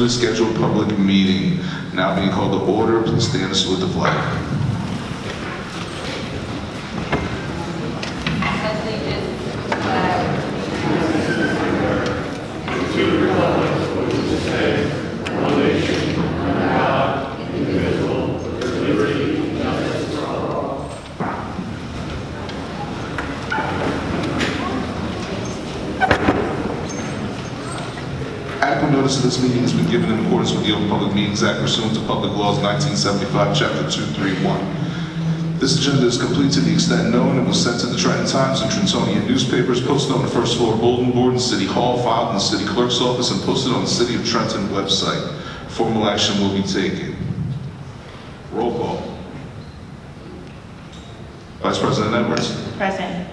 originally scheduled public meeting. Now being called to order, please stand and salute the flag. Adequate notice of this meeting has been given in accordance with the Open Public Meetings Act pursuant to Public Laws 1975, Chapter 231. This agenda is complete to the extent known and was sent to the Trenton Times and Trentonian newspapers, posted on the first floor bulletin board in City Hall, filed in the City Clerk's office, and posted on the City of Trenton website. Formal action will be taken. Roll call. Vice President Edwards. Present.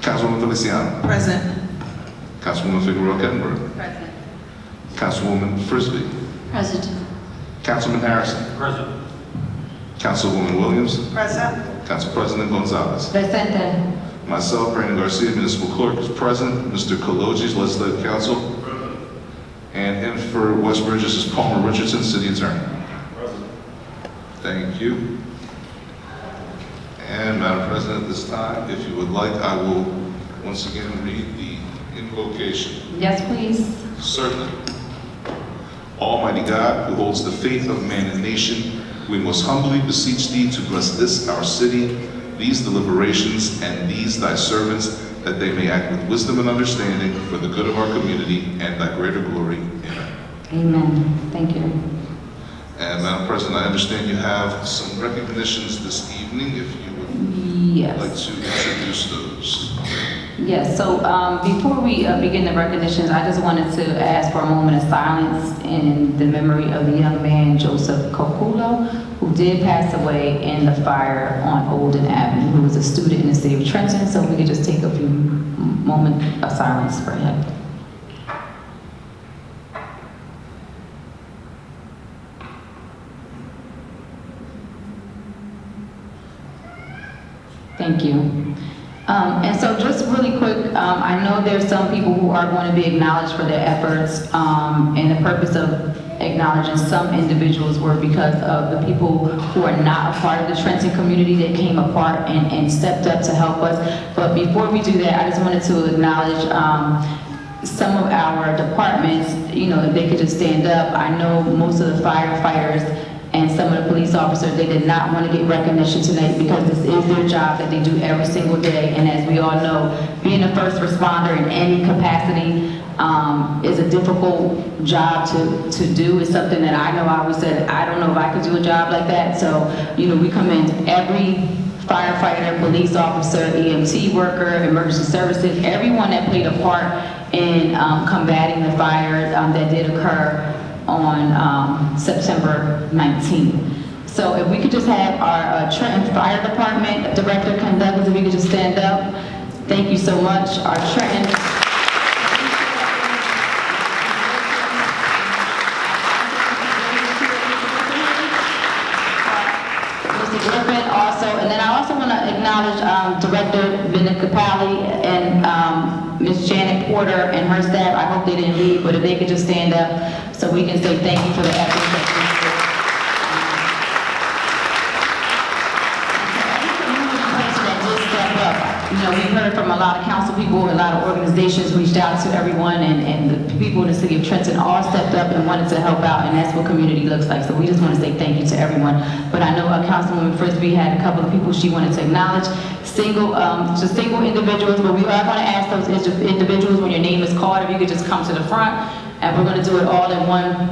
Councilwoman Feliciano. Present. Councilwoman Figueroa Kettenberg. Present. Councilwoman Frisbee. Present. Councilman Harrison. Present. Councilwoman Williams. Present. Council President Gonzalez. Present. Myself, Brandon Garcia, Municipal Clerk, is present. Mr. Kalogi, Legislative Council. Present. And in for West Bridges is Palmer Richardson, City Attorney. Present. Thank you. And Madam President, at this time, if you would like, I will once again read the invocation. Yes, please. Certainly. Almighty God, who holds the faith of man and nation, we most humbly beseech thee to bless this our city, these deliberations, and these thy servants, that they may act with wisdom and understanding for the good of our community and thy greater glory. Amen. Amen. Thank you. And Madam President, I understand you have some recognitions this evening, if you would like Yes. to introduce those. Yes. So before we begin the recognitions, I just wanted to ask for a moment of silence in the memory of the young man, Joseph Kokulo, who did pass away in the fire on Olden Avenue, who was a student in the city of Trenton. So if we could just take a few moments of silence for him. Thank you. And so just really quick, I know there's some people who are going to be acknowledged for their efforts, and the purpose of acknowledging some individuals were because of the people who are not a part of the Trenton community that came apart and stepped up to help us. But before we do that, I just wanted to acknowledge some of our departments. You know, if they could just stand up. I know most of the firefighters and some of the police officers, they did not want to get recognition tonight because this is their job that they do every single day. And as we all know, being a first responder in any capacity is a difficult job to do. It's something that I know I always said, I don't know if I could do a job like that. So, you know, we commend every firefighter, police officer, EMT worker, emergency services, everyone that played a part in combating the fire that did occur on September 19th. So if we could just have our Trenton Fire Department Director, Ken Douglas, if we could just stand up. Thank you so much. Our Trenton. Mr. Griffin also, and then I also want to acknowledge Director Vinny Capali and Ms. Janet Porter and her staff. I hope they didn't leave, but if they could just stand up so we can say thank you for the efforts that you did. You know, we've heard from a lot of council people, a lot of organizations reached out to everyone, and the people in the city of Trenton all stepped up and wanted to help out, and that's what community looks like. So we just want to say thank you to everyone. But I know Councilwoman Frisbee had a couple of people she wanted to acknowledge, single individuals, but we are going to ask those individuals when your name is called, if you could just come to the front, and we're going to do it all in one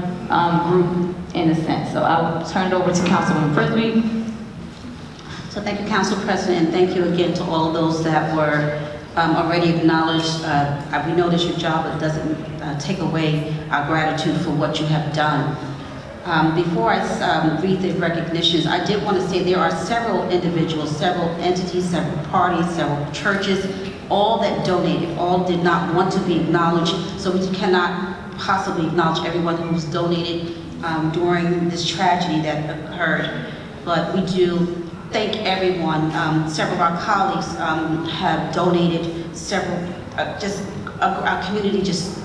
group in a sense. So I'll turn it over to Councilwoman Frisbee. So thank you, Council President, and thank you again to all of those that were already acknowledged. We know that's your job, but it doesn't take away our gratitude for what you have done. Before I read the recognitions, I did want to say there are several individuals, several entities, several parties, several churches, all that donated, all did not want to be acknowledged, so we cannot possibly acknowledge everyone who's donated during this tragedy that occurred. But we do thank everyone. Several of our colleagues have donated several, our community just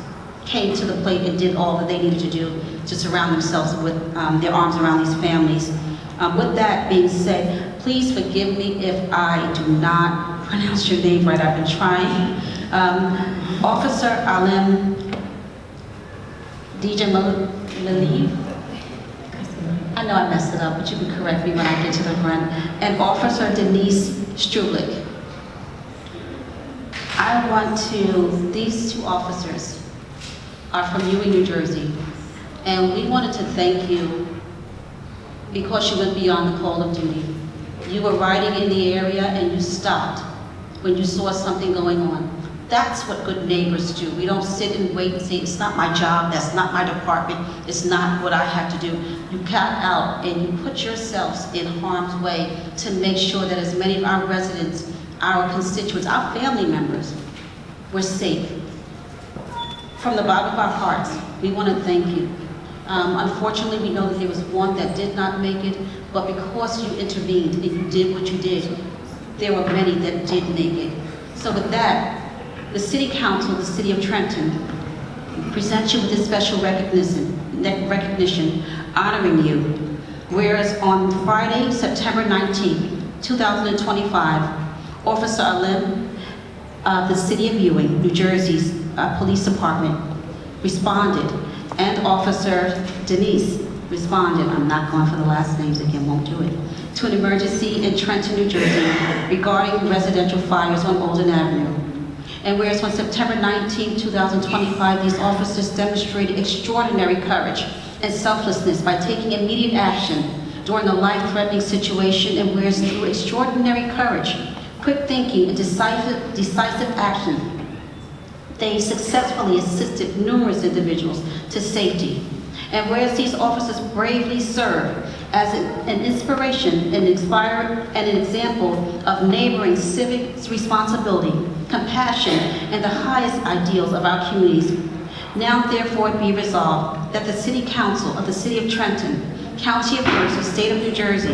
came to the plate and did all that they needed to do to surround themselves with their arms around these families. With that being said, please forgive me if I do not pronounce your name right. I've been trying. Officer Alim Dijamali. I know I messed it up, but you can correct me when I get to the front. And Officer Denise Strublik. I want to, these two officers are from Ewing, New Jersey, and we wanted to thank you because you went beyond the call of duty. You were riding in the area and you stopped when you saw something going on. That's what good neighbors do. We don't sit and wait and say, it's not my job, that's not my department, it's not what I have to do. You got out and you put yourselves in harm's way to make sure that as many of our residents, our constituents, our family members were safe. From the bottom of our hearts, we want to thank you. Unfortunately, we know that there was one that did not make it, but because you intervened and you did what you did, there were many that did make it. So with that, the City Council of the City of Trenton presents you with this special recognition honoring you. Whereas on Friday, September 19, 2025, Officer Alim of the City of Ewing, New Jersey's Police Department responded, and Officer Denise responded, I'm not going for the last names again, won't do it, to an emergency in Trenton, New Jersey regarding residential fires on Alden Avenue. And whereas on September 19, 2025, these officers demonstrated extraordinary courage and selflessness by taking immediate action during a life-threatening situation, and whereas through extraordinary courage, quick thinking, and decisive action, they successfully assisted numerous individuals to safety. And whereas these officers bravely serve as an inspiration and an example of neighboring civic responsibility, compassion, and the highest ideals of our communities, now therefore be resolved that the City Council of the City of Trenton, County of Mercer, State of New Jersey,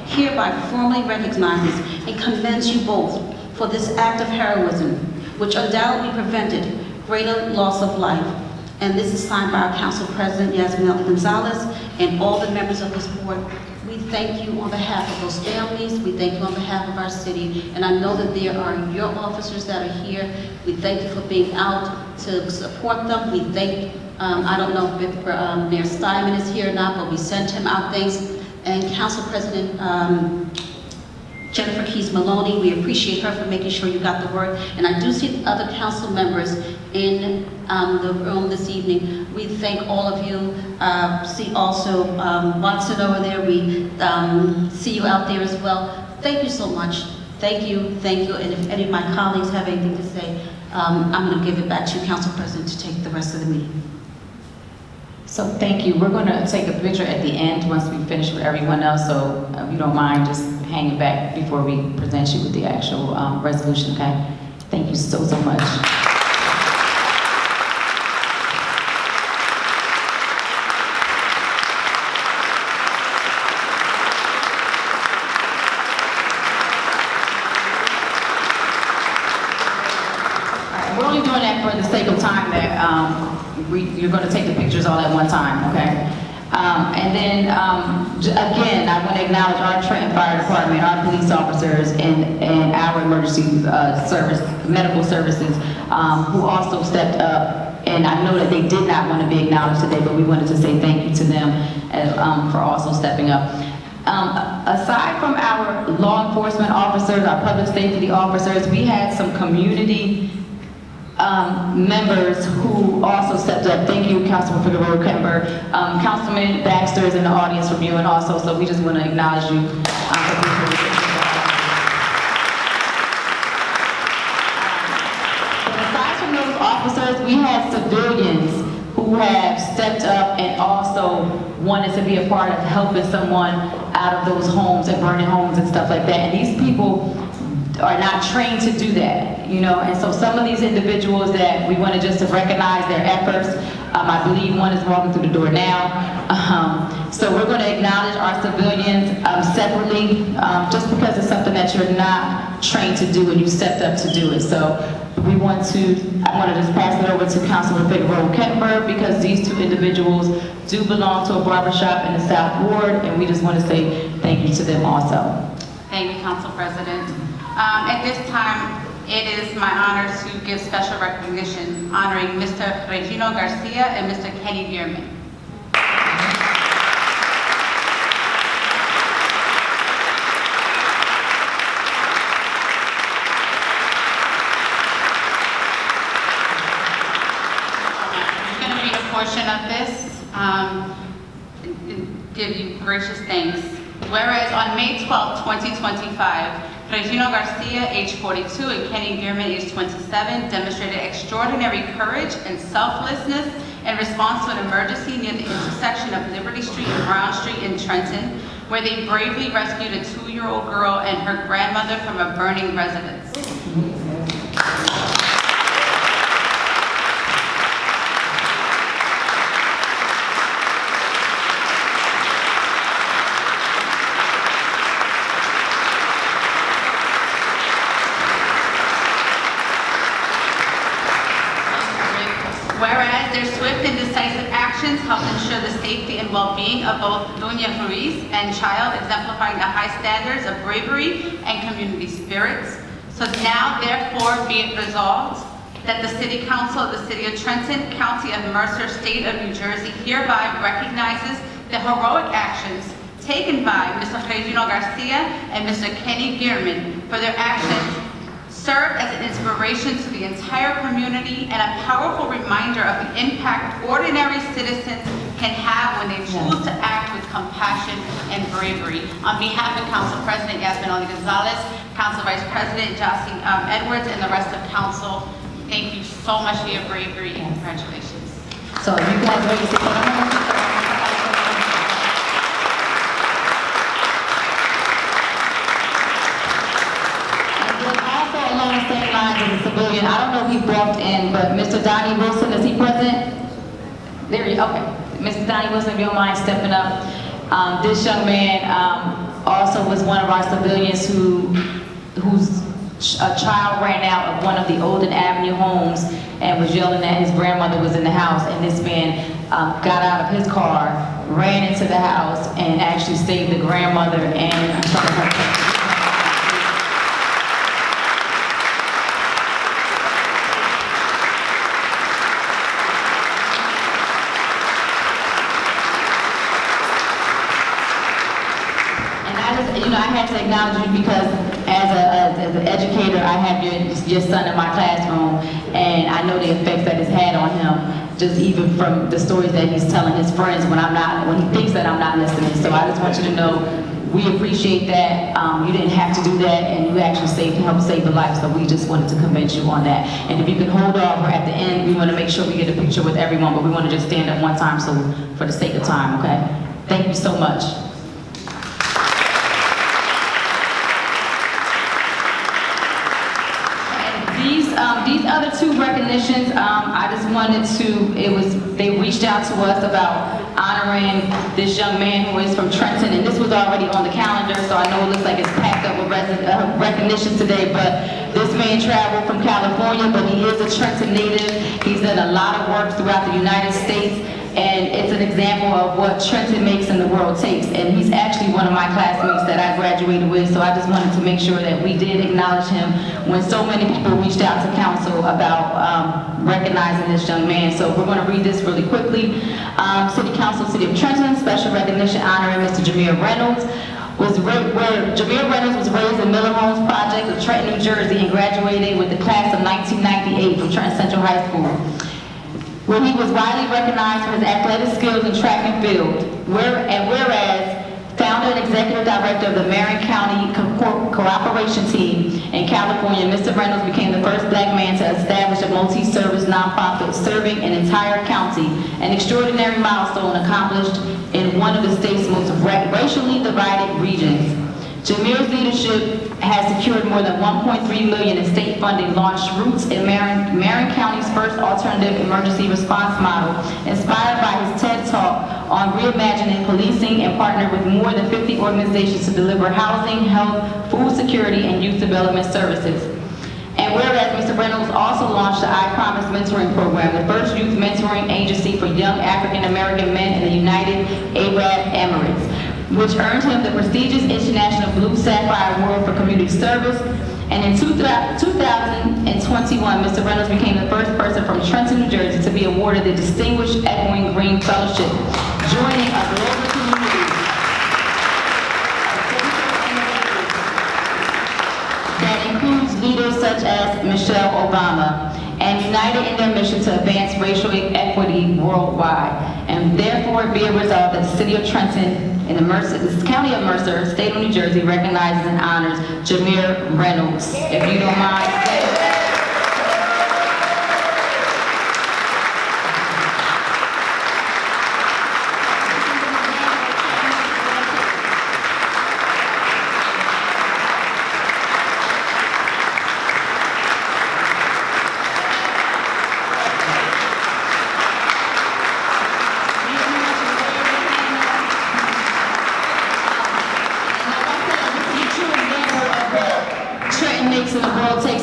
hereby formally recognizes and commends you both for this act of heroism, which undoubtedly prevented greater loss of life. And this is signed by our Council President, Yasmin Gonzalez, and all the members of this board. We thank you on behalf of those families. We thank you on behalf of our city. And I know that there are your officers that are here. We thank you for being out to support them. We thank, I don't know if Mayor Steinman is here or not, but we sent him out thanks. And Council President Jennifer Keys Maloney, we appreciate her for making sure you got the word. And I do see other council members in the room this evening. We thank all of you. See also Watson over there. We see you out there as well. Thank you so much. Thank you, thank you. And if any of my colleagues have anything to say, I'm going to give it back to you, Council President, to take the rest of the meeting. So thank you. We're going to take a picture at the end once we finish with everyone else. So if you don't mind, just hang back before we present you with the actual resolution, okay? Thank you so, so much. We're only doing that for the sake of time that you're going to take the pictures all at one time, okay? And then, again, I want to acknowledge our Trenton Fire Department, our police officers, and our emergency medical services, who also stepped up. And I know that they did not want to be acknowledged today, but we wanted to say thank you to them for also stepping up. Aside from our law enforcement officers, our public safety officers, we had some community members who also stepped up. Thank you, Councilman Figueroa Kemper. Councilman Baxter is in the audience from you, and also, so we just want to acknowledge you. Aside from those officers, we had civilians who have stepped up and also wanted to be a part of helping someone out of those homes and burning homes and stuff like that. And these people are not trained to do that, you know, and so some of these individuals that we want to just to recognize their efforts. I believe one is walking through the door now. So we're going to acknowledge our civilians separately, just because it's something that you're not trained to do and you stepped up to do it. So I want to just pass it over to Councilman Figueroa Kettenberg because these two individuals do belong to a barbershop in the South Ward, and we just want to say thank you to them also. Thank you, Council President. At this time, it is my honor to give special recognition honoring Mr. Regino Garcia and Mr. Kenny Bierman. There's going to be a portion of this, give you gracious thanks. Whereas on May 12, 2025, Regino Garcia, age 42, and Kenny Bierman, age 27, demonstrated extraordinary courage and selflessness in response to an emergency near the intersection of Liberty Street and Brown Street in Trenton, where they bravely rescued a 2-year-old girl and her grandmother from a burning residence. Whereas their swift and decisive actions helped ensure the safety and well-being of both Doña Ruiz and child, exemplifying the high standards of bravery and community spirits. So now, therefore, be it resolved that the City Council of the City of Trenton, County of Mercer, State of New Jersey hereby recognizes the heroic actions taken by Mr. Regino Garcia and Mr. Kenny Bierman for their actions served as an inspiration to the entire community and a powerful reminder of the impact ordinary citizens can have when they choose to act with compassion and bravery. On behalf of Council President Yasmin Ali Gonzalez, Council Vice President Jocelyn Edwards, and the rest of Council, thank you so much for your bravery and congratulations. So you guys ready to say something? Along the same lines as a civilian, I don't know if he walked in, but Mr. Donnie Wilson, is he present? There he, okay. Mr. Donnie Wilson, if you don't mind stepping up. This young man also was one of our civilians whose a child ran out of one of the Olden Avenue homes and was yelling that his grandmother was in the house, and this man got out of his car, ran into the house, and actually saved the grandmother and some of her. I had to acknowledge you because as an educator, I have your son in my classroom, and I know the effects that it's had on him, just even from the stories that he's telling his friends when he thinks that I'm not listening. So I just want you to know we appreciate that. You didn't have to do that, and you actually helped save a life, so we just wanted to commend you on that. And if you can hold off, or at the end, we want to make sure we get a picture with everyone, but we want to just stand up one time, so for the sake of time, okay? Thank you so much. These other two recognitions, I just wanted to, they reached out to us about honoring this young man who is from Trenton, and this was already on the calendar, so I know it looks like it's packed up with recognitions today, but this man traveled from California, but he is a Trenton native. He's done a lot of work throughout the United States, and it's an example of what Trenton makes and the world takes. And he's actually one of my classmates that I graduated with, so I just wanted to make sure that we did acknowledge him when so many people reached out to council about recognizing this young man. So we're going to read this really quickly. City Council, City of Trenton, special recognition honoring Mr. Jameer Reynolds. Jameer Reynolds was raised in Miller Homes Project of Trenton, New Jersey, and graduated with the class of 1998 from Trenton Central High School, where he was widely recognized for his athletic skills in track and field. Whereas, founder and executive director of the Marion County Cooperation Team in California, Mr. Reynolds became the first black man to establish a multi-service nonprofit serving an entire county, an extraordinary milestone accomplished in one of the state's most racially divided regions. Jameer's leadership has secured more than $1.3 million in state funding, launched Roots in Marion County's first alternative emergency response model, inspired by his TED Talk on reimagining policing, and partnered with more than 50 organizations to deliver housing, health, food security, and youth development services. And And whereas Mr. Reynolds also launched the I Promise Mentoring Program, the first youth mentoring agency for young African American men in the United Arab Emirates, which earned him the prestigious International Blue Sapphire Award for Community Service. And in 2021, Mr. Reynolds became the first person from Trenton, New Jersey to be awarded the Distinguished Echoing Green Fellowship, joining a global community that includes leaders such as Michelle Obama, and united in their mission to advance racial equity worldwide. And therefore be it resolved that the City of Trenton in the County of Mercer, State of New Jersey, recognizes and honors Jameer Reynolds. If you don't mind, say it.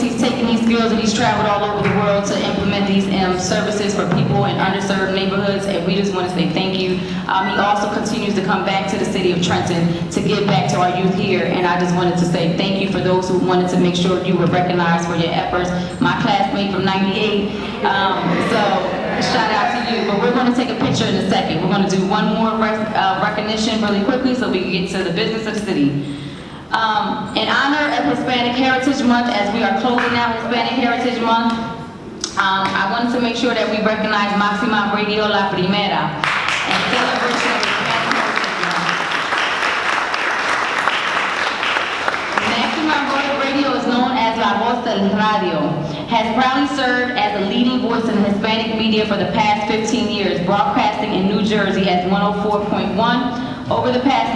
He's taken these skills and he's traveled all over the world to implement these services for people in underserved neighborhoods, and we just want to say thank you. He also continues to come back to the City of Trenton to give back to our youth here, and I just wanted to say thank you for those who wanted to make sure you were recognized for your efforts. My classmate from '98, so shout out to you. But we're going to take a picture in a second. We're going to do one more recognition really quickly so we can get to the business of the city. In honor of Hispanic Heritage Month, as we are closing out Hispanic Heritage Month, I wanted to make sure that we recognize Maxima Radio La Primera in celebration of Hispanic Heritage Month. Maxima Radio is known as La Voz del Radio, has proudly served as a leading voice in Hispanic media for the past 15 years, broadcasting in New Jersey at 104.1 over the past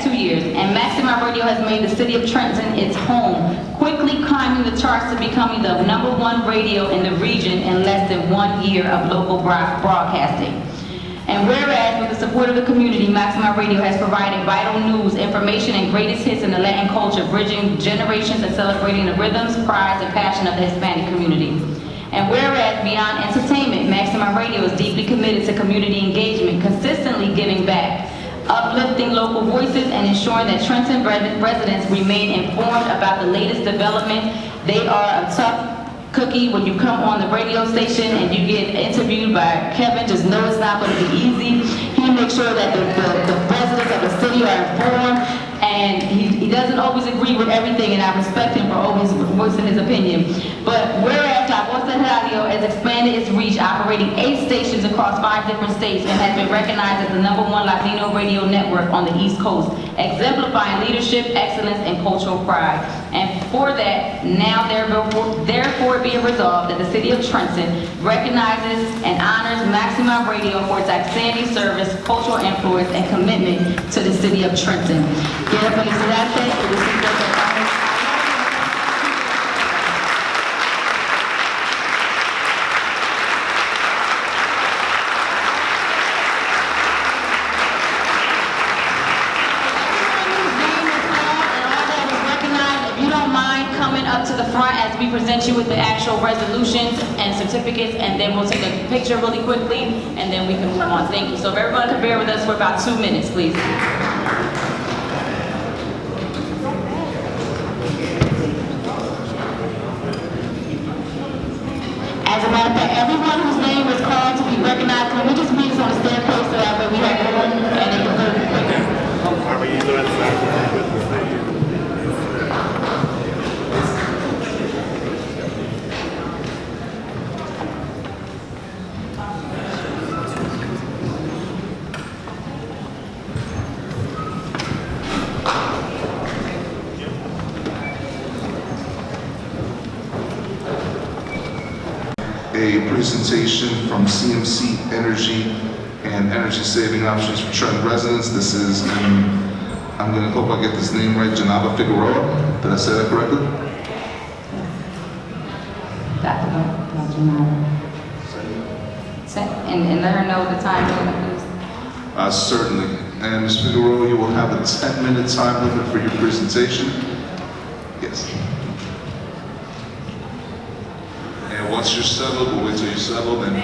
2 years, and Maxima Radio has made the City of Trenton its home, quickly climbing the charts to becoming the #1 radio in the region in less than 1 year of local broadcasting. And whereas, with the support of the community, Maxima Radio has provided vital news, information, and greatest hits in the Latin culture, bridging generations and celebrating the rhythms, pride, and passion of the Hispanic community. And whereas beyond entertainment, Maxima Radio is deeply committed to community engagement, consistently giving back, uplifting local voices, and ensuring that Trenton residents remain informed about the latest developments. They are a tough cookie when you come on the radio station and you get interviewed by Kevin. Just know it's not going to be easy. He makes sure that the residents of the city are informed, and he doesn't always agree with everything, and I respect him for always voicing his opinion. But whereas La Voz del Radio has expanded its reach, operating 8 stations across 5 different states, and has been recognized as the #1 Latino radio network on the East Coast, exemplifying leadership, excellence, and cultural pride. And for that, now therefore be it resolved that the City of Trenton recognizes and honors Maxima Radio for its outstanding service, cultural influence, and commitment to the City of Trenton. Quiero felicitarte y decirte que estamos... up to the front as we present you with the actual resolutions and certificates, and then we'll take a picture really quickly, and then we can move on. Thank you. So if everyone could bear with us for about 2 minutes, please. As a matter of fact, everyone whose name was called to be recognized, can we just meet us on the staircase so that way we have room and they can move quicker? A presentation from CMC Energy and energy saving options for Trenton residents. This is, I'm going to hope I get this name right, Janaba Figueroa. Did I say that correctly? And let her know the time limit, please. Certainly. And Ms. Figueroa, you will have a 10-minute time limit for your presentation. Yes. Once you're settled, we'll wait till you're settled and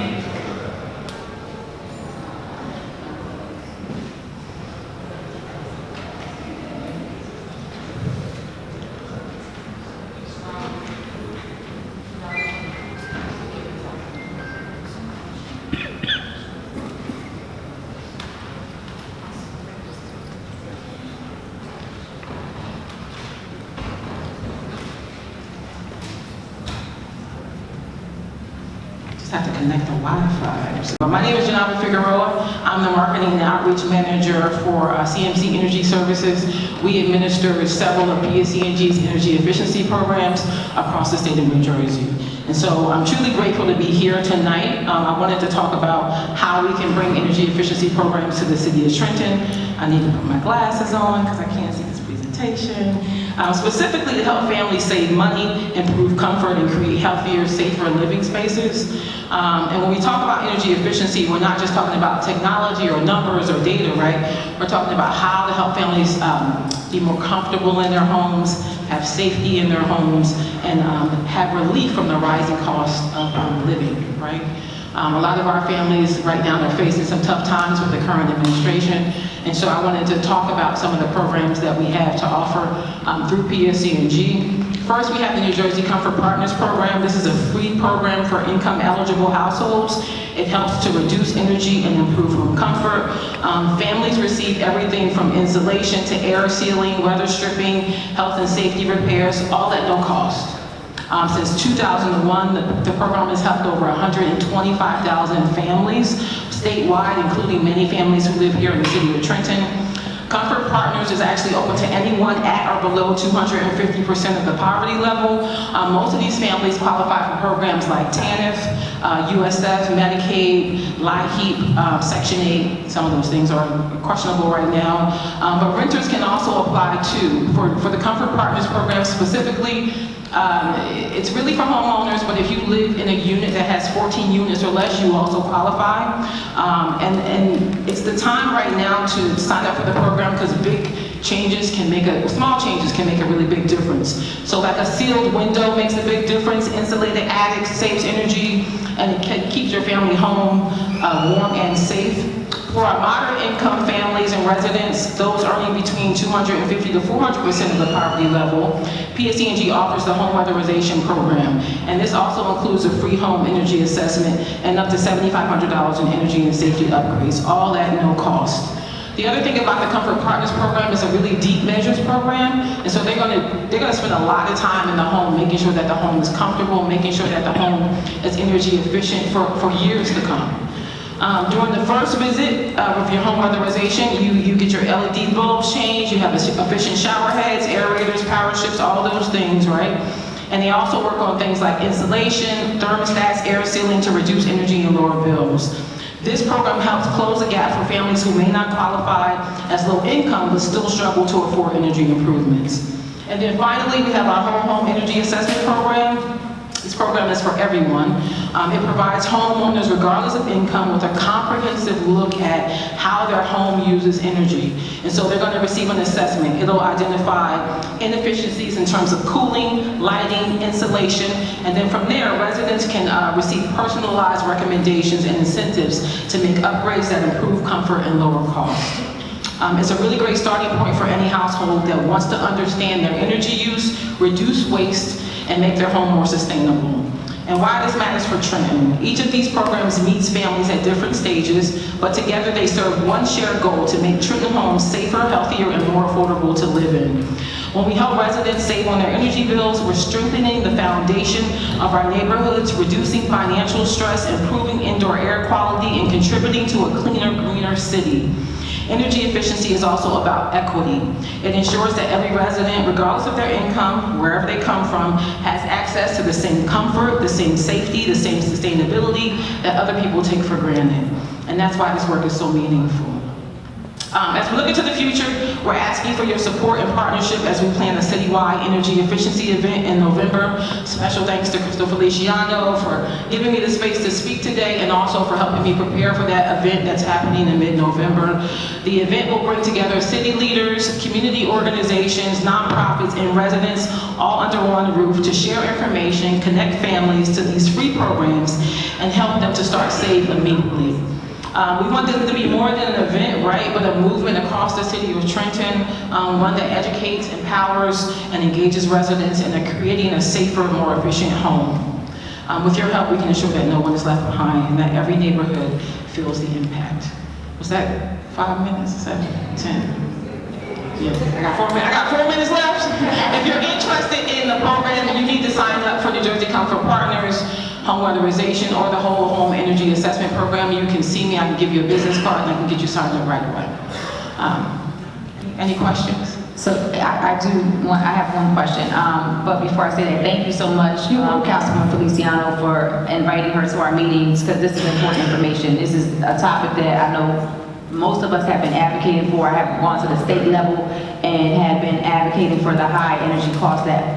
have to connect the Wi-Fi. So, my name is Janava Figueroa. I'm the Marketing and Outreach Manager for CMC Energy Services. We administer several of PSE&G's energy efficiency programs across the state of New Jersey. And so I'm truly grateful to be here tonight. I wanted to talk about how we can bring energy efficiency programs to the city of Trenton. I need to put my glasses on because I can't see this presentation. Specifically to help families save money, improve comfort, and create healthier, safer living spaces. And when we talk about energy efficiency, we're not just talking about technology or numbers or data, right? We're talking about how to help families be more comfortable in their homes, have safety in their homes, and have relief from the rising cost of living, right? A lot of our families right now are facing some tough times with the current administration, and so I wanted to talk about some of the programs that we have to offer through PSE&G. First, we have the New Jersey Comfort Partners Program. This is a free program for income-eligible households. It helps to reduce energy and improve home comfort. Families receive everything from insulation to air sealing, weather stripping, health and safety repairs, all at no cost. Since 2001, the program has helped over 125,000 families statewide, including many families who live here in the city of Trenton. Comfort Partners is actually open to anyone at or below 250% of the poverty level. Most of these families qualify for programs like TANF, USF, Medicaid, LIHEAP, Section 8. Some of those things are questionable right now. But renters can also apply too. For the Comfort Partners program specifically, it's really for homeowners, but if you live in a unit that has 14 units or less, you also qualify. And it's the time right now to sign up for the program because small changes can make a really big difference. So like a sealed window makes a big difference, insulated attic saves energy, and it keeps your family home warm and safe. For our moderate income families and residents, those earning between 250 to 400% of the poverty level, PSE&G offers the Home Weatherization Program. And this also includes a free home energy assessment and up to $7,500 in energy and safety upgrades, all at no cost. The other thing about the Comfort Partners Program is a really deep measures program, and so they're gonna spend a lot of time in the home making sure that the home is comfortable, making sure that the home is energy efficient for years to come. During the first visit with your home weatherization, you get your LED bulbs changed, you have efficient shower heads, aerators, power strips, all those things, right? And they also work on things like insulation, thermostats, air sealing to reduce energy and lower bills. This program helps close the gap for families who may not qualify as low income but still struggle to afford energy improvements. And then finally, we have our home energy assessment program. This program is for everyone. It provides homeowners, regardless of income, with a comprehensive look at how their home uses energy. And so they're going to receive an assessment. It'll identify inefficiencies in terms of cooling, lighting, insulation, and then from there, residents can receive personalized recommendations and incentives to make upgrades that improve comfort and lower cost. It's a really great starting point for any household that wants to understand their energy use, reduce waste, and make their home more sustainable. And why this matters for Trenton. Each of these programs meets families at different stages, but together they serve one shared goal to make Trenton homes safer, healthier, and more affordable to live in. When we help residents save on their energy bills, we're strengthening the foundation of our neighborhoods, reducing financial stress, improving indoor air quality, and contributing to a cleaner, greener city. Energy efficiency is also about equity. It ensures that every resident, regardless of their income, wherever they come from, has access to the same comfort, the same safety, the same sustainability that other people take for granted. And that's why this work is so meaningful. As we look into the future, we're asking for your support and partnership as we plan a citywide energy efficiency event in November. Special thanks to Crystal Feliciano for giving me the space to speak today and also for helping me prepare for that event that's happening in mid-November. The event will bring together city leaders, community organizations, nonprofits, and residents all under one roof to share information, connect families to these free programs, and help them to start Save immediately. We want this to be more than an event, right, but a movement across the city of Trenton, one that educates, empowers, and engages residents in creating a safer, more efficient home. With your help, we can ensure that no one is left behind and that every neighborhood feels the impact. Was that 5 minutes? 7, 10? Yeah, I got 4 minutes left. If you're interested in the program, you need to sign up for New Jersey Comfort Partners, home weatherization, or the whole home energy assessment program. You can see me, I can give you a business card, and I can get you signed up right away. Any questions? So I have one question, but before I say that, thank you so much, Councilwoman Feliciano, for inviting her to our meetings, because this is important information. This is a topic that I know most of us have been advocating for. I have gone to the state level and have been advocating for the high energy costs that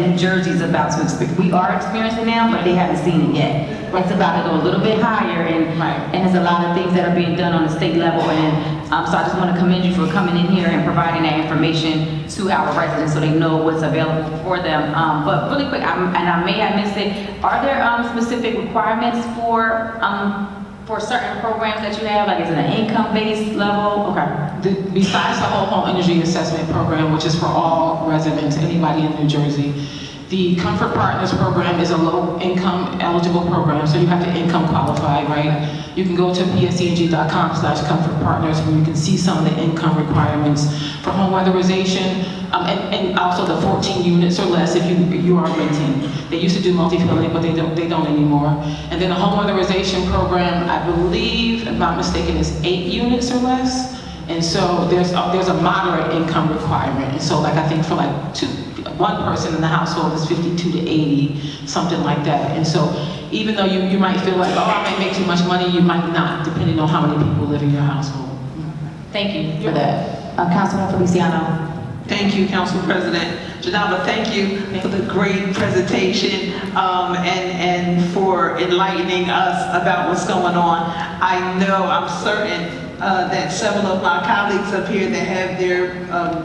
New Jersey's about to experience. We are experiencing now, but they haven't seen it yet. It's about to go a little bit higher, and there's a lot of things that are being done on the state level. And so I just want to commend you for coming in here and providing that information to our residents so they know what's available for them. But really quick, and I may have missed it, are there specific requirements for certain programs that you have? Like, is it an income-based level? Okay. Besides the whole home energy assessment program, which is for all residents, anybody in New Jersey, the Comfort Partners program is a low-income eligible program, so you have to income qualify, right? You can go to pscng.com/Comfort Partners where you can see some of the income requirements for home weatherization, and also the 14 units or less if you are renting. They used to do multifamily, but they don't anymore. And then the home weatherization program, I believe, if I'm not mistaken, is 8 units or less. And so there's a moderate income requirement. And so, like, I think for one person in the household is 52 to 80, something like that. And so even though you might feel like, oh, I might make too much money, you might not, depending on how many people live in your household. Thank you for that. Councilwoman Feliciano. Thank you, Council President. Janaba, thank you for the great presentation and for enlightening us about what's going on. I'm certain that several of my colleagues up here that have their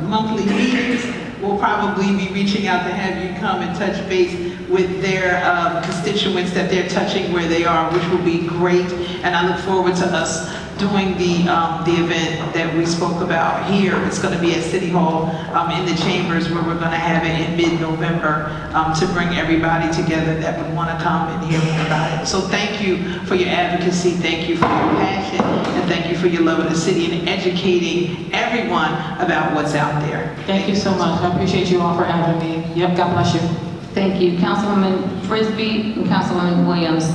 monthly meetings will probably be reaching out to have you come and touch base with their constituents that they're touching where they are, which will be great. And I look forward to us doing the event that we spoke about here. It's going to be at City Hall in the chambers where we're going to have it in mid-November to bring everybody together that would want to come and hear more about it. So thank you for your advocacy, thank you for your passion, and thank you for your love of the city and educating everyone about what's out there. Thank you so much. I appreciate you all for having me. Yep, God bless you. Thank you. Councilwoman Frisbee and Councilwoman Williams.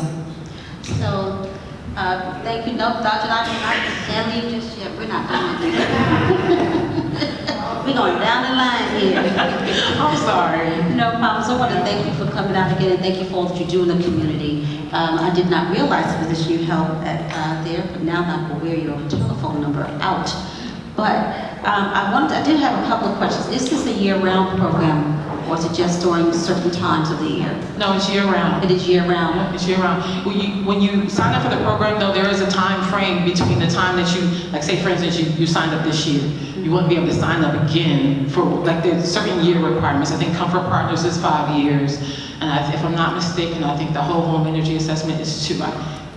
So, thank you. No, Dr. Can't leave just yet. We're not doing it. We're going down the line here. I'm sorry. No problem. So I want to thank you for coming out again, and thank you for all that you do in the community. I did not realize the position you held at there, but now I'm aware your telephone number out. But I did have a couple of questions. Is this a year-round program, or is it just during certain times of the year? No, it's year-round. It is year-round? Yeah, it's year-round. When you sign up for the program, though, there is a time frame between the time that you, like, say, for instance, you signed up this year. You wouldn't be able to sign up again for, like, there's certain year requirements. I think Comfort Partners is 5 years. And if I'm not mistaken, I think the whole home energy assessment is 2.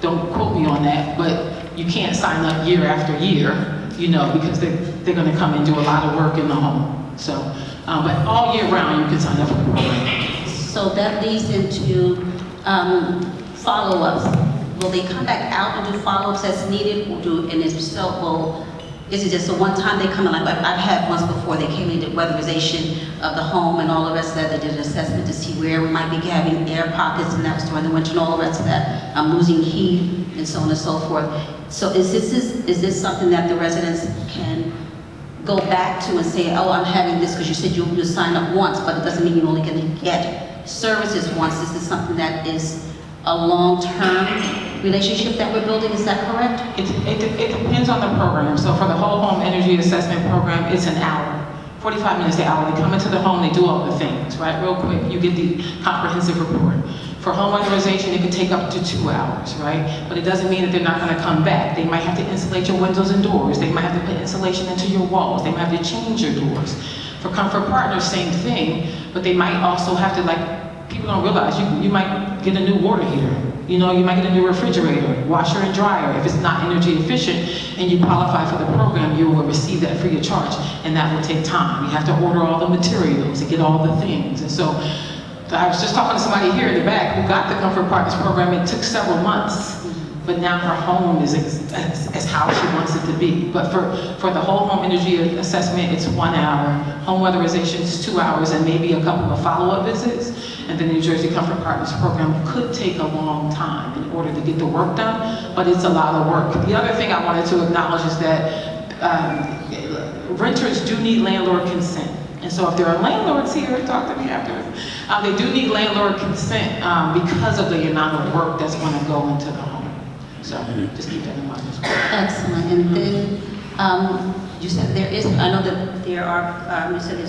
Don't quote me on that, but you can't sign up year after year, you know, because they're going to come and do a lot of work in the home. So, but all year round, you can sign up for the program. So that leads into follow-ups. Will they come back out and do follow-ups as needed, and if so, is it just a one-time they come in? Like I've had once before, they came in, did weatherization of the home and all the rest of that. They did an assessment to see where we might be having air pockets, and that was during the winter and all the rest of that. Losing heat and so on and so forth. So is this something that the residents can go back to and say, oh, I'm having this, because you said you sign up once, but it doesn't mean you're only going to get services once. This is something that is a long-term relationship that we're building, is that correct? It depends on the program. So for the whole home energy assessment program, it's an hour, 45 minutes an hour. They come into the home, they do all the things, right? Real quick, you get the comprehensive report. For home weatherization, it could take up to 2 hours, right? But it doesn't mean that they're not gonna come back. They might have to insulate your windows and doors. They might have to put insulation into your walls. They might have to change your doors. For Comfort Partners, same thing, but they might also have to, like, people don't realize, you might get a new water heater. You know, you might get a new refrigerator, washer and dryer. If it's not energy efficient and you qualify for the program, you will receive that free of charge, and that will take time. You have to order all the materials and get all the things. And so I was just talking to somebody here in the back who got the Comfort Partners program. It took several months, but now her home is how she wants it to be. But for the whole home energy assessment, it's 1 hour. Home weatherization is 2 hours and maybe a couple of follow-up visits. And the New Jersey Comfort Partners program could take a long time in order to get the work done, but it's a lot of work. The other thing I wanted to acknowledge is that renters do need landlord consent. And so if there are landlords here, talk to me afterwards. They do need landlord consent because of the amount of work that's going to go into the home. So just keep that in mind as well. Excellent. And then you said there is, I know that there are, you said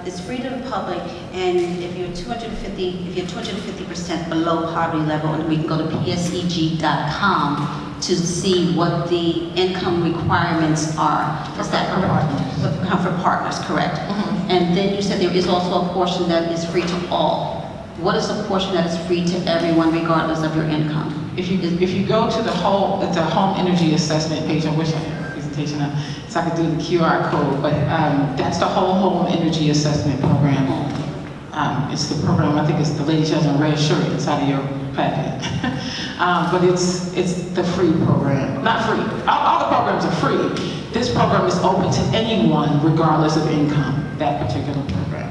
it's free to the public, and if you're 250% below poverty level, and we can go to pseg.com to see what the income requirements are. Is that correct? With Comfort Partners, correct? Mm-hmm. And then you said there is also a portion that is free to all. What is a portion that is free to everyone regardless of your income? If you go to the home energy assessment page, I wish I had a presentation up so I could do the QR code, but that's the whole home energy assessment program. It's the program, I think it's the lady she has a red shirt inside of your packet. But it's the free program. Not free, all the programs are free. This program is open to anyone regardless of income, that particular program.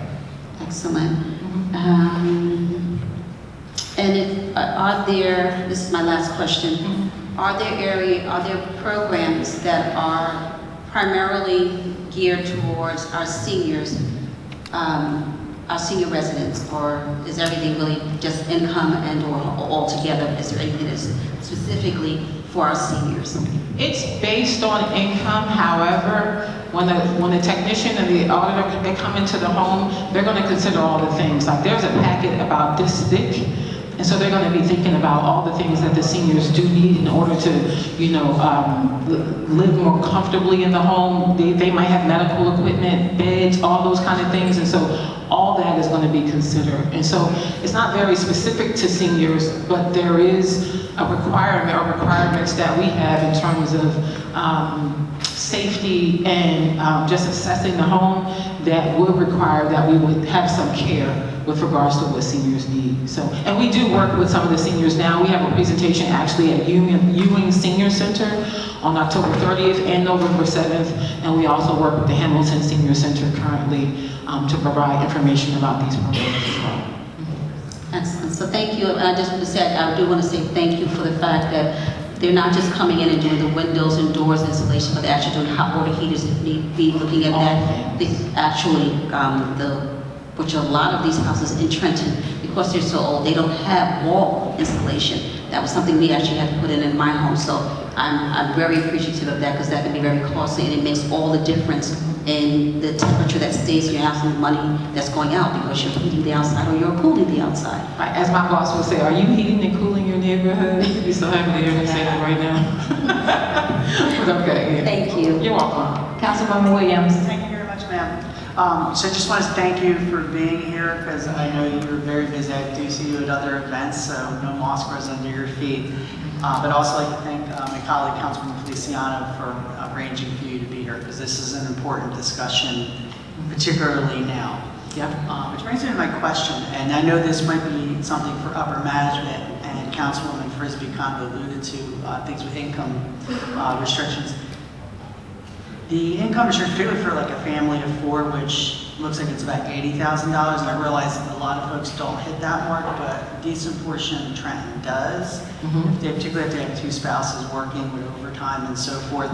Excellent. And are there, this is my last question, are there programs that are primarily geared towards our seniors, our senior residents, or is everything really just income and or all together? Is there anything that's specifically for our seniors? It's based on income. However, when the technician and the auditor, they come into the home, they're going to consider all the things. Like there's a packet about this thick, and so they're going to be thinking about all the things that the seniors do need in order to, live more comfortably in the home. They might have medical equipment, beds, all those kind of things, and so all that is going to be considered. And so it's not very specific to seniors, but there is a requirement or requirements that we have in terms of safety and just assessing the home that would require that we would have some care with regards to what seniors need. So, and we do work with some of the seniors now. We have a presentation actually at Ewing Senior Center on October 30th and November 7th, and we also work with the Hamilton Senior Center currently to provide information about these programs as well. Excellent. So thank you. And I just want to say, I do want to say thank you for the fact that they're not just coming in and doing the windows and doors installation, but they're actually doing hot water heaters. Be looking at that. Which a lot of these houses in Trenton, because they're so old, they don't have wall insulation. That was something we actually had to put in my home. So I'm very appreciative of that because that can be very costly, and it makes all the difference in the temperature that stays in your house and the money that's going out because you're heating the outside or you're cooling the outside. Right, as my boss would say, are you heating and cooling your neighborhood? You'd be so happy to hear me say that right now. But okay. Yeah. Thank you. You're welcome. Councilwoman Williams. Thank you very much, ma'am. So I just want to thank you for being here because I know you're very busy. I do see you at other events, so no moss grows under your feet. But also like to thank my colleague, Councilwoman Feliciano, for arranging for you to be here because this is an important discussion, particularly now. Yep. Which brings me to my question, and I know this might be something for upper management, and Councilwoman Frisbee kind of alluded to things with income restrictions. The income restriction, particularly for like a family of four, which looks like it's about $80,000, and I realize that a lot of folks don't hit that mark, but a decent portion of Trenton does. Particularly if they have two spouses working with overtime and so forth.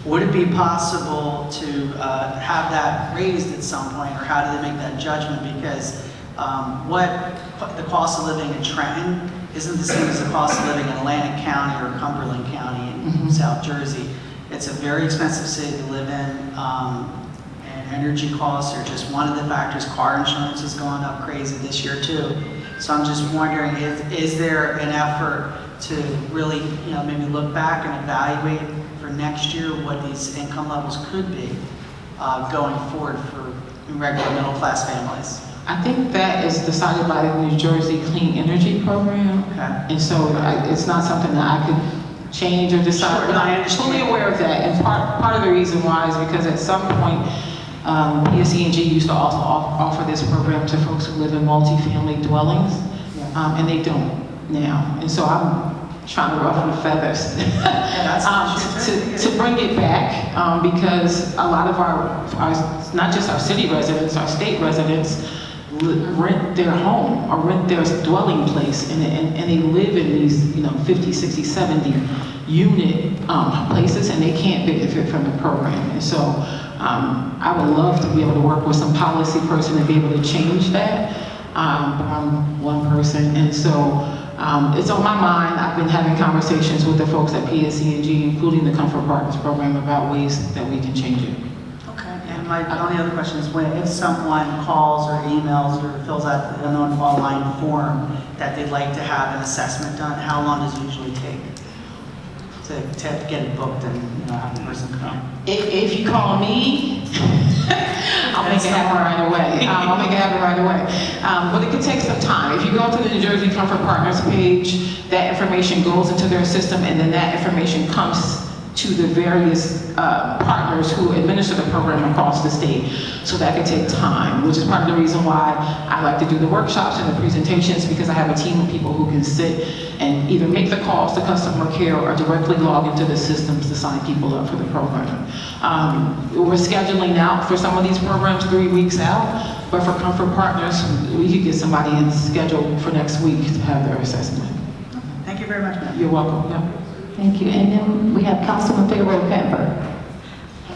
Would it be possible to have that raised at some point, or how do they make that judgment? Because what the cost of living in Trenton isn't the same as the cost of living in Atlantic County or Cumberland County in South Jersey. It's a very expensive city to live in, and energy costs are just one of the factors. Car insurance is going up crazy this year too. So I'm just wondering, is there an effort to really, maybe look back and evaluate for next year what these income levels could be going forward for regular middle class families? I think that is decided by the New Jersey Clean Energy Program. Okay. And so it's not something that I could change or decide. Sure, But I I'm understand. fully aware of that. And part of the reason why is because at some point, PSE&G used to also offer this program to folks who live in multifamily dwellings, and they don't now. And so I'm trying to ruffle the feathers to bring it back, because a lot of our, not just our city residents, our state residents, rent their home or rent their dwelling place, and they live in these 50, 60, 70 unit places, and they can't benefit from the program. And so I would love to be able to work with some policy person to be able to change that, but I'm one person, and so it's on my mind. I've been having conversations with the folks at PSE&G, including the Comfort Partners program, about ways that we can change it. And my only other question is, if someone calls or emails or fills out an online form that they'd like to have an assessment done, how long does it usually take to get it booked and have the person come? If you call me, I'll make it happen right away. But it could take some time. If you go to the New Jersey Comfort Partners page, that information goes into their system, and then that information comes to the various partners who administer the program across the state. So that could take time, which is part of the reason why I like to do the workshops and the presentations, because I have a team of people who can sit and either make the calls to customer care or directly log into the systems to sign people up for the program. We're scheduling out for some of these programs 3 weeks out, but for Comfort Partners, we could get somebody in scheduled for next week to have their assessment. Thank you very much, ma'am. You're welcome. Yeah. Thank you. And then we have Councilman Pharaoh Pepper.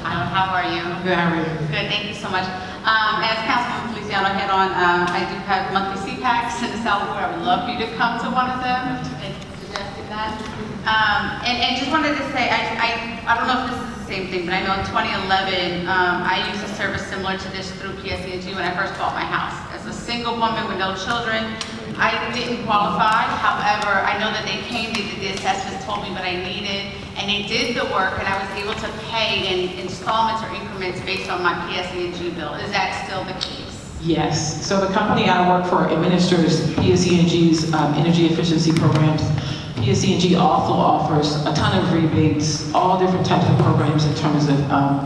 How are you? Good, how are you? Good, thank you so much. As Councilman Feliciano hit on, I do have monthly CPACs in the South Florida. I would love for you to come to one of them, and suggested that. And just wanted to say, I don't know if this is the same thing, but I know in 2011, I used a service similar to this through PSE&G when I first bought my house. As a single woman with no children, I didn't qualify. However, I know that they came, they did the assessments, told me what I needed, and they did the work, and I was able to pay in installments or increments based on my PSE&G bill. Is that still the case? Yes. So the company I work for administers PSE&G's energy efficiency programs. PSE&G also offers a ton of rebates, all different types of programs in terms of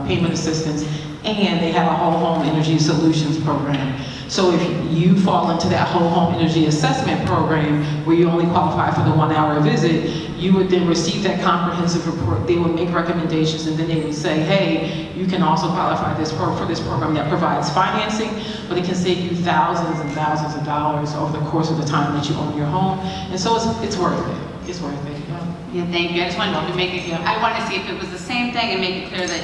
payment assistance, and they have a whole home energy solutions program. So if you fall into that whole home energy assessment program where you only qualify for the 1 hour visit, you would then receive that comprehensive report. They would make recommendations, and then they would say, hey, you can also qualify for this program that provides financing, but it can save you thousands and thousands of dollars over the course of the time that you own your home. And so it's worth it. It's worth it. Yeah, thank you. I just wanted to make it, I wanted to see if it was the same thing and make it clear that,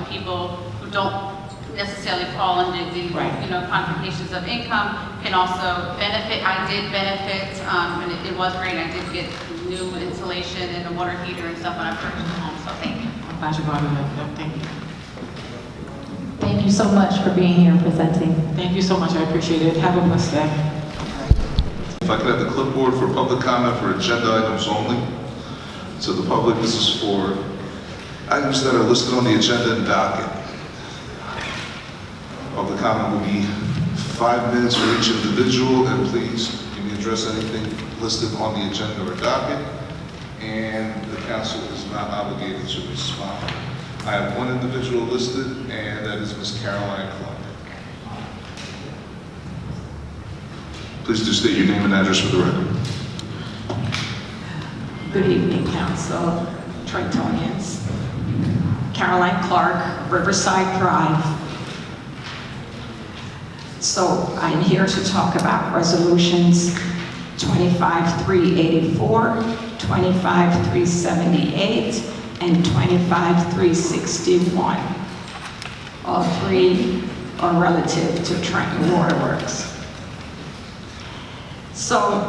people who don't necessarily fall under the, quantifications of income can also benefit. I did benefit, and it was great. I did get new insulation and a water heater and stuff when I purchased the home, so thank you. I'm glad you brought it up. Thank you. Thank you so much for being here and presenting. Thank you so much. I appreciate it. Have a blessed day. If I could have the clipboard for public comment for agenda items only. To the public, this is for items that are listed on the agenda and docket. Public comment will be 5 minutes for each individual, and please, you may address anything listed on the agenda or docket, and the council is not obligated to respond. I have one individual listed, and that is Ms. Caroline Clark. Please do state your name and address for the record. Good evening, Council, Trentonians. Caroline Clark, Riverside Drive. So I'm here to talk about resolutions 25-384, 25-378, and 25-361. All three are relative to Trenton Waterworks. So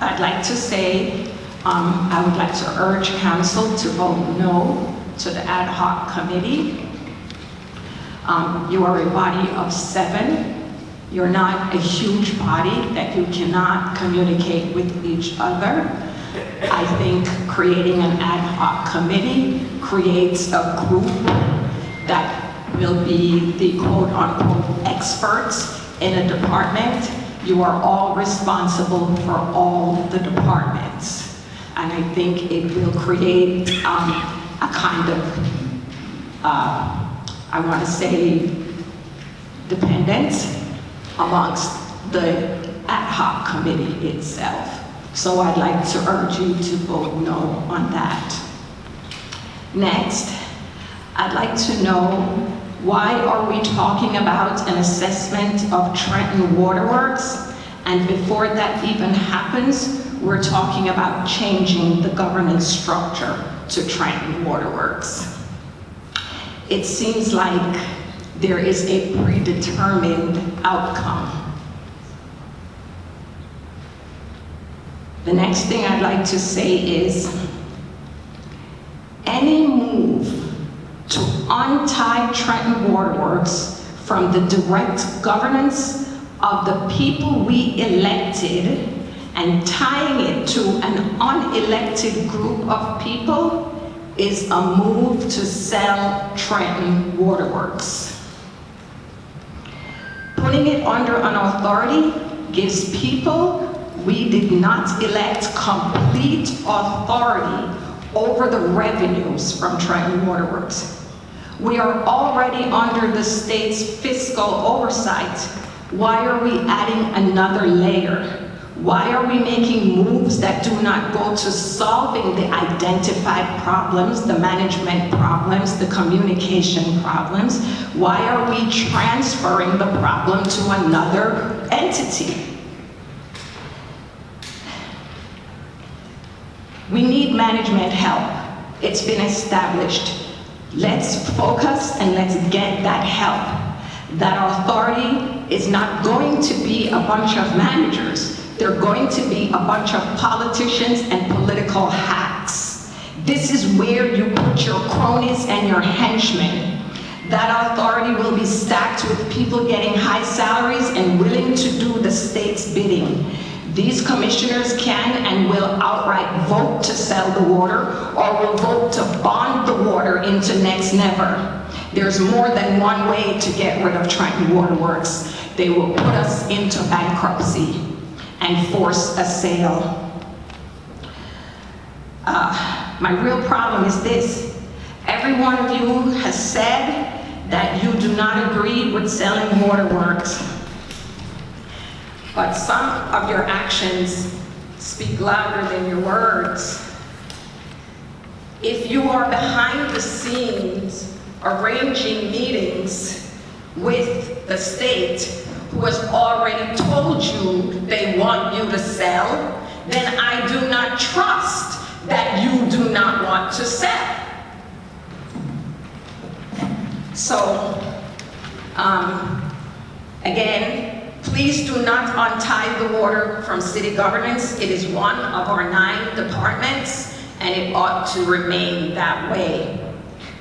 I'd like to say, I would like to urge council to vote no to the ad hoc committee. You are a body of 7. You're not a huge body that you cannot communicate with each other. I think creating an ad hoc committee creates a group that will be the quote-unquote experts in a department. You are all responsible for all the departments. And I think it will create a kind of, I want to say, dependence amongst the ad hoc committee itself. So I'd like to urge you to vote no on that. Next, I'd like to know, why are we talking about an assessment of Trenton Waterworks? And before that even happens, we're talking about changing the governance structure to Trenton Waterworks. It seems like there is a predetermined outcome. The next thing I'd like to say is, any move to untie Trenton Waterworks from the direct governance of the people we elected and tying it to an unelected group of people is a move to sell Trenton Waterworks. Putting it under an authority gives people we did not elect complete authority over the revenues from Trenton Waterworks. We are already under the state's fiscal oversight. Why are we adding another layer? Why are we making moves that do not go to solving the identified problems, the management problems, the communication problems? Why are we transferring the problem to another entity? We need management help. It's been established. Let's focus and let's get that help. That authority is not going to be a bunch of managers. They're going to be a bunch of politicians and political hacks. This is where you put your cronies and your henchmen. That authority will be stacked with people getting high salaries and willing to do the state's bidding. These commissioners can and will outright vote to sell the water, or will vote to bond the water into next never. There's more than one way to get rid of Trenton Waterworks. They will put us into bankruptcy and force a sale. My real problem is this. Every one of you has said that you do not agree with selling Waterworks. But some of your actions speak louder than your words. If you are behind the scenes arranging meetings with the state, who has already told you they want you to sell, then I do not trust that you do not want to sell. So, again, please do not untie the water from city governance. It is one of our 9 departments, and it ought to remain that way.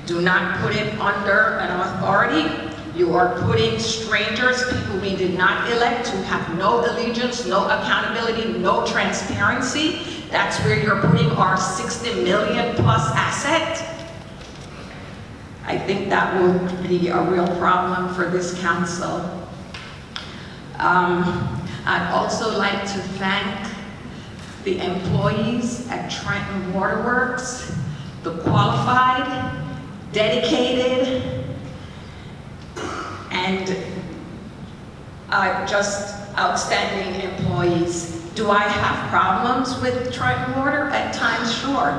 Do not put it under an authority. You are putting strangers, people we did not elect, who have no allegiance, no accountability, no transparency. That's where you're putting our 60 million plus asset. I think that will be a real problem for this council. I'd also like to thank the employees at Trenton Waterworks, the qualified, dedicated, and just outstanding employees. Do I have problems with Trenton Water? At times, sure.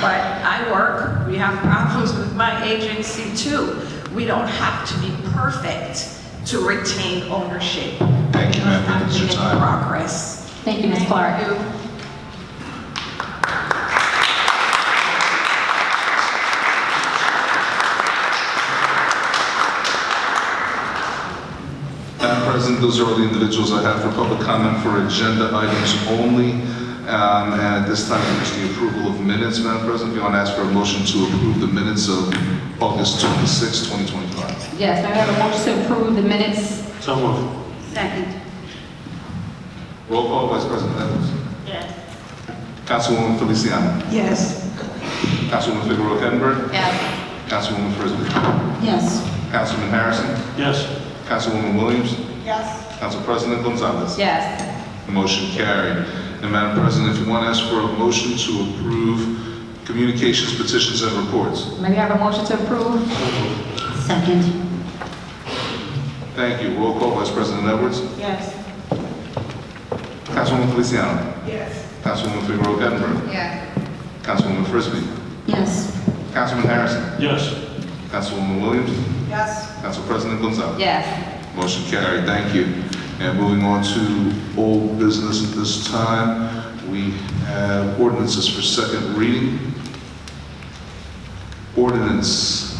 But I work, we have problems with my agency too. We don't have to be perfect to retain ownership. Thank you, ma'am. That's your time. Progress. Thank you, Ms. Clark. Thank you. Madam President, those are all the individuals I have for public comment for agenda items only. And at this time, there's the approval of minutes, Madam President. If you want to ask for a motion to approve the minutes of August 26, 2025. Yes, may I have a motion to approve the minutes? So moved. Second. Roll call, Vice President Edwards. Yes. Councilwoman Feliciano. Yes. Councilwoman Figueroa Kettner. Yes. Councilwoman Frisbee. Yes. Councilman Harrison. Yes. Councilwoman Williams. Yes. Council President Gonzalez. Yes. Motion carried. And Madam President, if you want to ask for a motion to approve communications, petitions, and reports. May I have a motion to approve? Second. Thank you. Roll call, Vice President Edwards. Yes. Councilwoman Feliciano. Yes. Councilwoman Figueroa Kettner. Yes. Councilwoman Frisbee. Yes. Councilman Harrison. Yes. Councilwoman Williams. Yes. Council President Gonzalez. Yes. Motion carried. Thank you. And moving on to old business at this time, we have ordinances for second reading. Ordinance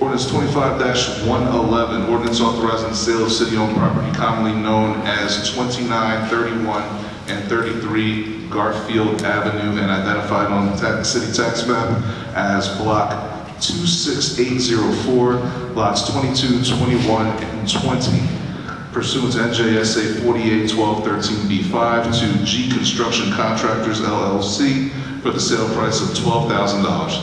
25-111, ordinance authorizing the sale of city-owned property commonly known as 29, 31, and 33 Garfield Avenue and identified on the city tax map as block 26804, lots 22, 21, and 20, pursuant to NJSA 481213B5 to G Construction Contractors LLC for the sale price of $12,000.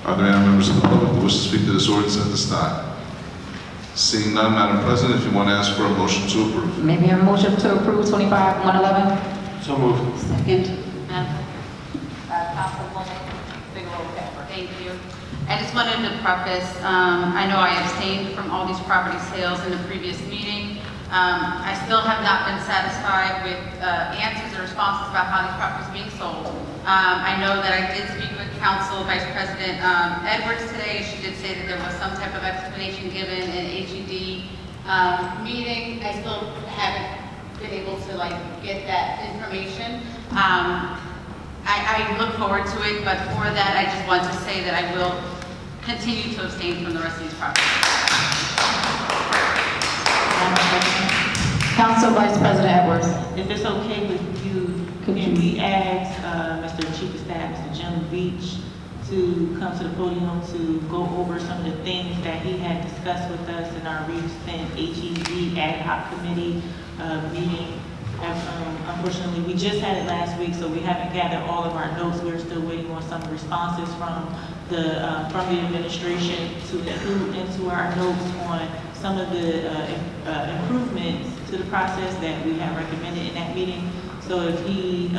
Are there any members of the public who wish to speak to this ordinance at this time? Seeing none, Madam President, if you want to ask for a motion to approve. May we have a motion to approve 25-111? So moved. Second. Councilwoman Figueroa Kettner. Thank you. I just wanted to preface, I know I abstained from all these property sales in the previous meeting. I still have not been satisfied with answers or responses about how these properties are being sold. I know that I did speak with Council Vice President Edwards today. She did say that there was some type of explanation given in HED meeting. I still haven't been able to get that information. I look forward to it, but for that, I just want to say that I will continue to abstain from the rest of these properties. Council Vice President Edwards. If it's okay with you, Could can you- we ask Mr. Chief of Staff, Mr. Jim Beach, to come to the podium to go over some of the things that he had discussed with us in our recent HED ad hoc committee meeting? Unfortunately, we just had it last week, so we haven't gathered all of our notes. We're still waiting on some responses from the administration to include into our notes on some of the improvements to the process that we have recommended in that meeting. So if he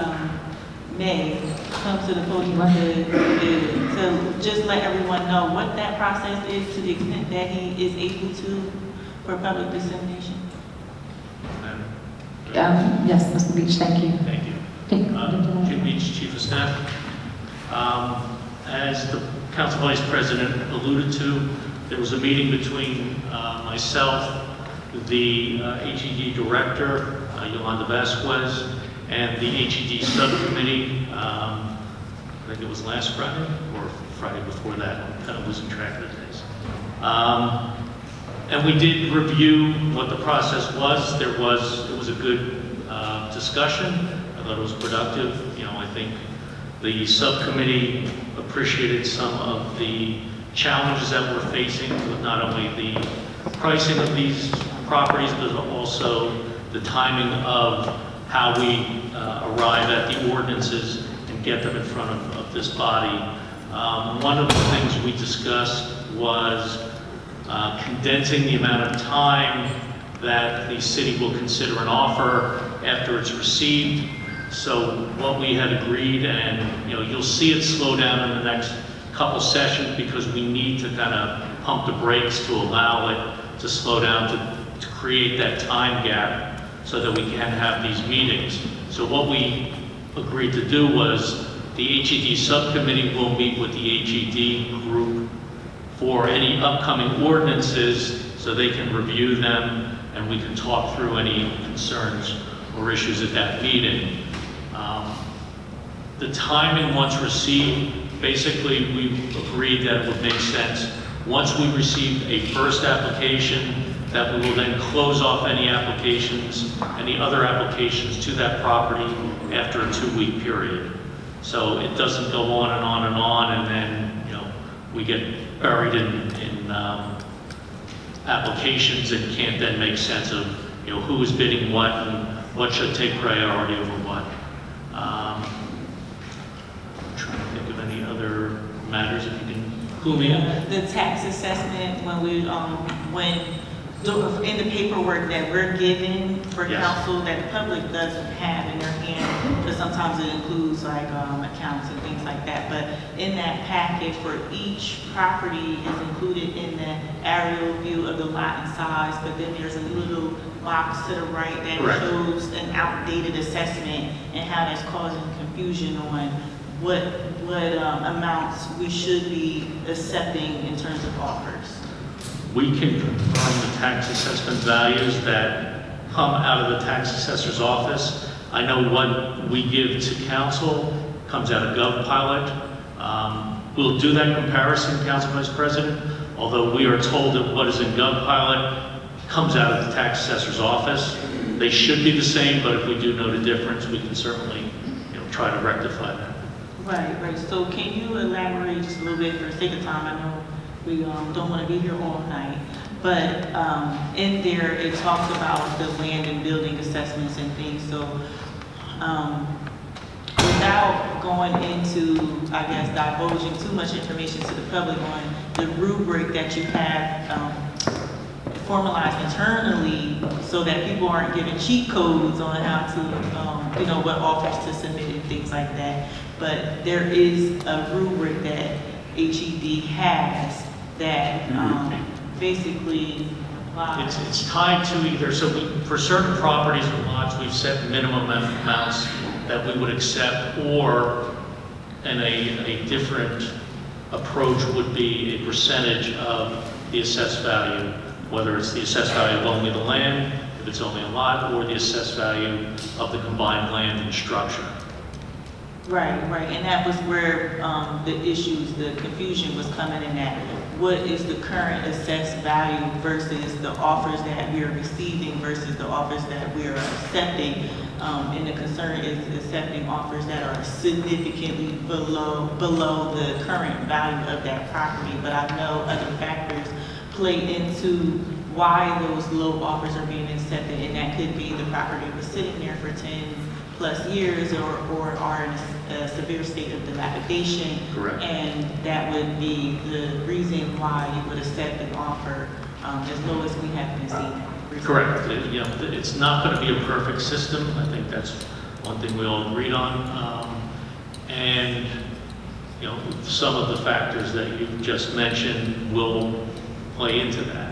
may come to the podium to just let everyone know what that process is to the extent that he is able to for public dissemination. Yes, Mr. Beach, thank you. Thank you. Jim Beach, Chief of Staff. As the Council Vice President alluded to, there was a meeting between myself, the HED Director, Yolanda Vasquez, and the HED Subcommittee, I think it was last Friday or Friday before that, I'm kind of losing track of the days. And we did review what the process was. It was a good discussion. I thought it was productive. I think the subcommittee appreciated some of the challenges that we're facing with not only the pricing of these properties, but also the timing of how we arrive at the ordinances and get them in front of this body. One of the things we discussed was condensing the amount of time that the city will consider an offer after it's received. So what we had agreed, and you'll see it slow down in the next couple sessions because we need to kind of pump the brakes to allow it to slow down to create that time gap so that we can have these meetings. So what we agreed to do was the HED subcommittee will meet with the HED group for any upcoming ordinances so they can review them and we can talk through any concerns or issues at that meeting. The timing once received, basically we agreed that it would make sense. Once we received a first application that we will then close off any applications, any other applications to that property after a 2-week period. So it doesn't go on and on and on, and then, you know, we get buried in applications and can't then make sense of, you know, who is bidding what and what should take priority over what. I'm trying to think of any other matters, if you can clue me in. The tax assessment, when in the paperwork that we're given for Yes. council that the public doesn't have in their hand, because sometimes it includes like accounts and things like that, but in that packet for each property is included in the aerial view of the lot and size, but then there's a little box to the right that Correct. shows an outdated assessment and how that's causing confusion on what amounts we should be accepting in terms of offers. We can confirm the tax assessment values that come out of the tax assessor's office. I know what we give to council comes out of GovPilot. We'll do that comparison, Council Vice President, although we are told that what is in GovPilot comes out of the tax assessor's office. They should be the same, but if we do note a difference, we can certainly, you know, try to rectify that. Right. So can you elaborate just a little bit for the sake of time? I know we don't want to be here all night, but in there it talks about the land and building assessments and things. So without going into, I guess, divulging too much information to the public on the rubric that you have formalized internally, so that people aren't given cheat codes on how to, you know, what offers to submit and things like that. But there is a rubric that HED has that basically applies. It's tied to either, so for certain properties or lots, we've set minimum amounts that we would accept, or in a different approach would be a percentage of the assessed value, whether it's the assessed value of only the land, if it's only a lot, or the assessed value of the combined land and structure. Right, and that was where the issues, the confusion was coming in at. What is the current assessed value versus the offers that we are receiving versus the offers that we are accepting? And the concern is accepting offers that are significantly below the current value of that property. But I know other factors play into why those low offers are being accepted, and that could be the property was sitting there for 10+ years or are in a severe state of dilapidation. Correct. And that would be the reason why you would accept an offer as low as we have been seeing. Correct. You know, it's not going to be a perfect system. I think that's one thing we all agreed on. And, you know, some of the factors that you just mentioned will play into that.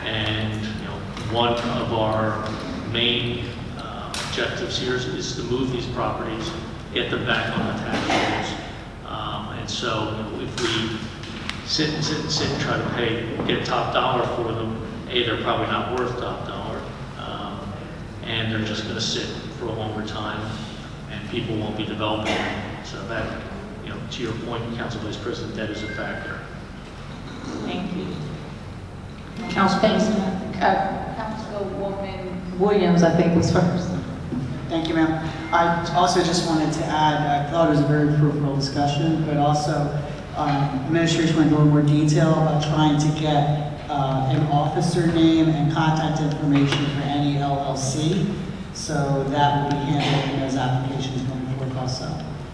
And, you know, one of our main objectives here is to move these properties, get them back on the tax rolls. And so, you know, if we sit and try to get top dollar for them, they're probably not worth top dollar, and they're just going to sit for a longer time, and people won't be developing them. So that, you know, to your point, Council Vice President, that is a factor. Thank you. Councilwoman Williams, I think, was first. Thank you, ma'am. I also just wanted to add, I thought it was a very fruitful discussion, but also administration went into more detail about trying to get an officer name and contact information for any LLC. So that will be handled in those applications going forward also.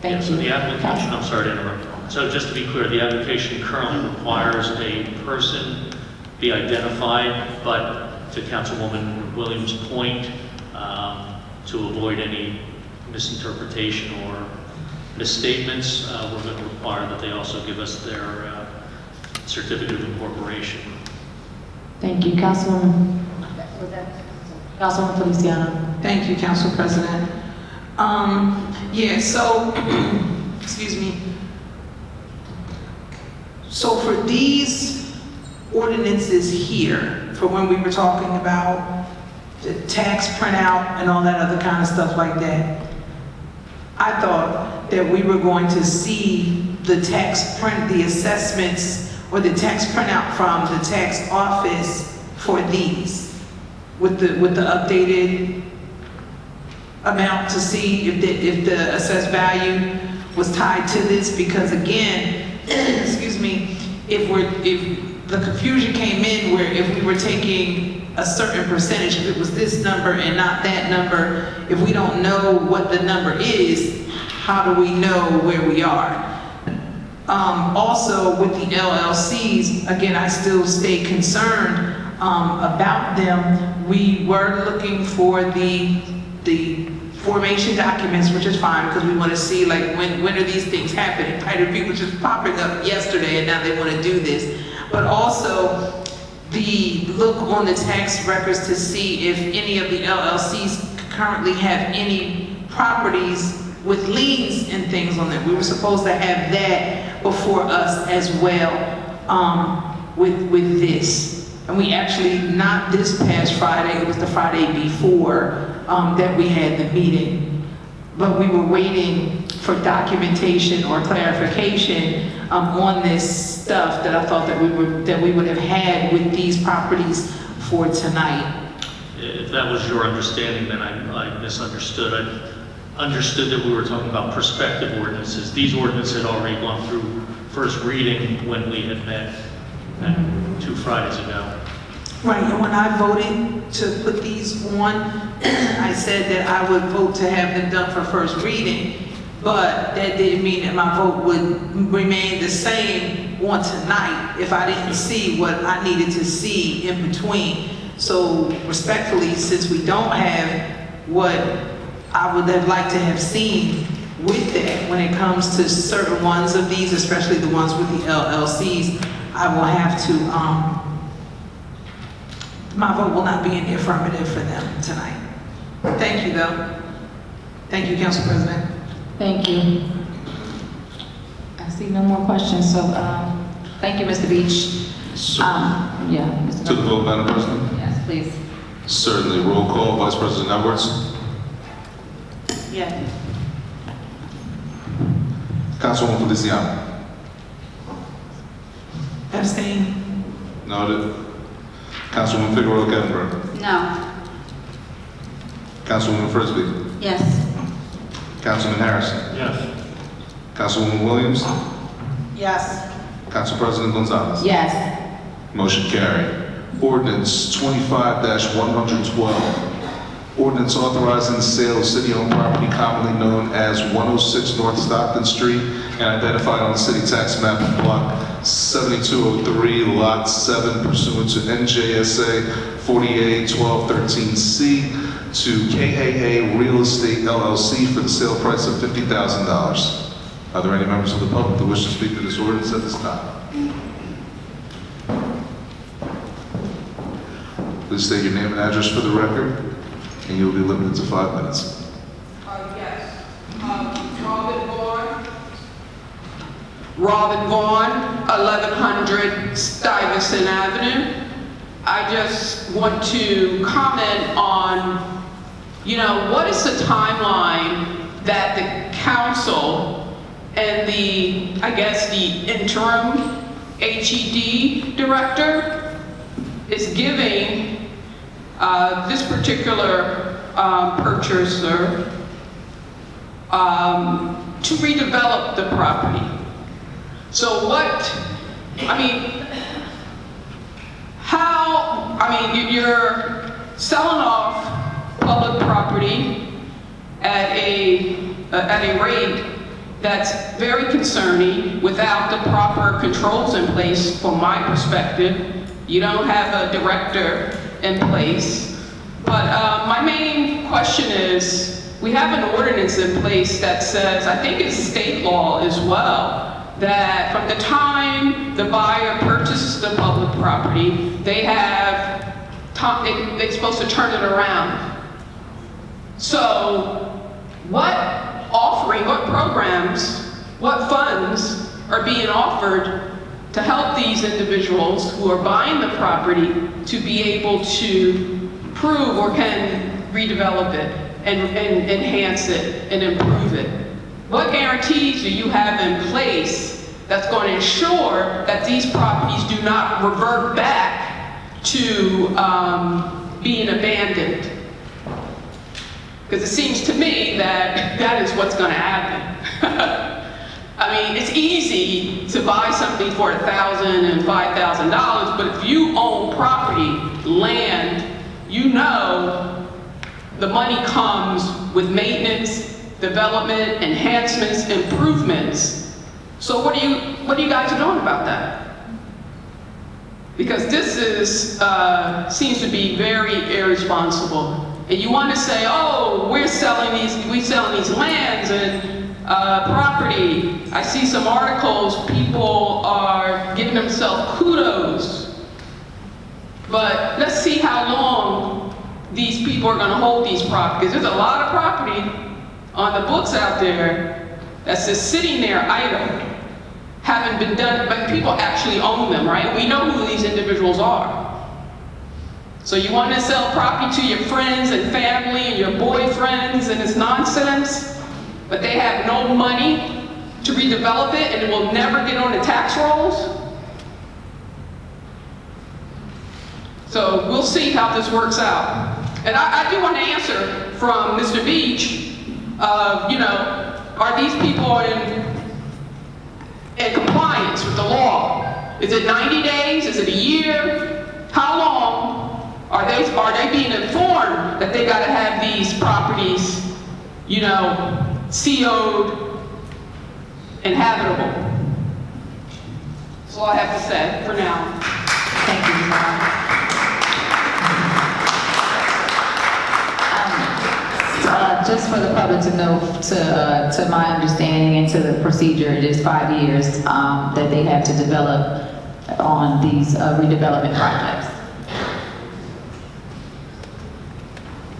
Yeah, so the application, I'm sorry to interrupt. So just to be clear, the application currently requires a person be identified, but to Councilwoman Williams' point, to avoid any misinterpretation or misstatements, we're going to require that they also give us their certificate of incorporation. Thank you, Councilwoman Feliciano. Thank you, Council President. So, excuse me. So for these ordinances here, for when we were talking about the tax printout and all that other kind of stuff like that, I thought that we were going to see the tax print, the assessments or the tax printout from the tax office for these with the updated amount to see if the assessed value was tied to this, because again, excuse me, if the confusion came in where if we were taking a certain percentage, if it was this number and not that number, if we don't know what the number is, how do we know where we are? Also with the LLCs, again, I still stay concerned about them. We were looking for the formation documents, which is fine, because we want to see like when are these things happening. Tired of people just popping up yesterday and now they want to do this. But also the look on the tax records to see if any of the LLCs currently have any properties with liens and things on them. We were supposed to have that before us as well with this. And we actually, not this past Friday, it was the Friday before that we had the meeting. But we were waiting for documentation or clarification on this stuff that I thought that we would have had with these properties for tonight. If that was your understanding, then I misunderstood. I understood that we were talking about prospective ordinances. These ordinances had already gone through first reading when we had met 2 Fridays ago. Right, and when I voted to put these on, I said that I would vote to have them done for first reading, but that didn't mean that my vote would remain the same on tonight if I didn't see what I needed to see in between. So respectfully, since we don't have what I would have liked to have seen with that when it comes to certain ones of these, especially the ones with the LLCs, I will have to, my vote will not be in the affirmative for them tonight. Thank you, though. Thank you, Council President. Thank you. I see no more questions, so thank you, Mr. Beach. Yeah, Mr. To the vote, Madam President? Yes, please. Certainly. Roll call. Vice President Edwards. Yes. Councilwoman Feliciano. Abstain. Noted. Councilwoman Figueroa Kettenberg. No. Councilwoman Frisbee. Yes. Councilman Harrison. Yes. Councilwoman Williams. Yes. Council President Gonzalez. Yes. Motion carried. Ordinance 25-112. Ordinance authorizing the sale of city-owned property commonly known as 106 North Stockton Street and identified on the city tax map in block 7203, lot 7, pursuant to NJSA 48-1213C to KAA Real Estate LLC for the sale price of $50,000. Are there any members of the public that wish to speak to this ordinance at this time? Please state your name and address for the record, and you'll be limited to 5 minutes. Yes. Robin Vaughn, 1100 Stuyvesant Avenue. I just want to comment on, what is the timeline that the council and the interim HED director is giving this particular purchaser to redevelop the property. So you're selling off public property at a rate that's very concerning without the proper controls in place from my perspective. You don't have a director in place. But my main question is, we have an ordinance in place that says, I think it's state law as well, that from the time the buyer purchases the public property, they're supposed to turn it around. So what programs, what funds are being offered to help these individuals who are buying the property to be able to prove or can redevelop it and enhance it and improve it? What guarantees do you have in place that's going to ensure that these properties do not revert back to being abandoned. Because it seems to me that that is what's going to happen. I mean, it's easy to buy something for $1,000 and $5,000, but if you own property, land, you know the money comes with maintenance, development, enhancements, improvements. So what are you guys doing about that? Because this is seems to be very irresponsible. And you want to say, oh, we're selling these lands and property. I see some articles, people are giving themselves kudos. But let's see how long these people are going to hold these properties. There's a lot of property on the books out there that's just sitting there idle, haven't been done, but people actually own them, right? We know who these individuals are. So you want to sell property to your friends and family and your boyfriends and it's nonsense, but they have no money to redevelop it and it will never get on the tax rolls? So we'll see how this works out. And I do want to answer from Mr. Beach, you know, are these people in compliance with the law? Is it 90 days? Is it a year? How long are they being informed that they got to have these properties, you know, CO'd and habitable? That's all I have to say for now. Thank you, Ms. Just for the public to know, to my understanding and to the procedure, it is 5 years that they have to develop on these redevelopment projects.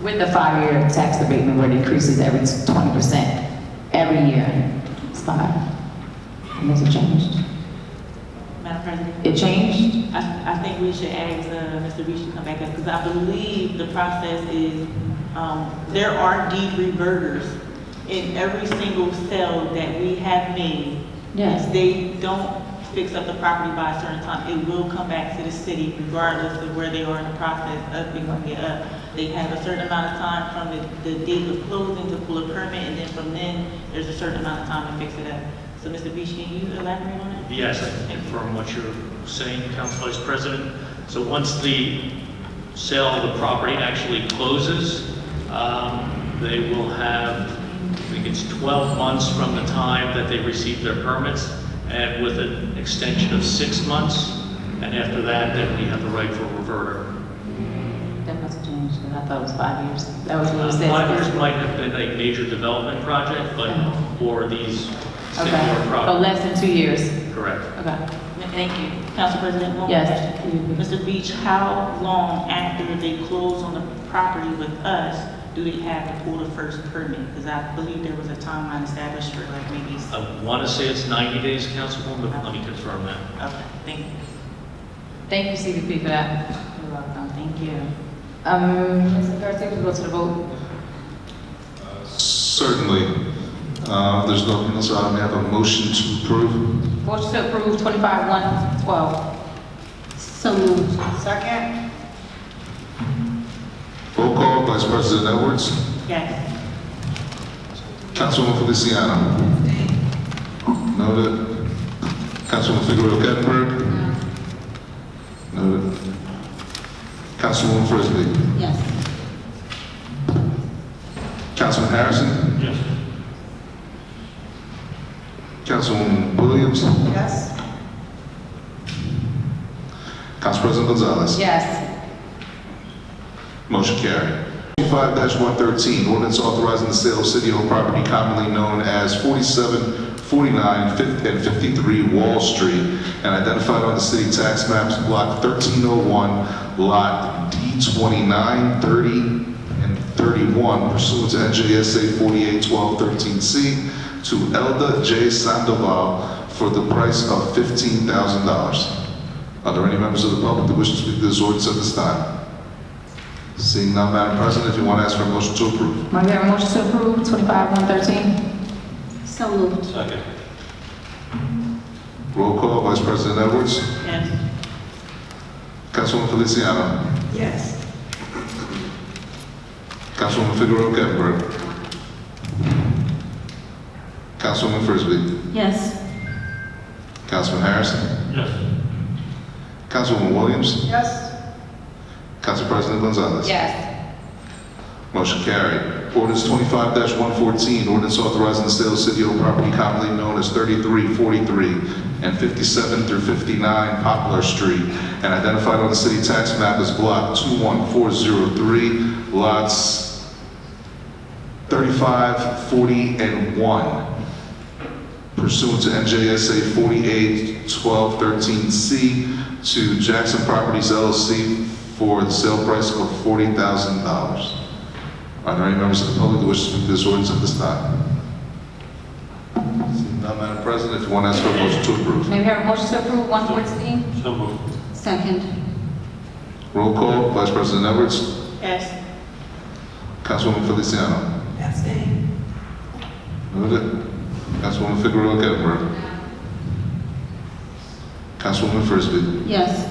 With the 5-year tax abatement where it increases every 20% every year. It's 5. And has it changed? Madam President? It changed? I think we should ask Mr. Beach to come back up, because I believe the process is, there are deed reverters in every single sale that we have made. Yes. If they don't fix up the property by a certain time, it will come back to the city regardless of where they are in the process of fixing it up. They have a certain amount of time from the date of closing to pull a permit, and then from then, there's a certain amount of time to fix it up. So Mr. Beach, can you elaborate on it? Yes, I confirm what you're saying, Council Vice President. So once the sale of the property actually closes, they will have, I think it's 12 months from the time that they receive their permits, and with an extension of 6 months. And after that, then we have the right for a reverter. That must have changed, because I thought it was 5 years. That was what it said. 5 years might have been a major development project, but for these particular Okay. Oh, projects. less than 2 years. Correct. Okay. Thank you. Council President, one more Yes. question. Mr. Beach, how long after they close on the property with us do they have to pull the first permit? Because I believe there was a timeline established for like maybe. I want to say it's 90 days, Councilwoman, but let me confirm that. Okay, thank you. Thank you, CVP, for that. You're welcome, thank you. Mr. Garcia, we go to the vote. Certainly. If there's nothing else, I may have a motion to approve. Motion to approve 25-112. So moved. Second? Roll call, Vice President Edwards. Yes. Councilwoman Feliciano. Noted. Councilwoman Figueroa Kettenberg. Noted. Councilwoman Frisbee. Yes. Councilman Harrison. Yes. Councilwoman Williams. Yes? Council President Gonzalez. Yes. Motion carried. 25-113, ordinance authorizing the sale of city-owned property commonly known as 47, 49, and 53 Wall Street, and identified on the city tax maps, block 1301, lot D29, 30, and 31, pursuant to NJSA 481213C, to Elda J. Sandoval for the price of $15,000. Are there any members of the public that wish to speak to this ordinance at this time? Seeing none, Madam President, if you want to ask for a motion to approve. Might we have a motion to approve 25-113? So moved. Second. Roll call, Vice President Edwards. Yes. Councilwoman Feliciano. Yes. Councilwoman Figueroa Gettleberg. Councilwoman Frisbee. Yes. Councilman Harrison. Yes. Councilwoman Williams. Yes. Council President Gonzalez. Yes. Motion carried. Ordinance 25-114, ordinance authorizing the sale of city-owned property commonly known as 33, 43, and 57 through 59 Poplar Street, and identified on the city tax map as block 21403, lots 35, 40, and 1, pursuant to NJSA 48-1213C to Jackson Properties LLC for the sale price of $40,000. Are there any members of the public who wish to speak to this ordinance at this time? Seeing none, Madam President, if you want to ask for a motion to approve. May we have a motion to approve 114? So moved. Second. Roll call, Vice President Edwards. Yes. Councilwoman Feliciano. Abstain. Noted. Councilwoman Figueroa Gettleberg. Councilwoman Frisbee. Yes.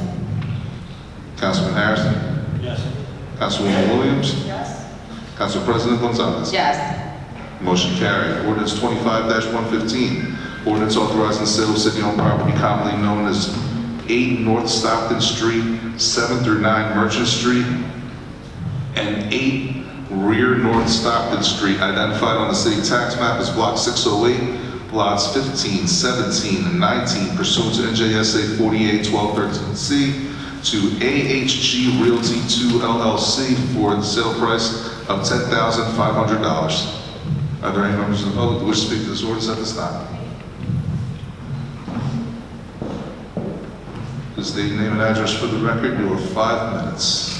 Councilman Harrison. Yes. Councilwoman Williams. Yes. Council President Gonzalez. Yes. Motion carried. Ordinance 25-115, ordinance authorizing the sale of city-owned property commonly known as 8 North Stockton Street, 7 through 9 Merchant Street, and 8 Rear North Stockton Street, identified on the city tax map as block 608, lots 15, 17, and 19, pursuant to NJSA 48-1213C, to AHG Realty 2 LLC for the sale price of $10,500. Are there any members of the public who wish to speak to this ordinance at this time? Please state your name and address for the record. You have 5 minutes.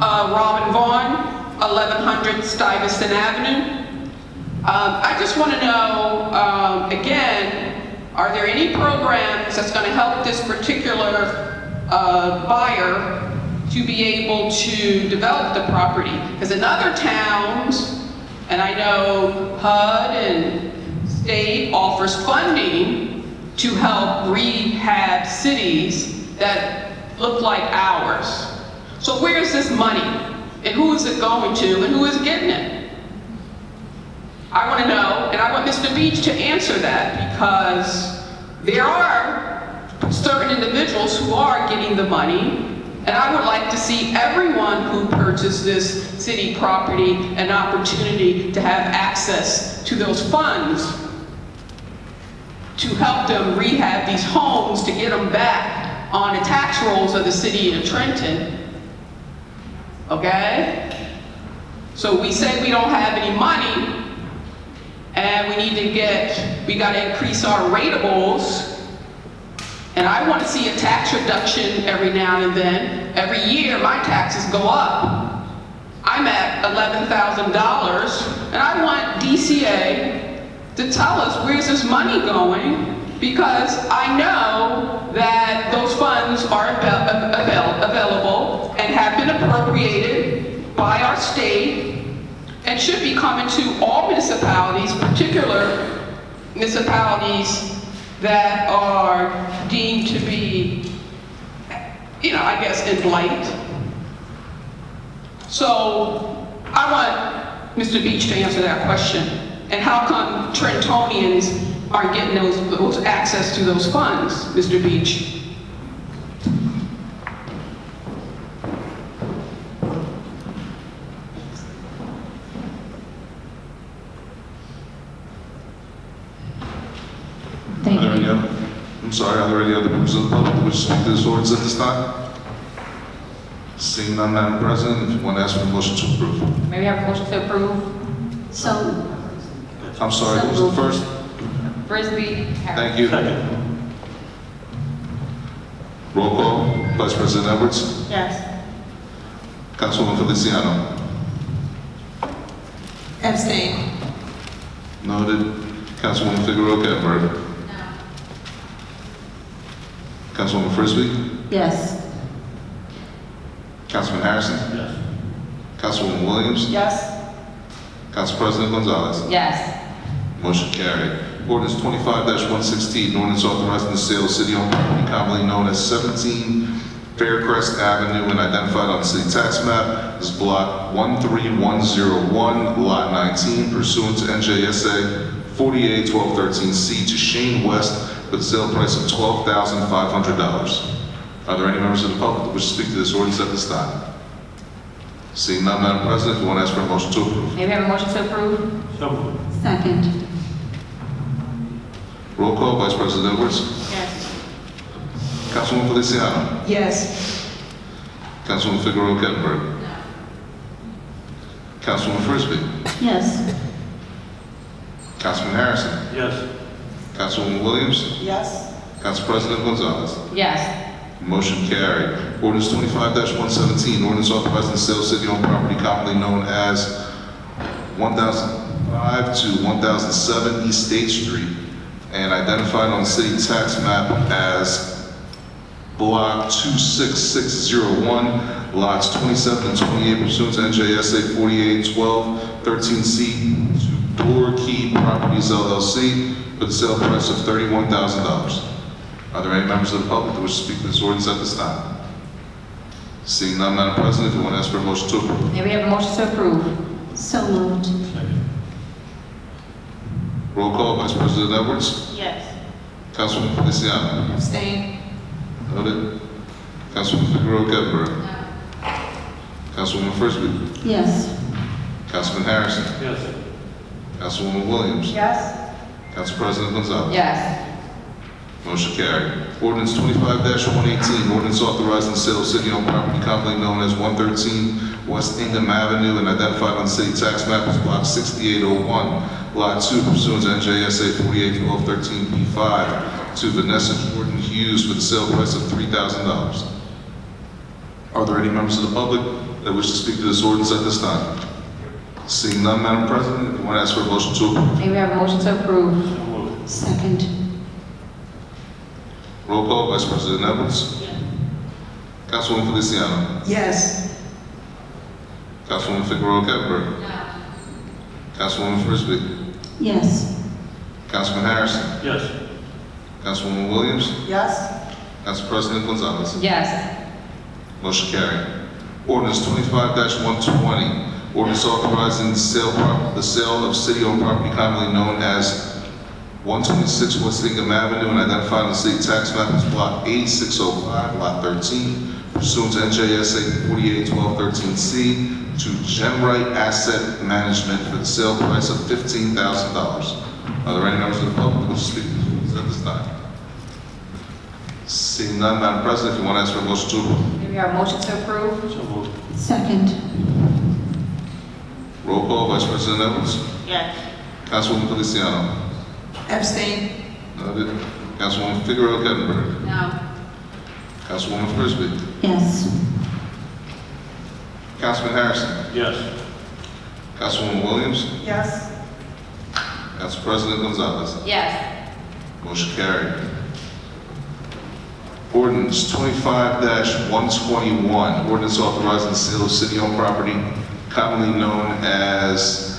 Robin Vaughn, 1100 Stuyvesant Avenue. I just want to know, again, are there any programs that's going to help this particular buyer to be able to develop the property? Because in other towns, and I know HUD and state offers funding to help rehab cities that look like ours. So where is this money? And who is it going to? And who is getting it? I want to know, and I want Mr. Beach to answer that, because there are certain individuals who are getting the money, and I would like to see everyone who purchased this city property an opportunity to have access to those funds to help them rehab these homes, to get them back on the tax rolls of the city of Trenton. Okay? So we say we don't have any money, and we got to increase our ratables. And I want to see a tax reduction every now and then. Every year, my taxes go up. I'm at $11,000, and I want DCA to tell us where's this money going, because I know that those funds are available and have been appropriated by our state and should be coming to all municipalities, particular municipalities that are deemed to be, I guess, in blight. So I want Mr. Beach to answer that question. And how come Trentonians aren't getting those access to those funds, Mr. Beach? Thank Are there any you. other, I'm sorry, are there any other members of the public who wish to speak to this ordinance at this time? Seeing none, Madam President, if you want to ask for a motion to approve. May we have a motion to approve? So, I'm sorry, who was the first? Frisbee, Harris. Thank you. Roll call, Vice President Edwards. Yes. Councilwoman Feliciano. Abstain. Noted. Councilwoman Figueroa Gettleberg. Councilwoman Frisbee. yes. Councilman Harrison. Yes. Councilwoman Williams. Yes. Council President Gonzalez. Yes. Motion carried. Ordinance 25-116, an ordinance authorizing the sale of city-owned property commonly known as 17 Faircrest Avenue and identified on the city tax map as block 13101, lot 19, pursuant to NJSA 48-1213C to Shane West for the sale price of $12,500. Are there any members of the public that wish to speak to this ordinance at this time? Seeing none, Madam President, if you want to ask for a motion to approve. May we have a motion to approve? So moved. Second. Roll call, Vice President Edwards. Yes. Councilwoman Feliciano. Yes. Councilwoman Figueroa Kettenberg. Councilwoman Frisbee. Yes. Councilman Harrison. Yes. Councilwoman Williams. Yes. Council President Gonzalez. Yes. Motion carried. Ordinance 25-117, ordinance authorizing the sale of city-owned property commonly known as 1005 to 1007 East State Street and identified on the city tax map as block 26601, lots 27 and 28 pursuant to NJSA 48-1213C to Door Key Properties LLC for the sale price of $31,000. Are there any members of the public that wish to speak to this ordinance at this time? Seeing none, Madam President, if you want to ask for a motion to approve. May we have a motion to approve? So moved. Roll call, Vice President Edwards. Yes. Councilwoman Feliciano. Abstain. Noted. Councilwoman Figueroa Kettenberg. Councilwoman Frisbee. Yes. Councilman Harrison. Yes. Councilwoman Williams. Yes. Council President Gonzalez. Yes. Motion carried. Ordinance 25-118, ordinance authorizing the sale of city-owned property commonly known as 113 West Ingham Avenue and identified on the city tax map as block 6801, lot 2, pursuant to NJSA 48-1213B5 to Vanessa Jordan Hughes for the sale price of $3,000. Are there any members of the public that wish to speak to this ordinance at this time? Seeing none, Madam President, if you want to ask for a motion to approve. May we have a motion to approve? So moved. Second. Roll call, Vice President Edwards. Councilwoman Feliciano. Yes. Councilwoman Figueroa Kettenberg. Councilwoman Frisbee. Yes. Councilman Harrison. Yes. Councilwoman Williams. Yes. Council President Gonzalez. Yes. Motion carried. Ordinance 25-120, ordinance authorizing the sale of city-owned property commonly known as 126 West Ingham Avenue and identified on the city tax map as block 8605, lot 13, pursuant to NJSA 48-1213C to Genrite Asset Management for the sale price of $15,000. Are there any members of the public who wish to speak to this at this time? Seeing none, Madam President, if you want to ask for a motion to approve. May we have a motion to approve? So moved. Second. Roll call, Vice President Edwards. Yes. Councilwoman Feliciano. Abstain. Noted. Councilwoman Figueroa Kettenberg. No. Councilwoman Frisbee. Yes. Councilman Harrison. Yes. Councilwoman Williams. Yes. Council President Gonzalez. Yes. Motion carried. Ordinance 25-121, ordinance authorizing the sale of city-owned property commonly known as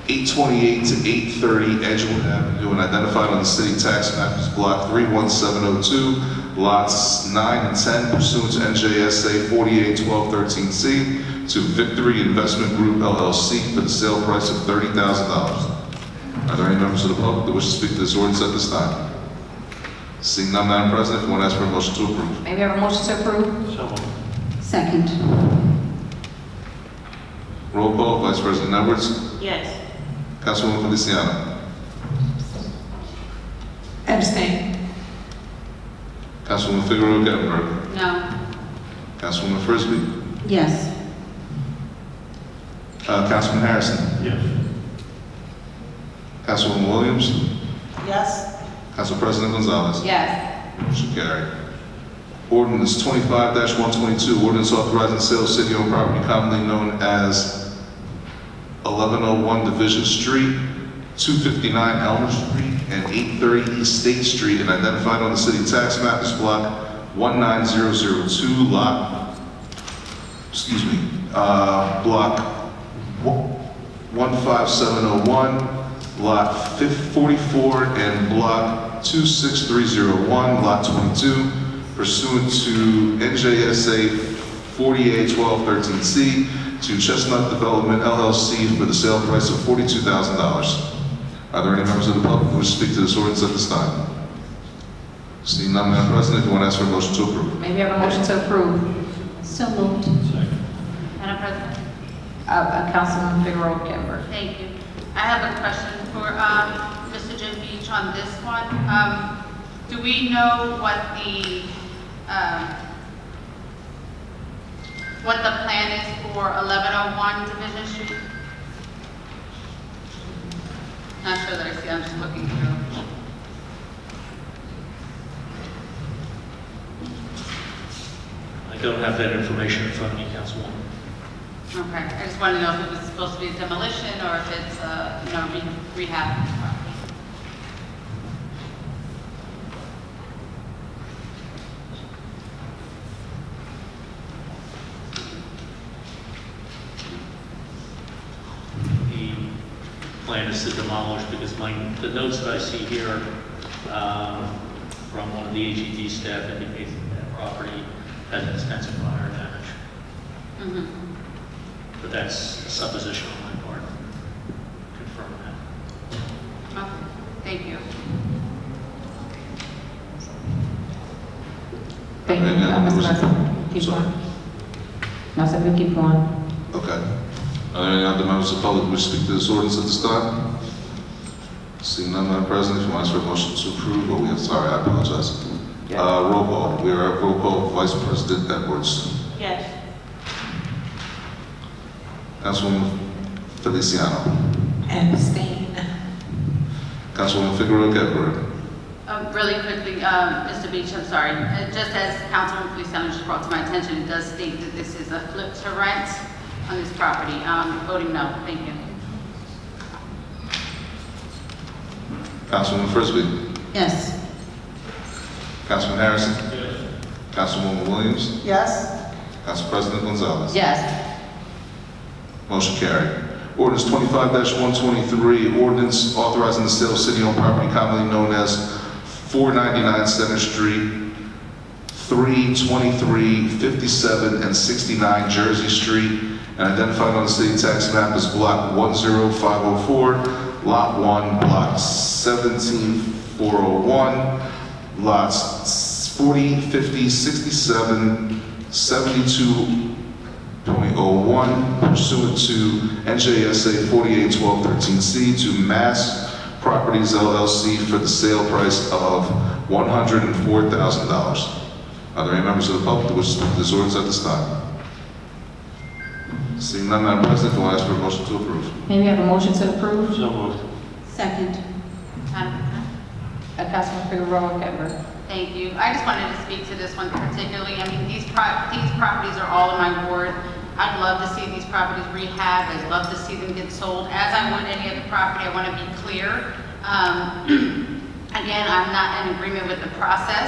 828 to 830 Edgewood Avenue and identified on the city tax map as block 31702, lots 9 and 10 pursuant to NJSA 48-1213C to Victory Investment Group LLC for the sale price of $30,000. Are there any members of the public that wish to speak to this ordinance at this time? Seeing none, Madam President, if you want to ask for a motion to approve. May we have a motion to approve? So moved. Second. Roll call, Vice President Edwards. Yes. Councilwoman Feliciano. Abstain. Councilwoman Figueroa Kettenberg. No. Councilwoman Frisbee. Yes. Councilman Harrison. Yes. Councilwoman Williams. Yes. Council President Gonzalez. Yes. Motion carried. Ordinance 25-122, ordinance authorizing the sale of city-owned property commonly known as 1101 Division Street, 259 Elmer Street, and 830 East State Street, and identified on the city tax map as block 19002, block 15701, Lot 44 and Block 26301, Lot 22, pursuant to NJSA 481213C to Chestnut Development LLC for the sale price of $42,000. Are there any members of the public who wish to speak to this ordinance at this time? Seeing none, Madam President, if you want to ask for a motion to approve. May we have a motion to approve? So moved. Madam President? Councilman Figueroa Gettler. Thank you. I have a question for Mr. Jim Beach on this one. Do we know what the plan is for 1101 Division Street? Not sure that I see, I'm just looking through. I don't have that information in front of me, Councilwoman. Okay, I just wanted to know if it was supposed to be a demolition or if it's, rehab. The plan is to demolish because the notes that I see here from one of the AGD staff indicate that property has extensive fire damage. Mhm. But that's a supposition on my part. Confirm that. Okay, thank you. Thank you, Any other Mr. members? President. Keep Sorry. going. No, sir, we keep going. Okay. Are there any other members of the public who wish to speak to this ordinance at this time? Seeing none, Madam President, if you want to ask for a motion to approve, sorry, I apologize. Roll call. We are at roll call. Vice President Edwards. Yes. Councilwoman Feliciano. Abstain. Councilwoman Figueroa Gettler. Really quickly, Mr. Beach, I'm sorry. Just as Councilman Feliciano just brought to my attention, it does state that this is a flip to rent on this property. Voting no, thank you. Councilwoman Frisbee. Yes. Councilman Harrison. Yes. Councilwoman Williams. Yes? Council President Gonzalez. Yes. Motion carried. Ordinance 25-123, ordinance authorizing the sale of city-owned property commonly known as 499 Center Street, 323, 57, and 69 Jersey Street, and identified on the city tax map as Block 10504, Lot 1, Block 17401, Lots 40, 50, 67, 72.01, pursuant to NJSA 481213C to Mass Properties LLC for the sale price of $104,000. Are there any members of the public who wish to speak to this ordinance at this time? Seeing none, Madam President, do I ask for a motion to approve? May we have a motion to approve? So moved. Second. Madam President? Councilman Figueroa Gettler. Thank you. I just wanted to speak to this one particularly. I mean, these properties are all in my ward. I'd love to see these properties rehab. I'd love to see them get sold. As I would any other property, I want to be clear. Again, I'm not in agreement with the process.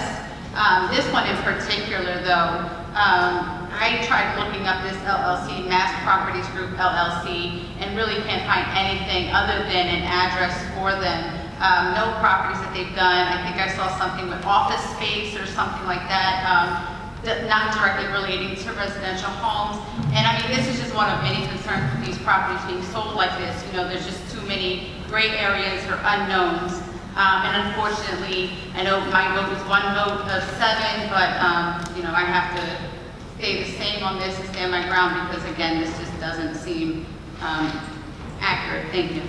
This one in particular, though, I tried looking up this LLC, Mass Properties Group LLC, and really can't find anything other than an address for them. No properties that they've done. I think I saw something with office space or something like that, not directly relating to residential homes. And I mean, this is just one of many concerns with these properties being sold like this. You know, there's just too many gray areas or unknowns. And unfortunately, I know my vote was one vote of 7, but you know, I have to stay the same on this and stand my ground because again, this just doesn't seem accurate. Thank you.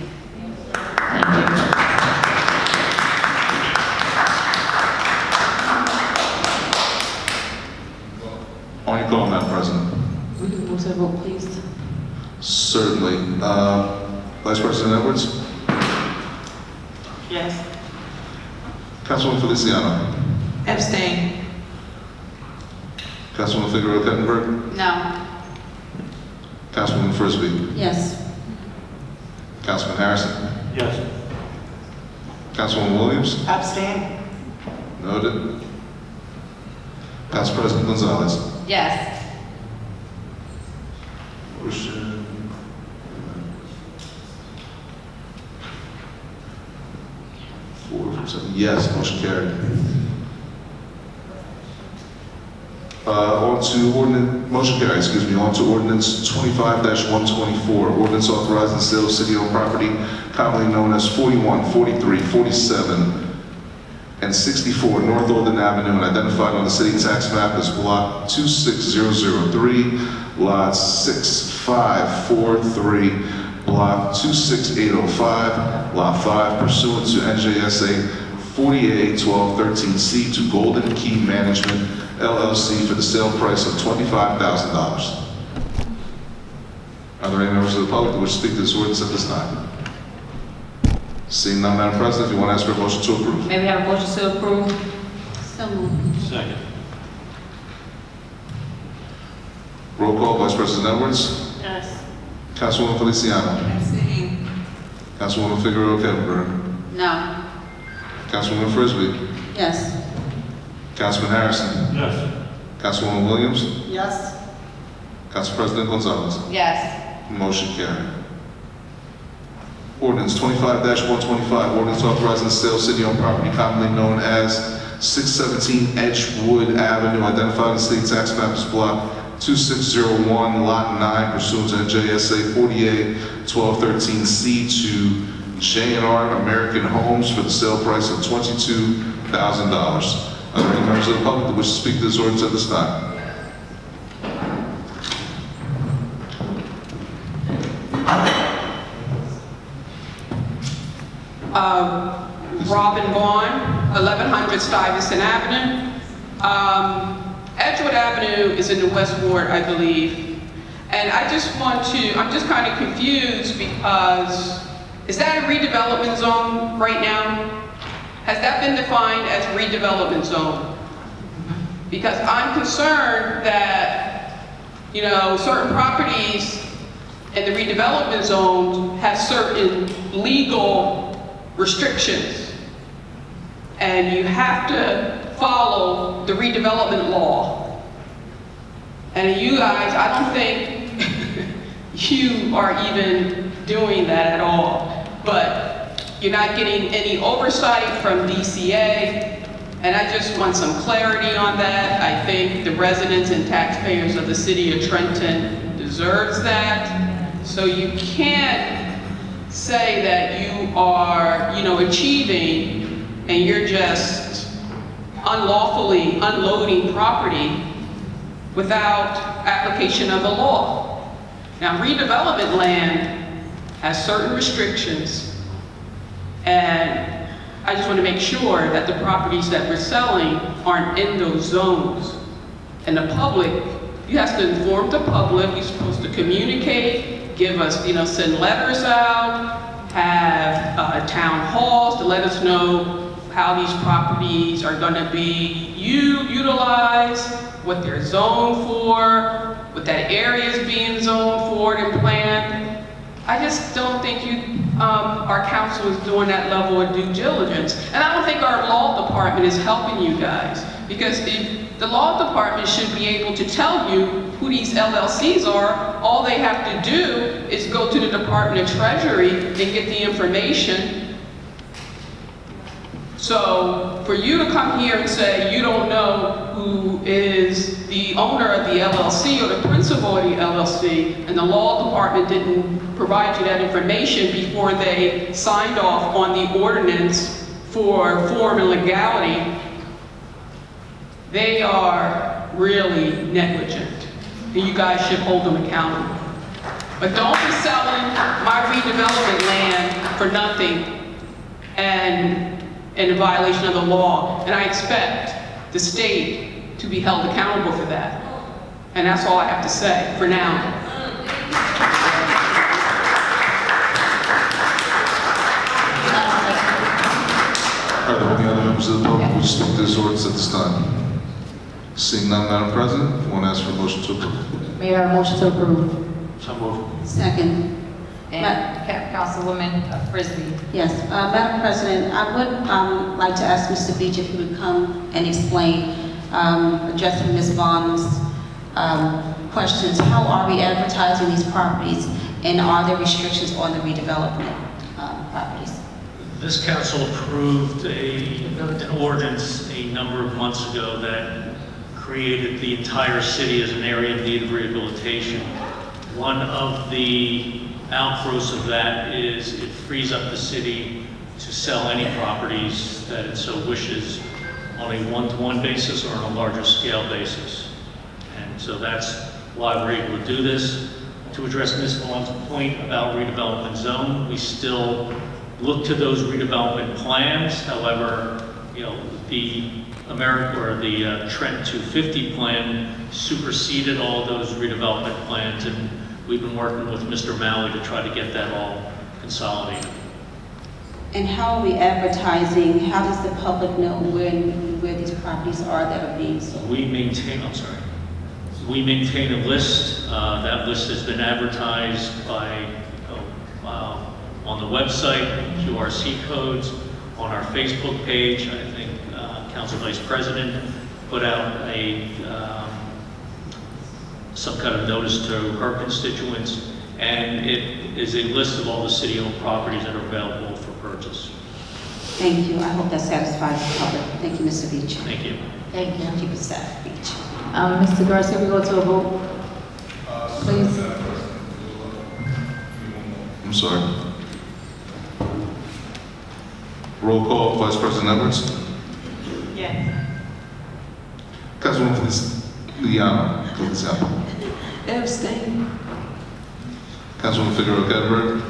Thank you. On your call, Madam President. We can move to the vote, please. Certainly. Vice President Edwards. Yes. Councilwoman Feliciano. Abstain. Councilwoman Figueroa Kettenberg. No. Councilwoman Frisbee. Yes. Councilman Harrison. Yes. Councilwoman Williams. Abstain? Noted. Council President Gonzalez. Yes. Motion. Yes, motion carried. On to ordinance 25-124, ordinance authorizing the sale of city-owned property commonly known as 41, 43, 47, and 64 North Alden Avenue and identified on the city tax map as block 26003, lot 6543, block 26805, lot 5, pursuant to NJSA 48-1213C to Golden Key Management LLC for the sale price of $25,000. Are there any members of the public that wish to speak to this ordinance at this time? Seeing none, Madam President, if you want to ask for a motion to approve. May we have a motion to approve? So moved. Second. Roll call, Vice President Edwards. Yes. Councilwoman Feliciano. Abstain. Councilwoman Figueroa Kettleburg. No. Councilwoman Frisbee. Yes. Councilman Harrison. Yes. Councilwoman Williams. Yes. Council President Gonzalez. Yes. Motion carried. Ordinance 25-125, ordinance authorizing the sale of city-owned property commonly known as 617 Edgewood Avenue, identified in the state tax map as block 2601, lot 9, pursuant to NJSA 48-1213C to J&R American Homes for the sale price of $22,000. Are there any members of the public that wish to speak to this ordinance at this time? Robin Vaughn, 1100 Stuyvesant Avenue. Edgewood Avenue is in the West Ward, I believe. And I'm just kind of confused because, is that a redevelopment zone right now? Has that been defined as a redevelopment zone? Because I'm concerned that, certain properties in the redevelopment zone have certain legal restrictions. And you have to follow the redevelopment law. And you guys, I don't think you are even doing that at all. But you're not getting any oversight from DCA. And I just want some clarity on that. I think the residents and taxpayers of the city of Trenton deserves that. So you can't say that you are, achieving and you're just unlawfully unloading property without application of the law. Now, redevelopment land has certain restrictions, and I just want to make sure that the properties that we're selling aren't in those zones. And the public, you have to inform the public, you're supposed to communicate, give us, send letters out, have town halls to let us know how these properties are going to be utilized, what they're zoned for, what that area is being zoned for and planned. I just don't think our council is doing that level of due diligence. And I don't think our law department is helping you guys. Because the law department should be able to tell you who these LLCs are. All they have to do is go to the Department of Treasury and get the information. So for you to come here and say you don't know who is the owner of the LLC or the principal of the LLC, and the law department didn't provide you that information before they signed off on the ordinance for form and legality, they are really negligent. And you guys should hold them accountable. But don't be selling my redevelopment land for nothing and in violation of the law. And I expect the state to be held accountable for that. And that's all I have to say for now. Are there any other members of the public who wish to speak to this ordinance at this time? Seeing none, Madam President, if you want to ask for a motion to approve. May I have a motion to approve? So moved. Second. And Councilwoman Frisbee. Yes, Madam President, I would like to ask Mr. Beach if he would come and explain, addressing Ms. Vaughn's questions. How are we advertising these properties, and are there restrictions on the redevelopment properties? This council approved an ordinance a number of months ago that created the entire city as an area in need of rehabilitation. One of the outgrowths of that is it frees up the city to sell any properties that it so wishes on a one-to-one basis or on a larger scale basis. And so that's why we're able to do this. To address Ms. Vaughn's point about redevelopment zone, we still look to those redevelopment plans. However, the Trenton 250 plan superseded all those redevelopment plans, and we've been working with Mr. Malley to try to get that all consolidated. And how are we advertising? How does the public know where these properties are that are being sold? We maintain a list. That list has been advertised on the website, QRC codes, on our Facebook page. I think Council Vice President put out some kind of notice to her constituents, and it is a list of all the city-owned properties that are available for purchase. Thank you. I hope that satisfies the public. Thank you, Mr. Beach. Thank you. Thank you. Keep it staff, Beach. Mr. Garcia, we go to a vote, please. I'm sorry. Roll call, Vice President Edwards. Yes. Councilwoman Feliciano. Abstain. Councilwoman Figueroa Gettleberg.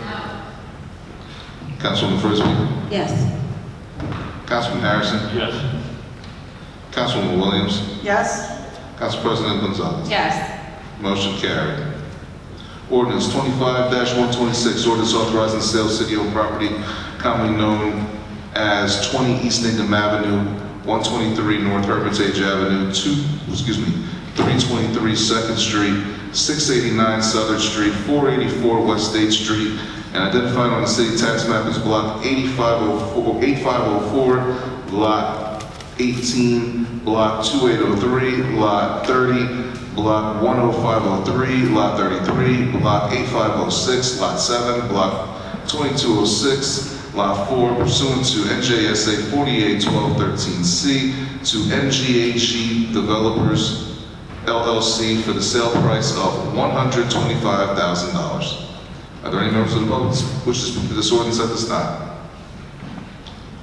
Councilwoman Frisbee. Yes. Councilman Harrison. Yes. Councilwoman Williams. Yes? Council President Gonzalez. Yes. Motion carried. Ordinance 25-126, ordinance authorizing the sale of city-owned property commonly known as 20 East Ingham Avenue, 123 North Hermitage Avenue, 323 2nd Street, 689 Southern Street, 484 West State Street, and identified on the city tax map as block 8504, lot 18, block 2803, lot 30, block 10503, lot 33, block 8506, lot 7, block 2206, lot 4, pursuant to NJSA 481213C to NGHE Developers LLC for the sale price of $125,000. Are there any members of the public who wish to speak to this ordinance at this time?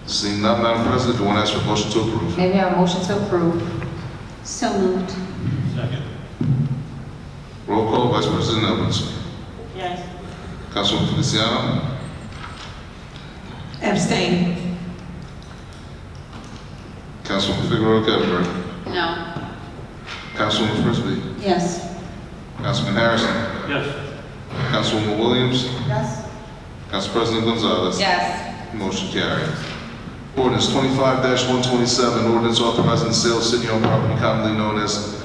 Seeing none, Madam President, do you want to ask for a motion to approve? May we have a motion to approve? So moved. Second. Roll call, Vice President Edwards. Yes. Councilwoman Feliciano. Abstain. Councilwoman Figueroa Gettleberg. No. Councilwoman Frisbee. Yes. Councilman Harrison. Yes. Councilwoman Williams. Yes. Council President Gonzalez. Yes. Motion carried. Ordinance 25-127, ordinance authorizing the sale of city-owned property commonly known as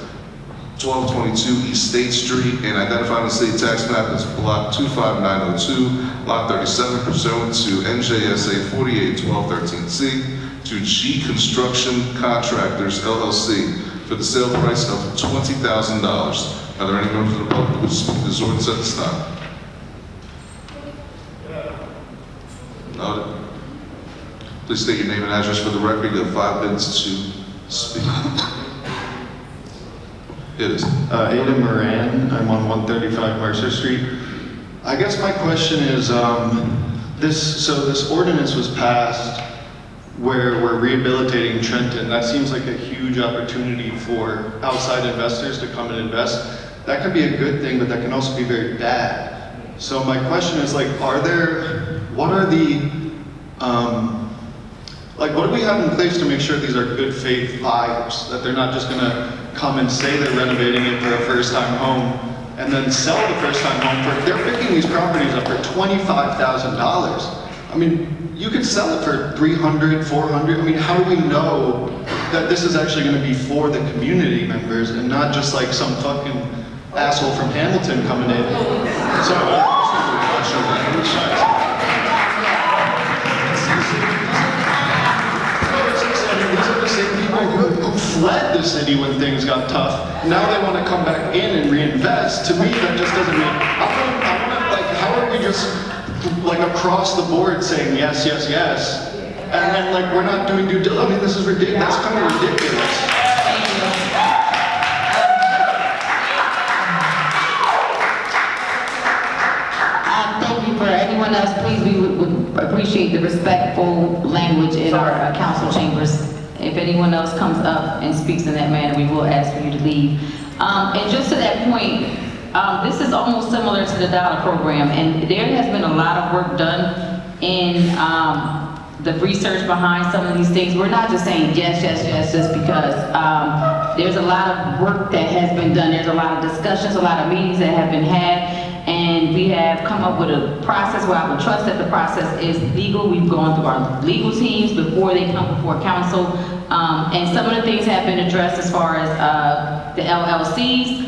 1222 East State Street and identifying the city tax map as block 25902, lot 37, pursuant to NJSA 481213C to G Construction Contractors LLC for the sale price of $20,000. Are there any members of the public who wish to speak to this ordinance at this time? Noted. Please state your name and address for the record. You have 5 minutes to speak. It is. Ada Moran, I'm on 135 Mercer Street. I guess my question is, this ordinance was passed where we're rehabilitating Trenton. That seems like a huge opportunity for outside investors to come and invest. That could be a good thing, but that can also be very bad. So my question is, what do we have in place to make sure these are good faith buyers, that they're not just gonna come and say they're renovating it for a first time home and then sell the first time home they're picking these properties up for $25,000. I mean, you could sell it for $300, $400. I mean, how do we know that this is actually gonna be for the community members and not just like some fucking asshole from Hamilton coming in? So, these are the same people who fled the city when things got tough. Now they want to come back in and reinvest. To me, that just doesn't make. How are we just like across the board saying yes, yes, yes. And then like we're not doing due diligence. I mean, this is ridiculous. That's kind of ridiculous. Thank you. For anyone else, please, we would appreciate the respectful language in our council chambers. If anyone else comes up and speaks in that manner, we will ask for you to leave. And just to that point, this is almost similar to the dollar program, and there has been a lot of work done in the research behind some of these things. We're not just saying yes, yes, yes, just because. There's a lot of work that has been done. There's a lot of discussions, a lot of meetings that have been had, and we have come up with a process where I would trust that the process is legal. We've gone through our legal teams before they come before council, and some of the things have been addressed as far as the LLCs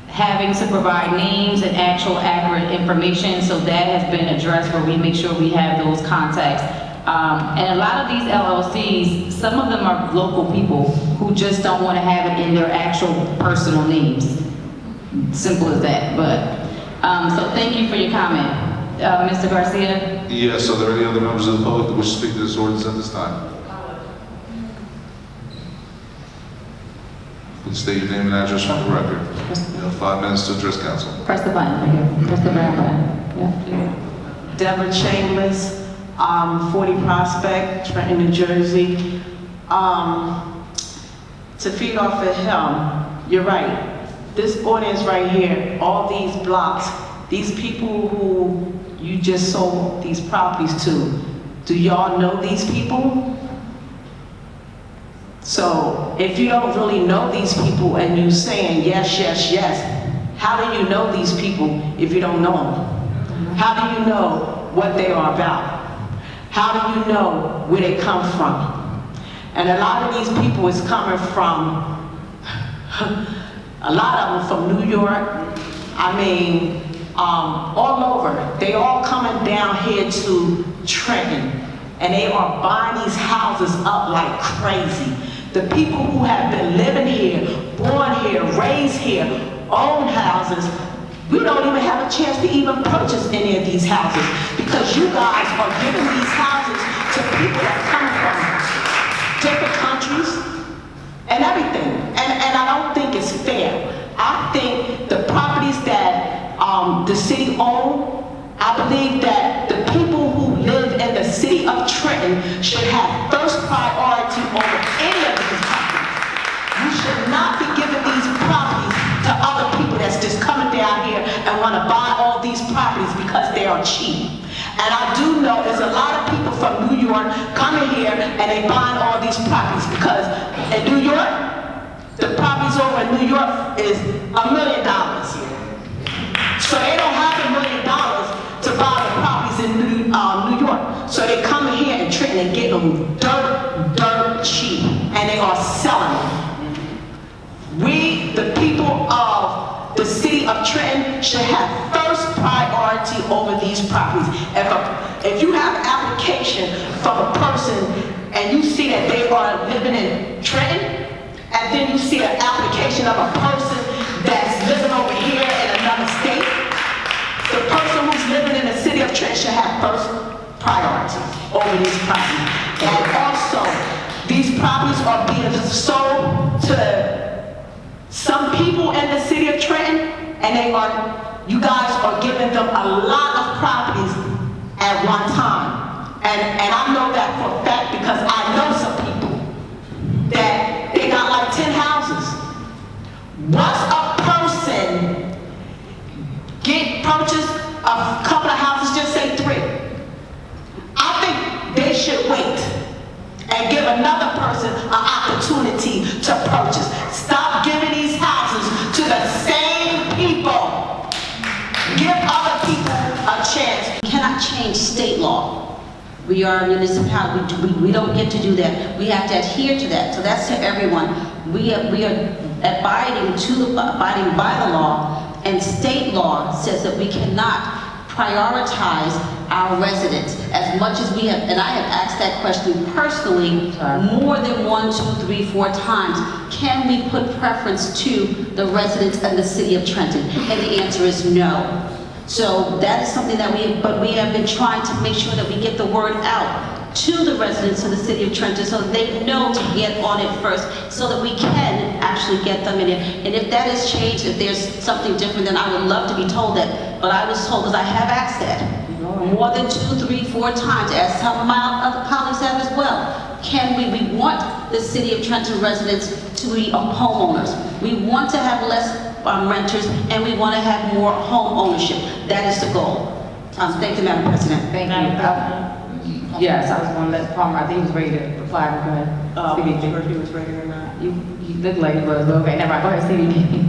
having to provide names and actual accurate information, so that has been addressed where we make sure we have those contacts. And a lot of these LLCs, some of them are local people who just don't want to have it in their actual personal names. Simple as that. But so thank you for your comment. Mr. Garcia? Yes, are there any other members of the public that wish to speak to this ordinance at this time? Please state your name and address for the record. You have 5 minutes to address council. Press the button right here. Press the brown button. Yeah. Deborah Chambers, 40 Prospect, Trenton, New Jersey. To feed off of him, you're right. This audience right here, all these blocks, these people who you just sold these properties to, do y'all know these people? So if you don't really know these people and you saying yes, yes, yes, how do you know these people if you don't know them? How do you know what they are about? How do you know where they come from? And a lot of these people is coming from, a lot of them from New York, I mean, all over. They all coming down here to Trenton, and they are buying these houses up like crazy. The people who have been living here, born here, raised here, own houses, we don't even have a chance to even purchase any of these houses because you guys are giving these houses to people that come from different countries and everything. And I don't think it's fair. I think the properties that the city owns, I believe that the people who live in the city of Trenton should have first priority over any of these properties. You should not be giving these properties to other people that's just coming down here and want to buy all these properties because they are cheap. And I do know there's a lot of people from New York coming here and they buying all these properties because in New York, the properties over in New York is $1 million. So they don't have $1 million to buy the properties in New York. So they come here in Trenton and get them dirt cheap, and they are selling them. We, the people of the city of Trenton, should have first priority over these properties. If you have an application from a person and you see that they are living in Trenton, and then you see an application of a person that's living over here in another state, the person who's living in the city of Trenton should have first priority over these properties. And also, these properties are being sold to some people in the city of Trenton, and you guys are giving them a lot of properties at one time. And I know that for a fact because I know some people that they got like 10 houses. Once a person purchase a couple of houses, just say 3. I think they should wait and give another person an opportunity to purchase. Stop giving these houses to the same people. Give other people a chance. We cannot change state law. We are a municipality. We don't get to do that. We have to adhere to that. So that's to everyone. We are abiding by the law. And state law says that we cannot prioritize our residents as much as we have, and I have asked that question personally more than 1, 2, 3, 4 times. Can we put preference to the residents of the city of Trenton? And the answer is no. So that is something that we have been trying to make sure that we get the word out to the residents of the city of Trenton so that they know to get on it first so that we can actually get them in it. And if that has changed, if there's something different, then I would love to be told that. But I was told, because I have asked that more than 2, 3, 4 times, as some of my other colleagues have as well. We want the city of Trenton residents to be homeowners. We want to have less renters, and we want to have more home ownership. That is the goal. Thank you, Madam President. Thank you. Yes, I was going to let Palmer, I think he was ready to reply. Go ahead. I'm not sure if he was ready or not. You look like he was, but okay, never mind. Go ahead, CBD.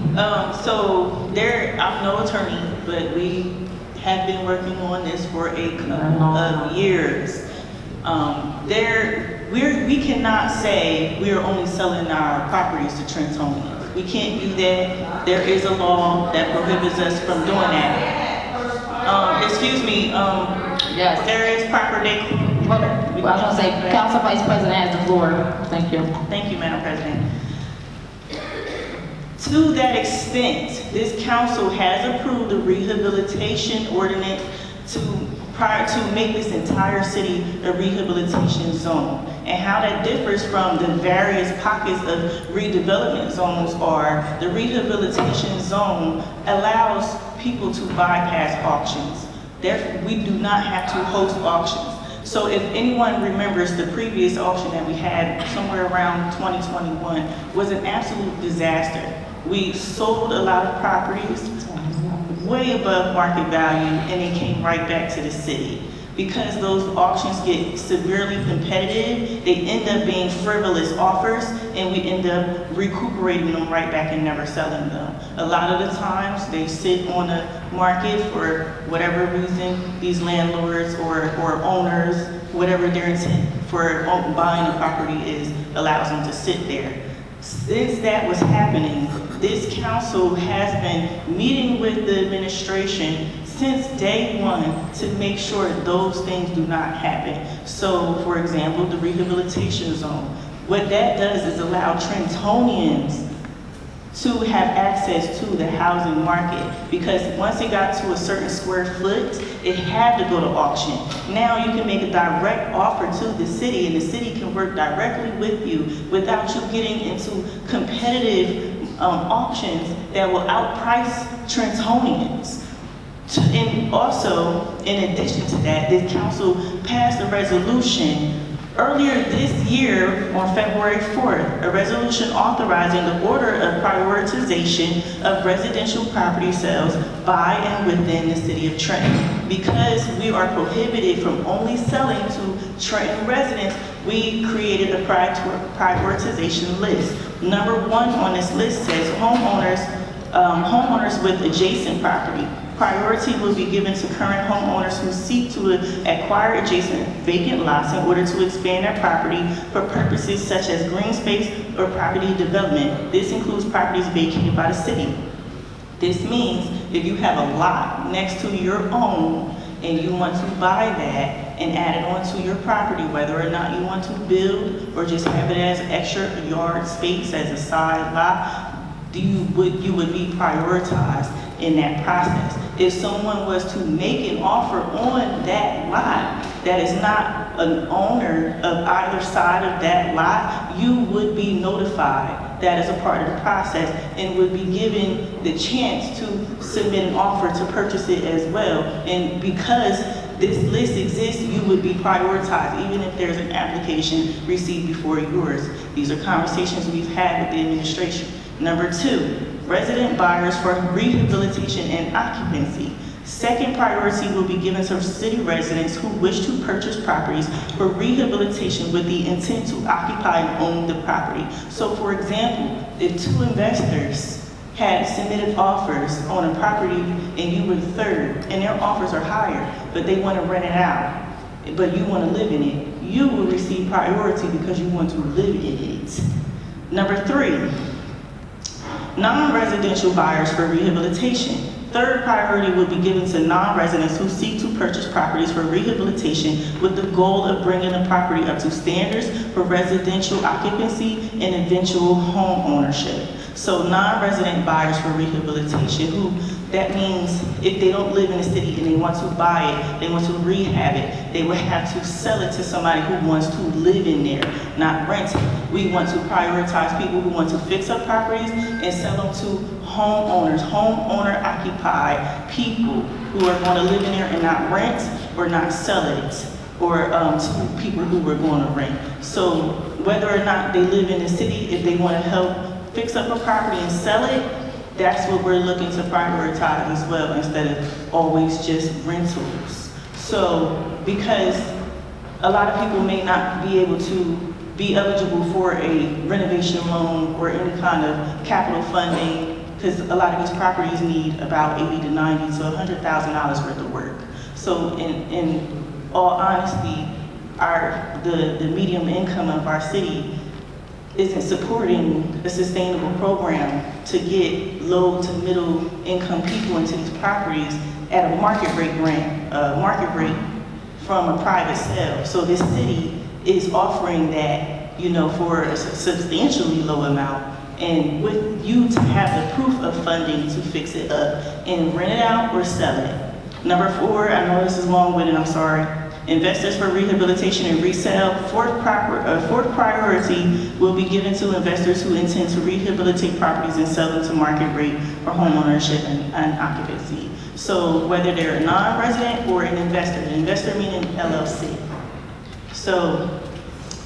I'm no attorney, but we have been working on this for a couple of years. We cannot say we are only selling our properties to Trentonians. We can't do that. There is a law that prohibits us from doing that. Excuse me, Yes. there is property. Well, I was going to say, Council Vice President has the floor. Thank you. Thank you, Madam President. To that extent, this council has approved a rehabilitation ordinance prior to make this entire city a rehabilitation zone. And how that differs from the various pockets of redevelopment zones are, the rehabilitation zone allows people to bypass auctions. Therefore, we do not have to host auctions. So if anyone remembers the previous auction that we had somewhere around 2021 was an absolute disaster. We sold a lot of properties way above market value and it came right back to the city. Because those auctions get severely competitive, they end up being frivolous offers and we end up recuperating them right back and never selling them. A lot of the times they sit on the market for whatever reason, these landlords or owners, whatever their intent for buying a property is, allows them to sit there. Since that was happening, this council has been meeting with the administration since day one to make sure those things do not happen. So, for example, the rehabilitation zone. What that does is allow Trentonians to have access to the housing market, because once it got to a certain square foot, it had to go to auction. Now you can make a direct offer to the city and the city can work directly with you without you getting into competitive auctions that will outprice Trentonians. And also, in addition to that, this council passed a resolution earlier this year on February 4th, a resolution authorizing the order of prioritization of residential property sales by and within the city of Trenton. Because we are prohibited from only selling to Trenton residents, we created a prioritization list. Number 1 on this list says homeowners with adjacent property. Priority will be given to current homeowners who seek to acquire adjacent vacant lots in order to expand their property for purposes such as green space or property development. This includes properties vacated by the city. This means if you have a lot next to your own and you want to buy that and add it onto your property, whether or not you want to build or just have it as extra yard space as a side lot, you would be prioritized in that process. If someone was to make an offer on that lot that is not an owner of either side of that lot, you would be notified. That is a part of the process and would be given the chance to submit an offer to purchase it as well. And because this list exists, you would be prioritized, even if there's an application received before yours. These are conversations we've had with the administration. Number 2, resident buyers for rehabilitation and occupancy. Second priority will be given to city residents who wish to purchase properties for rehabilitation with the intent to occupy and own the property. So for example, if 2 investors had submitted offers on a property and you were the third and their offers are higher, but they want to rent it out, but you want to live in it, you will receive priority because you want to live in it. Number 3, non-residential buyers for rehabilitation. Third priority will be given to non-residents who seek to purchase properties for rehabilitation with the goal of bringing the property up to standards for residential occupancy and eventual home ownership. So non-resident buyers for rehabilitation who That means if they don't live in the city and they want to buy it, they want to rehab it, they would have to sell it to somebody who wants to live in there, not rent it. We want to prioritize people who want to fix up properties and sell them to homeowners, homeowner occupied people who are going to live in there and not rent or not sell it, or to people who were going to rent. So whether or not they live in the city, if they want to help fix up a property and sell it, that's what we're looking to prioritize as well, instead of always just rentals. So, because a lot of people may not be able to be eligible for a renovation loan or any kind of capital funding, because a lot of these properties need about 80 to 90 to $100,000 worth of work. So, in all honesty, the medium income of our city isn't supporting a sustainable program to get low to middle income people into these properties at a market rate from a private sale. So this city is offering that, you know, for a substantially low amount, and with you to have the proof of funding to fix it up and rent it out or sell it. Number 4, I know this is long-winded, I'm sorry. Investors for rehabilitation and resale. Fourth priority will be given to investors who intend to rehabilitate properties and sell them to market rate for homeownership and occupancy. So whether they're a non-resident or an investor meaning LLC. So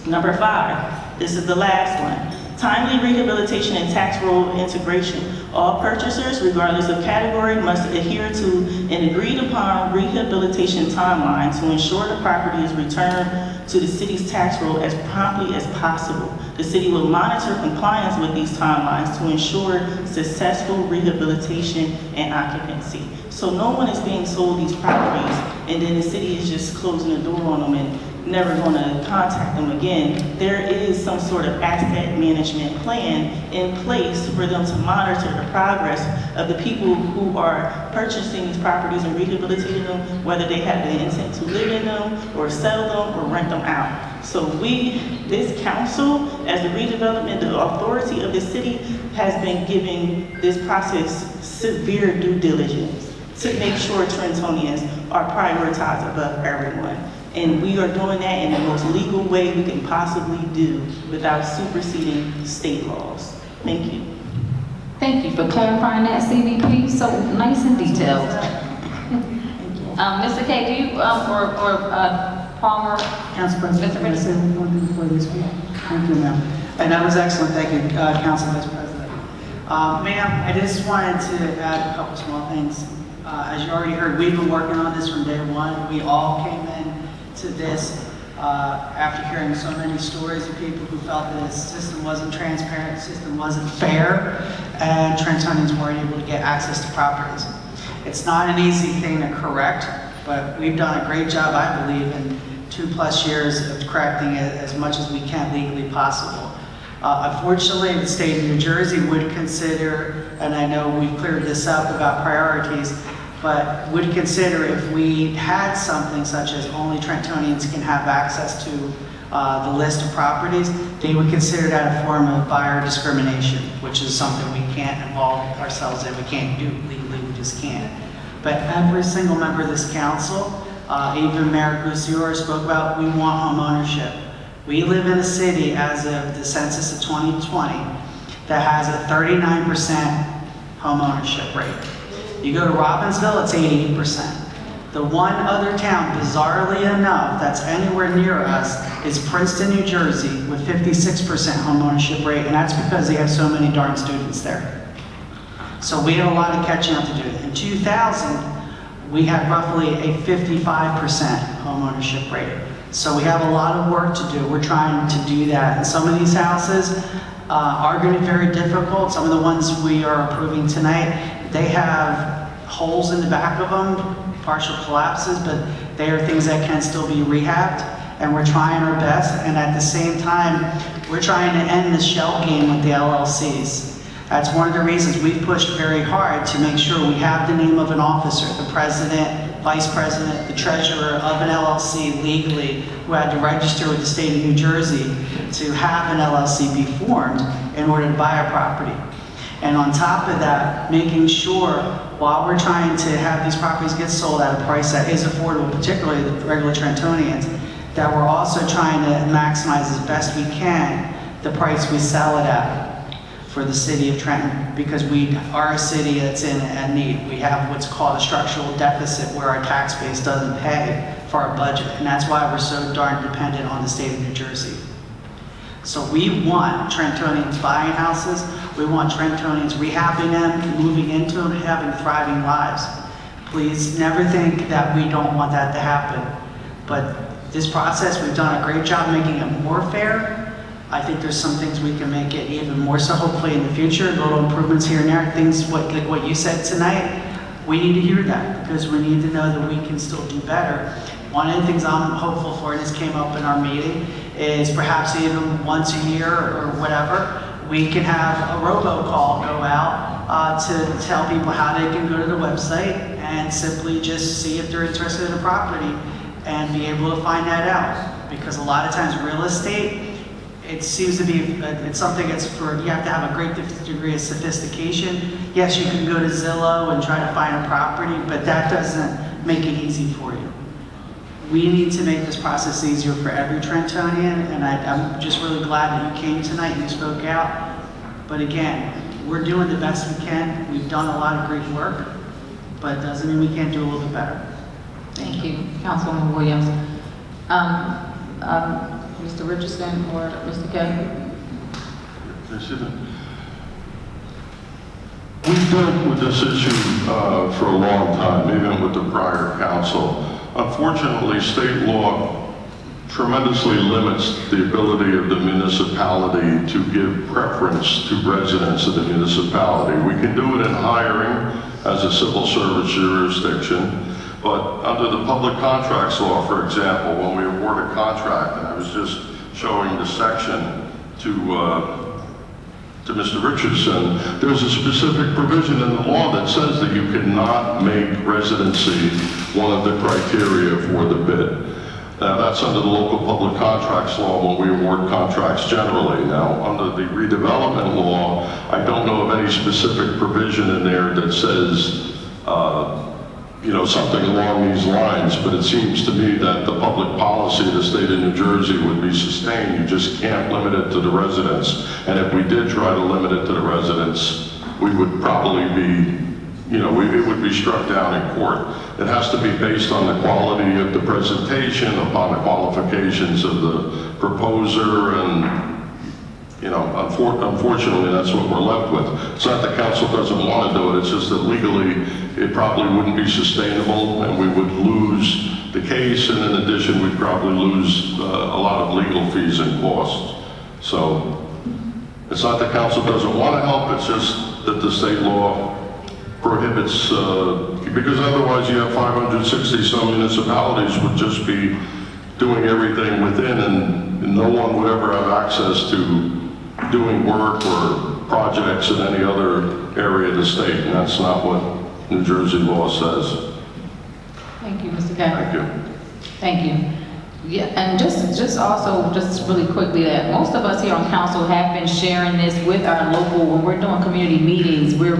number 5, this is the last one. Timely rehabilitation and tax roll integration. All purchasers, regardless of category, must adhere to an agreed upon rehabilitation timeline to ensure the property is returned to the city's tax roll as promptly as possible. The city will monitor compliance with these timelines to ensure successful rehabilitation and occupancy. So no one is being sold these properties and then the city is just closing the door on them and never going to contact them again. There is some sort of asset management plan in place for them to monitor the progress of the people who are purchasing these properties and rehabilitating them, whether they have the intent to live in them or sell them or rent them out. So this council, as the redevelopment, the authority of the city, has been giving this process severe due diligence to make sure Trentonians are prioritized above everyone. And we are doing that in the most legal way we can possibly do without superseding state laws. Thank you. Thank you for clarifying that, CVP, so nice and detailed. Mr. K, do you, Palmer? Council President, can I say one thing before you speak? Thank you, ma'am. And that was excellent, thank you, Council Vice President. Ma'am, I just wanted to add a couple small things. As you already heard, we've been working on this from day one. We all came in to this after hearing so many stories of people who felt that the system wasn't transparent, the system wasn't fair, and Trentonians weren't able to get access to properties. It's not an easy thing to correct, but we've done a great job, I believe, in 2+ years of correcting it as much as we can legally possible. Unfortunately, the state of New Jersey would consider, and I know we've cleared this up about priorities, but would consider if we had something such as only Trentonians can have access to the list of properties, they would consider that a form of buyer discrimination, which is something we can't involve ourselves in, we can't do legally, we just can't. But every single member of this council, even Mayor Gusior spoke about, we want home ownership. We live in a city as of the census of 2020 that has a 39% home ownership rate. You go to Robbinsville, it's 88%. The one other town, bizarrely enough, that's anywhere near us is Princeton, New Jersey, with 56% home ownership rate, and that's because they have so many darn students there. So we have a lot of catching up to do. In 2000, we had roughly a 55% home ownership rate. So we have a lot of work to do. We're trying to do that. And some of these houses are going to be very difficult. Some of the ones we are approving tonight, they have holes in the back of them, partial collapses, but they are things that can still be rehabbed. And we're trying our best. And at the same time, we're trying to end the shell game with the LLCs. That's one of the reasons we've pushed very hard to make sure we have the name of an officer, the president, vice president, the treasurer of an LLC legally, who had to register with the state of New Jersey to have an LLC be formed in order to buy a property. And on top of that, making sure while we're trying to have these properties get sold at a price that is affordable, particularly the regular Trentonians, that we're also trying to maximize as best we can the price we sell it at for the city of Trenton, because we are a city that's in a need. We have what's called a structural deficit where our tax base doesn't pay for our budget, and that's why we're so darn dependent on the state of New Jersey. So we want Trentonians buying houses, we want Trentonians rehabbing them, moving into them, having thriving lives. Please never think that we don't want that to happen. But this process, we've done a great job making it more fair. I think there's some things we can make it even more so, hopefully in the future, little improvements here and there, things like what you said tonight. We need to hear that because we need to know that we can still do better. One of the things I'm hopeful for, and this came up in our meeting, is perhaps even once a year or whatever, we can have a robocall go out to tell people how they can go to the website and simply just see if they're interested in a property and be able to find that out. Because a lot of times real estate, it seems to be, it's something that's for, you have to have a great degree of sophistication. Yes, you can go to Zillow and try to find a property, but that doesn't make it easy for you. We need to make this process easier for every Trentonian, and I'm just really glad that you came tonight and you spoke out. But again, we're doing the best we can. We've done a lot of great work, but it doesn't mean we can't do a little bit better. Thank you, Councilwoman Williams. Mr. Richardson or Mr. Kay? We've dealt with this issue for a long time, even with the prior council. Unfortunately, state law tremendously limits the ability of the municipality to give preference to residents of the municipality. We can do it in hiring as a civil service jurisdiction, but under the public contracts law, for example, when we award a contract, and I was just showing the section to Mr. Richardson, there's a specific provision in the law that says that you cannot make residency one of the criteria for the bid. Now, that's under the local public contracts law when we award contracts generally. Now, under the redevelopment law, I don't know of any specific provision in there that says, something along these lines, but it seems to me that the public policy of the state of New Jersey would be sustained. You just can't limit it to the residents. And if we did try to limit it to the residents, we would probably be, it would be struck down in court. It has to be based on the quality of the presentation, upon the qualifications of the proposer, and unfortunately, that's what we're left with. It's not that council doesn't want to do it, it's just that legally, it probably wouldn't be sustainable, and we would lose the case, and in addition, we'd probably lose a lot of legal fees and costs. So, it's not that council doesn't want to help, it's just that the state law prohibits, because otherwise you have 560 some municipalities would just be doing everything within, and no one would ever have access to doing work or projects in any other area of the state, and that's not what New Jersey law says. Thank you, Mr. Kay. Thank you. Thank you. Yeah, and just also, just really quickly, that most of us here on council have been sharing this with our local, when we're doing community meetings, we're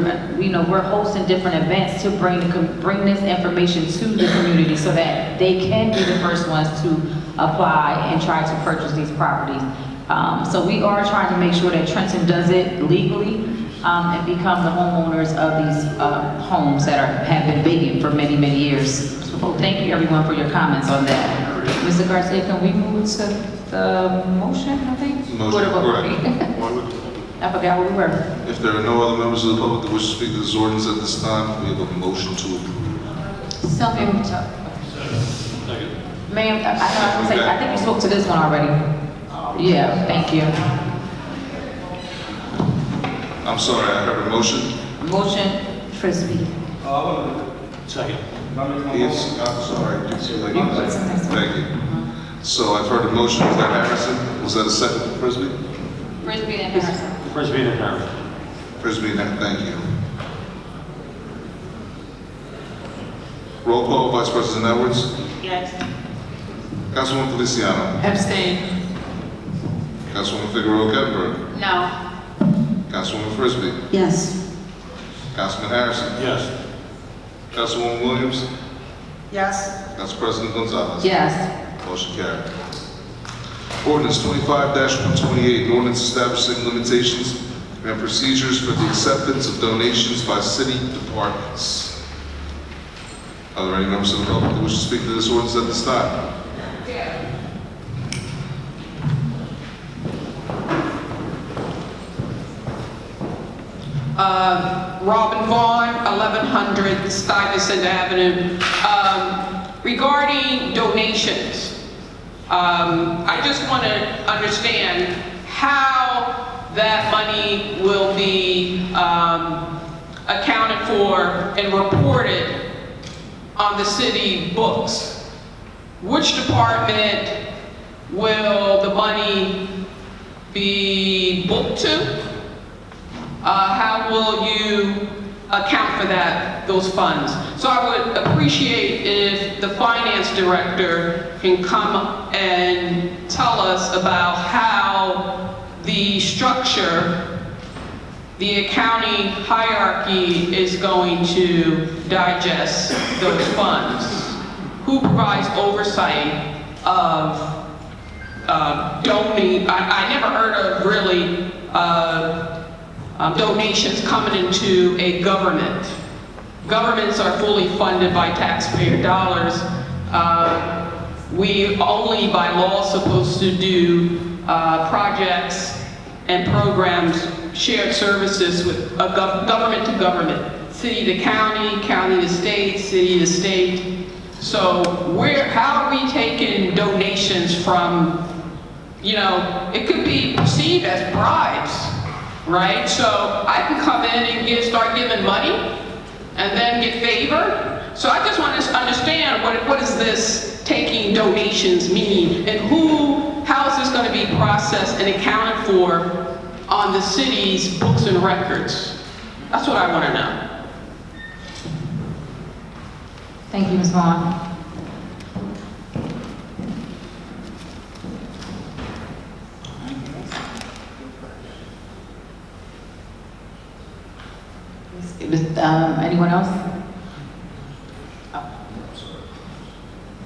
hosting different events to bring this information to the community so that they can be the first ones to apply and try to purchase these properties. So we are trying to make sure that Trenton does it legally and become the homeowners of these homes that have been vacant for many, many years. So thank you everyone for your comments on that. Mr. Garcia, can we move to the motion, I think? Motion, correct. I forgot where we were. If there are no other members of the public that wish to speak to this ordinance at this time, we have a motion to approve. So moved. Ma'am, I think you spoke to this one already. Yeah, thank you. I'm sorry, I heard a motion. Motion, Frisbee. Second. Yes, I'm sorry. Thank you. So I've heard a motion. Was that Harrison? Was that a second for Frisbee? Frisbee and Harrison. Frisbee and Harrison. Frisbee, thank you. Roll call, Vice President Edwards. Yes. Councilwoman Feliciano. Abstain. Councilwoman Figueroa Kettenberg. No. Councilwoman Frisbee. Yes. Councilman Harrison. Yes. Councilwoman Williams. Yes. Council President Gonzalez. Yes. Motion carried. Ordinance 25-128, an ordinance establishing limitations and procedures for the acceptance of donations by city departments. Are there any members of the public who wish to speak to this ordinance at this time? Robin Vaughn, 1100 Stuyvesant Avenue. Regarding donations, I just want to understand how that money will be accounted for and reported on the city books. Which department will the money be booked to? How will you account for those funds? So I would appreciate if the finance director can come and tell us about how the structure, the accounting hierarchy is going to digest those funds. Who provides oversight of donating? I never heard of really donations coming into a government. Governments are fully funded by taxpayer dollars. We only by law supposed to do projects and programs, shared services with government to government, city to county, county to state, city to state. So how are we taking donations from, it could be perceived as bribes, right? So I can come in and start giving money and then get favor. So I just want to understand what does this taking donations mean, and how is this going to be processed and accounted for on the city's books and records? That's what I want to know. Thank you, Ms. Vaughn. Anyone else?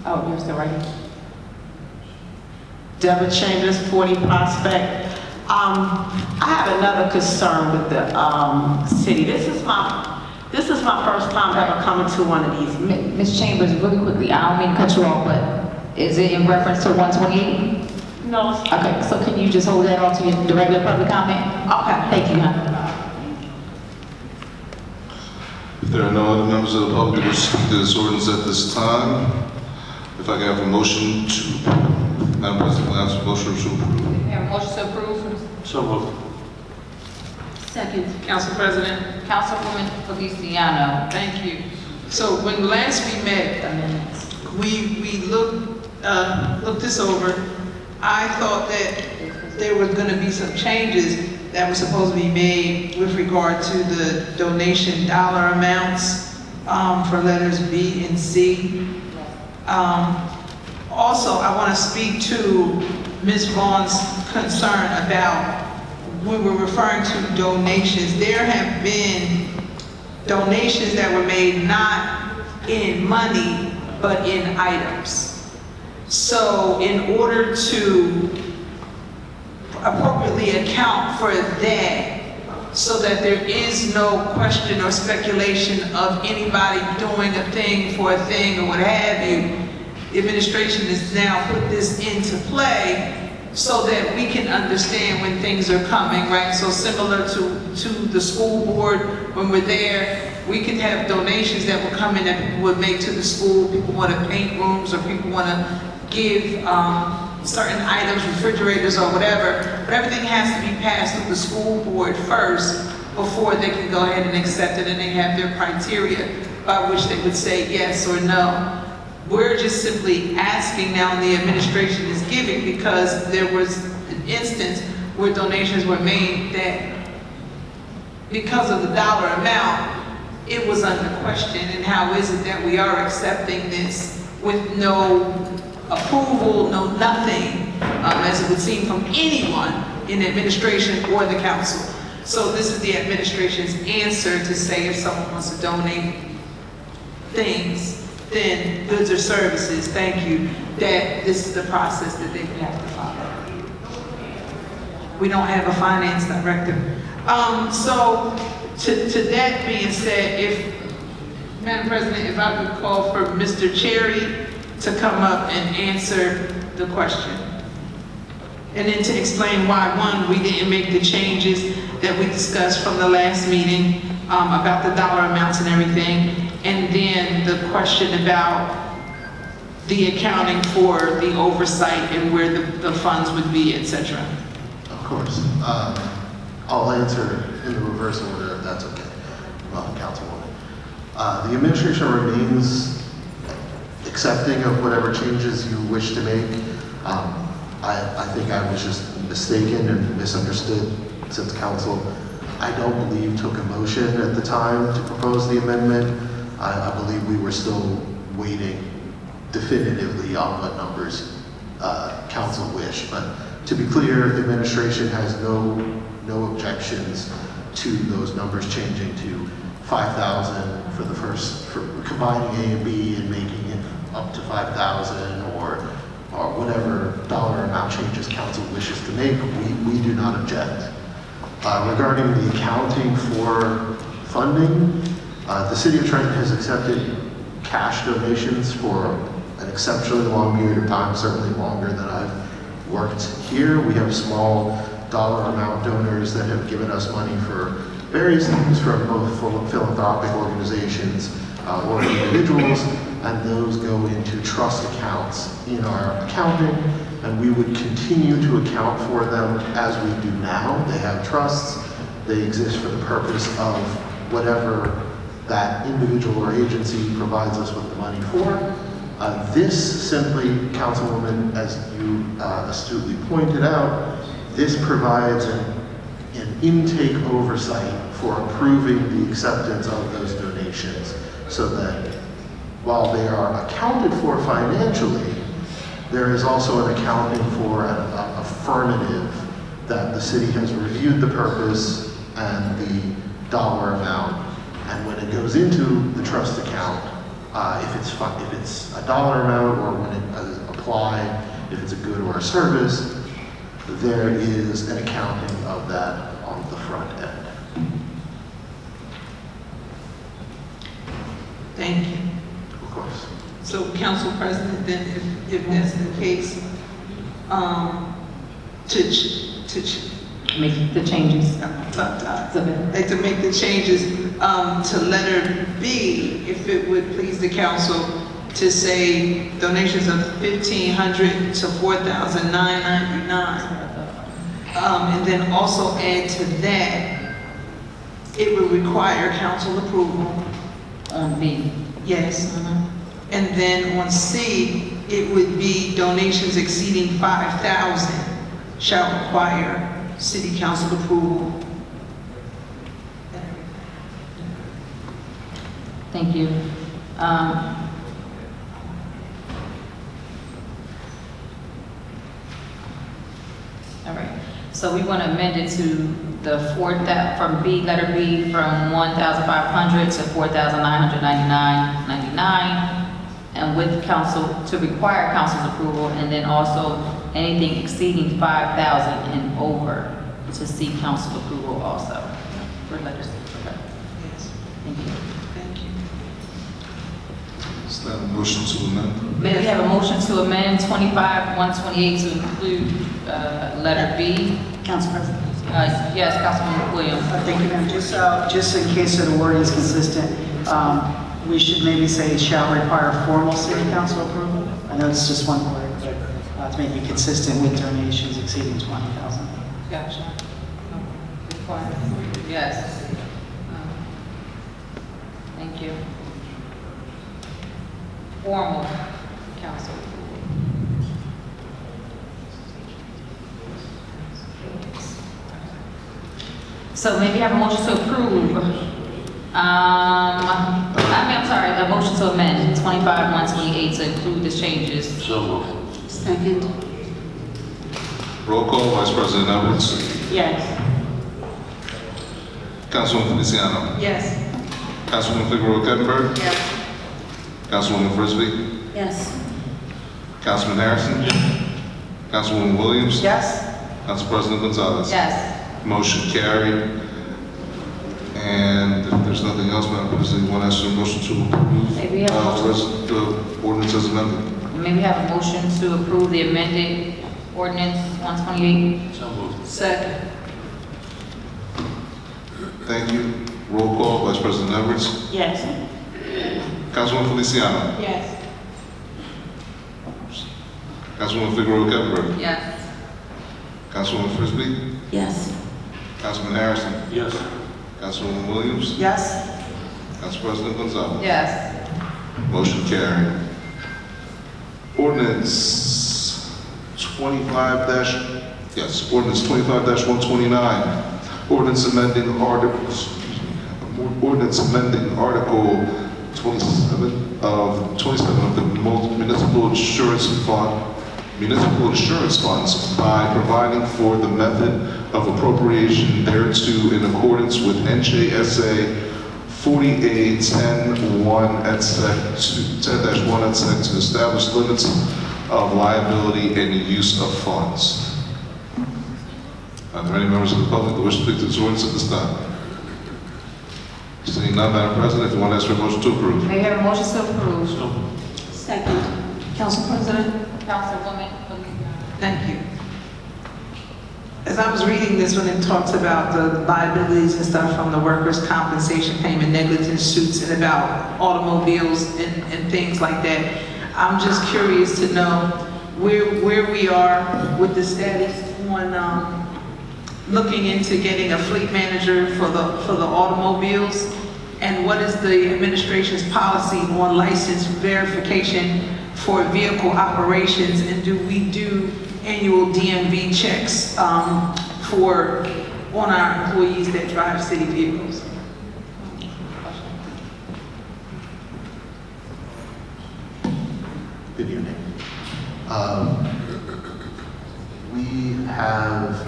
Oh, you're still writing. Deborah Chambers, 40 Prospect. I have another concern with the city. This is my first time ever coming to one of these. Ms. Chambers, really quickly, I don't mean to cut you off, but is it in reference to 128? No. Okay, so can you just hold that on to the regular public comment? Okay. Thank you, hon. If there are no other members of the public who wish to speak to this ordinance at this time, if I can have a motion to approve. Madam President, can I have a motion to approve? We have a motion to approve. So moved. Second. Council President. Councilwoman Feliciano. Thank you. So when last we met, we looked this over. I thought that there was going to be some changes that were supposed to be made with regard to the donation dollar amounts for letters B and C. Also, I want to speak to Ms. Vaughn's concern about when we're referring to donations. There have been donations that were made not in money, but in items. So in order to appropriately account for that, so that there is no question or speculation of anybody doing a thing for a thing or what have you, the administration has now put this into play so that we can understand when things are coming, right? So similar to the school board, when we're there, we can have donations that will come in that people would make to the school. People want to paint rooms, or people want to give certain items, refrigerators or whatever, but everything has to be passed through the school board first before they can go ahead and accept it, and they have their criteria by which they would say yes or no. We're just simply asking now, and the administration is giving, because there was an instance where donations were made that because of the dollar amount, it was under question, and how is it that we are accepting this with no approval, no nothing, as it would seem from anyone in the administration or the council. So this is the administration's answer to say if someone wants to donate things, then goods or services, thank you, that this is the process that they would have to follow. We don't have a finance director. So to that being said, if, Madam President, if I could call for Mr. Cherry to come up and answer the question. And then to explain why, one, we didn't make the changes that we discussed from the last meeting about the dollar amounts and everything. And then the question about the accounting for the oversight and where the funds would be, et cetera. Of course. I'll answer in the reverse order if that's okay, Councilwoman. The administration remains accepting of whatever changes you wish to make. I think I was just mistaken and misunderstood since council, I don't believe, took a motion at the time to propose the amendment. I believe we were still waiting definitively on what numbers council wished. But to be clear, the administration has no objections to those numbers changing to 5,000 for the first, for combining A and B and making it up to 5,000 or whatever dollar amount changes council wishes to make. We do not object. Regarding the accounting for funding, the City of Trenton has accepted cash donations for an exceptionally long period of time, certainly longer than I've worked here. We have small dollar amount donors that have given us money for various things, from both philanthropic organizations or individuals, and those go into trust accounts in our accounting, and we would continue to account for them as we do now. They have trusts. They exist for the purpose of whatever that individual or agency provides us with the money for. This simply, Councilwoman, as you astutely pointed out, this provides an intake oversight for approving the acceptance of those donations, so that while they are accounted for financially, there is also an accounting for an affirmative that the city has reviewed the purpose and the dollar amount, and when it goes into the trust account, if it's a dollar amount or when it is applied, if it's a good or a service, there is an accounting of that on the front end. Thank you. Of course. So, Council President, then if that's the case, Make the changes. Like to make the changes to letter B, if it would please the council, to say donations of $1,500 to $4,999. And then also add to that, it would require council approval. On B. Yes. And then on C, it would be donations exceeding 5,000 shall require city council approval. Thank you. All right, so we want to amend it to the from B, letter B, from 1,500 to 4,999.99, and with council, to require council's approval, and then also anything exceeding 5,000 and over to seek council approval also for letters. Okay. Yes. Thank you. Thank you. Is that a motion to amend? May we have a motion to amend 25-128 to include letter B? Council President. Yes, Councilman Williams. Thank you, ma'am. Just in case the wording is consistent, we should maybe say shall require formal city council approval. I know it's just one word, but to make it consistent with donations exceeding 20,000. Gotcha. Yes. Thank you. Formal council. So maybe have a motion to approve. I'm sorry, a motion to amend 25-128 to include the changes. So moved. Second. Roll call, Vice President Edwards. Yes. Councilwoman Feliciano. Yes. Councilwoman Figueroa Kettner. Yes. Councilwoman Frisbee. Yes. Councilman Harrison. Councilwoman Williams. Yes? Council President Gonzalez. Yes. Motion carried. And if there's nothing else, Madam President, you want to ask for a motion to approve May we have a motion? the ordinance as amended? May we have a motion to approve the amended ordinance 128? So moved. Second. Thank you. Roll call, Vice President Edwards. Yes. Councilwoman Feliciano. Yes. Councilwoman Figueroa Kettner. Yes. Councilwoman Frisbee. Yes. Councilman Harrison. Yes. Councilwoman Williams. Yes? Council President Gonzalez. Yes. Motion carried. Ordinance 25-129. Ordinance amending Article 27 of the Municipal Insurance Funds by providing for the method of appropriation thereto in accordance with NJSA 40A-10-1 to establish limits of liability and use of funds. Are there any members of the public that wish to speak to this ordinance at this time? Seeing none, Madam President, if you want to ask for a motion to approve. May we have a motion to approve? So moved. Second. Council President? Councilwoman Feliciano. Thank you. As I was reading this one, it talks about the liabilities and stuff from the workers' compensation payment, negligence suits, and about automobiles and things like that. I'm just curious to know where we are with the status on looking into getting a fleet manager for the automobiles, and what is the administration's policy on license verification for vehicle operations, and do we do annual DMV checks on our employees that drive city vehicles? Good evening. We have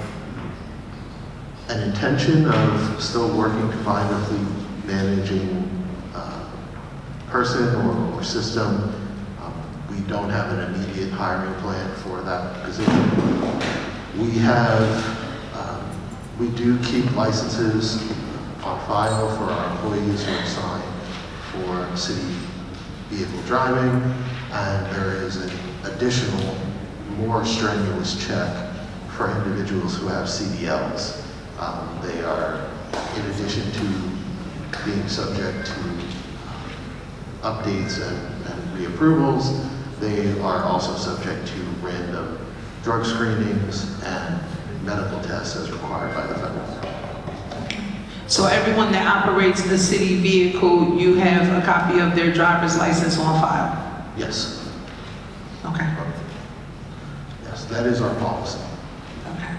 an intention of still working to find a fleet managing person or system. We don't have an immediate hiring plan for that position. We do keep licenses on file for our employees who are assigned for city vehicle driving, and there is an additional, more strenuous check for individuals who have CDLs. They are, in addition to being subject to updates and reapprovals, they are also subject to random drug screenings and medical tests as required by the federal government. So everyone that operates the city vehicle, you have a copy of their driver's license on file? Yes. Okay. Yes, that is our policy. Okay.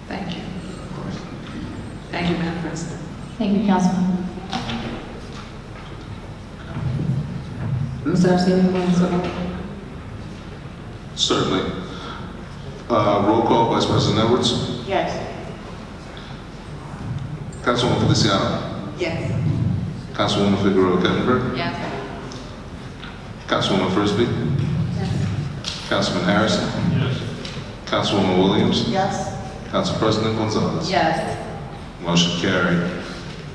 Thank you. Of course. Thank you, Madam President. Thank you, Councilman. Mr. Arcee, Certainly. Roll call, Vice President Edwards. Yes. Councilwoman Feliciano. Yes. Councilwoman Figueroa Kettner. Yes. Councilwoman Frisbee. Councilman Harrison. Yes. Councilwoman Williams. Yes? Council President Gonzalez. Yes. Motion carried.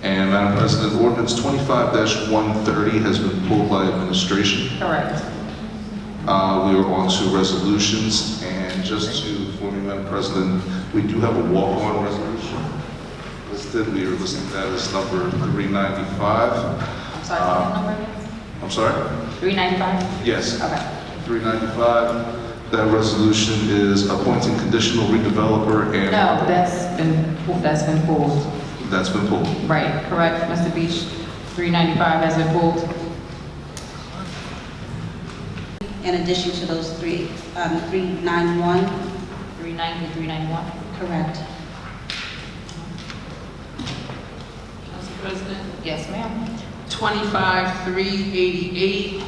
And Madam President, ordinance 25-130 has been pulled by administration. Correct. We are on to resolutions, and just to inform you, Madam President, we do have a walk-on resolution listed. We are listing that as number 395. I'm sorry, what number is? I'm sorry? 395? Yes. Okay. 395. That resolution is appointing conditional redeveloper and... No, that's been pulled. That's been pulled. Right, correct, Mr. Beach. 395 has been pulled. In addition to those 391, 390, 391. correct. Council President? Yes, ma'am. 25-388,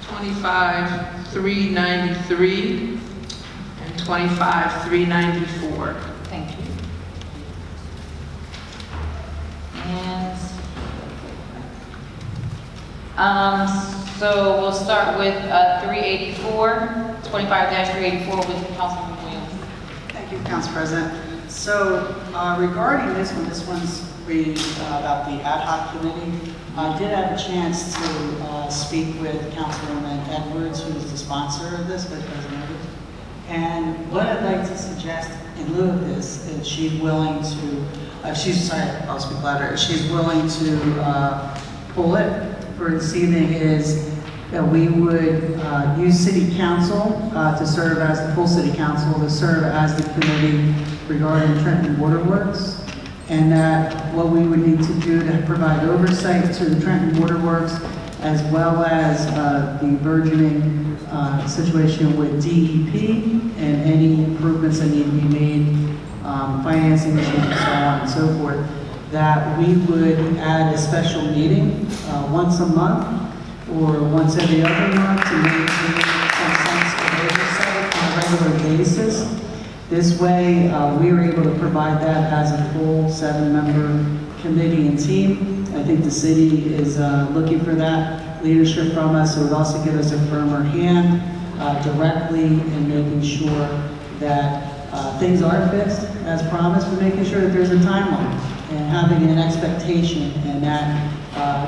25-393, and 25-394. Thank you. hands. So we'll start with 384, 25-384 with Councilman Williams. Thank you, Council President. So regarding this one's about the ad hoc committee. I did have a chance to speak with Councilwoman Edwards, who is the sponsor of this, with President Edwards. And what I'd like to suggest in lieu of this, if she's willing to, I'll speak louder, if she's willing to pull it for this evening, is that we would use City Council to serve as the full City Council, to serve as the committee regarding Trenton Waterworks. And that what we would need to do to provide oversight to the Trenton Waterworks, as well as the burgeoning situation with DEP and any improvements that need to be made, financing issues and so on and so forth, that we would add a special meeting once a month or once every other month to maintain some sense of oversight on a regular basis. This way, we were able to provide that as a full 7-member committee and team. I think the city is looking for that leadership from us. It would also give us a firmer hand directly in making sure that things are fixed as promised, but making sure that there's a timeline and having an expectation, and that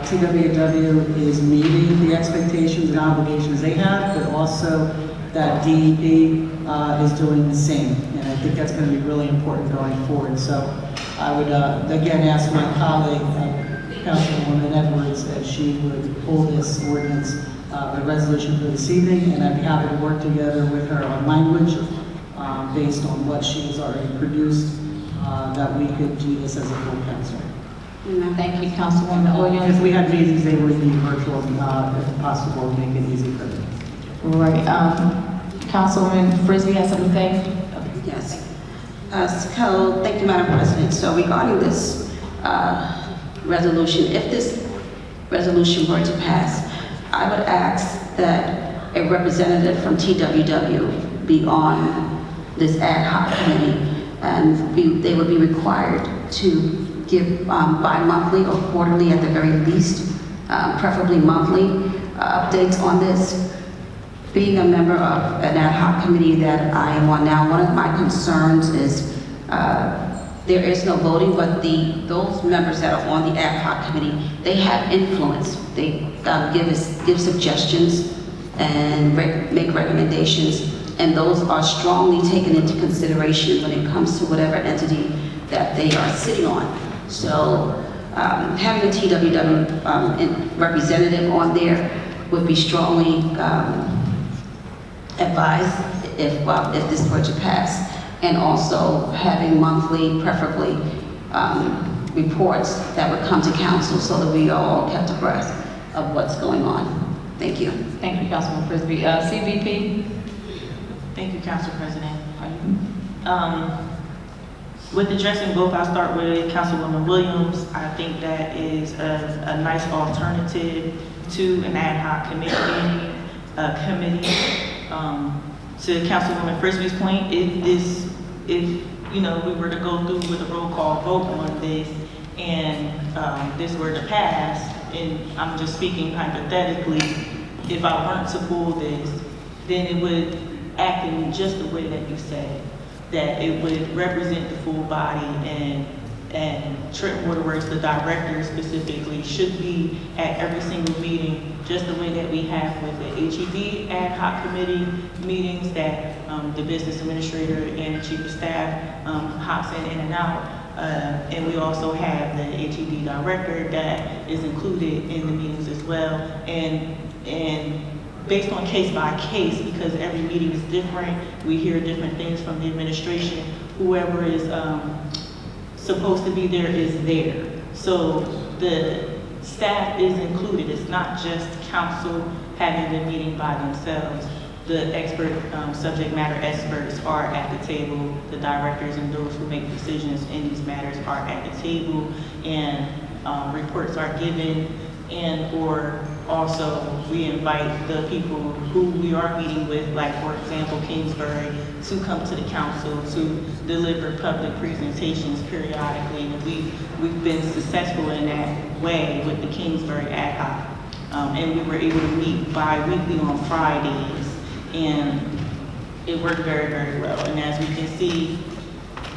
TWW is meeting the expectations and obligations they have, but also that DEP is doing the same. And I think that's going to be really important going forward. So I would again ask my colleague, Councilwoman Edwards, that she would pull this ordinance, the resolution for this evening, and I'd be happy to work together with her on language based on what she has already produced, that we could do this as a full council. Thank you, Councilwoman Williams. If we had meetings, they would be virtual, if possible, to make it easy for them. Right. Councilwoman Frisbee has something to say? Yes. So, thank you, Madam President. So regarding this resolution, if this resolution were to pass, I would ask that a representative from TWW be on this ad hoc committee, and they would be required to give bi-monthly or quarterly at the very least, preferably monthly, updates on this. Being a member of an ad hoc committee that I am on now, one of my concerns is there is no voting, but those members that are on the ad hoc committee, they have influence. They give suggestions and make recommendations, and those are strongly taken into consideration when it comes to whatever entity that they are sitting on. So having a TWW representative on there would be strongly advised if this were to pass, and also having monthly, preferably, reports that would come to council so that we are all kept abreast of what's going on. Thank you. Thank you, Councilwoman Frisbee. CVP? Thank you, Council President. With addressing both, I'll start with Councilwoman Williams. I think that is a nice alternative to an ad hoc committee. To Councilwoman Frisbee's point, if we were to go through with a roll call vote on this, and this were to pass, and I'm just speaking hypothetically, if I weren't to pull this, then it would act in just the way that you said, that it would represent the full body, and Trenton Waterworks, the director specifically, should be at every single meeting, just the way that we have with the HED ad hoc committee meetings that the business administrator and the chief of staff hops in and out. And we also have the HED director that is included in the meetings as well. And based on case by case, because every meeting is different, we hear different things from the administration. Whoever is supposed to be there is there. So the staff is included. It's not just council having the meeting by themselves. The expert, subject matter experts are at the table. The directors and those who make decisions in these matters are at the table, and reports are given and or also we invite the people who we are meeting with, like for example, Kingsbury, to come to the council to deliver public presentations periodically. And we've been successful in that way with the Kingsbury ad hoc. And we were able to meet bi-weekly on Fridays, and it worked very, very well. And as we can see,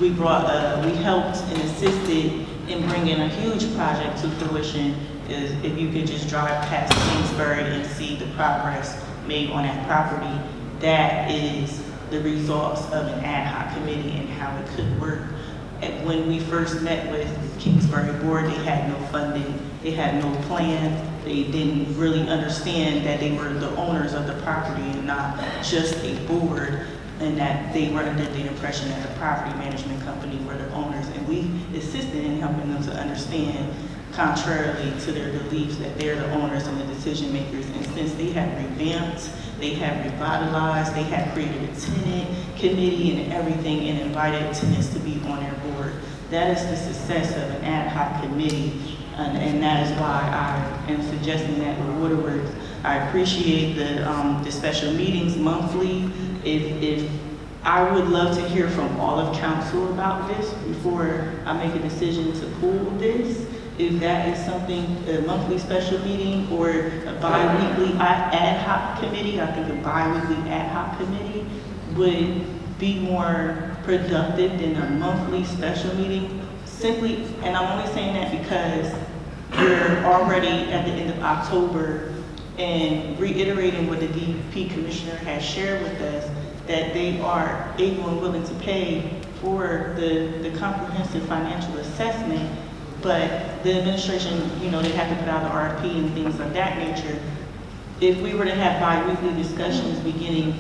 we helped and assisted in bringing a huge project to fruition. Is if you could just drive past Kingsbury and see the progress made on that property, that is the results of an ad hoc committee and how it could work. And when we first met with Kingsbury Board, they had no funding, they had no plan, they didn't really understand that they were the owners of the property and not just a board, and that they were under the impression that the property management company were the owners. And we assisted in helping them to understand, contrarily to their beliefs, that they're the owners and the decision makers. And since they have revamped, they have revitalized, they have created a tenant committee and everything, and invited tenants to be on their board. That is the success of an ad hoc committee, and that is why I am suggesting that with Waterworks. I appreciate the special meetings monthly. If I would love to hear from all of council about this before I make a decision to pull this. If that is something, a monthly special meeting or a bi-weekly ad hoc committee, I think a bi-weekly ad hoc committee would be more productive than a monthly special meeting. Simply, and I'm only saying that because we're already at the end of October, and reiterating what the DEP commissioner has shared with us, that they are able and willing to pay for the comprehensive financial assessment, but the administration, you know, they have to put out the RFP and things of that nature. If we were to have bi-weekly discussions beginning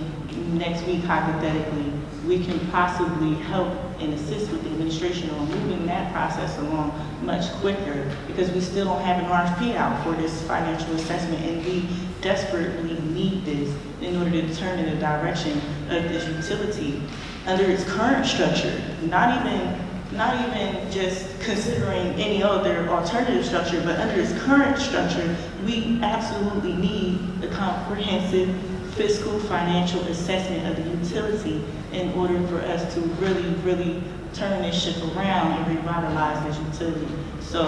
next week, hypothetically, we can possibly help and assist with the administration on moving that process along much quicker, because we still don't have an RFP out for this financial assessment, and we desperately need this in order to determine the direction of this utility under its current structure, not even just considering any other alternative structure, but under its current structure, we absolutely need a comprehensive fiscal financial assessment of the utility in order for us to really, really turn this ship around and revitalize this utility. So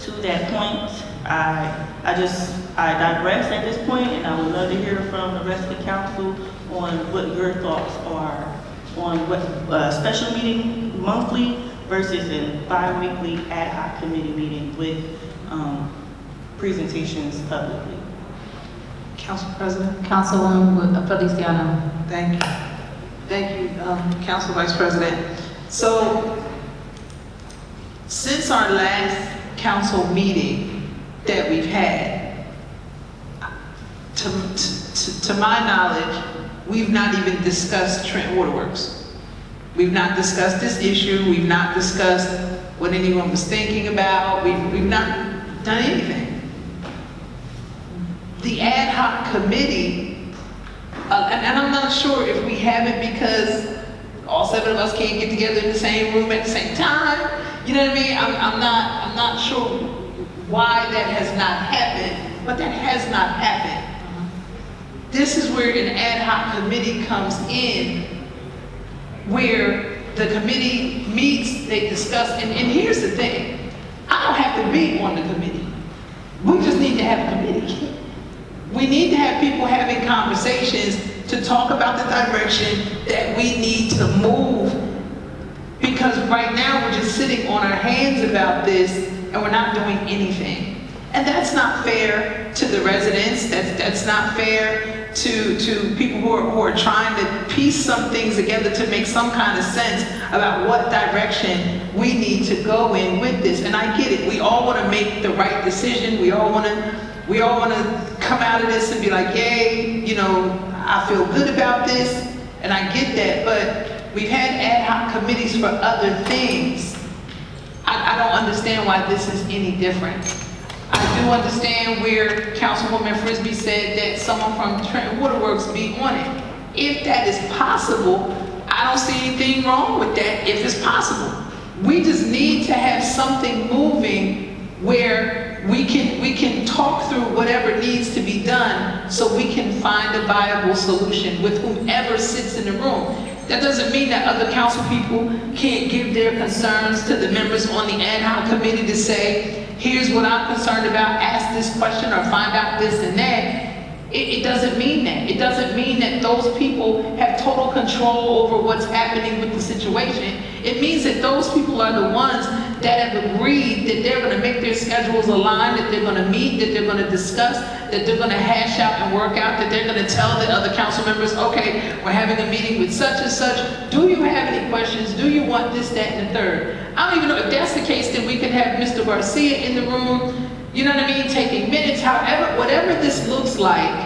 to that point, I digress at this point, and I would love to hear from the rest of the council on what your thoughts are on what special meeting monthly versus a bi-weekly ad hoc committee meeting with presentations publicly. Council President. Councilwoman Feliciano. Thank you. Thank you, Council Vice President. So, since our last council meeting that we've had, to my knowledge, we've not even discussed Trenton Waterworks. We've not discussed this issue. We've not discussed what anyone was thinking about. We've not done anything. The ad hoc committee, and I'm not sure if we have it because all 7 of us can't get together in the same room at the same time. You know what I mean? I'm not sure why that has not happened, but that has not happened. This is where an ad hoc committee comes in, where the committee meets, they discuss, and here's the thing, I don't have to be on the committee. We just need to have a committee. We need to have people having conversations to talk about the direction that we need to move. Because right now we're just sitting on our hands about this and we're not doing anything. And that's not fair to the residents, that's not fair to people who are trying to piece some things together to make some kind of sense about what direction we need to go in with this. And I get it, we all want to make the right decision, we all want to come out of this and be like, yay, you know, I feel good about this, and I get that, but we've had ad hoc committees for other things. I don't understand why this is any different. I do understand where Councilwoman Frisbee said that someone from Trenton Waterworks be on it. If that is possible, I don't see anything wrong with that if it's possible. We just need to have something moving where we can talk through whatever needs to be done so we can find a viable solution with whomever sits in the room. That doesn't mean that other council people can't give their concerns to the members on the ad hoc committee to say, here's what I'm concerned about, ask this question or find out this and that. It doesn't mean that. It doesn't mean that those people have total control over what's happening with the situation. It means that those people are the ones that have agreed that they're going to make their schedules align, that they're going to meet, that they're going to discuss, that they're going to hash out and work out, that they're going to tell the other council members, okay, we're having a meeting with such and such. Do you have any questions? Do you want this, that, and the third? I don't even know if that's the case, then we could have Mr. Garcia in the room, you know what I mean, taking minutes, however, whatever this looks like.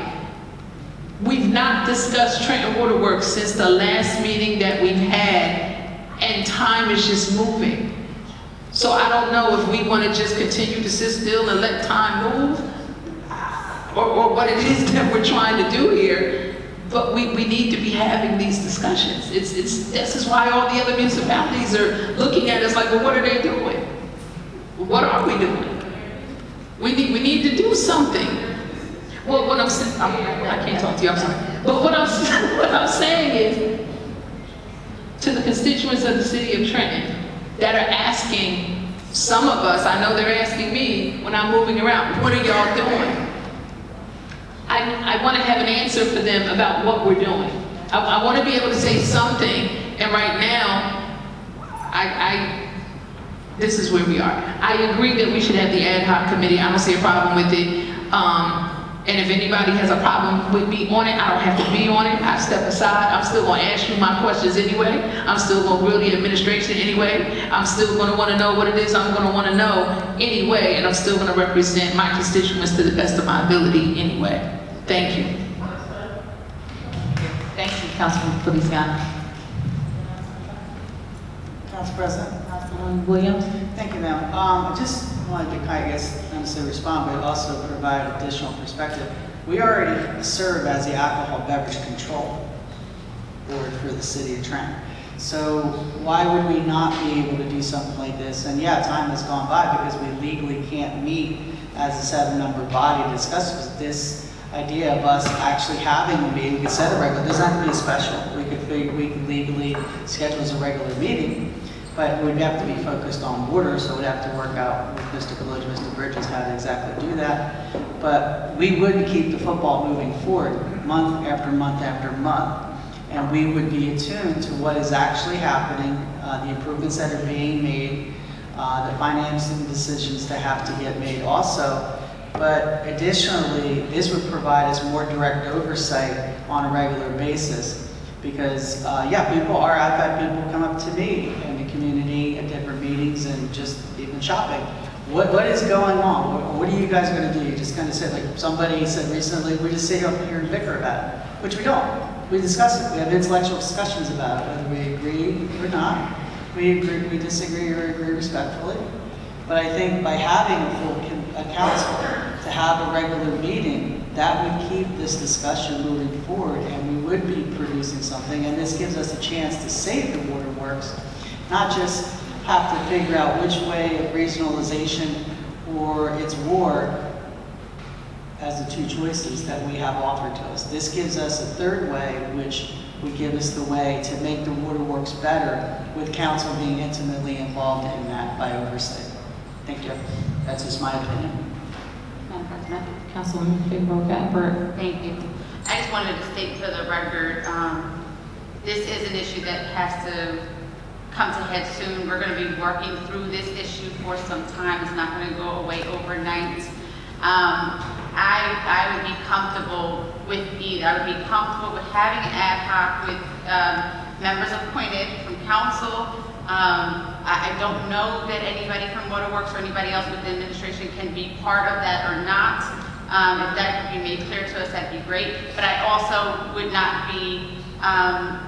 We've not discussed Trenton Waterworks since the last meeting that we've had, and time is just moving. So I don't know if we want to just continue to sit still and let time move, or what it is that we're trying to do here, but we need to be having these discussions. This is why all the other municipalities are looking at us like, well, what are they doing? What are we doing? We need to do something. Well, what I'm saying, I can't talk to you, I'm sorry. But what I'm saying is, to the constituents of the city of Trenton that are asking, some of us, I know they're asking me when I'm moving around, what are y'all doing? I want to have an answer for them about what we're doing. I want to be able to say something, and right now, this is where we are. I agree that we should have the ad hoc committee. I don't see a problem with it. And if anybody has a problem with me on it, I don't have to be on it. I step aside. I'm still going to ask you my questions anyway. I'm still going to grill the administration anyway. I'm still going to want to know what it is I'm going to want to know anyway. And I'm still going to represent my constituents to the best of my ability anyway. Thank you. Thank you, Councilman Feliciano. Council President. Councilman Williams. Thank you, ma'am. I just wanted to kind of, not necessarily respond, but also provide additional perspective. We already serve as the Alcohol Beverage Control Board for the city of Trenton. So why would we not be able to do something like this? And yeah, time has gone by because we legally can't meet as a 7-member body to discuss this idea of us actually having a meeting. We could set a regular, it doesn't have to be a special. We could legally schedule as a regular meeting. But we'd have to be focused on water, so we'd have to work out with Mr. Village, Mr. Bridges, how to exactly do that. But we would keep the football moving forward month after month after month, and we would be attuned to what is actually happening, the improvements that are being made, the financing decisions that have to get made also. But additionally, this would provide us more direct oversight on a regular basis. Because, yeah, people are, I've had people come up to me in the community at different meetings and just even shopping. What is going on? What are you guys going to do? You just kind of said, like somebody said recently, we just sit up here and bicker about it, which we don't. We discuss it. We have intellectual discussions about it, whether we agree or not. We agree, we disagree or agree respectfully. But I think by having a council to have a regular meeting, that would keep this discussion moving forward, and we would be producing something, and this gives us a chance to save the waterworks, not just have to figure out which way of regionalization or its ward as the two choices that we have offered to us. This gives us a third way, which would give us the way to make the waterworks better, with council being intimately involved in that by oversight. Thank you. That's just my opinion. Madam President. Councilwoman Figaro Gatbert. Thank you. I just wanted to state for the record, this is an issue that has to come to head soon. We're going to be working through this issue for some time. It's not going to go away overnight. I would be comfortable with either. I would be comfortable with having an ad hoc with members appointed from council. I don't know that anybody from Waterworks or anybody else within the administration can be part of that or not. If that could be made clear to us, that'd be great. But I also would not be, I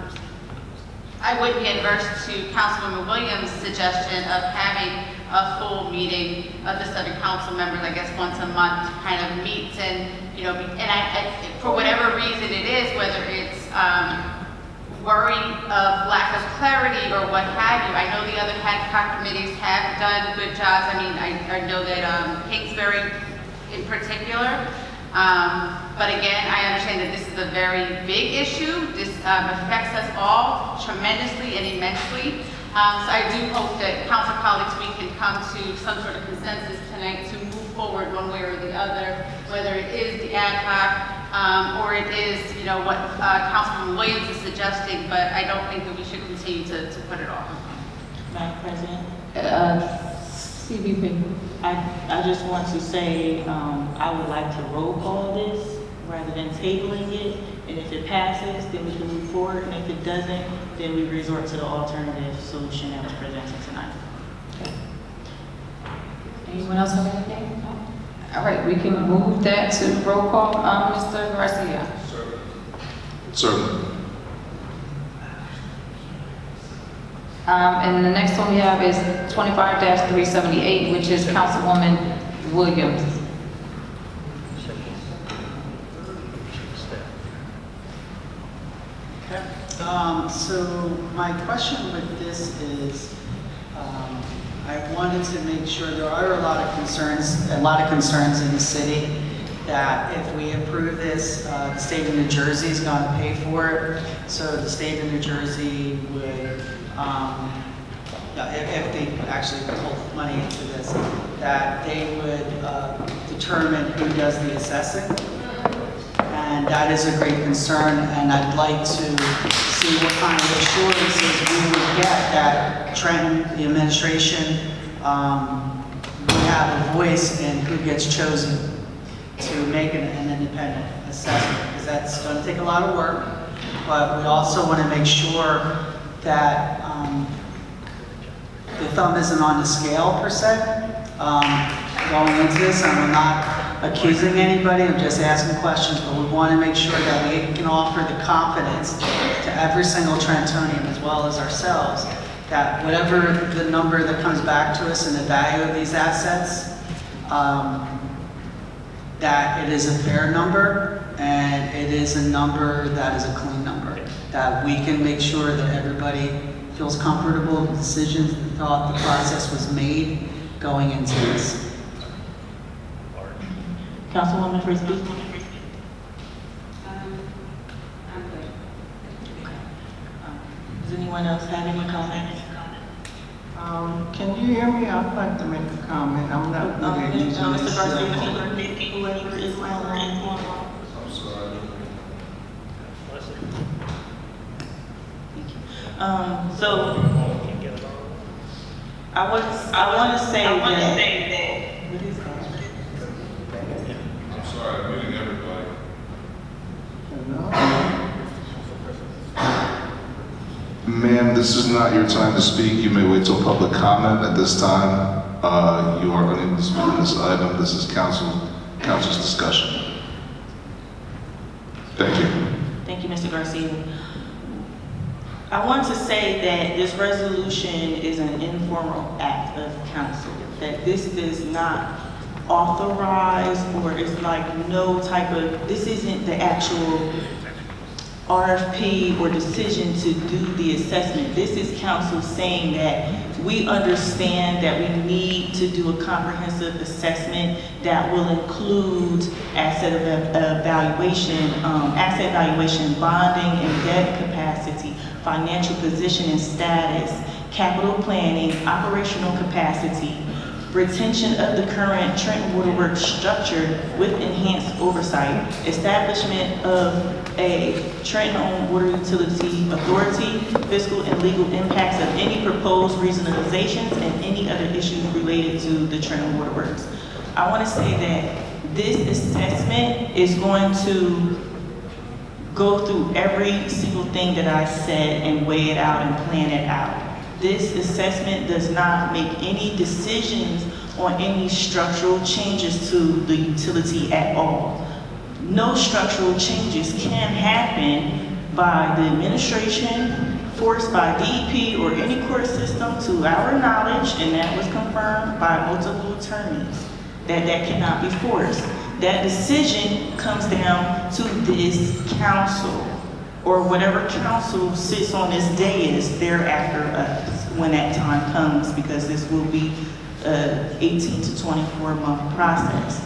wouldn't be adverse to Councilwoman Williams' suggestion of having a full meeting of the Southern Council members, I guess once a month, to kind of meet and, you know, and for whatever reason it is, whether it's worry of lack of clarity or what have you. I know the other ad hoc committees have done good jobs. I mean, I know that Kingsbury in particular. But again, I understand that this is a very big issue. This affects us all tremendously and immensely. So I do hope that council colleagues, we can come to some sort of consensus tonight to move forward one way or the other, whether it is the ad hoc or it is, you know, what Councilman Williams is suggesting, but I don't think that we should continue to put it off. Madam President, CVP. I just want to say, I would like to roll call this rather than tabling it. And if it passes, then we can move forward. And if it doesn't, then we resort to the alternative solution that was presented tonight. Anyone else have anything? All right, we can move that to roll call. Mr. Garcia. Certainly. And the next one we have is 25-378, which is Councilwoman Williams. So my question with this is, I wanted to make sure there are a lot of concerns in the city that if we approve this, the state of New Jersey is going to pay for it. So the state of New Jersey would, if they actually put money into this, that they would determine who does the assessing. And that is a great concern, and I'd like to see what kind of assurances we would get that Trenton, the administration, we have a voice in who gets chosen to make an independent assessment, because that's going to take a lot of work, but we also want to make sure that the thumb isn't on the scale per se. Going into this, I'm not accusing anybody, I'm just asking questions, but we want to make sure that we can offer the confidence to every single Trentonian as well as ourselves that whatever the number that comes back to us and the value of these assets, that it is a fair number and it is a number that is a clean number, that we can make sure that everybody feels comfortable with the decisions, the thought, the process was made going into this. Councilwoman Frisbee? I'm good. Does anyone else have any comments? Can you hear me? I'd like to make a comment. I'm not good at using Mr. this. Garcia, whoever is on. I'm sorry. So I want to say that. What is that? I'm sorry, I'm muting everybody. Ma'am, this is not your time to speak. You may wait till public comment. At this time, you are unable to speak on this item. This is council's discussion. Thank you. Thank you, Mr. Garcia. I want to say that this resolution is an informal act of council, that this does not authorize or is like no type of, this isn't the actual RFP or decision to do the assessment. This is council saying that we understand that we need to do a comprehensive assessment that will include asset valuation, bonding and debt capacity, financial position and status, capital planning, operational capacity, retention of the current Trenton Waterworks structure with enhanced oversight, establishment of a Trenton-owned water utility authority, fiscal and legal impacts of any proposed regionalizations and any other issues related to the Trenton Waterworks. I want to say that this assessment is going to go through every single thing that I said and weigh it out and plan it out. This assessment does not make any decisions on any structural changes to the utility at all. No structural changes can happen by the administration, forced by DEP or any court system to our knowledge, and that was confirmed by multiple attorneys, that cannot be forced. That decision comes down to this council. or whatever council sits on this dais thereafter us when that time comes, because this will be a 18 to 24 month process.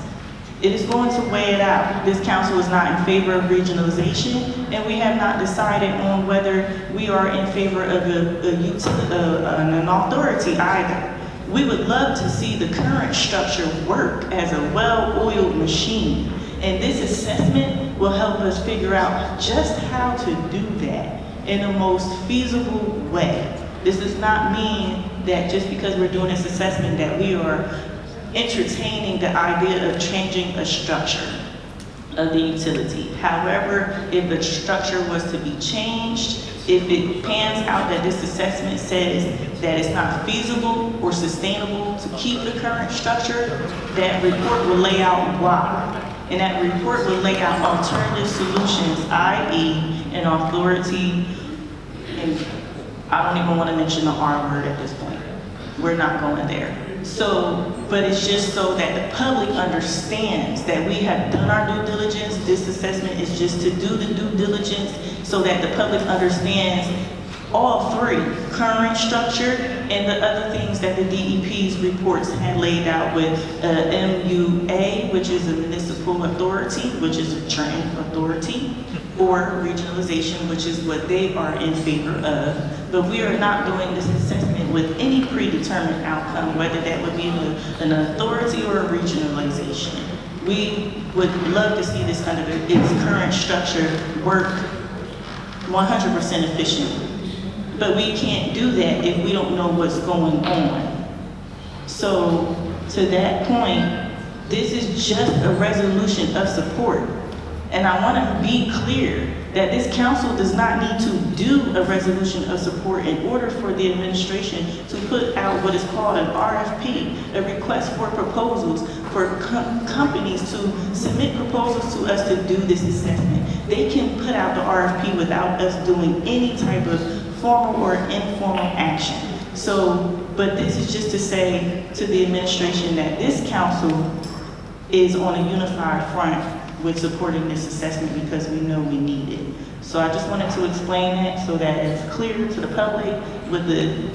It is going to weigh it out. This council is not in favor of regionalization, and we have not decided on whether we are in favor of an authority either. We would love to see the current structure work as a well-oiled machine, and this assessment will help us figure out just how to do that in the most feasible way. This does not mean that just because we're doing this assessment that we are entertaining the idea of changing a structure of the utility. However, if the structure was to be changed, if it pans out that this assessment says that it's not feasible or sustainable to keep the current structure, that report will lay out why. And that report will lay out alternative solutions, i.e. an authority, and I don't even want to mention the R word at this point. We're not going there. So, but it's just so that the public understands that we have done our due diligence. This assessment is just to do the due diligence so that the public understands all three, current structure and the other things that the DEP's reports had laid out with MUA, which is a municipal authority, which is a Trenton authority, or regionalization, which is what they are in favor of. But we are not doing this assessment with any predetermined outcome, whether that would be an authority or a regionalization. We would love to see this under its current structure work 100% efficiently. But we can't do that if we don't know what's going on. So to that point, this is just a resolution of support. And I want to be clear that this council does not need to do a resolution of support in order for the administration to put out what is called an RFP, a request for proposals for companies to submit proposals to us to do this assessment. They can put out the RFP without us doing any type of formal or informal action. So, but this is just to say to the administration that this council is on a unified front with supporting this assessment because we know we need it. So I just wanted to explain that so that it's clear to the public what the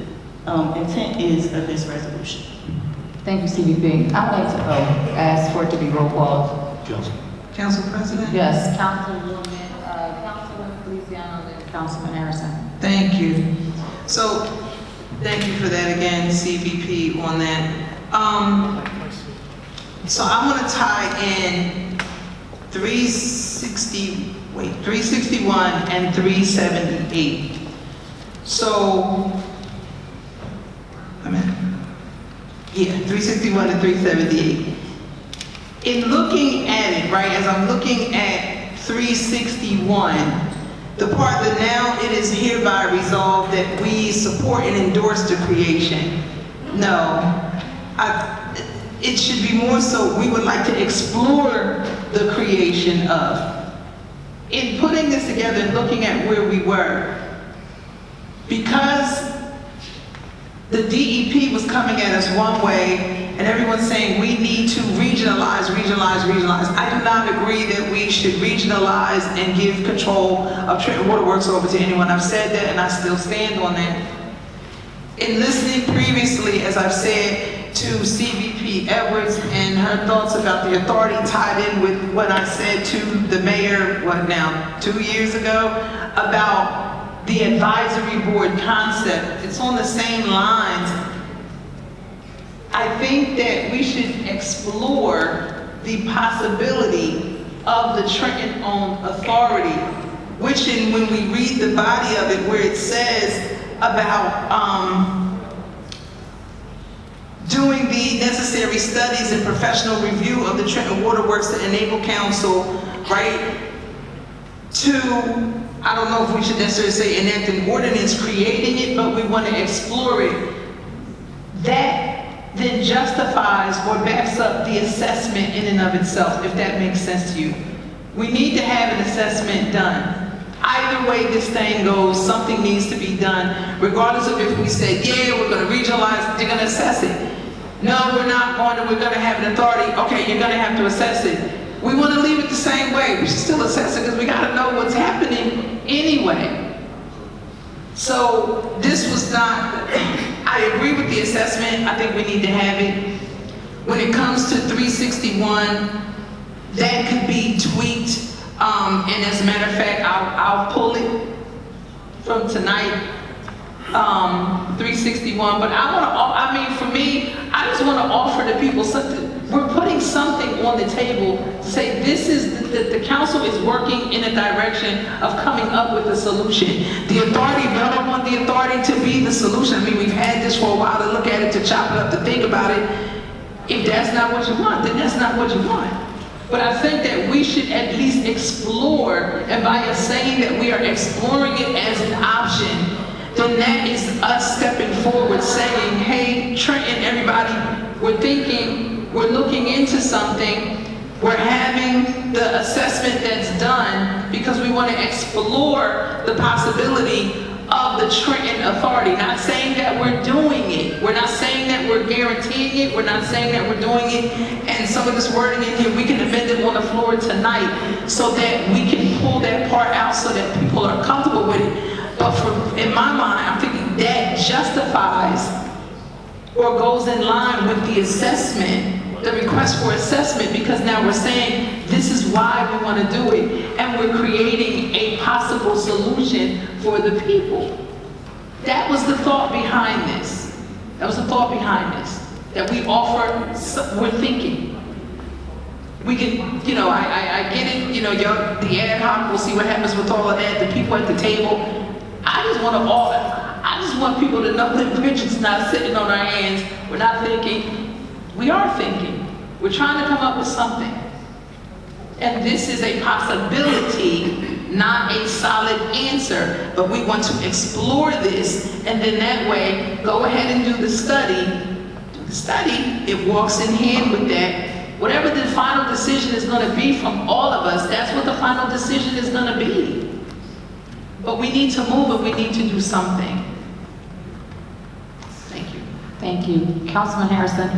intent is of this resolution. Thank you, CVP. I would like to ask for it to be roll call. Council President? Yes, Councilwoman Feliciano, and Councilman Harrison. Thank you. So, thank you for that again, CVP, on that. So I want to tie in 361 and 378. So, 361 and 378. In looking at it, right, as I'm looking at 361, the part that now it is hereby resolved that we support and endorse the creation. No, it should be more so we would like to explore the creation of. In putting this together and looking at where we were, because the DEP was coming at us one way and everyone's saying we need to regionalize. I do not agree that we should regionalize and give control of Trenton Waterworks over to anyone. I've said that and I still stand on that. In listening previously, as I've said, to CVP Edwards and her thoughts about the authority tied in with what I said to the mayor, 2 years ago, about the advisory board concept. It's on the same lines. I think that we should explore the possibility of the Trenton-owned authority, which when we read the body of it where it says about doing the necessary studies and professional review of the Trenton Waterworks to enable council, right, to, I don't know if we should necessarily say enact an ordinance creating it, but we want to explore it. That then justifies or backs up the assessment in and of itself, if that makes sense to you. We need to have an assessment done. Either way this thing goes, something needs to be done, regardless of if we say, yeah, we're going to regionalize, they're going to assess it. No, we're not going to, we're going to have an authority. Okay, you're going to have to assess it. We want to leave it the same way. We should still assess it because we got to know what's happening anyway. So this was not, I agree with the assessment, I think we need to have it. When it comes to 361, that could be tweaked, and as a matter of fact, I'll pull it from tonight, 361, but I mean, for me, I just want to offer the people something. We're putting something on the table to say this is, the council is working in a direction of coming up with a solution. The authority, but I don't want the authority to be the solution. I mean, we've had this for a while, to look at it, to chop it up, to think about it. If that's not what you want, then that's not what you want. But I think that we should at least explore, and by us saying that we are exploring it as an option, then that is us stepping forward saying, hey, Trenton, everybody, we're thinking, we're looking into something, we're having the assessment that's done because we want to explore the possibility of the Trenton Authority. Not saying that we're doing it. We're not saying that we're guaranteeing it. We're not saying that we're doing it. And some of this wording in here, we can amend it on the floor tonight so that we can pull that part out so that people are comfortable with it. But in my mind, I'm thinking that justifies or goes in line with the assessment, the request for assessment, because now we're saying this is why we want to do it, and we're creating a possible solution for the people. That was the thought behind this. That was the thought behind this, that we offer, we're thinking. We can, you know, I get it, you know, the ad hoc, we'll see what happens with all of that, the people at the table. I just want people to know that we're just not sitting on our hands. We're not thinking. We are thinking. We're trying to come up with something. And this is a possibility, not a solid answer, but we want to explore this, and then that way, go ahead and do the study. Do the study, it walks in hand with that. Whatever the final decision is going to be from all of us, that's what the final decision is going to be. But we need to move and we need to do something. Thank you. Thank you. Councilman Harrison.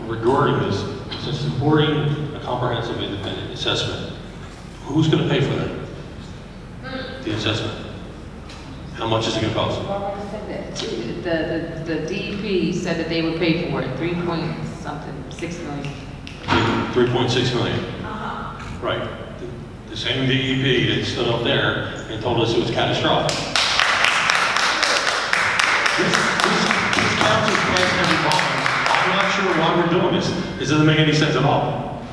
Regarding this, since supporting a comprehensive independent assessment, who's going to pay for that? The assessment? How much is it going to cost? The DEP said that they would pay for it, 3.6 million. 3.6 million. Right. The same DEP that stood up there and told us it was catastrophic. This council passed every bond. I'm not sure why we're doing this. This doesn't make any sense at all.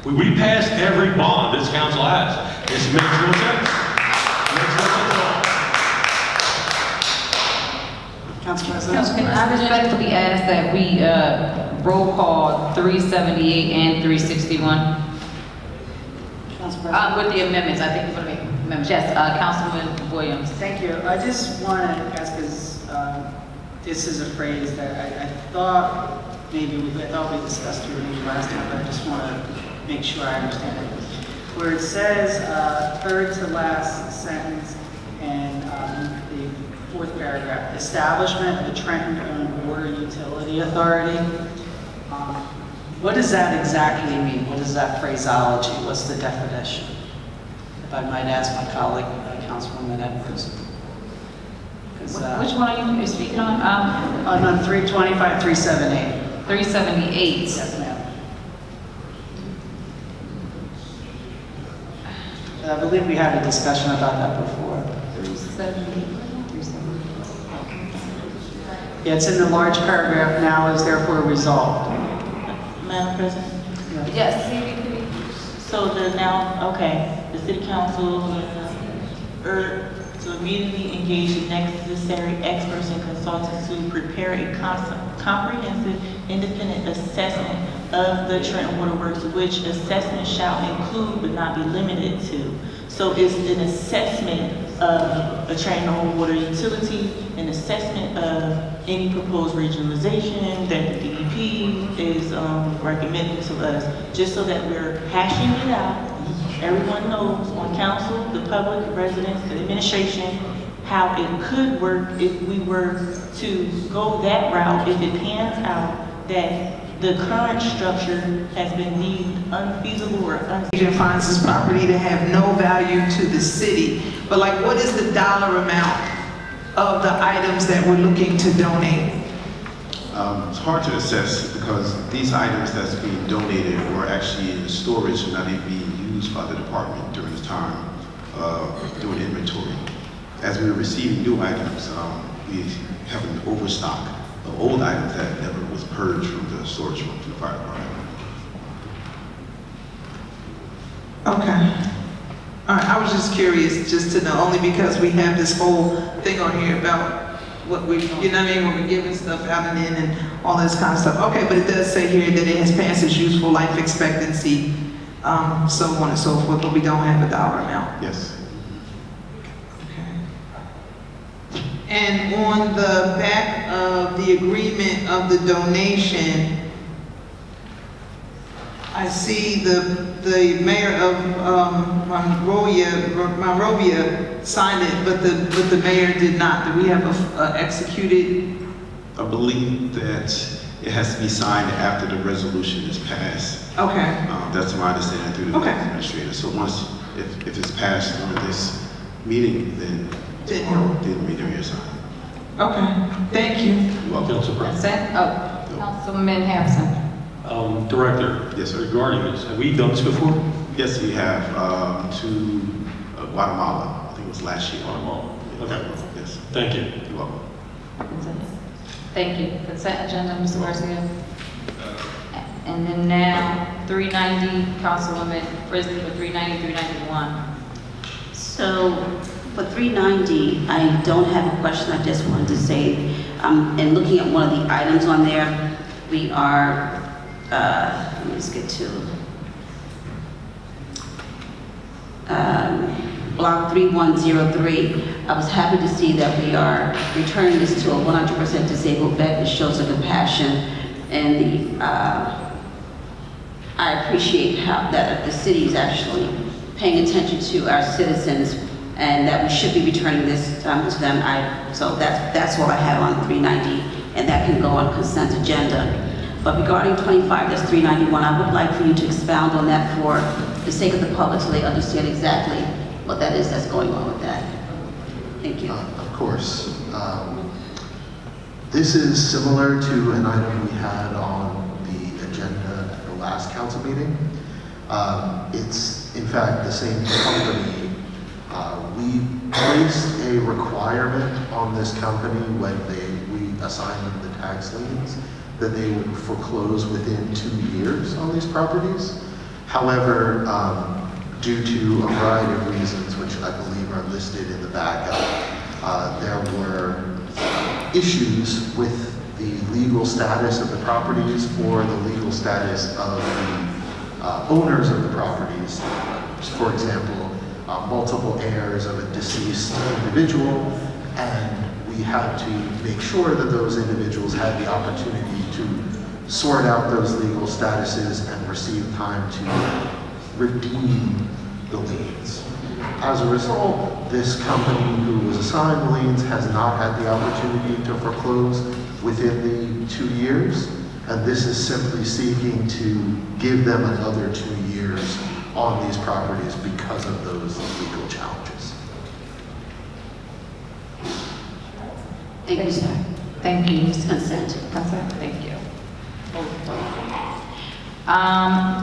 We passed every bond this council has. This makes no sense. It makes no sense at all. Council President? Can I respectfully ask that we roll call 378 and 361? With the amendments, I think we're going to make amendments. Yes, Councilman Williams. Thank you. I just want to ask, because this is a phrase that I thought maybe we discussed through maybe last time, but I just want to make sure I understand it. Where it says, third to last sentence and the fourth paragraph, establishment of the Trenton-owned Water Utility Authority. What does that exactly mean? What is that phraseology? What's the definition? If I might ask my colleague, Councilwoman Edwards. Which one are you speaking on? On 325, 378. 378. Yes, ma'am. I believe we had a discussion about that before. 378. Yeah, it's in the large paragraph, now is therefore resolved. Madam President? Yes. So the city council to immediately engage the necessary experts and consultants to prepare a comprehensive independent assessment of the Trenton Water Works, which assessment shall include but not be limited to. So it's an assessment of a Trenton water utility, an assessment of any proposed regionalization that the DEP is recommending to us, just so that we're hashing it out. Everyone knows on council, the public, the residents, the administration, how it could work if we were to go that route, if it pans out, that the current structure has been deemed unfeasible or Agent finds this property to have no value to the city, but like, what is the dollar amount of the items that we're looking to donate? It's hard to assess because these items that's being donated were actually in storage and not even being used by the department during the time doing inventory. As we were receiving new items, we have an overstock of old items that never was purged from the storage room to the fire department. Okay. All right, I was just curious, just to know, only because we have this whole thing on here about what we, you know what I mean, when we're giving stuff out and in and all this kind of stuff. Okay, but it does say here that it has passed its useful life expectancy, so on and so forth, but we don't have a dollar amount. Yes. Okay. And on the back of the agreement of the donation, I see the mayor of Monrovia signed it, but the mayor did not. Do we have a executed? I believe that it has to be signed after the resolution is passed. Okay. That's my understanding through the administrator. So once, if it's passed during this meeting, then you're signed. Okay, thank you. You're welcome. Council President. Councilman Harrison. Director. Yes, sir. Regarding this, have we done this before? Yes, we have to Guatemala. I think it was last year. Guatemala. Okay. Yes. Thank you. You're welcome. Thank you. Consent agenda, Mr. Garcia. And then now, 390, Councilwoman Frisbee for 390, 391. So for 390, I don't have a question. I just wanted to say, in looking at one of the items on there, we are, let me just get to block 3103. I was happy to see that we are returning this to a 100% disabled vet. It shows a compassion, and I appreciate how that the city is actually paying attention to our citizens, and that we should be returning this to them. So that's what I have on 390, and that can go on consent agenda. But regarding 25, that's 391, I would like for you to expound on that for the sake of the public so they understand exactly what that is that's going on with that. Thank you. Of course. This is similar to an item we had on the agenda at the last council meeting. It's in fact the same company. We placed a requirement on this company when we assigned them the tax liens that they would foreclose within 2 years on these properties. However, due to a variety of reasons, which I believe are listed in the backup, there were issues with the legal status of the properties or the legal status of the owners of the properties. For example, multiple heirs of a deceased individual, and we had to make sure that those individuals had the opportunity to sort out those legal statuses and receive time to redeem the liens. As a result, this company who was assigned the liens has not had the opportunity to foreclose within the 2 years, and this is simply seeking to give them another 2 years on these properties because of those legal challenges. Thank you, sir. Thank you. Consent. Consent, thank you.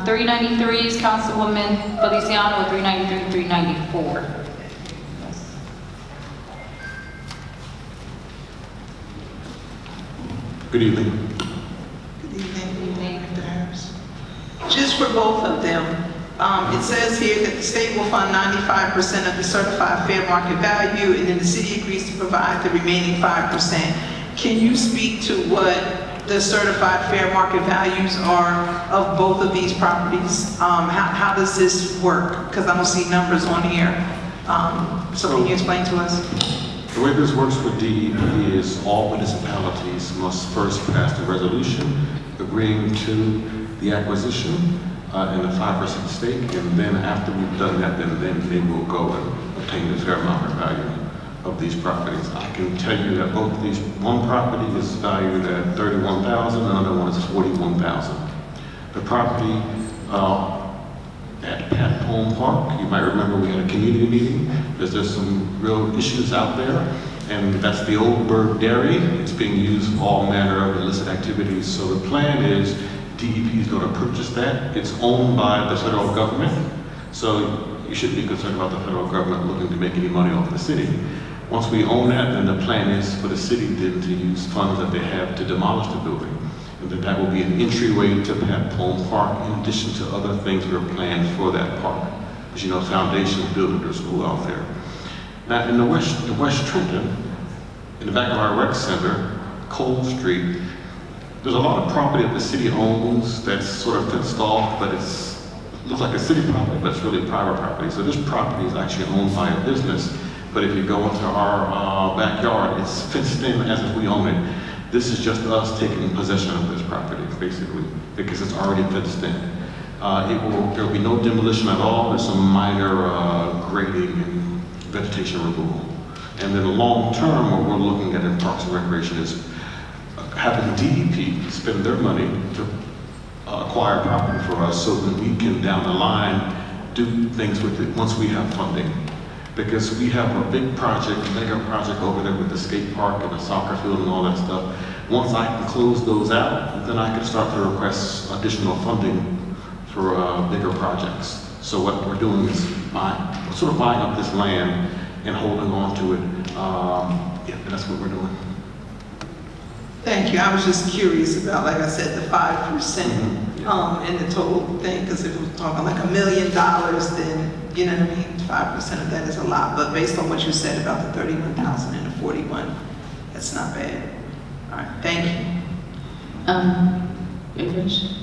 393 is Councilwoman Feliciano with 393, 394. Yes. Good evening. Good evening. Just for both of them, it says here that the state will fund 95% of the certified fair market value, and then the city agrees to provide the remaining 5%. Can you speak to what the certified fair market values are of both of these properties? How does this work? Because I don't see numbers on here. So can you explain to us? The way this works with DEP is all municipalities must first pass the resolution agreeing to the acquisition and the 5% stake, and then after we've done that, then they will go and obtain the fair market value of these properties. I can tell you that both these, one property is valued at $31,000, another one is $41,000. The property at Pat Home Park, you might remember we had a community meeting, because there's some real issues out there, and that's the Old Bird Dairy. It's being used for all manner of illicit activities. So the plan is DEP is going to purchase that. It's owned by the federal government, so you shouldn't be concerned about the federal government looking to make any money off the city. Once we own that, then the plan is for the city then to use funds that they have to demolish the building. And then that will be an entryway to Pat Home Park, in addition to other things that are planned for that park. As you know, foundations building their school out there. Now, in West Trenton, in the back of our rec center, Cole Street, there's a lot of property that the city owns that's sort of fenced off, but it looks like a city property, but it's really private property. So this property is actually owned by a business, but if you go into our backyard, it's fenced in as if we own it. This is just us taking possession of this property, basically, because it's already fenced in. There will be no demolition at all. There's some minor grading and vegetation removal. And then long term, what we're looking at in Parks and Recreation is having DEP spend their money to acquire property for us so that we can, down the line, do things with it once we have funding. Because we have a big project, a mega project over there with the skate park and the soccer field and all that stuff. Once I can close those out, then I can start to request additional funding for bigger projects. So what we're doing is we're sort of buying up this land and holding on to it. Yeah, that's what we're doing. Thank you. I was just curious about, like I said, the 5% in the total thing, because if we're talking like $1 million, then, you know what I mean, 5% of that is a lot. But based on what you said about the 31,000 and the 41, that's not bad. All right, thank you. You finished?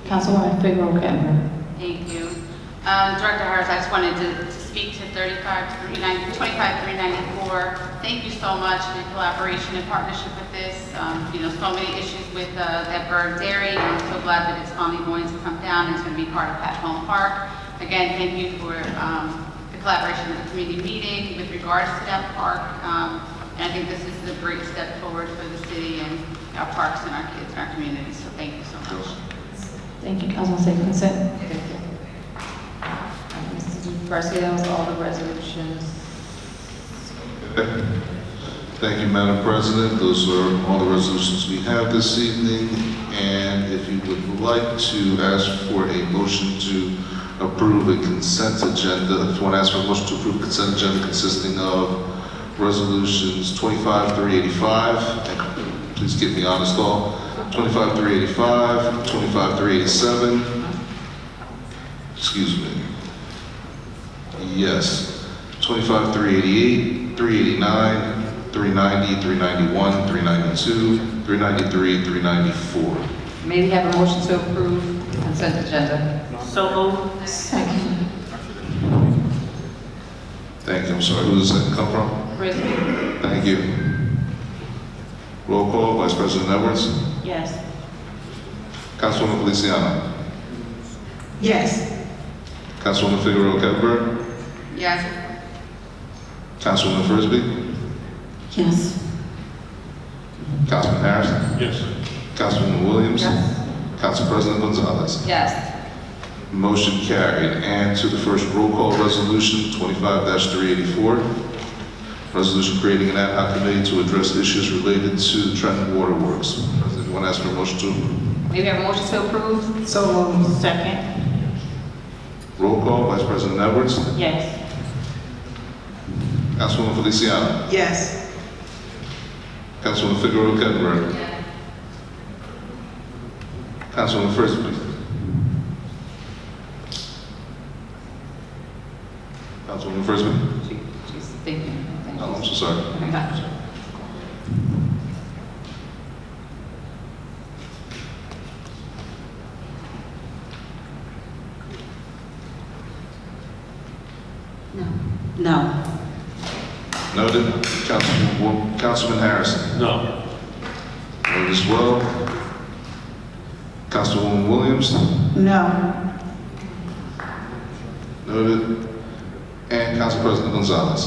Councilwoman Figueroa Gettler. Thank you. Director Harris, I just wanted to speak to 25394. Thank you so much for your collaboration and partnership with this. You know, so many issues with that Bird Dairy. I'm so glad that it's finally going to come down and it's going to be part of Pat Home Park. Again, thank you for the collaboration with the community meeting with regards to that park. And I think this is a great step forward for the city and our parks and our kids and our communities. So thank you so much. Thank you, Councilman. Say consent. Mr. Garcia, that was all the resolutions. Thank you, Madam President. Those are all the resolutions we have this evening. And if you would like to ask for a motion to approve a consent agenda, if you want to ask for a motion to approve a consent agenda consisting of resolutions 25-385, and please give me honest call, 25-385, 25-387, excuse me, yes, 25-388, 389, 390, 391, 392, 393, 394. May we have a motion to approve consent agenda? So moved. Second. Thank you. I'm sorry, who does that come from? Frisbee. Thank you. Roll call, Vice President Edwards. Yes. Councilwoman Feliciano. Yes. Councilwoman Figueroa Gettler. Yes. Councilwoman Frisbee. Yes. Councilman Harrison. Yes. Councilwoman Williams. Yes. Council President Gonzalez. Yes. Motion carried. And to the first roll call resolution, 25-384. Resolution creating an ad hoc committee to address issues related to the Trenton Water Works. President, you want to ask for a motion to approve? May we have a motion to approve? So moved. Second. Roll call, Vice President Edwards. Yes. Councilwoman Feliciano. Yes. Councilwoman Figueroa Gettler. Yes. Councilwoman Frisbee. Councilwoman Frisbee. She's thinking. Oh, I'm so sorry. No. Noted. Councilman Harrison. No. Noted as well. Councilwoman Williams. No. Noted. And Council President Gonzalez.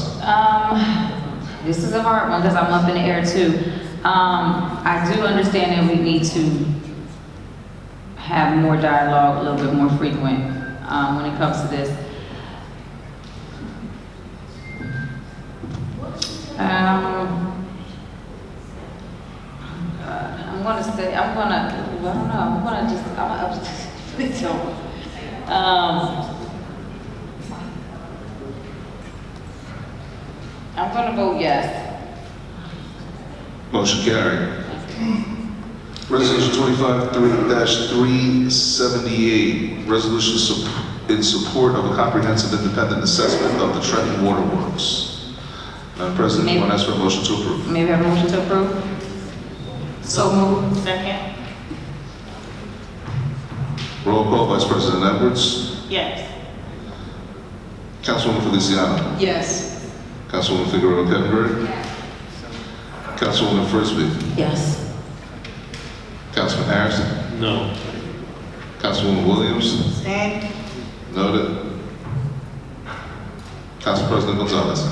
This is a hard one because I'm up in the air too. I do understand that we need to have more dialogue, a little bit more frequent when it comes to this. I'm gonna say, I don't know, please don't. I'm gonna vote yes. Motion carried. Resolution 25-378, resolution in support of a comprehensive independent assessment of the Trenton Water Works. Madam President, you want to ask for a motion to approve? May we have a motion to approve? So moved. Second? Roll call, Vice President Edwards. Yes. Councilwoman Feliciano. Yes. Councilwoman Figueroa Kettner. Yes. Councilwoman Frisbee. Yes. Councilman Harrison. No. Councilwoman Williams. Stand. Noted. Council President Gonzalez.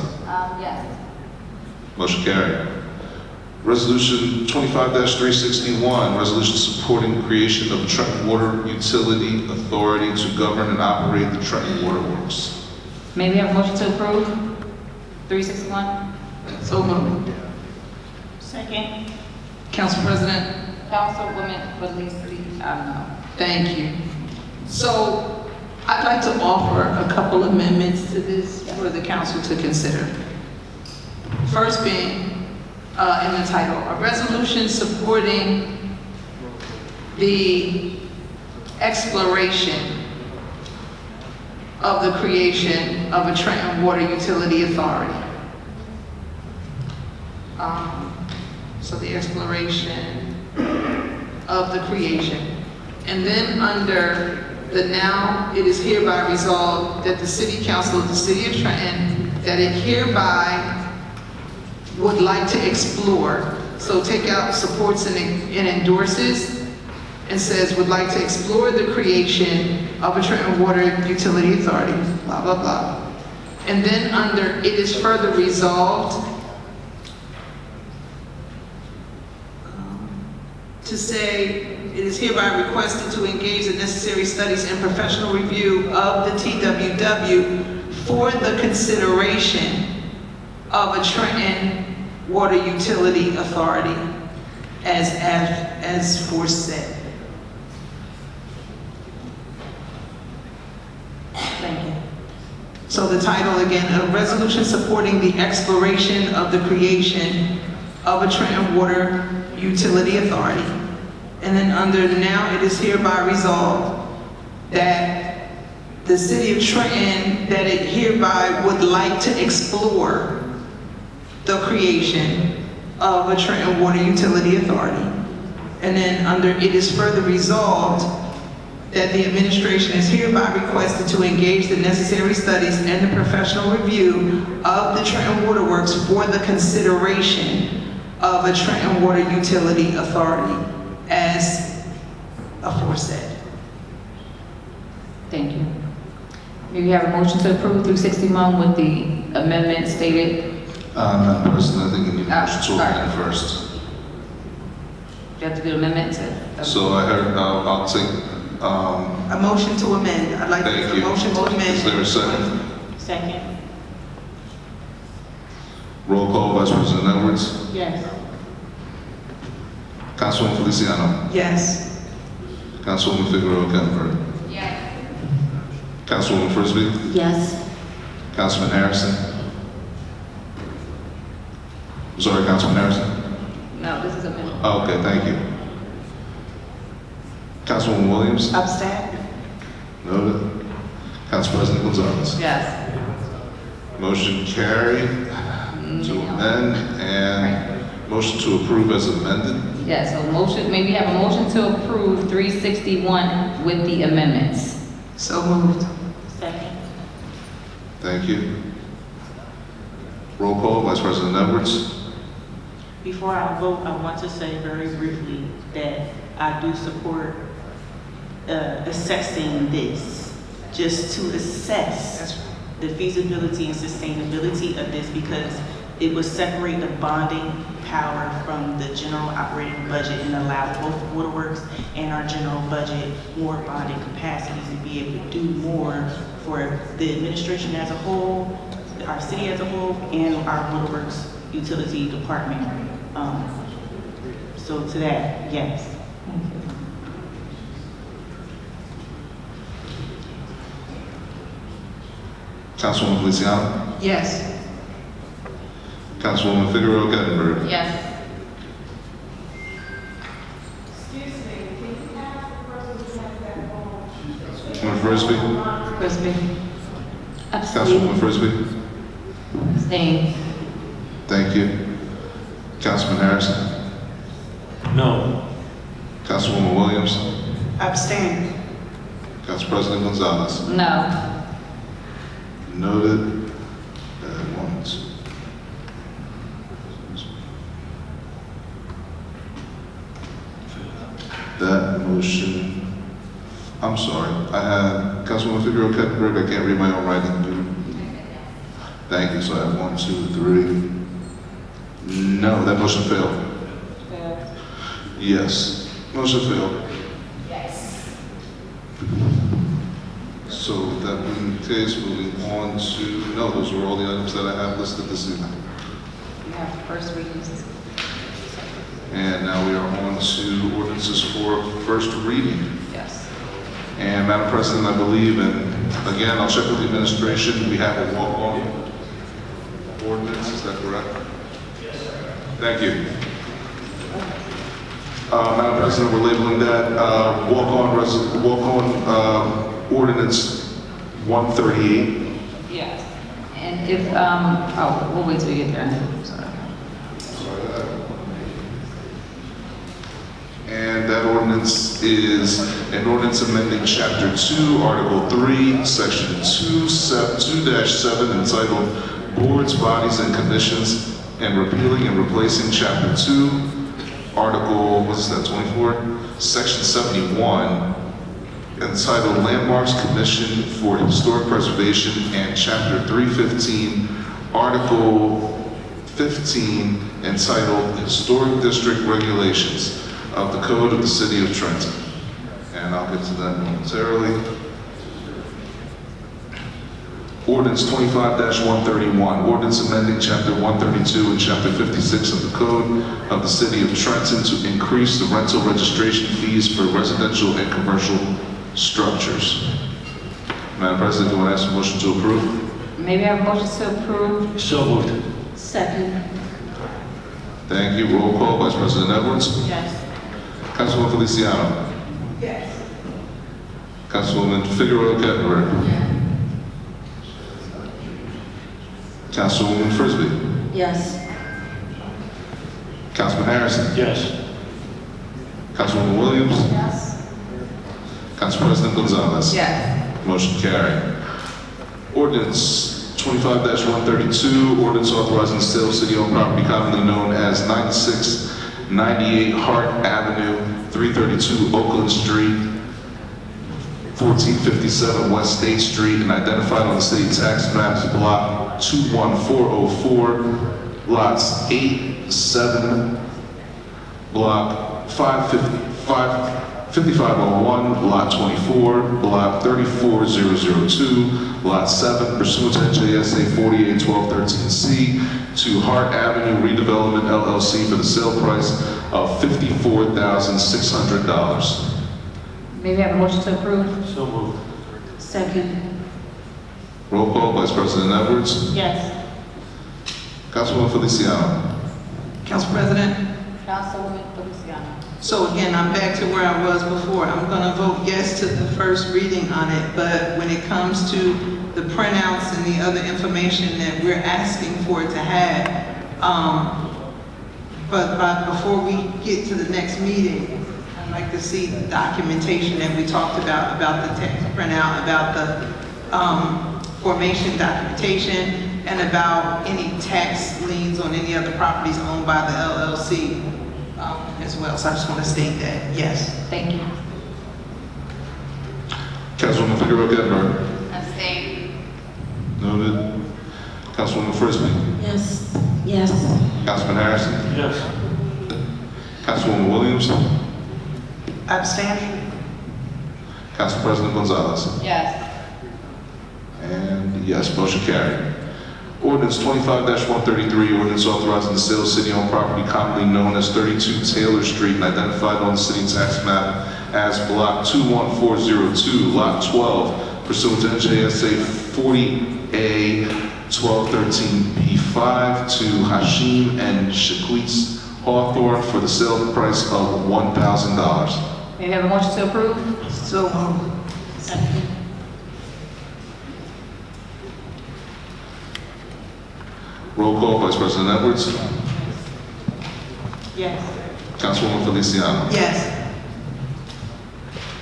Yes. Motion carried. Resolution 25-361, resolution supporting creation of the Trenton Water Utility Authority to govern and operate the Trenton Water Works. May we have a motion to approve? 361? So moved. Second? Council President, Councilwoman Feliciano. thank you. So I'd like to offer a couple amendments to this for the council to consider. First being, in the title, a resolution supporting the exploration of the creation of a Trenton Water Utility Authority. So the exploration of the creation. And then under the now, it is hereby resolved that the City Council of the City of Trenton, that it hereby would like to explore. So take out supports and endorses and says would like to explore the creation of a Trenton Water Utility Authority, blah, blah, blah. And then under it is further resolved to say it is hereby requested to engage the necessary studies and professional review of the TWW for the consideration of a Trenton Water Utility Authority as foresaid. Thank you. So the title again, a resolution supporting the exploration of the creation of a Trenton Water Utility Authority. And then under now it is hereby resolved that the City of Trenton, that it hereby would like to explore the creation of a Trenton Water Utility Authority. And then under it is further resolved that the administration is hereby requested to engage the necessary studies and the professional review of the Trenton Water Works for the consideration of a Trenton Water Utility Authority as aforesaid. Thank you. May we have a motion to approve 361 with the amendment stated? Madam President, I think you need a motion to sorry. amend first. You have to do the amendment to? So I heard, I'll take, A motion to amend. I'd like to thank make a you. motion to amend. Is there a second? Second? Roll call, Vice President Edwards. Yes. Councilwoman Feliciano. Yes. Councilwoman Figueroa Kettner. Yes. Councilwoman Frisbee. Yes. Councilman Harrison. I'm sorry, Councilman Harrison. No, this is amendment. Oh, okay, thank you. Councilwoman Williams. Abstain? Noted. Council President Gonzalez. Yes. Motion carried to amend and motion to approve as amended. Yes, so motion, maybe have a motion to approve 361 with the amendments. So moved. Second? Thank you. Roll call, Vice President Edwards. Before I vote, I want to say very briefly that I do support assessing this, just to assess the feasibility and sustainability of this, because it would separate the bonding power from the general operating budget and allow both waterworks and our general budget more bonding capacity to be able to do more for the administration as a whole, our city as a whole, and our waterworks utility department. So to that, yes. Councilwoman Feliciano? Yes. Councilwoman Figueroa Kettenberg? Yes. Councilwoman Frisbee? Frisbee. Councilwoman Frisbee? Abstain. Thank you. Councilman Harrison? No. Councilwoman Williams? Abstain. Council President Gonzalez? No. Noted. That one, two. That motion, I'm sorry, I had Councilwoman Figueroa Kettenberg, I can't read my own writing. Thank you, so I have 1, 2, 3. No, that motion failed. Yes, motion failed. Yes. So with that being the case, moving on to, no, those were all the items that I have listed this evening. You have first readings. And now we are on to ordinances for first reading. Yes. And Madam President, I believe, and again, I'll check with the administration, we have a walk-on ordinance, is that correct? Yes, sir. Thank you. Madam President, we're labeling that walk-on ordinance 138. Yes. And if, oh, we'll wait till we get there. Sorry. And that ordinance is an ordinance amending Chapter 2, Article 3, Section 2-7 entitled Boards, Bodies, and Commissions, and repealing and replacing Chapter 2, Article, what is that, 24? Section 71, entitled Landmarks Commission for Historic Preservation, and Chapter 315, Article 15, entitled Historic District Regulations of the Code of the City of Trenton. And I'll get to that momentarily. Ordinance 25-131, ordinance amending Chapter 132 and Chapter 56 of the Code of the City of Trenton to increase the rental registration fees for residential and commercial structures. Madam President, do I ask a motion to approve? Maybe I have a motion to approve. So moved. Second. Thank you. Roll call, Vice President Edwards. Yes. Councilwoman Feliciano. Yes. Councilwoman Figueroa Kettenberg. Councilwoman Frisbee. Yes. Councilman Harrison. Yes. Councilwoman Williams. Yes. Council President Gonzalez. Yes. Motion carried. Ordinance 25-132, ordinance authorizing the sale of city-owned property commonly known as 9698 Hart Avenue, 332 Oakland Street, 1457 West State Street, and identified on the city tax maps block 21404, lots 8, 7, block 5501, lot 24, block 34002, lot 7, pursuant to NJSA 481213C, to Hart Avenue Redevelopment LLC for the sale price of $54,600. Maybe I have a motion to approve. So moved. Second. Roll call, Vice President Edwards. Yes. Councilwoman Feliciano. Council President, Councilwoman Feliciano. so again, I'm back to where I was before. I'm gonna vote yes to the first reading on it, but when it comes to the printouts and the other information that we're asking for it to have, but before we get to the next meeting, I'd like to see the documentation that we talked about the text printout, about the formation documentation, and about any tax liens on any other properties owned by the LLC as well. So I just want to state that, yes. Thank you. Councilwoman Figueroa Kettenberg. Abstain. Noted. Councilwoman Frisbee. Yes. Yes. Councilman Harrison? Yes. Councilwoman Williams? Abstain? Council President Gonzalez? Yes. And yes, motion carried. Ordinance 25-133, ordinance authorizing the sale of city-owned property commonly known as 32 Taylor Street and identified on the city tax map as Block 21402, Lot 12, pursuant to NJSA 40A 1213B5 to Hashim and Shaquitz Hawthorne for the sale price of $1,000. May we have a motion to approve? So moved. Roll call, Vice President Edwards. Yes. Councilwoman Feliciano. Yes.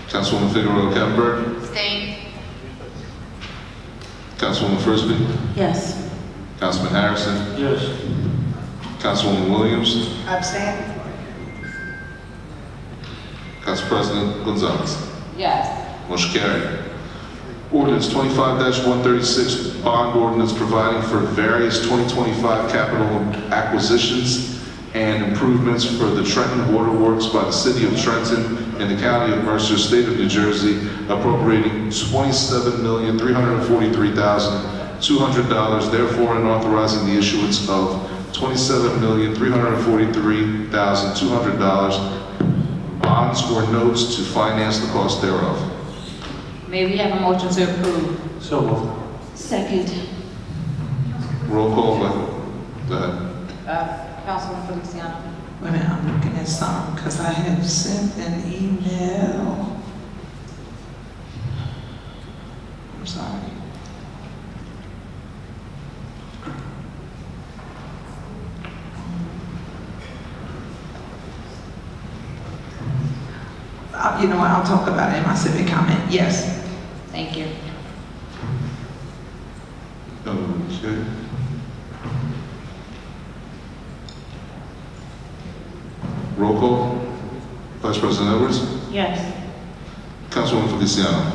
Councilwoman Figueroa Kettner. Abstain. Councilwoman Frisbee. Yes. Councilman Harrison. Yes. Councilwoman Williams. Abstain? Council President Gonzalez. Yes. Motion carried. Ordinance 25-136, bond ordinance providing for various 2025 capital acquisitions and improvements for the Trenton Waterworks by the City of Trenton in the County of Mercer, State of New Jersey, appropriating $27,343,200, therefore, and authorizing the issuance of $27,343,200 bonds or notes to finance the cost thereof. May we have a motion to approve? So moved. Second. Roll call, go ahead. Councilwoman Feliciano. Wait a minute, I'm looking at some, because I have sent an email. I'm sorry. You know what, I'll talk about it in my civic comment, yes. Thank you. Okay. Roll call. Vice President Edwards. Yes. Councilwoman Feliciano.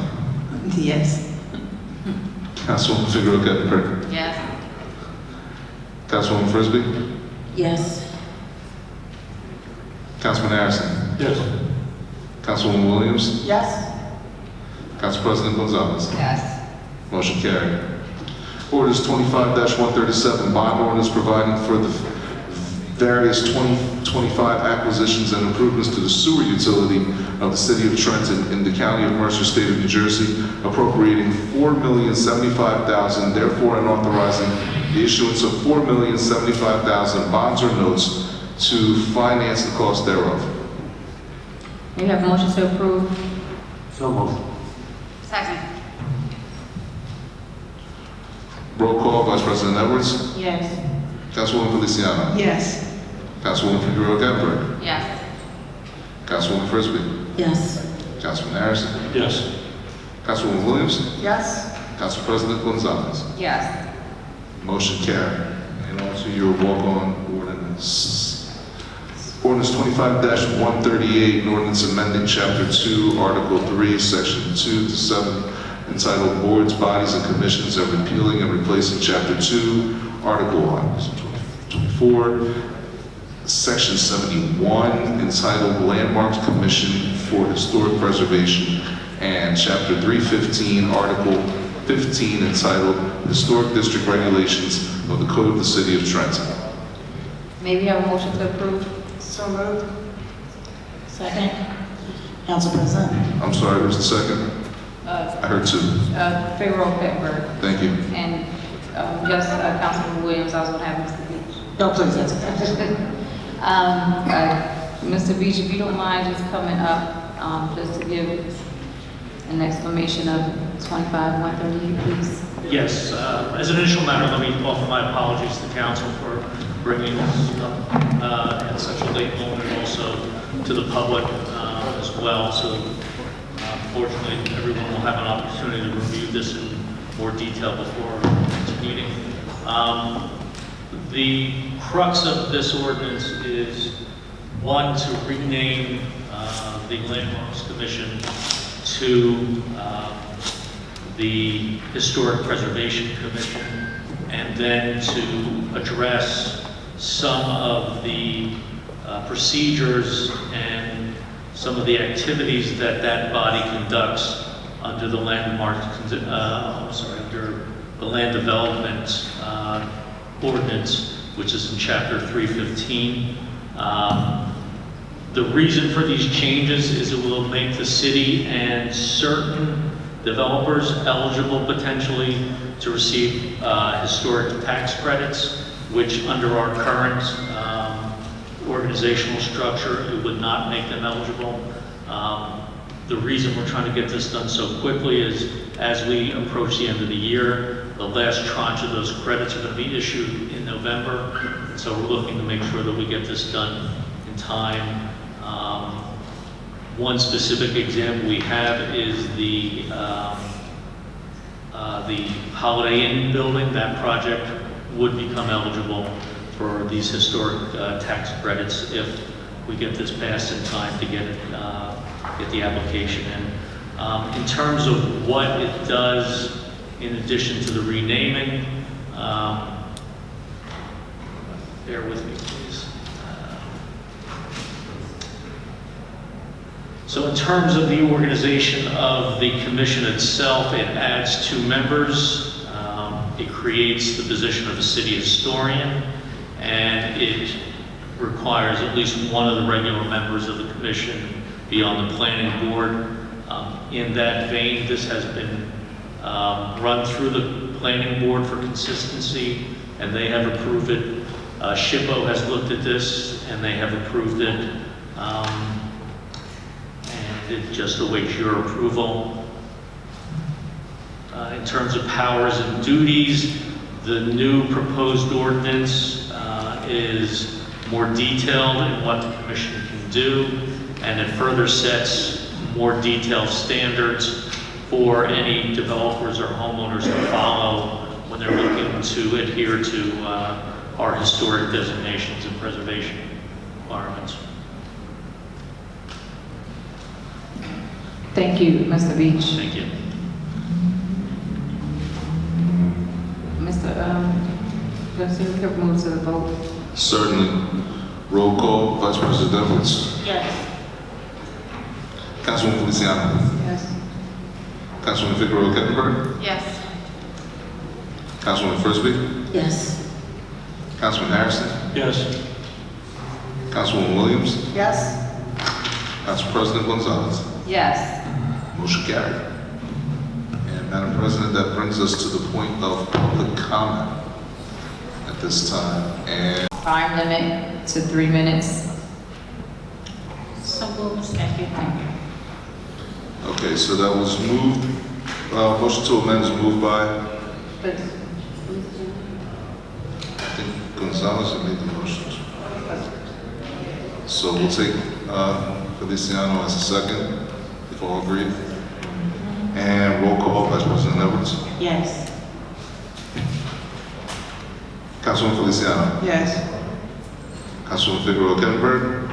Yes. Councilwoman Figueroa Kettner. Yes. Councilwoman Frisbee. Yes. Councilman Harrison. Yes. Councilwoman Williams. Yes. Council President Gonzalez. Yes. Motion carried. Ordinance 25-137, bond ordinance providing for the various 2025 acquisitions and improvements to the sewer utility of the City of Trenton in the County of Mercer, State of New Jersey, appropriating $4,075,000, therefore, and authorizing the issuance of $4,075,000 bonds or notes to finance the cost thereof. May we have a motion to approve? So moved. Second. Roll call, Vice President Edwards. Yes. Councilwoman Feliciano. Yes. Councilwoman Figueroa Kettner. Yes. Councilwoman Frisbee. Yes. Councilman Harrison. Yes. Councilwoman Williams. Yes. Council President Gonzalez. Yes. Motion carried. And on to your walk-on ordinance. Ordinance 25-138, an ordinance amending Chapter 2, Article 3, Section 2 to 7, entitled Boards, Bodies, and Commissions, and repealing and replacing Chapter 2, Article 24, Section 71, entitled Landmarks Commission for Historic Preservation, and Chapter 315, Article 15, entitled Historic District Regulations of the Code of the City of Trenton. May we have a motion to approve? So moved. Second. Council President? I'm sorry, who's the second? I heard two. Figueroa Kettner. Thank you. And, yes, Councilman Williams, I was gonna have Mr. Beach. No, please, that's Mr. Beach, if you don't mind just coming up, just to give an exclamation of 25-138, please. Yes, as an initial matter, let me offer my apologies to council for bringing this up at such a late moment, and also to the public as well. So fortunately, everyone will have an opportunity to review this in more detail before our next meeting. The crux of this ordinance is, one, to rename the Landmarks Commission to the Historic Preservation Commission, and then to address some of the procedures and some of the activities that that body conducts under the landmark, under the land development ordinance, which is in chapter 315. The reason for these changes is it will make the city and certain developers eligible potentially to receive historic tax credits, which under our current organizational structure, it would not make them eligible. The reason we're trying to get this done so quickly is as we approach the end of the year, the last tranche of those credits are going to be issued in November. And so we're looking to make sure that we get this done in time. One specific example we have is the Holiday Inn building. That project would become eligible for these historic tax credits if we get this passed in time to get it, get the application in. In terms of what it does, in addition to the renaming, bear with me, please. So in terms of the organization of the commission itself, it adds 2 members. It creates the position of a city historian, and it requires at least one of the regular members of the commission be on the planning board. In that vein, this has been run through the planning board for consistency, and they have approved it. SHPO has looked at this, and they have approved it. And it just awaits your approval. In terms of powers and duties, the new proposed ordinance is more detailed in what the commission can do, and it further sets more detailed standards for any developers or homeowners to follow when they're looking to adhere to our historic designations and preservation requirements. Thank you, Mr. Beach. Thank you. Mr. Garcia, we can move to the vote. Certainly. Roll call, Vice President Edwards. Yes. Councilwoman Feliciano. Yes. Councilwoman Figueroa Kettenberg. Yes. Councilwoman Frisbee. Yes. Councilman Harrison. Yes. Councilwoman Williams. Yes. Council President Gonzalez. Yes. Motion carried. And Madam President, that brings us to the point of public comment at this time. And Time limit to 3 minutes. So moved. Second. okay, so that was moved. Motion to amend is moved by, I think Gonzalez had made the motion. So we'll take Feliciano as a second, if all agree. And roll call, Vice President Edwards. Yes. Councilwoman Feliciano. Yes. Councilwoman Figueroa Kettenberg.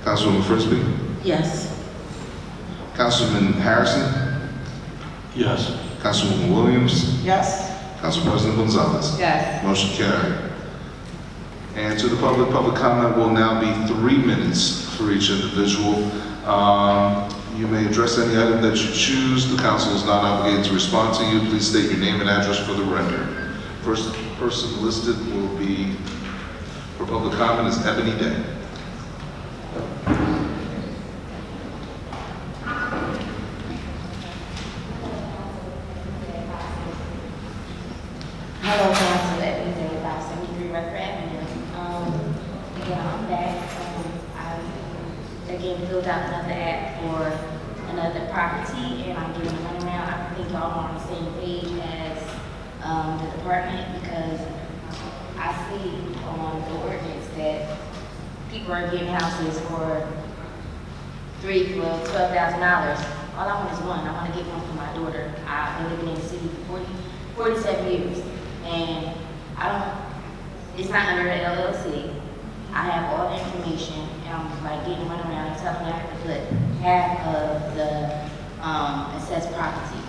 Councilwoman Frisbee. Yes. Councilman Harrison. Yes. Councilwoman Williams. Yes. Council President Gonzalez. Yes. Motion carried. And to the public comment will now be 3 minutes for each individual. You may address any item that you choose. The council is not obligated to respond to you. Please state your name and address for the record. First person listed will be, for public comment, is Ebony Day. Hello, Council, Ebony Day, 573 Rutherford Avenue. Again, I'm back. I again filled out another app for another property, and I'm giving a runaround. I think y'all are on the same page as the department, because I see on the ordinance that people are getting houses for $12,000. All I want is one. I want to get one for my daughter. I've been living in the city for 47 years. And it's not under the LLC. I have all the information, and I'm like getting run around and telling me I have to put half of the assessed property.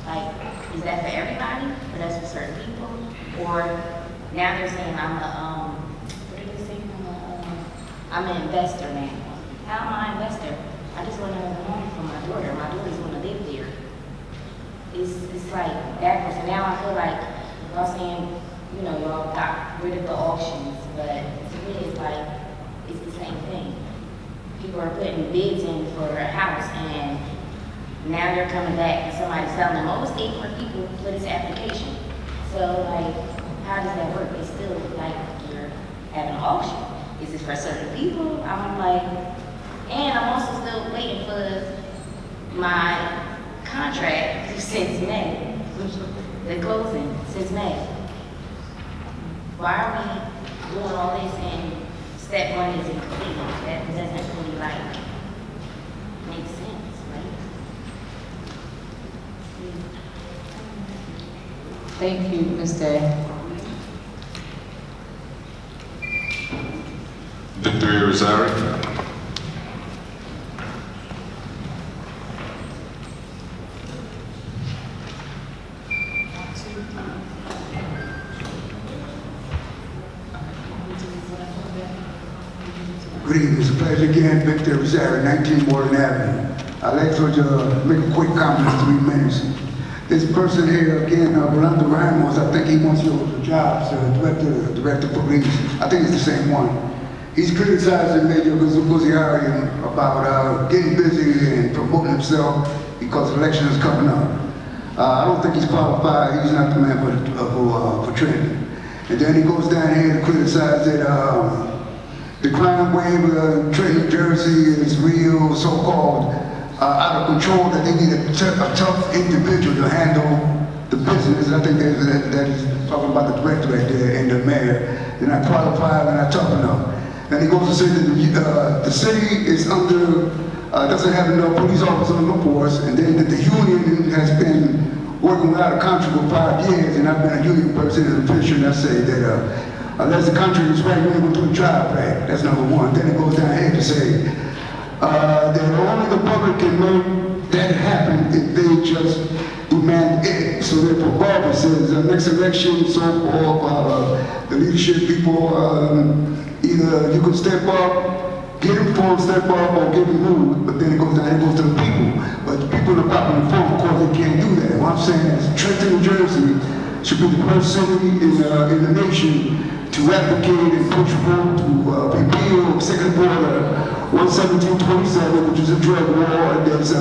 Like, is that for everybody, or that's for certain people? Or now they're saying what did they say? I'm an investor now. How am I an investor? I just want another home for my daughter. My daughter's gonna live there. It's like backwards. And now I feel like y'all saying, you know, y'all got rid of the auctions, but to me it's like, it's the same thing. People are putting bids in for a house and now they're coming back and somebody's telling them, oh, it's 8 more people for this application. So like, how does that work? It's still like you're having an auction. Is it for certain people? I'm like, and I'm also still waiting for my contract since May, the closing since May. Why are we doing all this and step 1 isn't complete? That doesn't really like make sense, right? Thank you, Ms. Day. Victoria Rosari. Good evening, it's a pleasure again, Victor Rosari, 19 Morton Avenue. I'd like to make a quick comment in 3 minutes. This person here, again, Rolando Ramos, I think he wants your jobs, director of police. I think it's the same one. He's criticizing Major Guzziari about getting busy and promoting himself because the election is coming up. I don't think he's qualified. He's not the man for Trenton. And then he goes down here to criticize that the crime wave in Trenton, New Jersey is real, so-called out of control, that they need a tough individual to handle the business. I think that is talking about the director right there and the mayor. They're not qualified, they're not tough enough. And he goes to say that the city is doesn't have enough police officers on the force, and then that the union has been working without a contract for 5 years, and I've been a union person in the picture, and I say that unless the country is right, we're going to do a trial back. That's number 1. Then it goes down here to say that only the public can make that happen if they just demand it. So therefore, Barbara says next election, so forth, the leadership people, either you can step up, get informed, step up, or get removed, but then it goes down, it goes to the people. But the people are not informed, of course, they can't do that. What I'm saying is Trenton, New Jersey should be the first city in the nation to advocate and push forward to repeal Executive Order 11727, which is a drug war. And there's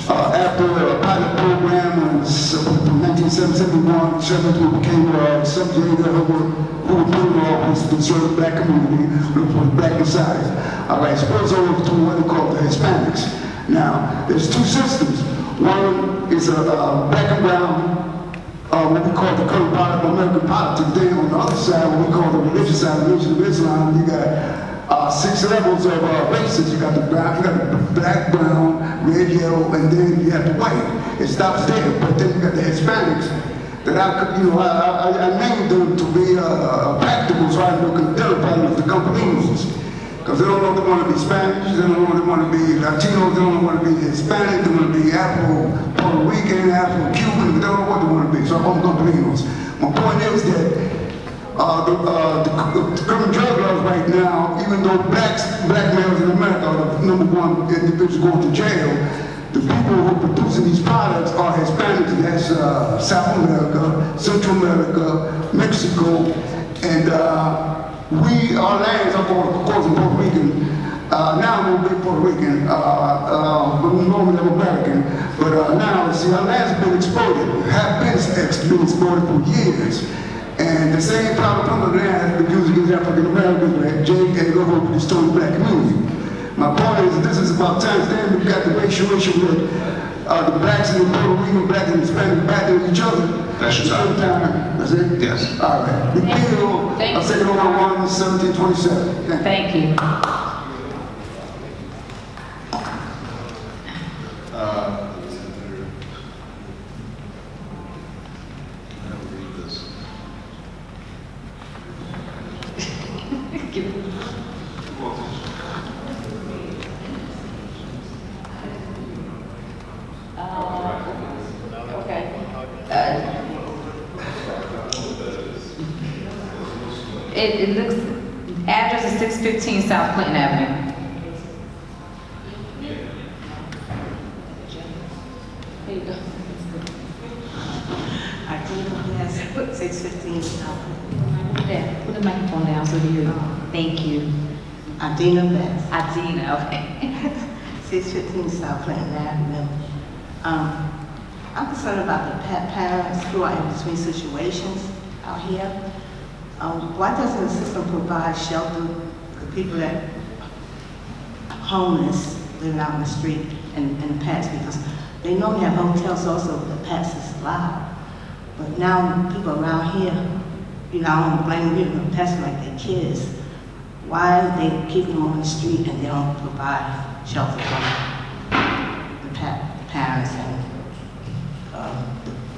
after a pilot program from 1971, 72 became a subject who were put in office to serve the black community, for the black Messiahs. All right, suppose over to what they call the Hispanics. Now, there's 2 systems. One is a black and brown, what we call the current part of American politics. Then on the other side, what we call the religious side, the religion of Islam, you got 6 levels of races. You got the brown, you got the black, brown, red, yellow, and then you have the white. It stops there. But then you got the Hispanics that I named them to be practical, so I know they're the companies. Because they don't know if they want to be Spanish, they don't know if they want to be Latinos, they don't want to be Hispanic, they want to be Puerto Rican, Cuban, they don't know what they want to be. So I'm on companies. My point is that the current drug laws right now, even though black males in America are the #1 individuals going to jail, the people who are producing these products are Hispanics. That's South America, Central America, Mexico, and our lands, of course, in Puerto Rican. Now I'm a big Puerto Rican, but normally I'm American. But now, see, our lands have been exploited, have been exploited for years. And the same propaganda land has been used against African Americans, right? Jake and the whole distorted black community. My point is, this is about time. Then we've got the racial issue with the blacks and the Puerto Rican, blacks and Hispanic battling each other. That's your time. That's it? Yes. All right. The bill, Second Order 11727. Thank you. It looks, address is 615 South Clinton Avenue. There you go. Yes, put 615 South. There, put the microphone down so you hear you. Thank you. Adina Betts. Adina, okay. 615 South Clinton Avenue. I'm concerned about the parents who are in between situations out here. Why doesn't the system provide shelter for people that are homeless, living out in the street and the pets? Because they normally have hotels also, the pets is allowed. But now people around here, you know, I don't blame people, the pets like their kids. Why are they keeping them on the street and they don't provide shelter for the parents and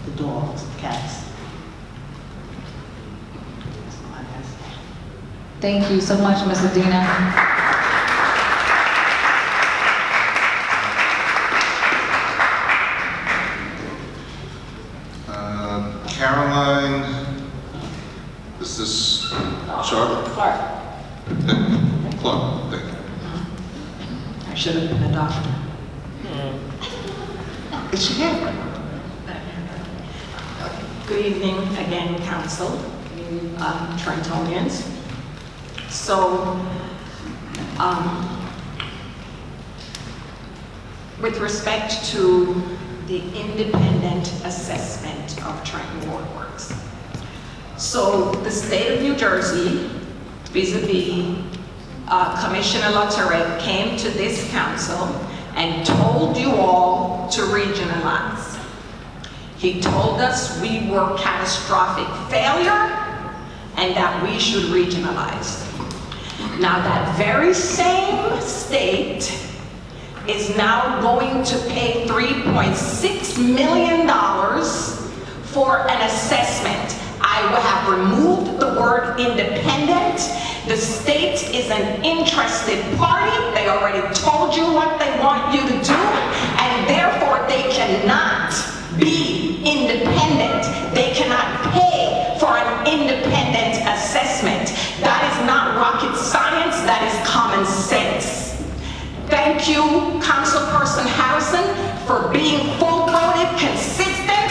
the dogs, the cats? That's all I gotta say. Thank you so much, Ms. Adina. Caroline, is this Charlotte? Clark. Clark, thank you. I should have been a doctor. Is she here? Good evening again, council, Trentonians. So, with respect to the independent assessment of Trenton Waterworks. So the state of New Jersey, vis-a-vis Commissioner LaTourette, came to this council and told you all to regionalize. He told us we were catastrophic failure and that we should regionalize. Now that very same state is now going to pay $3.6 million for an assessment. I will have removed the word independent. The state is an interested party. They already told you what they want you to do, and therefore they cannot be independent. They cannot pay for an independent assessment. That is not rocket science, that is common sense. Thank you, Councilperson Harrison, for being full-throated, consistent,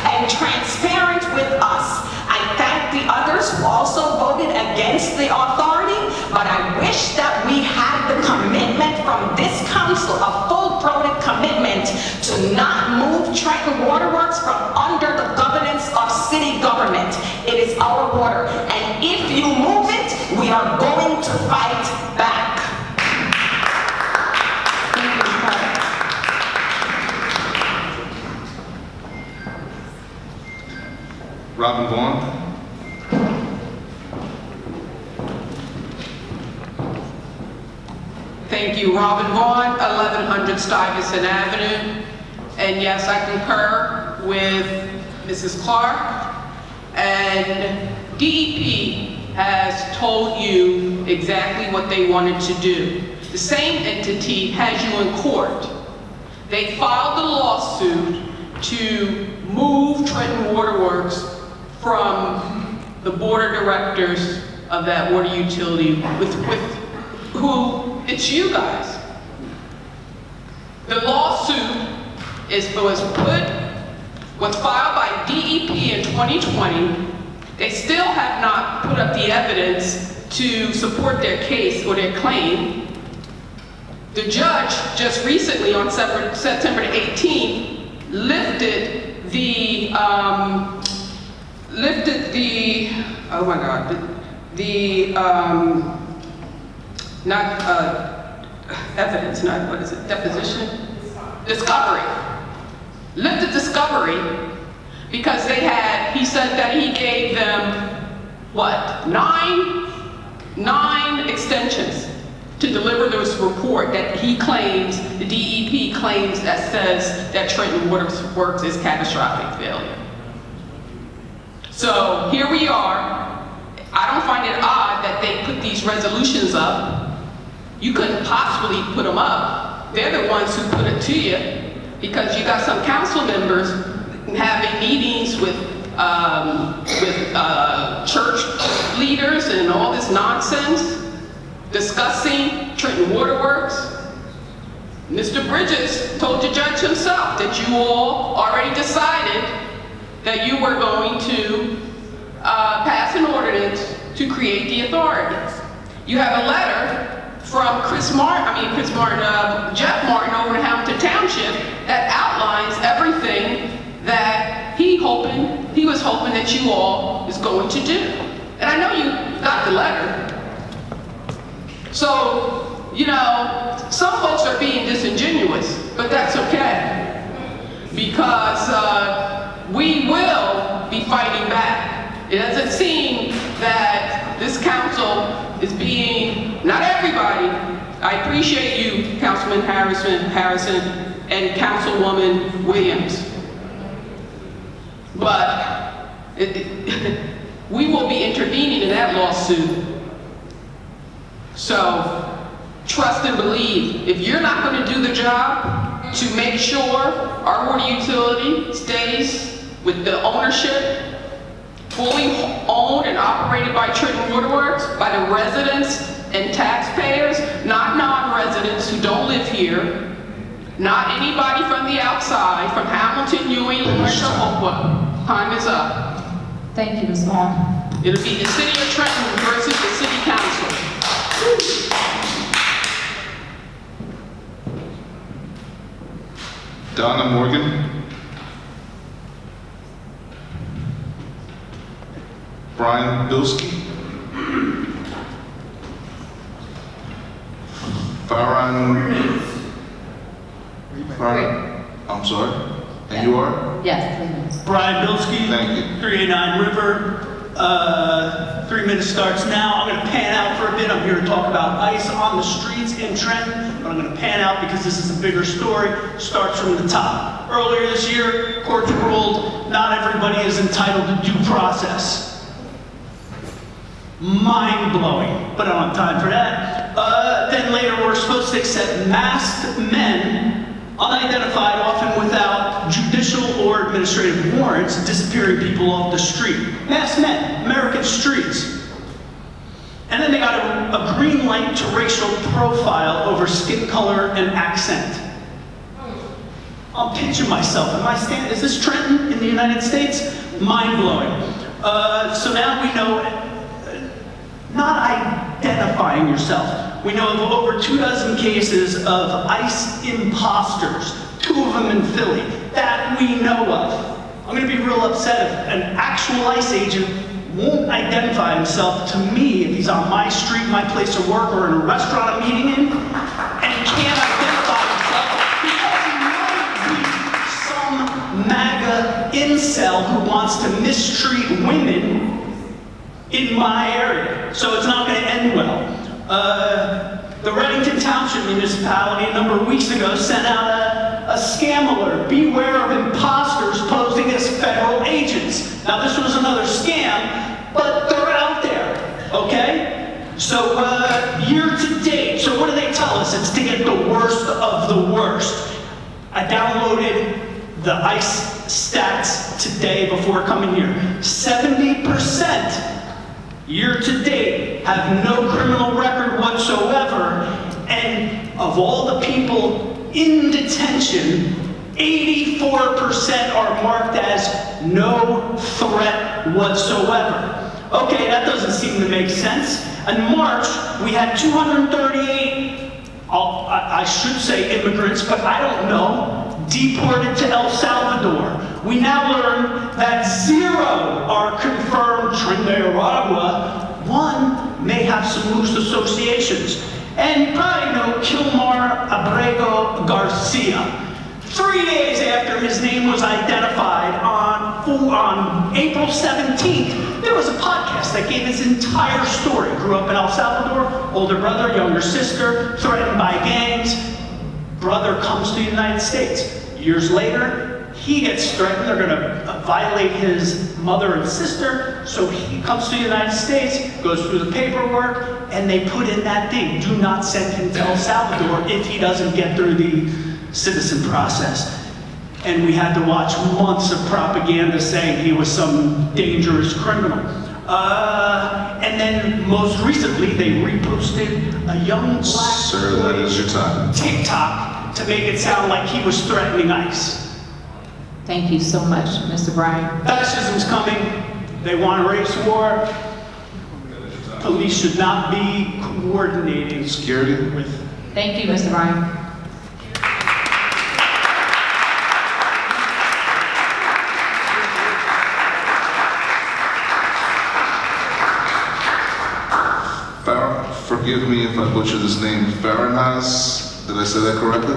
and transparent with us. I thank the others who also voted against the authority, but I wish that we had the commitment from this council, a full-throated commitment to not move Trenton Waterworks from under the governance of city government. It is our water, and if you move it, we are going to fight back. Robin Vaughn. Thank you, Robin Vaughn, 1100 Stuyvesant Avenue. And yes, I concur with Mrs. Clark. And DEP has told you exactly what they wanted to do. The same entity has you in court. They filed a lawsuit to move Trenton Waterworks from the board of directors of that water utility with who, it's you guys. The lawsuit was filed by DEP in 2020. They still have not put up the evidence to support their case or their claim. The judge just recently on September 18th lifted the oh my God, not evidence, not what is it, deposition? Discovery. Lifted discovery because he said that he gave them, what, nine extensions to deliver this report that he claims, the DEP claims, that says that Trenton Waterworks is catastrophic failure. So here we are. I don't find it odd that they put these resolutions up. You couldn't possibly put them up. They're the ones who put it to you because you got some council members having meetings with with church leaders and all this nonsense, discussing Trenton Waterworks. Mr. Bridges told the judge himself that you all already decided that you were going to pass an ordinance to create the authorities. You have a letter from Jeff Martin over in Hamilton Township that outlines everything that he was hoping that you all is going to do. And I know you got the letter. So, you know, some folks are being disingenuous, but that's okay. Because we will be fighting back. It doesn't seem that this council is being, not everybody, I appreciate you, Councilman Harrison, and Councilwoman Williams. But we will be intervening in that lawsuit. So, trust and believe. If you're not going to do the job to make sure our water utility stays with the ownership, fully owned and operated by Trenton Waterworks, by the residents and taxpayers, not non-residents who don't live here, not anybody from the outside, from Hamilton, Ewing, or Oakwood. Time is up. Thank you, Ms. Long. It'll be the city of Trenton versus the city council. Donna Morgan. Brian Bilski. Farhan, I'm sorry. And you are? Yes, 3 minutes. Brian Bilski. Thank you. 389 River. 3 minutes starts now. I'm going to pan out for a bit. I'm here to talk about ice on the streets in Trenton, but I'm going to pan out because this is a bigger story. Starts from the top. Earlier this year, courts ruled not everybody is entitled to due process. Mind-blowing, but I don't have time for that. Then later, we're supposed to accept masked men, unidentified, often without judicial or administrative warrants, disappearing people off the street. Masked men, American streets. And then they got a green light to racial profile over skin color and accent. I'm pinching myself. Is this Trenton in the United States? Mind-blowing. So now we know, not identifying yourself. We know of over 24 cases of ICE imposters, 2 of them in Philly, that we know of. I'm going to be real upset if an actual ICE agent won't identify himself to me if he's on my street, my place of work, or in a restaurant I'm eating in, and can't identify himself because he might be some MAGA incel who wants to mistreat women in my area. So it's not going to end well. The Reddington Township municipality a number of weeks ago sent out a scam alert. Beware of imposters posing as federal agents. Now this was another scam, but they're out there, okay? So year to date, so what do they tell us? It's to get the worst of the worst. I downloaded the ICE stats today before coming here. 70% year to date have no criminal record whatsoever, and of all the people in detention, 84% are marked as no threat whatsoever. Okay, that doesn't seem to make sense. In March, we had 238, I should say immigrants, but I don't know, deported to El Salvador. We now learn that 0 are confirmed Trinidad. 1 may have some loose associations. And you probably know Kilmar Abrego Garcia. 3 days after his name was identified on April 17th, there was a podcast that gave his entire story. Grew up in El Salvador, older brother, younger sister, threatened by gangs. Brother comes to the United States. Years later, he gets threatened. They're going to violate his mother and sister. So he comes to the United States, goes through the paperwork, and they put in that thing, do not send him to El Salvador if he doesn't get through the citizen process. And we had to watch months of propaganda saying he was some dangerous criminal. And then most recently, they reposted a young black Sir, that is your time. TikTok to make it sound like he was threatening ICE. Thank you so much, Mr. Bryan. Fascism's coming. They want a race war. Police should not be coordinating Security. with. Thank you, Mr. Bryan. Forgive me if I butcher this name, Faranaz, did I say that correctly?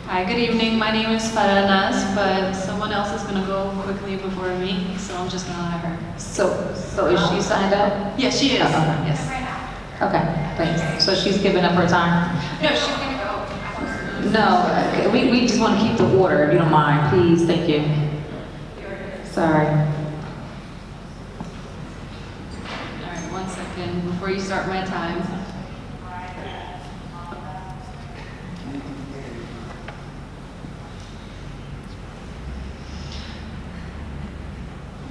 Hi, good evening. My name is Faranaz, but someone else is going to go quickly before me, so I'm just going to let her. So is she signed up? Yes, she is. Okay. Yes. Okay, thanks. So she's giving up her time? No, she's going to go. No, we just want to keep the order, if you don't mind, please, thank you. Sorry. All right, 1 second before you start my time.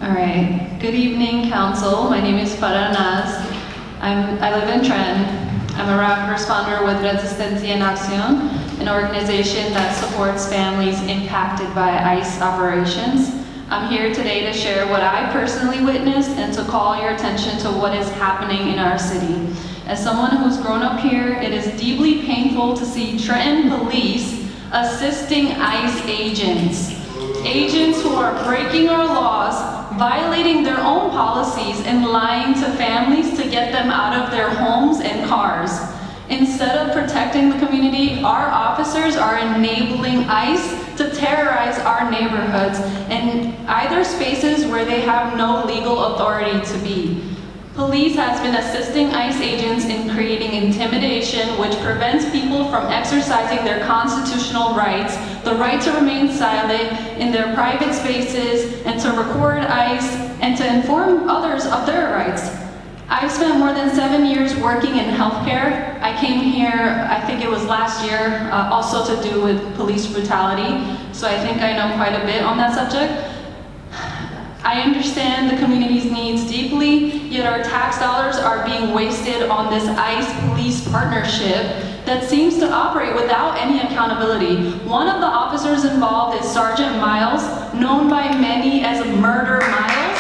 All right. Good evening, Council. My name is Farah Naz. I live in Trenton. I'm a rapid responder with Resistencia en Acción, an organization that supports families impacted by ICE operations. I'm here today to share what I personally witnessed and to call your attention to what is happening in our city. As someone who's grown up here, it is deeply painful to see Trenton police assisting ICE agents. Agents who are breaking our laws, violating their own policies, and lying to families to get them out of their homes and cars. Instead of protecting the community, our officers are enabling ICE to terrorize our neighborhoods in either spaces where they have no legal authority to be. Police has been assisting ICE agents in creating intimidation, which prevents people from exercising their constitutional rights, the right to remain silent in their private spaces, and to record ICE, and to inform others of their rights. I've spent more than 7 years working in healthcare. I came here, I think it was last year, also to do with police brutality, so I think I know quite a bit on that subject. I understand the community's needs deeply, yet our tax dollars are being wasted on this ICE-police partnership that seems to operate without any accountability. One of the officers involved is Sergeant Miles, known by many as Murder Miles.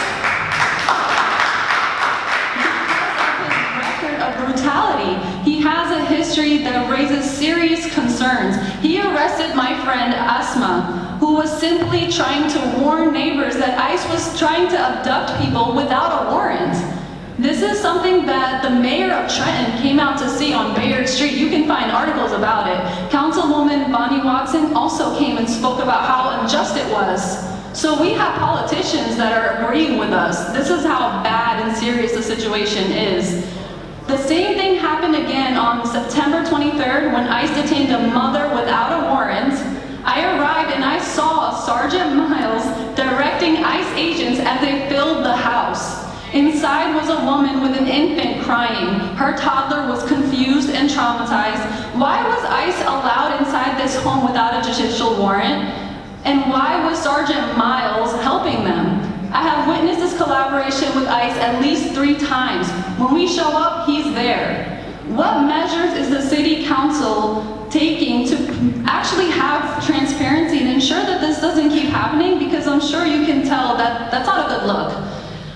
Of brutality. He has a history that raises serious concerns. He arrested my friend Asma, who was simply trying to warn neighbors that ICE was trying to abduct people without a warrant. This is something that the mayor of Trenton came out to see on Bayard Street. You can find articles about it. Councilwoman Bonnie Watson also came and spoke about how unjust it was. So we have politicians that are agreeing with us. This is how bad and serious the situation is. The same thing happened again on September 23rd when ICE detained a mother without a warrant. I arrived and I saw Sergeant Miles directing ICE agents as they filled the house. Inside was a woman with an infant crying. Her toddler was confused and traumatized. Why was ICE allowed inside this home without a judicial warrant? And why was Sergeant Miles helping them? I have witnessed this collaboration with ICE at least 3 times. When we show up, he's there. What measures is the City Council taking to actually have transparency and ensure that this doesn't keep happening? Because I'm sure you can tell that that's not a good look.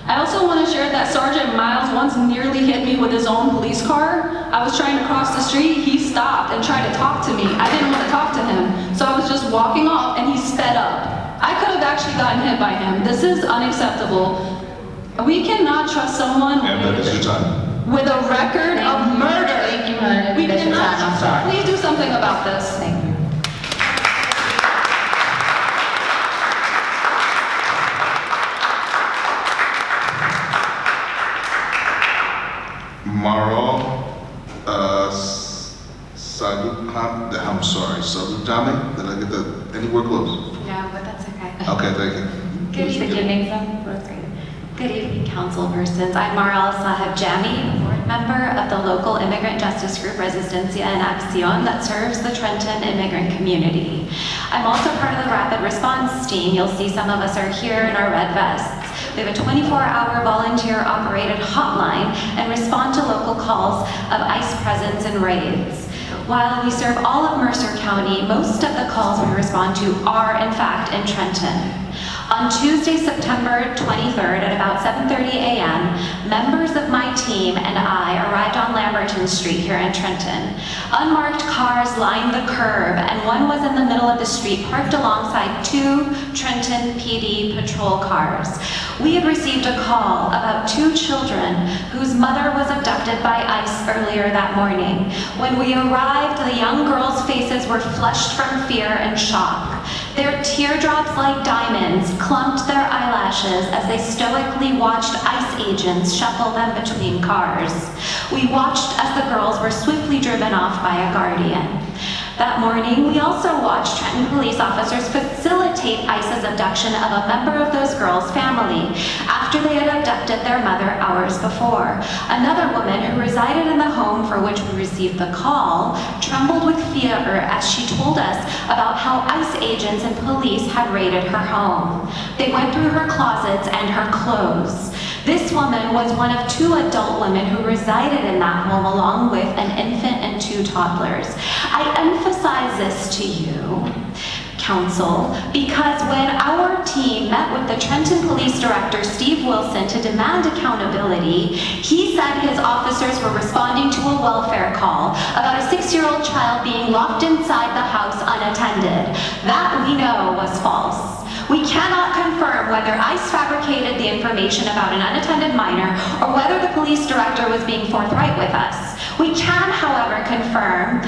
I also want to share that Sergeant Miles once nearly hit me with his own police car. I was trying to cross the street, he stopped and tried to talk to me. I didn't want to talk to him, so I was just walking off and he sped up. I could have actually gotten hit by him. This is unacceptable. We cannot trust someone with a record of murder. Thank you, honey. We That's your cannot. time. I'm sorry. Please do something about this. Thank you. Maro I'm sorry, Sadudame? Did I get that anywhere close? No, but that's okay. Okay, thank you. Good evening, Councilpersons. I'm Marla Sahib Jami, member of the local immigrant justice group Resistencia en Acción that serves the Trenton immigrant community. I'm also part of the rapid response team. You'll see some of us are here in our red vests. We have a 24-hour volunteer-operated hotline and respond to local calls of ICE presence and raids. While we serve all of Mercer County, most of the calls we respond to are, in fact, in Trenton. On Tuesday, September 23rd at about 7:30 a.m., members of my team and I arrived on Lamberton Street here in Trenton. Unmarked cars lined the curb, and one was in the middle of the street parked alongside two Trenton PD patrol cars. We had received a call about two children whose mother was abducted by ICE earlier that morning. When we arrived, the young girls' faces were flushed from fear and shock. Their teardrops like diamonds clumped their eyelashes as they stoically watched ICE agents shuffle them between cars. We watched as the girls were swiftly driven off by a guardian. That morning, we also watched Trenton police officers facilitate ICE's abduction of a member of those girls' family after they had abducted their mother hours before. Another woman who resided in the home for which we received the call trembled with fear as she told us about how ICE agents and police had raided her home. They went through her closets and her clothes. This woman was one of two adult women who resided in that home along with an infant and two toddlers. I emphasize this to you, Council, because when our team met with the Trenton Police Director, Steve Wilson, to demand accountability, he said his officers were responding to a welfare call about a 6-year-old child being locked inside the house unattended. That we know was false. We cannot confirm whether ICE fabricated the information about an unattended minor or whether the police director was being forthright with us. We can, however, confirm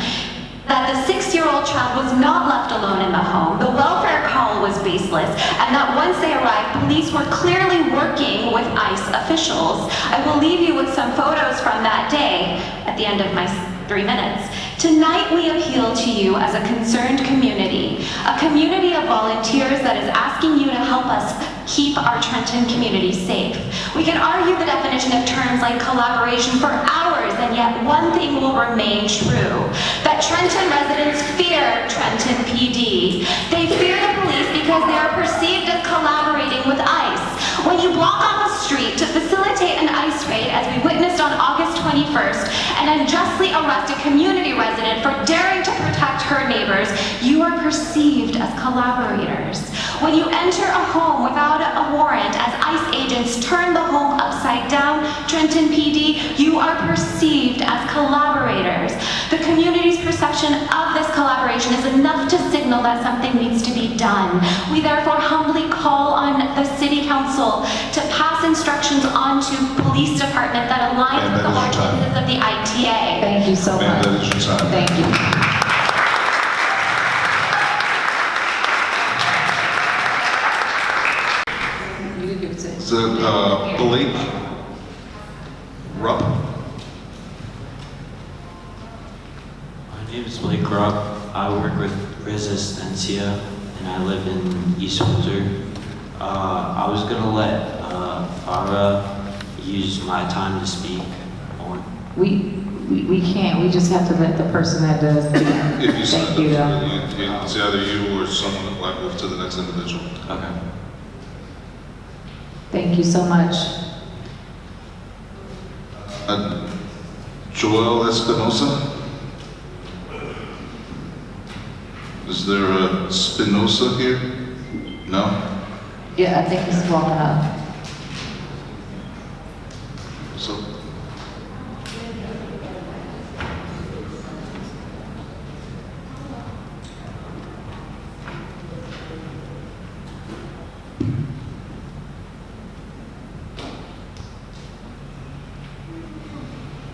that the 6-year-old child was not left alone in the home, the welfare call was baseless, and that once they arrived, police were clearly working with ICE officials. I will leave you with some photos from that day at the end of my 3 minutes. Tonight we appeal to you as a concerned community, a community of volunteers that is asking you to help us keep our Trenton community safe. We can argue the definition of terms like collaboration for hours, and yet one thing will remain true, that Trenton residents fear Trenton PD. They fear the police because they are perceived as collaborating with ICE. When you block off a street to facilitate an ICE raid, as we witnessed on August 21st, and unjustly arrest a community resident for daring to protect her neighbors, you are perceived as collaborators. When you enter a home without a warrant, as ICE agents turn the home upside down, Trenton PD, you are perceived as collaborators. The community's perception of this collaboration is enough to signal that something needs to be done. We therefore humbly call on the City Council to pass instructions on to police department that align with the ordinances of the ITA. Thank you so much. That is your time. Thank you. Is it Blake Rupp? My name is Blake Rupp. I work with Resistencia, and I live in East Windsor. I was gonna let Farah use my time to speak. We can't. We just have to let the person that does. If you Thank you, though. It's either you or someone that might move to the next individual. Okay. Thank you so much. Joel Espinosa? Is there a Spinoza here? No? Yeah, I think he's walking up. So,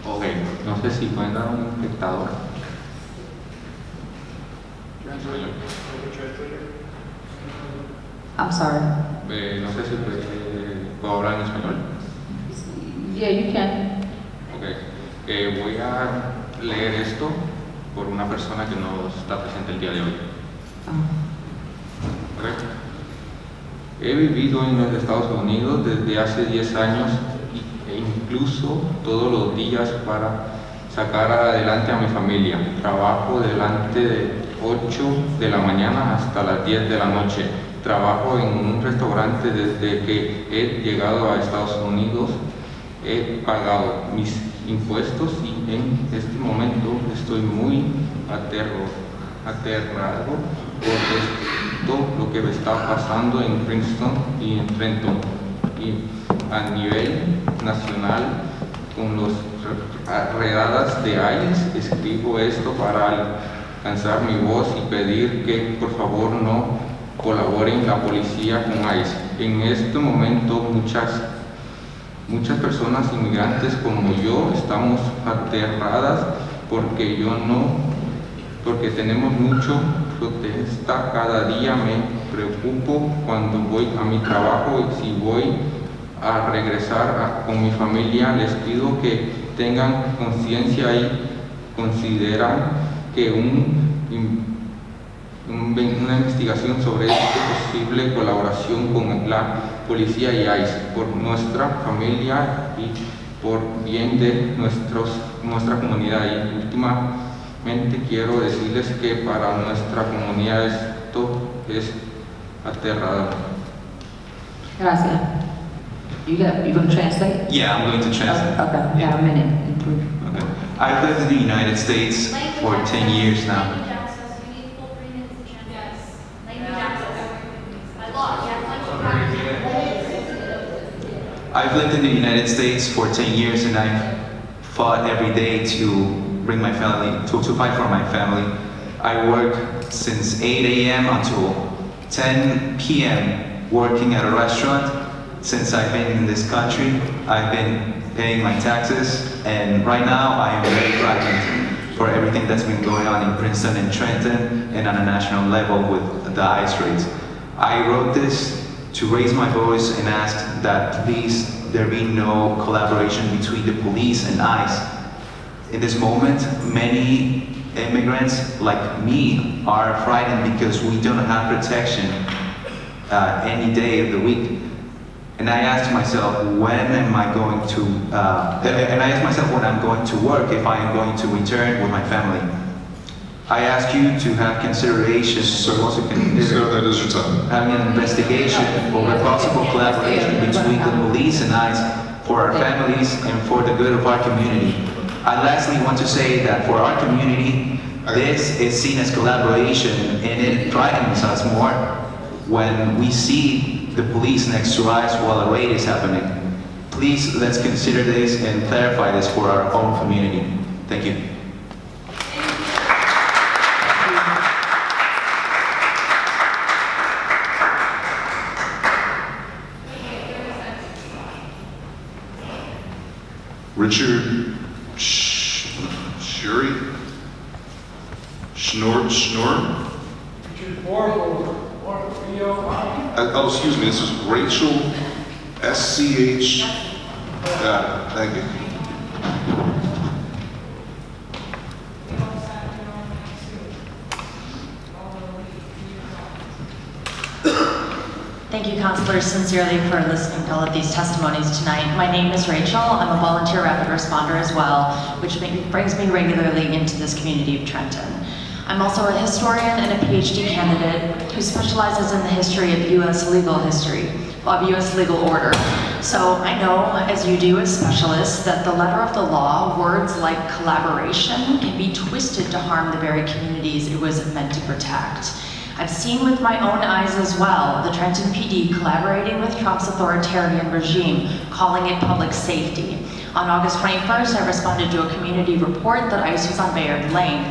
ok, no sé si pueden dar un espectador. I'm sorry. No sé si puedo hablar en español. Yeah, you can. Ok, voy a leer esto por una persona que no está presente el día de hoy. Ok. He vivido en los Estados Unidos desde hace 10 años e incluso todos los días para sacar adelante a mi familia. Trabajo delante de 8 de la mañana hasta las 10 de la noche. Trabajo en un restaurante desde que he llegado a Estados Unidos. He pagado mis impuestos y en este momento estoy muy aterrado por esto, lo que me está pasando en Princeton y en Trenton. Y a nivel nacional, con las redadas de ICE, escribo esto para alcanzar mi voz y pedir que por favor no colaboren la policía con ICE. En este momento muchas personas inmigrantes como yo estamos aterradas porque tenemos mucho protesta cada día. Me preocupo cuando voy a mi trabajo y si voy a regresar con mi familia. Les pido que tengan conciencia y consideran que una investigación sobre esta posible colaboración con la policía y ICE por nuestra familia y por bien de nuestra comunidad. Y últimamente quiero decirles que para nuestra comunidad esto es aterrador. Gracias. You going to translate? Yeah, I'm going to translate. Okay, got a minute. Okay. I've lived in the United States for 10 years now. I've lived in the United States for 10 years and I've fought every day to bring my family, to fight for my family. I work since 8 a.m. until 10 p.m. working at a restaurant. Since I've been in this country, I've been paying my taxes, and right now I am very frightened for everything that's been going on in Princeton and Trenton and on a national level with the ICE raids. I wrote this to raise my voice and ask that please there be no collaboration between the police and ICE. In this moment, many immigrants like me are frightened because we don't have protection any day of the week. And I asked myself, when am I going to, and I asked myself when I'm going to work, if I am going to return with my family. I ask you to have consideration, Sir, that is your time. Having an investigation over possible collaboration between the police and ICE for our families and for the good of our community. I lastly want to say that for our community, this is seen as collaboration and it frightens us more when we see the police next to us while a raid is happening. Please, let's consider this and clarify this for our own community. Thank you. Richard Shuri? Schnorr? Oh, excuse me, this is Rachel SCH. Got it, thank you. Thank you, counselors, sincerely for listening to all of these testimonies tonight. My name is Rachel. I'm a volunteer rapid responder as well, which brings me regularly into this community of Trenton. I'm also a historian and a PhD candidate who specializes in the history of U.S. legal history, of U.S. legal order. So I know, as you do as specialists, that the letter of the law, words like collaboration, can be twisted to harm the very communities it was meant to protect. I've seen with my own eyes as well the Trenton PD collaborating with Trump's authoritarian regime, calling it public safety. On August 21st, I responded to a community report that ICE was on Bayard Lane.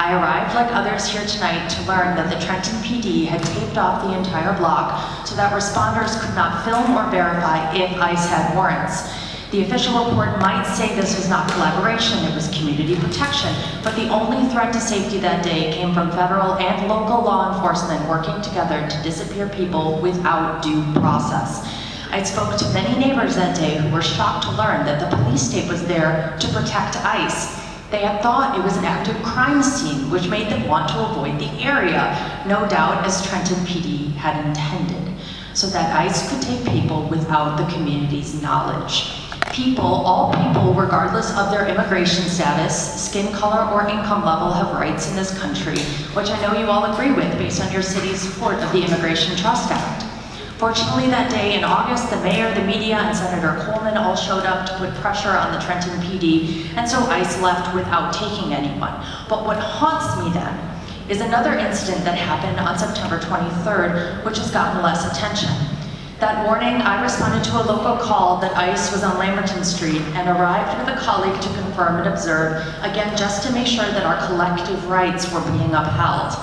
I arrived, like others here tonight, to learn that the Trenton PD had taped off the entire block so that responders could not film or verify if ICE had warrants. The official report might say this was not collaboration, it was community protection, but the only threat to safety that day came from federal and local law enforcement working together to disappear people without due process. I spoke to many neighbors that day who were shocked to learn that the police tape was there to protect ICE. They had thought it was an active crime scene, which made them want to avoid the area, no doubt as Trenton PD had intended, so that ICE could take people without the community's knowledge. People, all people, regardless of their immigration status, skin color, or income level, have rights in this country, which I know you all agree with based on your city's support of the Immigration Trust Act. Fortunately, that day in August, the mayor, the media, and Senator Coleman all showed up to put pressure on the Trenton PD, and so ICE left without taking anyone. But what haunts me then is another incident that happened on September 23rd, which has gotten less attention. That morning, I responded to a local call that ICE was on Lamberton Street and arrived with a colleague to confirm and observe, again, just to make sure that our collective rights were being upheld.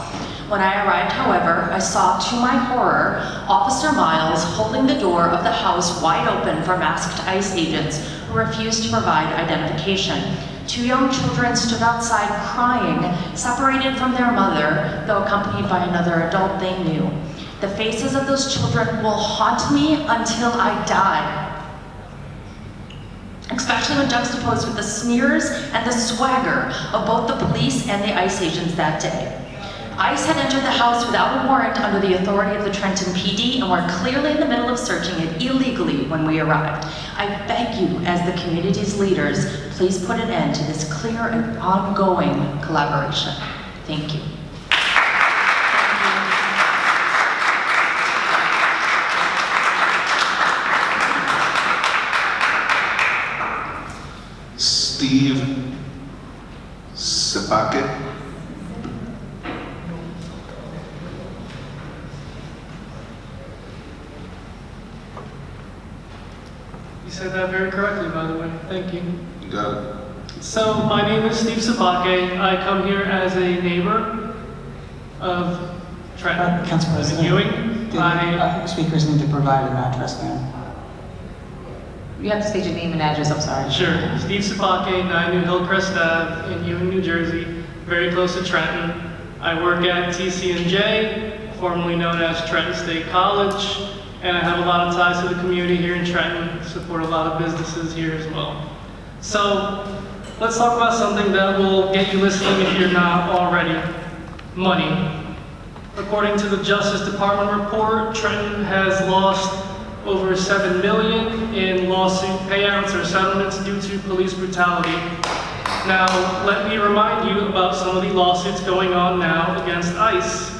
When I arrived, however, I saw, to my horror, Officer Miles holding the door of the house wide open for masked ICE agents who refused to provide identification. 2 young children stood outside crying, separated from their mother, though accompanied by another adult they knew. The faces of those children will haunt me until I die, especially when juxtaposed with the sneers and the swagger of both the police and the ICE agents that day. ICE had entered the house without a warrant under the authority of the Trenton PD and were clearly in the middle of searching it illegally when we arrived. I beg you, as the community's leaders, please put an end to this clear and ongoing collaboration. Thank you. Steve Sabake. You said that very correctly, by the way. Thank you. You got it. So, my name is Steve Sabake. I come here as a neighbor of Trenton. Council President, Ewing. speakers need to provide an address, ma'am. You have to state your name and address, I'm sorry. Sure. Steve Sabake, 9 New Hillcrest Ave in Ewing, New Jersey, very close to Trenton. I work at TC&J, formerly known as Trenton State College, and I have a lot of ties to the community here in Trenton, support a lot of businesses here as well. So, let's talk about something that will get you listening if you're not already. Money. According to the Justice Department report, Trenton has lost over $7 million in lawsuit payouts or settlements due to police brutality. Now, let me remind you about some of the lawsuits going on now against ICE.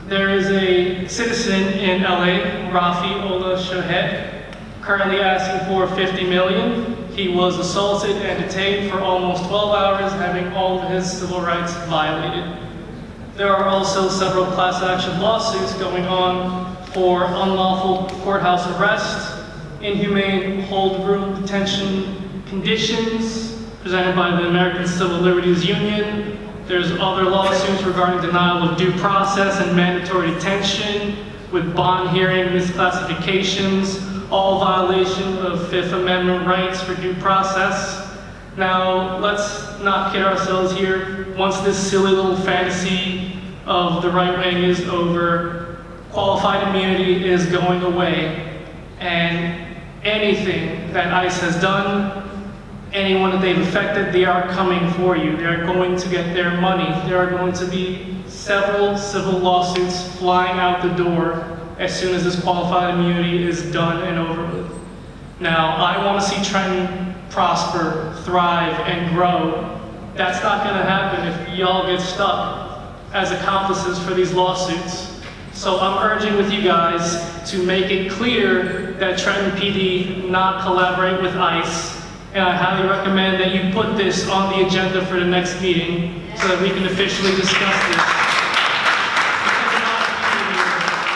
There is a citizen in LA, Rafi Ola Shahed, currently asking for $50 million. He was assaulted and detained for almost 12 hours, having all of his civil rights violated. There are also several class action lawsuits going on for unlawful courthouse arrest, inhumane hold room detention conditions presented by the American Civil Liberties Union. There's other lawsuits regarding denial of due process and mandatory detention with bond hearing misclassifications, all violation of Fifth Amendment rights for due process. Now, let's not kid ourselves here. Once this silly little fantasy of the right wing is over, qualified immunity is going away, and anything that ICE has done, anyone that they've affected, they are coming for you. They are going to get their money. There are going to be several civil lawsuits flying out the door as soon as this qualified immunity is done and over with. Now, I want to see Trenton prosper, thrive, and grow. That's not going to happen if y'all get stuck as accomplices for these lawsuits. So I'm urging with you guys to make it clear that Trenton PD not collaborate with ICE, and I highly recommend that you put this on the agenda for the next meeting so that we can officially discuss this. Because a lot of people here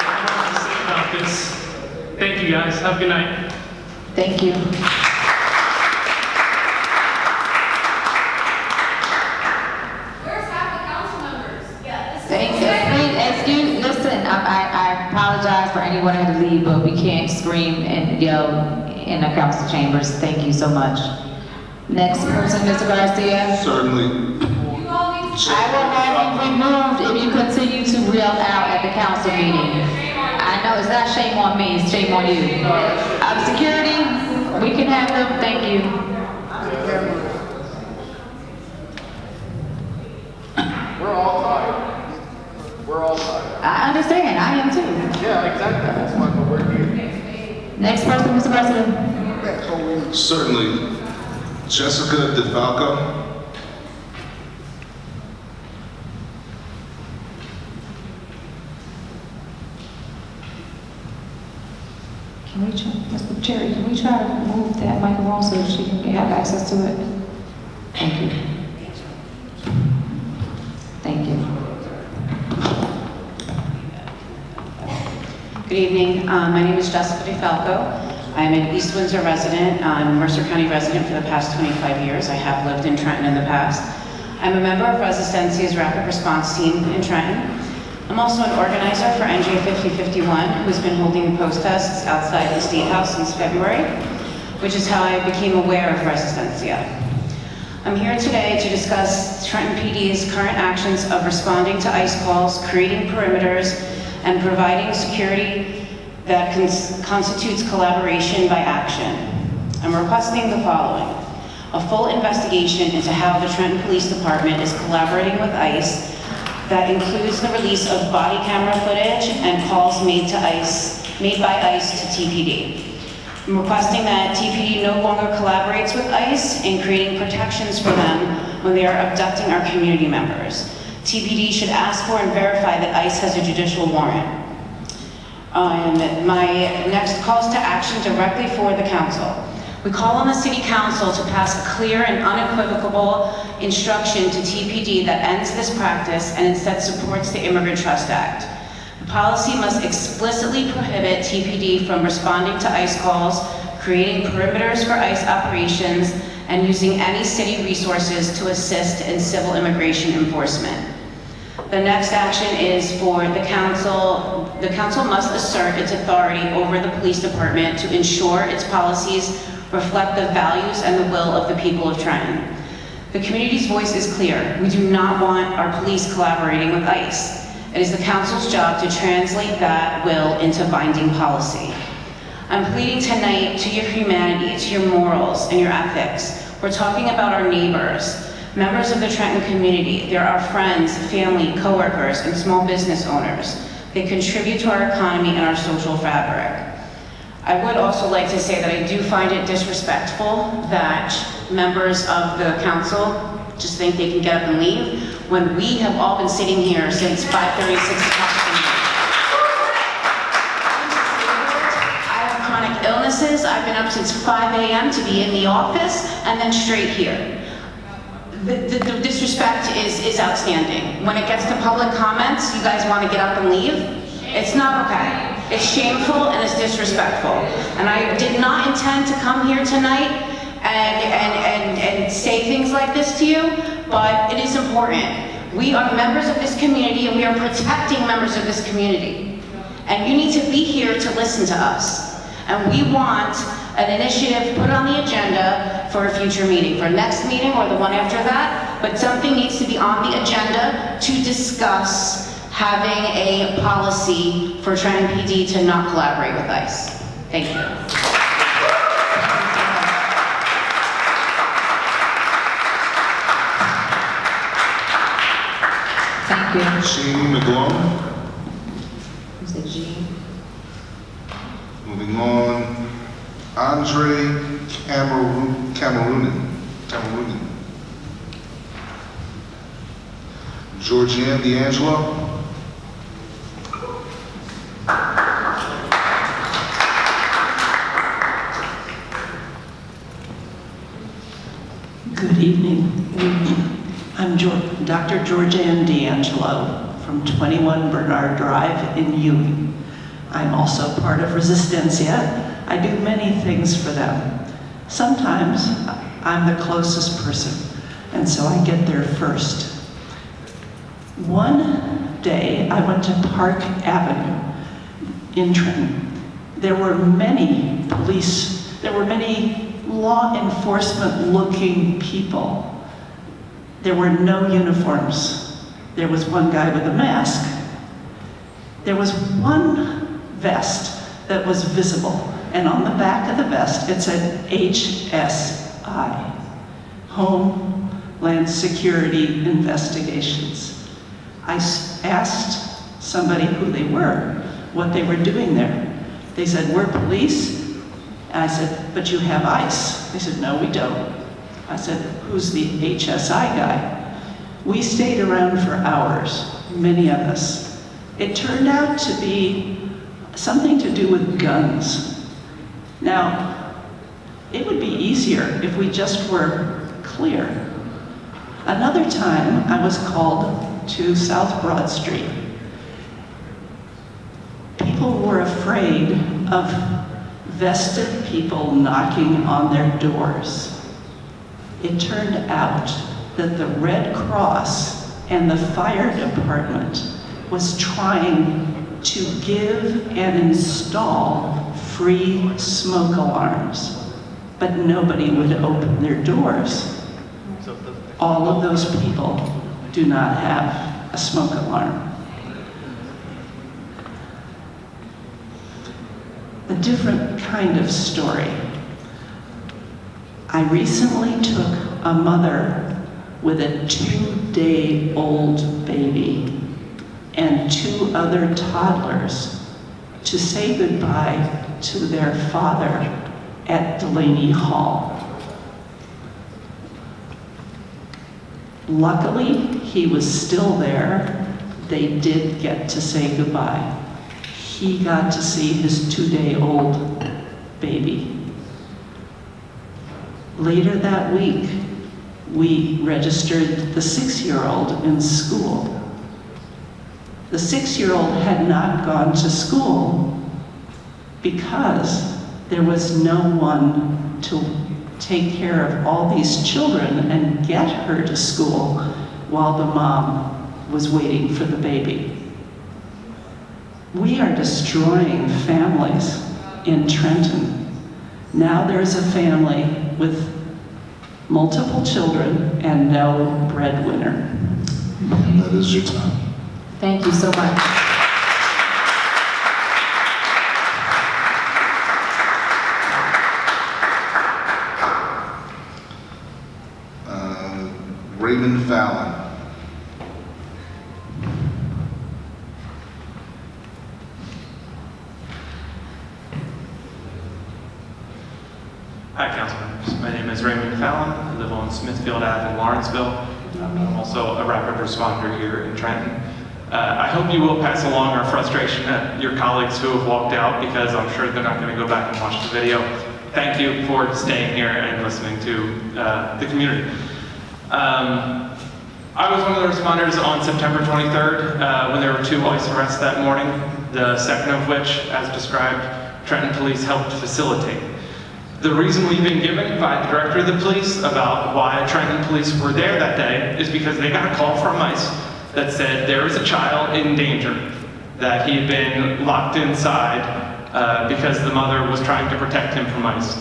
have a lot to say about this. Thank you guys. Have a good night. Thank you. Listen, I apologize for anyone who had to leave, but we can't scream and yell in the council chambers. Thank you so much. Next person, Mr. Garcia. Certainly. I will have you removed if you continue to yell out at the council meeting. I know it's not shame on me, it's shame on you. Security, we can have them. Thank you. We're all tired. We're all tired. I understand, I am too. Yeah, exactly. That's why we're here. Next person, Mr. President. Certainly. Jessica DeFalco. Can we try, Mr. Cherry, can we try to move that microphone so she can have access to it? Thank you. Thank you. Good evening. My name is Jessica DeFalco. I'm an East Windsor resident. I'm a Mercer County resident for the past 25 years. I have lived in Trenton in the past. I'm a member of Resistencia's Rapid Response Team in Trenton. I'm also an organizer for NJ 5051, who's been holding protests outside the State House since February, which is how I became aware of Resistencia. I'm here today to discuss Trenton PD's current actions of responding to ICE calls, creating perimeters, and providing security that constitutes collaboration by action. I'm requesting the following: a full investigation into how the Trenton Police Department is collaborating with ICE that includes the release of body camera footage and calls made by ICE to TPD. I'm requesting that TPD no longer collaborates with ICE in creating protections for them when they are abducting our community members. TPD should ask for and verify that ICE has a judicial warrant. My next calls to action directly for the council. We call on the City Council to pass a clear and unequivocal instruction to TPD that ends this practice and instead supports the Immigrant Trust Act. The policy must explicitly prohibit TPD from responding to ICE calls, creating perimeters for ICE operations, and using any city resources to assist in civil immigration enforcement. The next action is for the council. The council must assert its authority over the police department to ensure its policies reflect the values and the will of the people of Trenton. The community's voice is clear. We do not want our police collaborating with ICE. It is the council's job to translate that will into binding policy. I'm pleading tonight to your humanity, to your morals, and your ethics. We're talking about our neighbors, members of the Trenton community. They're our friends, family, coworkers, and small business owners. They contribute to our economy and our social fabric. I would also like to say that I do find it disrespectful that members of the council just think they can get up and leave when we have all been sitting here since 5:30, 6 o'clock in the morning. I have chronic illnesses. I've been up since 5 a.m. to be in the office and then straight here. The disrespect is outstanding. When it gets to public comments, you guys want to get up and leave? It's not okay. It's shameful and it's disrespectful. And I did not intend to come here tonight and say things like this to you, but it is important. We are members of this community and we are protecting members of this community. And you need to be here to listen to us. And we want an initiative put on the agenda for a future meeting, for next meeting or the one after that, but something needs to be on the agenda to discuss having a policy for Trenton PD to not collaborate with ICE. Thank you. Thank you. Jean McGlone. Who's the G? Moving on. Andre Camerounin. Georgianne D'Angelo. Good evening. I'm Dr. Georgianne D'Angelo from 21 Bernard Drive in Ewing. I'm also part of Resistencia. I do many things for them. Sometimes I'm the closest person, and so I get there first. One day I went to Park Avenue in Trenton. There were many law enforcement looking people. There were no uniforms. There was one guy with a mask. There was one vest that was visible, and on the back of the vest it said HSI, Homeland Security Investigations. I asked somebody who they were, what they were doing there. They said, we're police, And I said, but you have ICE. They said, no, we don't. I said, who's the HSI guy? We stayed around for hours, many of us. It turned out to be something to do with guns. Now, it would be easier if we just were clear. Another time, I was called to South Broad Street. People were afraid of vested people knocking on their doors. It turned out that the Red Cross and the fire department was trying to give and install free smoke alarms, but nobody would open their doors. All of those people do not have a smoke alarm. A different kind of story. I recently took a mother with a 2-day-old baby and 2 other toddlers to say goodbye to their father at Delaney Hall. Luckily, he was still there. They did get to say goodbye. He got to see his 2-day-old baby. Later that week, we registered the 6-year-old in school. The 6-year-old had not gone to school because there was no one to take care of all these children and get her to school while the mom was waiting for the baby. We are destroying families in Trenton. Now there's a family with multiple children and no breadwinner. And that is your time. Thank you so much. Raymond Fallon. Hi, council members. My name is Raymond Fallon. I live on Smithfield Ave in Lawrenceville. I'm also a rapid responder here in Trenton. I hope you will pass along our frustration at your colleagues who have walked out, because I'm sure they're not going to go back and watch the video. Thank you for staying here and listening to the community. I was one of the responders on September 23rd when there were 2 ICE arrests that morning, the second of which, as described, Trenton Police helped facilitate. The reason we've been given by the director of the police about why Trenton Police were there that day is because they got a call from ICE that said there is a child in danger, that he had been locked inside because the mother was trying to protect him from ICE.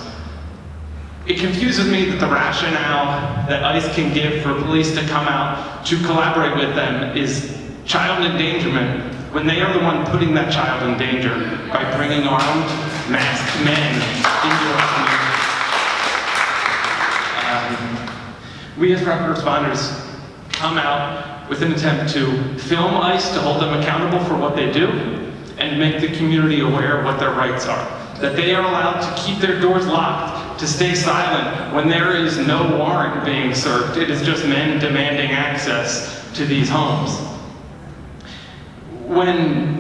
It confuses me that the rationale that ICE can give for police to come out to collaborate with them is child endangerment, when they are the one putting that child in danger by bringing armed, masked men into our community. We as rapid responders come out with an attempt to film ICE to hold them accountable for what they do and make the community aware of what their rights are. That they are allowed to keep their doors locked, to stay silent when there is no warrant being served. It is just men demanding access to these homes. When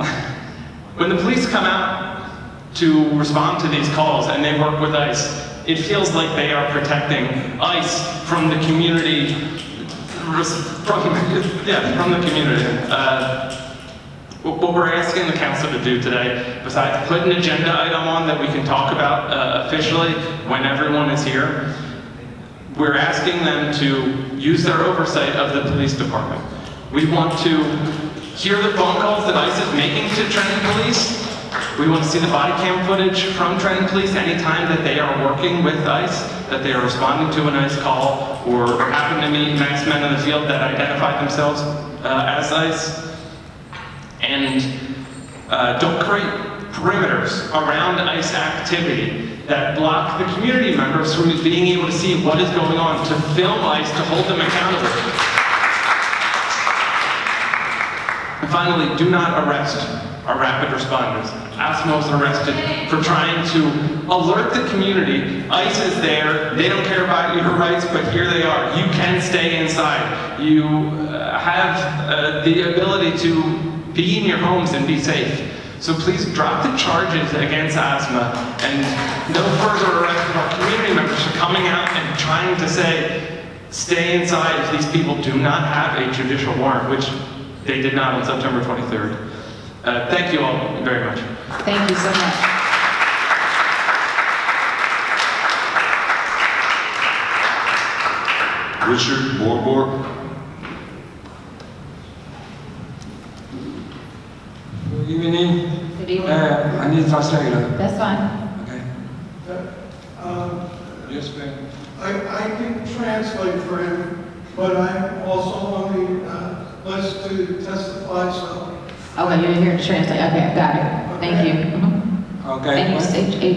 the police come out to respond to these calls and they work with ICE, it feels like they are protecting ICE from the community, from the community. What we're asking the council to do today, besides put an agenda item on that we can talk about officially when everyone is here, we're asking them to use their oversight of the police department. We want to hear the phone calls that ICE is making to Trenton Police. We want to see the body cam footage from Trenton Police anytime that they are working with ICE, that they are responding to an ICE call, or happen to meet masked men in the field that identify themselves as ICE. And don't create perimeters around ICE activity that block the community members from being able to see what is going on, to film ICE, to hold them accountable. And finally, do not arrest our rapid responders. asthma was arrested for trying to alert the community. ICE is there, they don't care about your rights, but here they are. You can stay inside. You have the ability to be in your homes and be safe. So please drop the charges against asthma and no further arrest of our community members for coming out and trying to say, stay inside if these people do not have a judicial warrant, which they did not on September 23rd. Thank you all very much. Thank you so much. Richard Borbor. Good evening. Good evening. I need translator. That's fine. Yes, ma'am. I can translate for him, but I'm also on the list to testify, so. Okay, you're here to translate. Okay, got it. Thank you. Okay.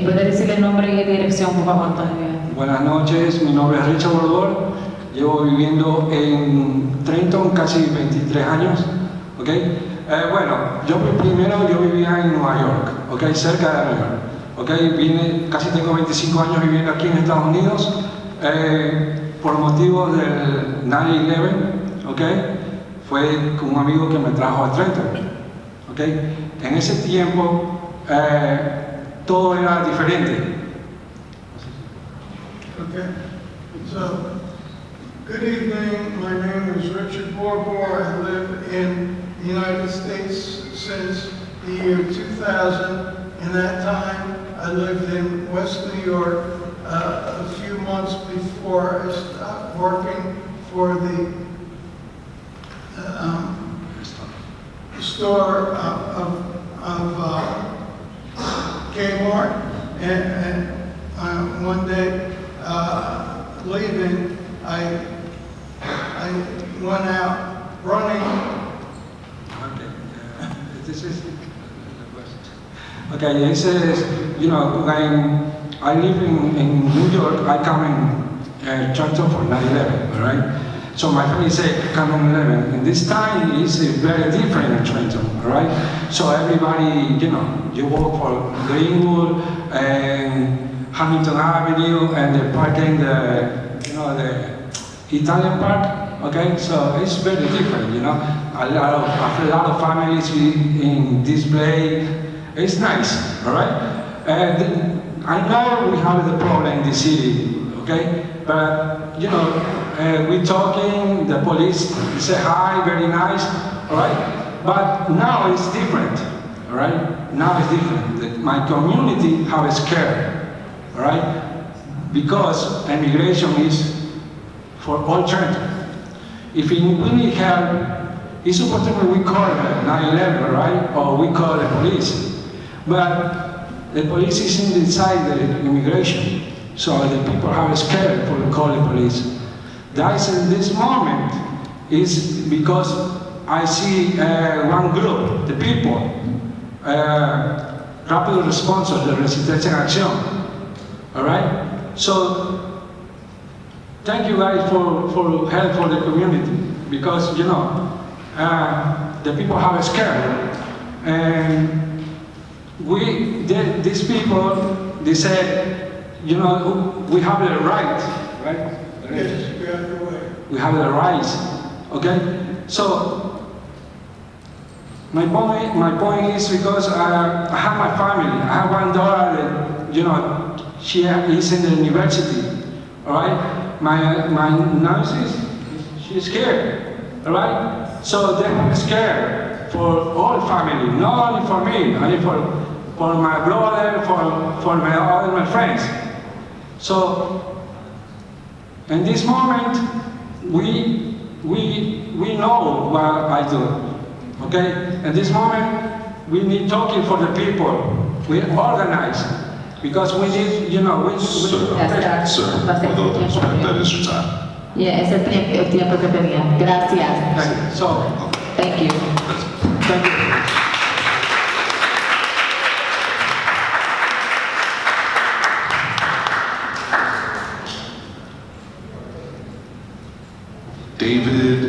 ¿Puede decirle el nombre y dirección, por favor, todavía? Buenas noches, mi nombre es Richard Bordor. Llevo viviendo en Trenton casi 23 años. ¿Ok? Bueno, yo vivía en Nueva York, ¿ok? Cerca de Nueva York. ¿Ok? Tengo 25 años viviendo aquí en Estados Unidos. Por motivos del 9/11, ¿ok? Fue con un amigo que me trajo a Trenton, ¿ok? En ese tiempo todo era diferente. Okay. So, good evening. My name is Richard Borbor. I live in the United States since the year 2000. In that time, I lived in West New York. A few months before I stopped working for the store of Kmart, and one day leaving, I went out running. This is okay. He says, you know, when I live in New York, I come in Trenton for 9/11, all right? So my family said, come on 11. And this time is very different in Trenton, all right? So everybody, you know, you walk for Greenwood and Hamilton Avenue and the parking, the Italian park, okay? So it's very different, you know? A lot of families in display. It's nice, all right? And I know we have the problem in the city, okay? But, you know, we're talking, the police say hi, very nice, all right? But now it's different, all right? Now it's different. My community have scared, all right? Because immigration is for all Trenton. If we need help, it's important we call 9/11, right? Or we call the police. But the police isn't inside the immigration. So the people are scared for the call the police. That's in this moment is because I see one group, the people, Rapid Response, the Resistencia en Acción. All right? So thank you guys for help for the community, because you know the people have scared, and these people, they said, you know, we have the right, right? Yes, we have the right. We have the rights, okay? So my point is because I have my family. I have one daughter that, you know, she is in the university, all right? My nurse she's scared, all right? So they're scared for all family, not only for me, only for my brother, for my friends. So in this moment, we know what I do, okay? At this moment, we need talking for the people. We organize, because we need, you know, Sir, that is your time. Yeah, es el tiempo que tenía. Gracias. So, thank you. Thank you. David,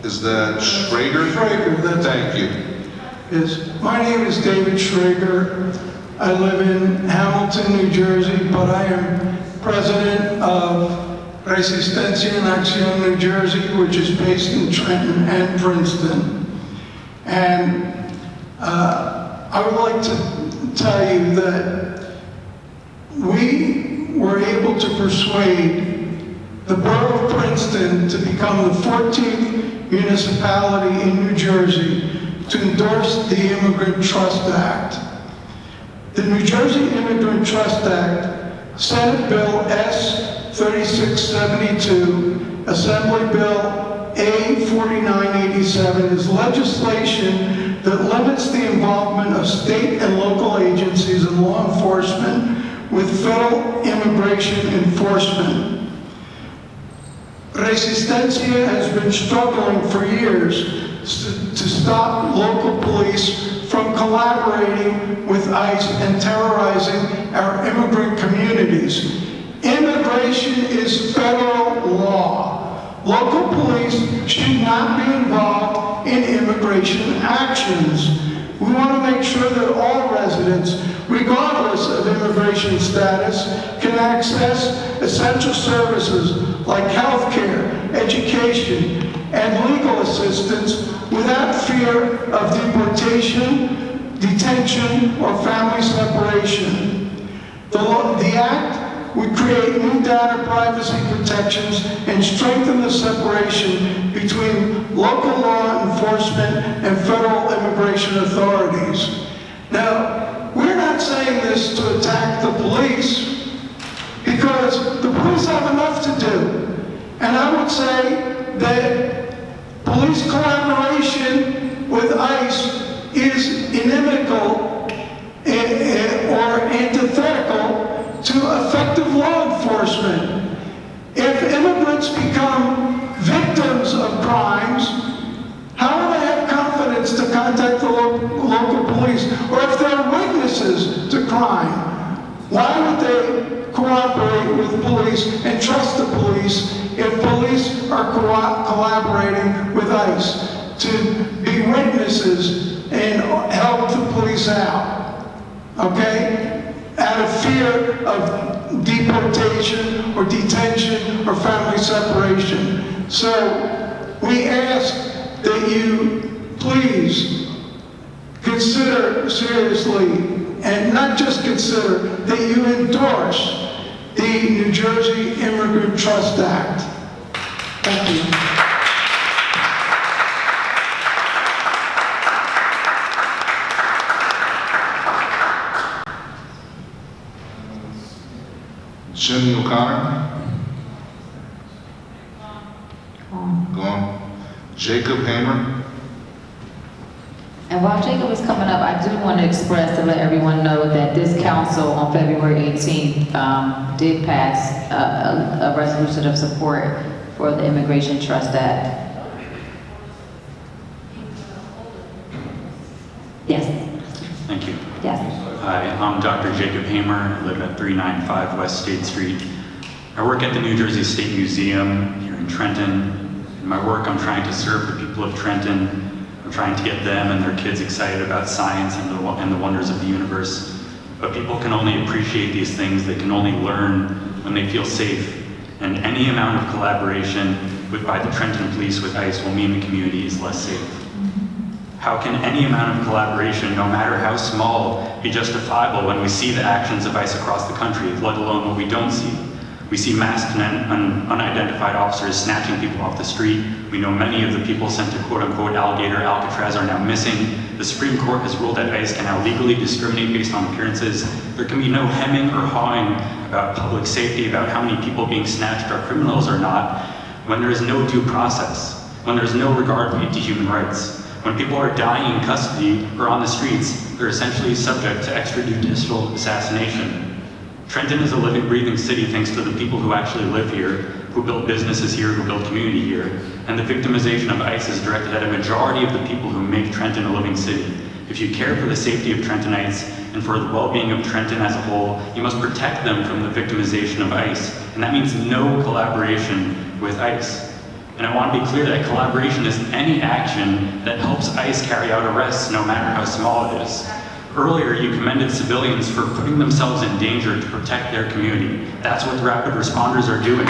is that Schrager? Schrager, that's Thank you. Yes. My name is David Schrager. I live in Hamilton, New Jersey, but I am president of Resistencia en Acción, New Jersey, which is based in Trenton and Princeton. And I would like to tell you that we were able to persuade the borough of Princeton to become the 14th municipality in New Jersey to endorse the Immigrant Trust Act. The New Jersey Immigrant Trust Act, Senate Bill S-3672, Assembly Bill A-4987, is legislation that limits the involvement of state and local agencies and law enforcement with federal immigration enforcement. Resistencia has been struggling for years to stop local police from collaborating with ICE and terrorizing our immigrant communities. Immigration is federal law. Local police should not be involved in immigration actions. We want to make sure that all residents, regardless of immigration status, can access essential services like health care, education, and legal assistance without fear of deportation, detention, or family separation. The Act would create new data privacy protections and strengthen the separation between local law enforcement and federal immigration authorities. Now, we're not saying this to attack the police, because the police have enough to do. And I would say that police collaboration with ICE is inimical or antithetical to effective law enforcement. If immigrants become victims of crimes, how will they have confidence to contact the local police? Or if they're witnesses to crime, why would they cooperate with police and trust the police if police are collaborating with ICE to be witnesses and help the police out? Okay? Out of fear of deportation or detention or family separation. So we ask that you please consider seriously, and not just consider, that you endorse the New Jersey Immigrant Trust Act. Thank you. Jimmy O'Connor? Gone. Jacob Hamer? And while Jacob is coming up, I do want to express to let everyone know that this council on February 18th did pass a resolution of support for the Immigration Trust Act. Yes. Thank you. Yes. Hi, I'm Dr. Jacob Hamer. I live at 395 West State Street. I work at the New Jersey State Museum here in Trenton. In my work, I'm trying to serve the people of Trenton. I'm trying to get them and their kids excited about science and the wonders of the universe. But people can only appreciate these things, they can only learn when they feel safe. And any amount of collaboration by the Trenton police with ICE will mean the community is less safe. How can any amount of collaboration, no matter how small, be justifiable when we see the actions of ICE across the country, let alone what we don't see? We see masked and unidentified officers snatching people off the street. We know many of the people sent to quote-unquote Alligator, Alcatraz are now missing. The Supreme Court has ruled that ICE can now legally discriminate based on appearances. There can be no hemming or hawing about public safety, about how many people being snatched are criminals or not, when there is no due process, when there is no regard paid to human rights. When people are dying in custody or on the streets, they're essentially subject to extrajudicial assassination. Trenton is a living, breathing city thanks to the people who actually live here, who build businesses here, who build community here. And the victimization of ICE is directed at a majority of the people who make Trenton a living city. If you care for the safety of Trentonites and for the well-being of Trenton as a whole, you must protect them from the victimization of ICE. And that means no collaboration with ICE. And I want to be clear that collaboration is any action that helps ICE carry out arrests, no matter how small it is. Earlier, you commended civilians for putting themselves in danger to protect their community. That's what the rapid responders are doing.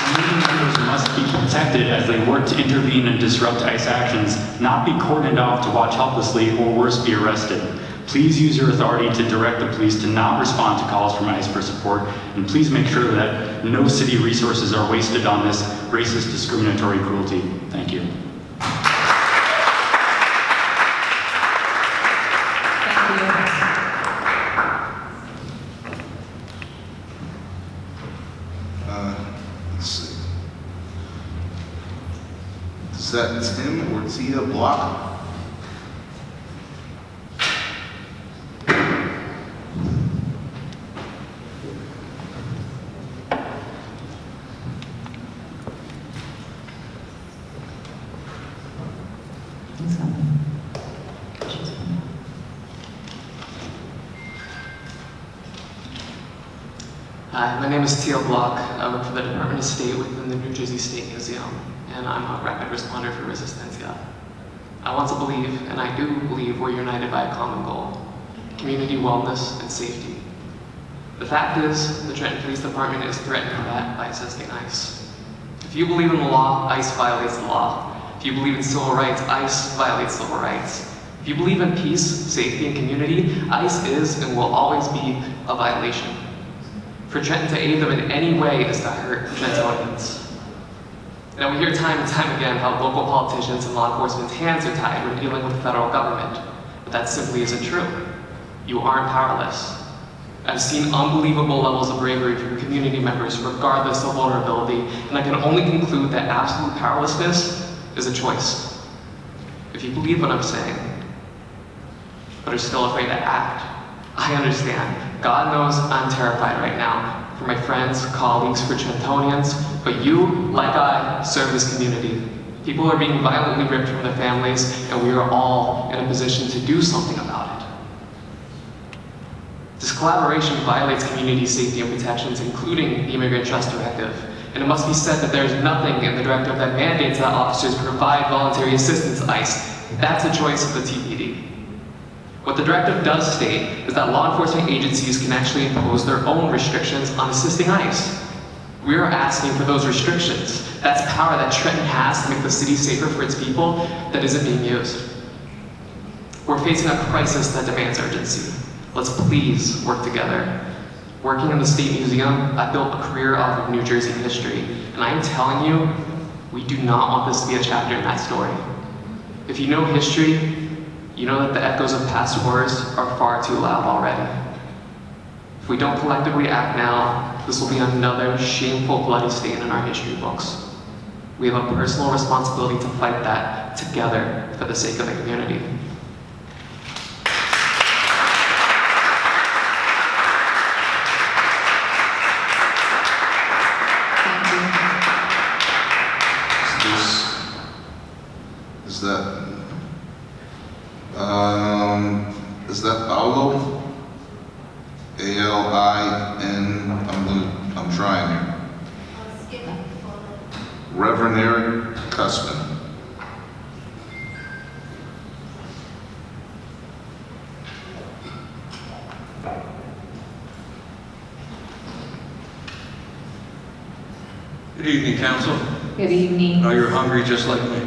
Community members must be protected as they work to intervene and disrupt ICE actions, not be cordoned off to watch helplessly or worse, be arrested. Please use your authority to direct the police to not respond to calls from ICE for support, and please make sure that no city resources are wasted on this racist, discriminatory cruelty. Thank you. Let's see. Is that Tim or Tia Block? Hi, my name is Teal Block. I work for the Department of State within the New Jersey State Museum, and I'm a rapid responder for Resistencia. I want to believe, and I do believe, we're united by a common goal: community wellness and safety. The fact is, the Trenton Police Department is threatening that by assisting ICE. If you believe in the law, ICE violates the law. If you believe in civil rights, ICE violates civil rights. If you believe in peace, safety, and community, ICE is and will always be a violation. For Trenton to aid them in any way is to hurt Trentonians. Now, we hear time and time again how local politicians and law enforcement's hands are tied when dealing with the federal government, but that simply isn't true. You aren't powerless. I've seen unbelievable levels of bravery from community members regardless of vulnerability, and I can only conclude that absolute powerlessness is a choice. If you believe what I'm saying, but are still afraid to act, I understand. God knows I'm terrified right now for my friends, colleagues, for Trentonians, but you, like I, serve this community. People are being violently ripped from their families, and we are all in a position to do something about it. This collaboration violates community safety and protections, including the Immigrant Trust Directive. And it must be said that there is nothing in the directive that mandates that officers provide voluntary assistance to ICE. That's a choice of the TPD. What the directive does state is that law enforcement agencies can actually impose their own restrictions on assisting ICE. We are asking for those restrictions. That's power that Trenton has to make the city safer for its people that isn't being used. We're facing a crisis that demands urgency. Let's please work together. Working in the State Museum, I built a career off of New Jersey history, and I am telling you, we do not want this to be a chapter in that story. If you know history, you know that the echoes of past wars are far too loud already. If we don't collectively act now, this will be another shameful, bloody stain in our history books. We have a personal responsibility to fight that together for the sake of the community. Is that Paulo? A-L-I-N, I'm trying here. Reverend Eric Cussman. Good evening, Council. Good evening. I know you're hungry just like me.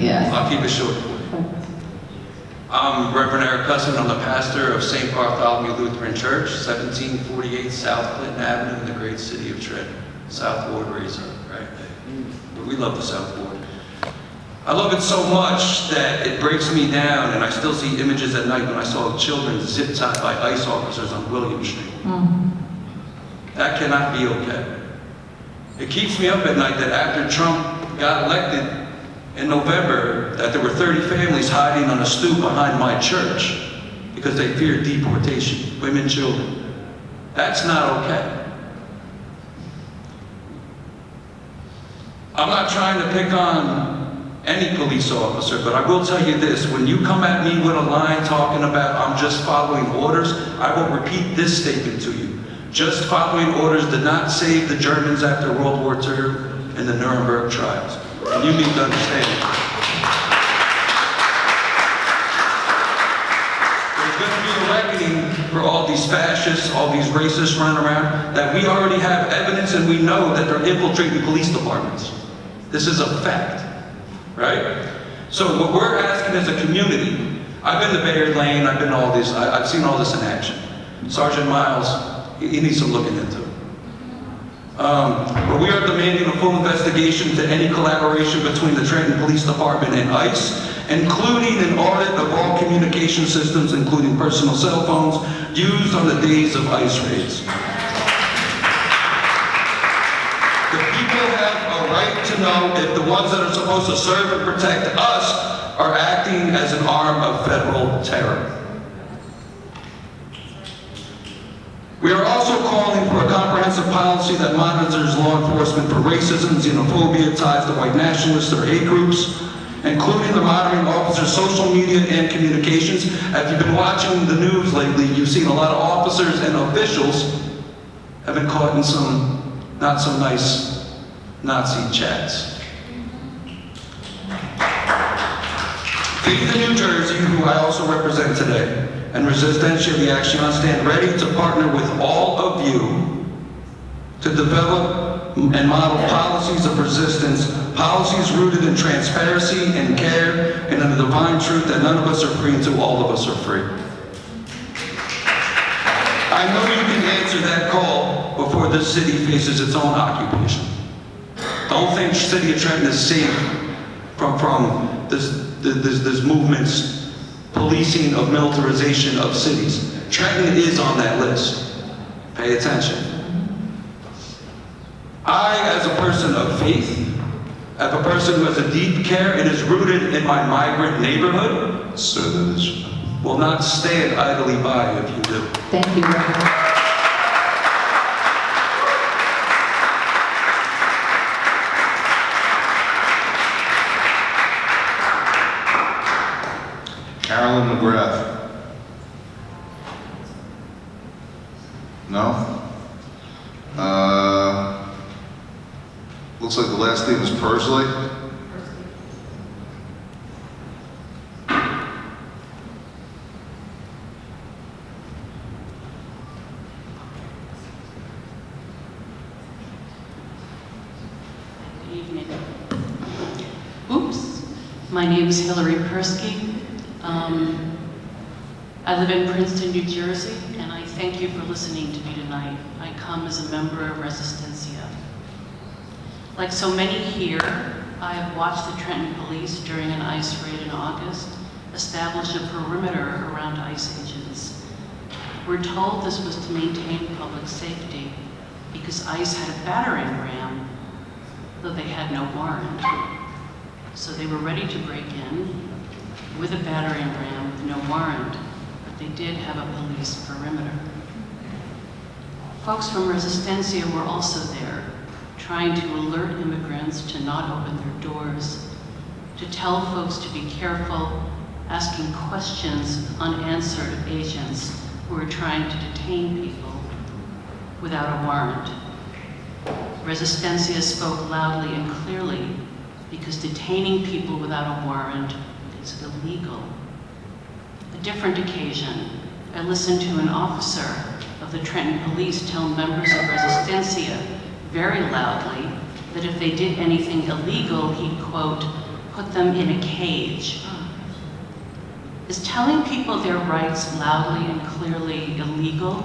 Yes. I'll keep it short for you. I'm Reverend Eric Cussman. I'm the pastor of St. Bartholomew Lutheran Church, 1748 South Clinton Avenue in the great city of Trenton. South Ward Razor, right? We love the South Ward. I love it so much that it breaks me down, and I still see images at night when I saw children zip-tied by ICE officers on William Street. That cannot be okay. It keeps me up at night that after Trump got elected in November, that there were 30 families hiding on a stoop behind my church because they feared deportation, women, children. That's not okay. I'm not trying to pick on any police officer, but I will tell you this: when you come at me with a line talking about I'm just following orders, I will repeat this statement to you. Just following orders did not save the Germans after World War II and the Nuremberg trials. And you need to understand that. There's going to be a reckoning for all these fascists, all these racists running around, that we already have evidence and we know that they're infiltrating police departments. This is a fact, right? So what we're asking as a community, I've been to Bayard Lane, I've been to all this, I've seen all this in action. Sergeant Miles, he needs some looking into. But we are demanding a full investigation to any collaboration between the Trenton Police Department and ICE, including an audit of all communication systems, including personal cell phones, used on the days of ICE raids. The people have a right to know if the ones that are supposed to serve and protect us are acting as an arm of federal terror. We are also calling for a comprehensive policy that monitors law enforcement for racism, xenophobia, ties to white nationalists or hate groups, including the monitoring officers' social media and communications. If you've been watching the news lately, you've seen a lot of officers and officials have been caught in some not so nice Nazi chats. Faith in New Jersey, who I also represent today, and Resistencia de Acción stand ready to partner with all of you to develop and model policies of resistance, policies rooted in transparency and care and in the divine truth that none of us are free until all of us are free. I know you can answer that call before this city faces its own occupation. Don't think the city of Trenton is safe from this movement's policing of militarization of cities. Trenton is on that list. Pay attention. I, as a person of faith, as a person who has a deep care and is rooted in my migrant neighborhood, Sir, that is... will not stand idly by if you do. Thank you, Reverend. Carolyn McGrath. No? Looks like the last name is Persley. Good evening. Oops. My name is Hillary Persky. I live in Princeton, New Jersey, and I thank you for listening to me tonight. I come as a member of Resistencia. Like so many here, I have watched the Trenton police during an ICE raid in August establish a perimeter around ICE agents. We're told this was to maintain public safety because ICE had a battering ram, though they had no warrant. So they were ready to break in with a battering ram with no warrant, but they did have a police perimeter. Folks from Resistencia were also there, trying to alert immigrants to not open their doors, to tell folks to be careful, asking questions unanswered of agents who were trying to detain people without a warrant. Resistencia spoke loudly and clearly because detaining people without a warrant is illegal. A different occasion, I listened to an officer of the Trenton Police tell members of Resistencia very loudly that if they did anything illegal, he'd, quote, put them in a cage. Is telling people their rights loudly and clearly illegal?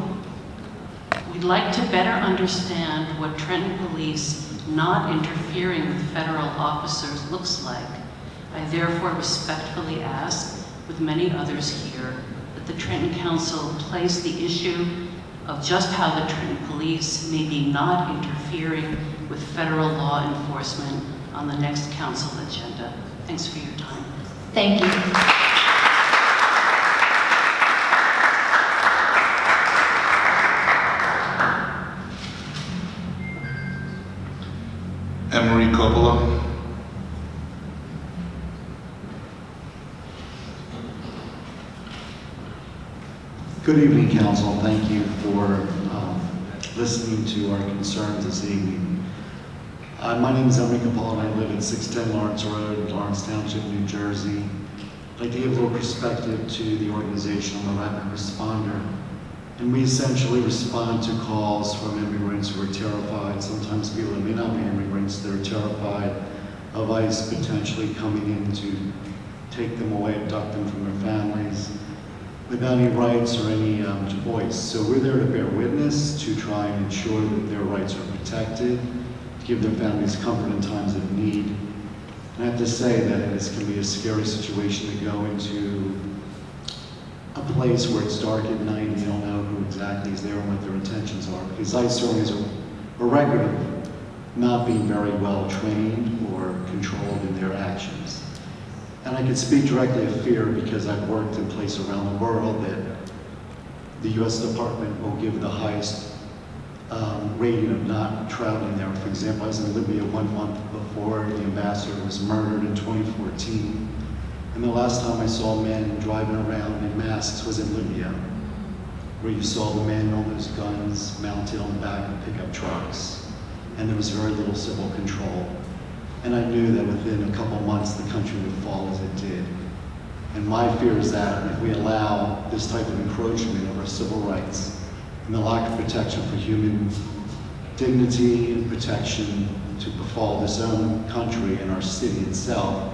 We'd like to better understand what Trenton Police not interfering with federal officers looks like. I therefore respectfully ask, with many others here, that the Trenton Council place the issue of just how the Trenton Police may be not interfering with federal law enforcement on the next council agenda. Thanks for your time. Thank you. Emery Coppola. Good evening, Council. Thank you for listening to our concerns this evening. My name is Enrique Paul, and I live at 610 Lawrence Road, Lawrence Township, New Jersey. I'd like to give a little perspective to the organization. I'm a rapid responder, and we essentially respond to calls from immigrants who are terrified. Sometimes people that may not be immigrants, they're terrified of ICE potentially coming in to take them away, abduct them from their families, without any rights or any voice. So we're there to bear witness, to try and ensure that their rights are protected, to give their families comfort in times of need. And I have to say that this can be a scary situation to go into a place where it's dark at night and you don't know who exactly is there and what their intentions are. Because ICE certainly has a record of not being very well trained or controlled in their actions. And I can speak directly of fear because I've worked in places around the world that the US Department will give the highest rating of not traveling there. For example, I was in Libya 1 month before the ambassador was murdered in 2014. And the last time I saw men driving around in masks was in Libya, where you saw the men on those guns mounted on the back of pickup trucks. And there was very little civil control. And I knew that within a couple months the country would fall as it did. And my fear is that if we allow this type of encroachment of our civil rights and the lack of protection for human dignity and protection to befall this own country and our city itself,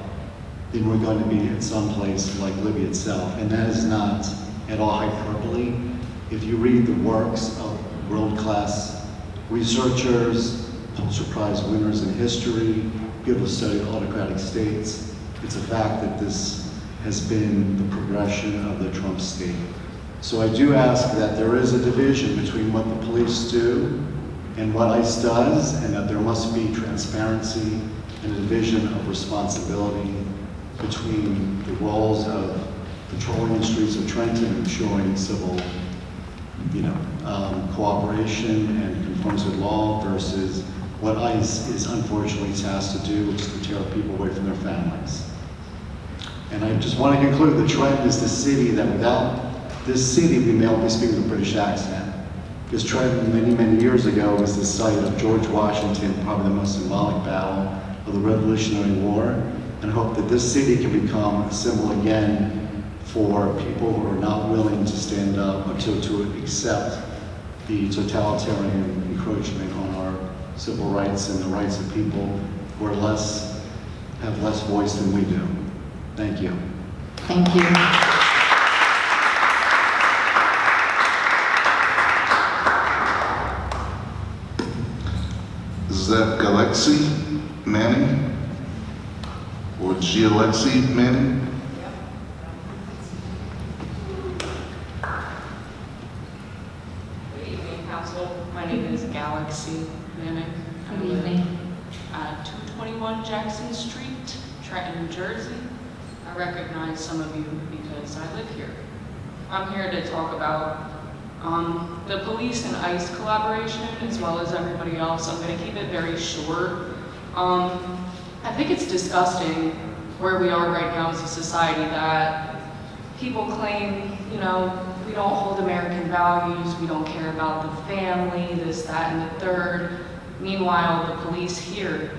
then we're going to be in some place like Libya itself. And that is not at all hyperbole. If you read the works of world-class researchers, Pulitzer Prize winners in history, people who study autocratic states, it's a fact that this has been the progression of the Trump state. So I do ask that there is a division between what the police do and what ICE does, and that there must be transparency and a division of responsibility between the roles of patrolling the streets of Trenton and ensuring civil, cooperation and conformance with law versus what ICE is unfortunately tasked to do, which is to tear people away from their families. And I just want to conclude, the Trenton is the city that without this city, we may only speak with a British accent. Because Trenton, many, many years ago, was the site of George Washington, probably the most symbolic battle of the Revolutionary War. And I hope that this city can become a symbol again for people who are not willing to stand up or to accept the totalitarian encroachment on our civil rights and the rights of people who are have less voice than we do. Thank you. Thank you. Is that Galaxy Manning? Or Gialexi Manning? Good evening, Council. My name is Galaxy Manning. Good evening. 221 Jackson Street, Trenton, New Jersey. I recognize some of you because I live here. I'm here to talk about the police and ICE collaboration, as well as everybody else. I'm going to keep it very short. I think it's disgusting where we are right now as a society that people claim, we don't hold American values, we don't care about the family, this, that, and the third. Meanwhile, the police here,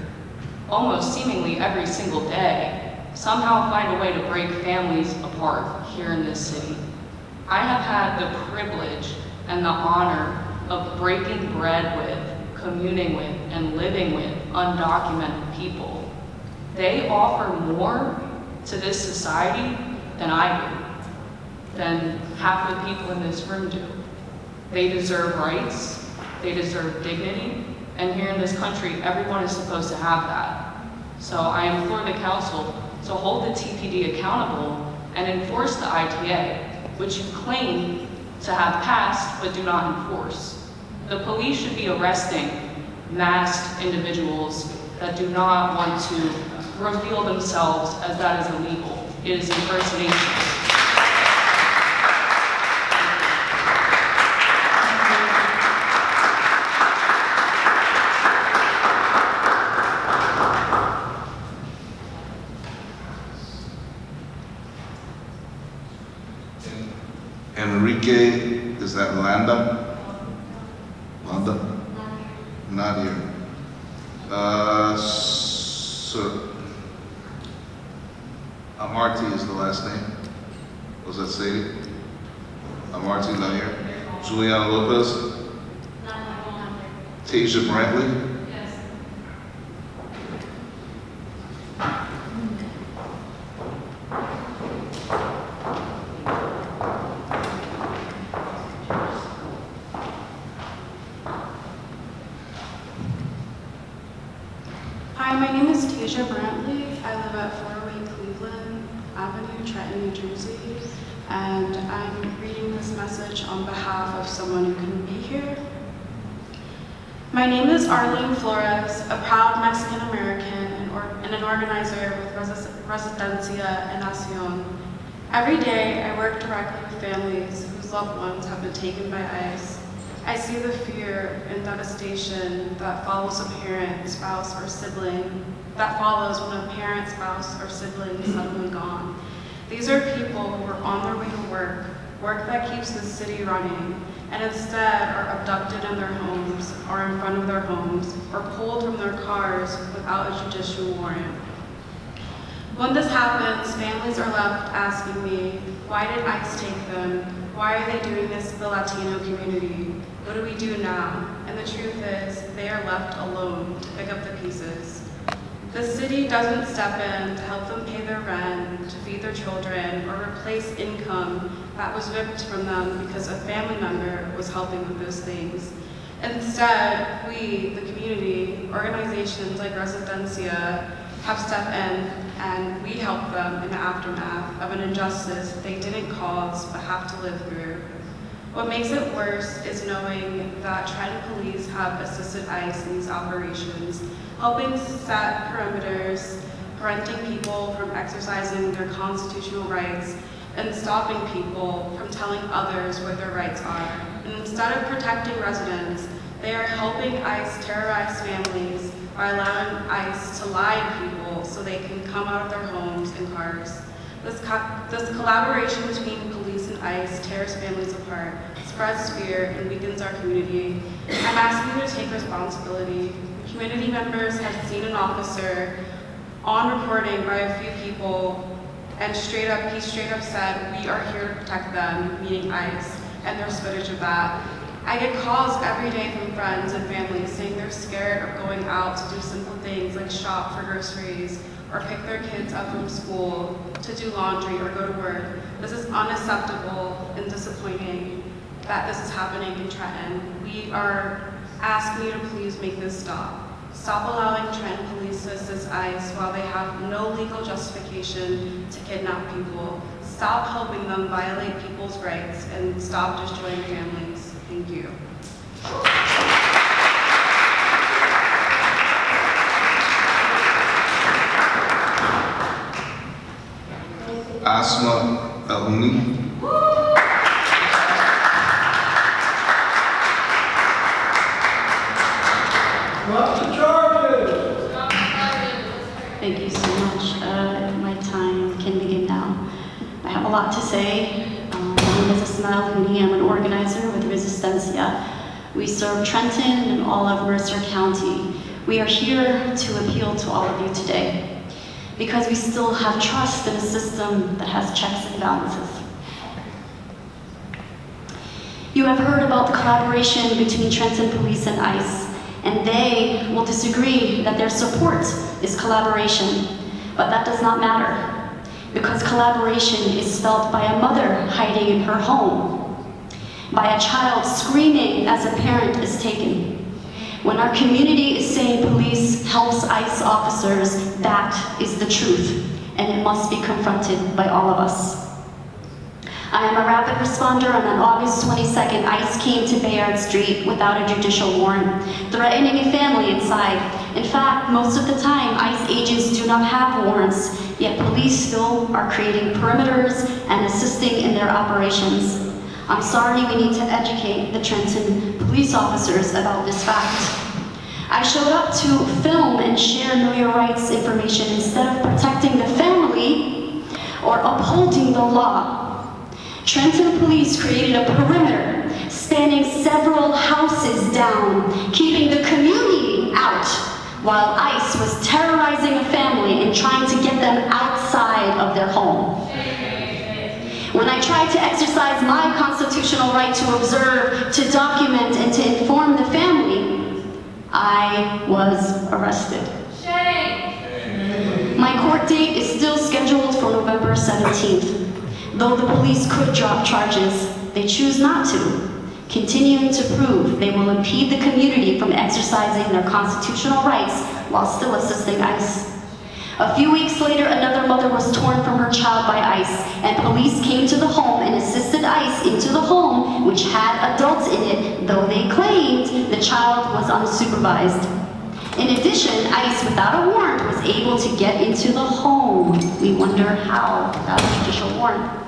almost seemingly every single day, somehow find a way to break families apart here in this city. I have had the privilege and the honor of breaking bread with, communing with, and living with undocumented people. They offer more to this society than I do, than half the people in this room do. They deserve rights, they deserve dignity, and here in this country, everyone is supposed to have that. So I implore the council to hold the TPD accountable and enforce the ITA, which you claim to have passed but do not enforce. The police should be arresting masked individuals that do not want to reveal themselves, as that is illegal. It is impersonation. Enrique, is that Landa? Amanda? Not here. Sir. Amarty is the last name. Was that Sadie? Amarty, not here. Juliana Lopez? Tasia Brantley? Hi, my name is Tasia Brantley. I live at 408 Cleveland Avenue, Trenton, New Jersey. And I'm reading this message on behalf of someone who couldn't be here. My name is Arlene Flores, a proud Mexican-American and an organizer with Residencia en Nacion. Every day, I work directly with families whose loved ones have been taken by ICE. I see the fear and devastation that follows a parent, spouse, or sibling, that follows when a parent, spouse, or sibling is suddenly gone. These are people who are on their way to work that keeps the city running, and instead are abducted in their homes, or in front of their homes, or pulled from their cars without a judicial warrant. When this happens, families are left asking me, why did ICE take them? Why are they doing this to the Latino community? What do we do now? And the truth is, they are left alone to pick up the pieces. The city doesn't step in to help them pay their rent, to feed their children, or replace income that was ripped from them because a family member was helping with those things. Instead, we, the community, organizations like Residencia, have stepped in and we help them in the aftermath of an injustice they didn't cause but have to live through. What makes it worse is knowing that Trenton police have assisted ICE in these operations, helping set perimeters, preventing people from exercising their constitutional rights, and stopping people from telling others what their rights are. And instead of protecting residents, they are helping ICE terrorize families by allowing ICE to lie to people so they can come out of their homes and cars. This collaboration between police and ICE tears families apart, spreads fear, and weakens our community. I'm asking you to take responsibility. Community members have seen an officer on recording by a few people, and he straight up said, we are here to protect them, meaning ICE, and there's footage of that. I get calls every day from friends and families saying they're scared of going out to do simple things like shop for groceries, or pick their kids up from school, to do laundry or go to work. This is unacceptable and disappointing that this is happening in Trenton. We are asking you to please make this stop. Stop allowing Trenton police to assist ICE while they have no legal justification to kidnap people. Stop helping them violate people's rights and stop destroying families. Thank you. Asma Elhuni. Thank you so much. My time can begin now. I have a lot to say. My name is Asma Elhuni. I'm an organizer with Resistencia. We serve Trenton and all of Mercer County. We are here to appeal to all of you today because we still have trust in a system that has checks and balances. You have heard about the collaboration between Trenton Police and ICE, and they will disagree that their support is collaboration, but that does not matter, because collaboration is felt by a mother hiding in her home, by a child screaming as a parent is taken. When our community is saying police helps ICE officers, that is the truth, and it must be confronted by all of us. I am a rapid responder, and on August 22nd, ICE came to Bayard Street without a judicial warrant, threatening a family inside. In fact, most of the time, ICE agents do not have warrants, yet police still are creating perimeters and assisting in their operations. I'm sorry, we need to educate the Trenton police officers about this fact. I showed up to film and share Know Your Rights information instead of protecting the family or upholding the law. Trenton police created a perimeter spanning several houses down, keeping the community out, while ICE was terrorizing a family and trying to get them outside of their home. When I tried to exercise my constitutional right to observe, to document, and to inform the family, I was arrested. My court date is still scheduled for November 17th. Though the police could drop charges, they choose not to, continuing to prove they will impede the community from exercising their constitutional rights while still assisting ICE. A few weeks later, another mother was torn from her child by ICE, and police came to the home and assisted ICE into the home, which had adults in it, though they claimed the child was unsupervised. In addition, ICE, without a warrant, was able to get into the home. We wonder how, without a judicial warrant.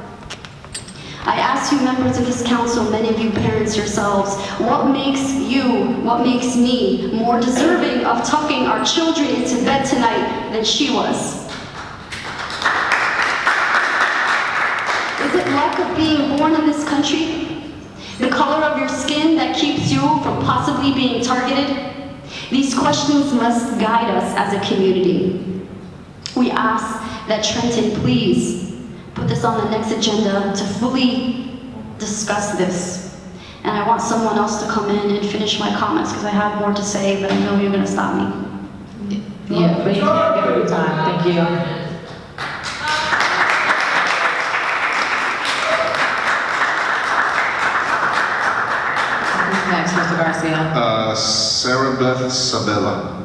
I ask you, members of this council, many of you parents yourselves, what makes you, what makes me more deserving of tucking our children into bed tonight than she was? Is it luck of being born in this country? The color of your skin that keeps you from possibly being targeted? These questions must guide us as a community. We ask that Trenton please put this on the next agenda to fully discuss this. And I want someone else to come in and finish my comments because I have more to say, but I know you're going to stop me. Yeah, but you can't give every time. Thank you. Who's next, Mr. Garcia? Sarah Beth Sabella.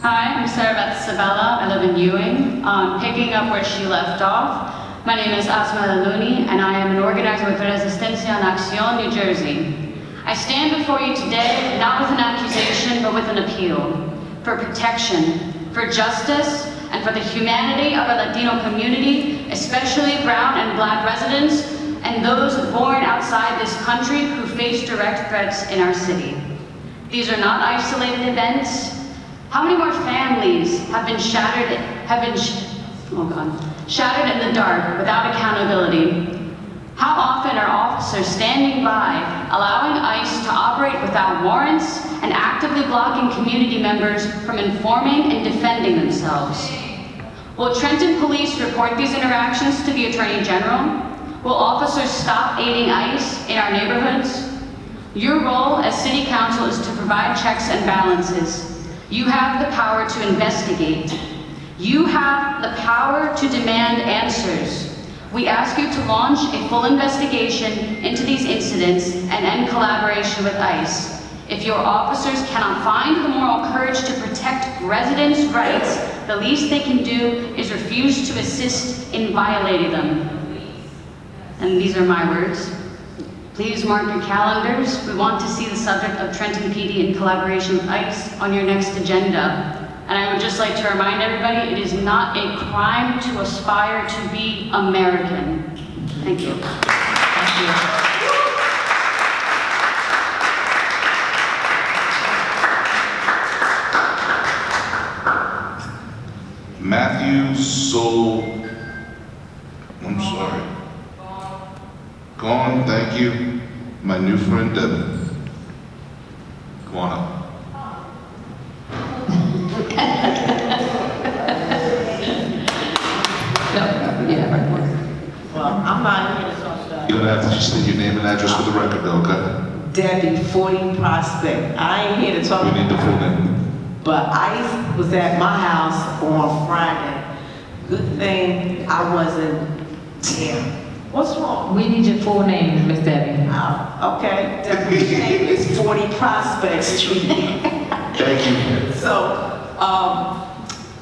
Hi, I'm Sarah Beth Sabella. I live in Ewing. Picking up where she left off, my name is Asma Lalouni, and I am an organizer with Resistencia en Acción, New Jersey. I stand before you today not with an accusation, but with an appeal for protection, for justice, and for the humanity of our Latino community, especially brown and black residents, and those born outside this country who face direct threats in our city. These are not isolated events. How many more families have been shattered in the dark without accountability? How often are officers standing by, allowing ICE to operate without warrants and actively blocking community members from informing and defending themselves? Will Trenton Police report these interactions to the Attorney General? Will officers stop aiding ICE in our neighborhoods? Your role as City Council is to provide checks and balances. You have the power to investigate. You have the power to demand answers. We ask you to launch a full investigation into these incidents and end collaboration with ICE. If your officers cannot find the moral courage to protect residents' rights, the least they can do is refuse to assist in violating them. And these are my words. Please mark your calendars. We want to see the subject of Trenton PD in collaboration with ICE on your next agenda. And I would just like to remind everybody, it is not a crime to aspire to be American. Thank you. Thank you. Matthew Soul, I'm sorry. Gone, thank you. My new friend Devin. Come on up. Well, I'm not here to talk about You're gonna have to just state your name and address for the record though, okay? Debbie, 40 Prospect. I ain't here to talk We need the full name. but ICE was at my house on Friday. Good thing I wasn't there. What's wrong? We need your full name, Miss Debbie. Okay, Debbie's name is 40 Prospect Street. Thank you. So,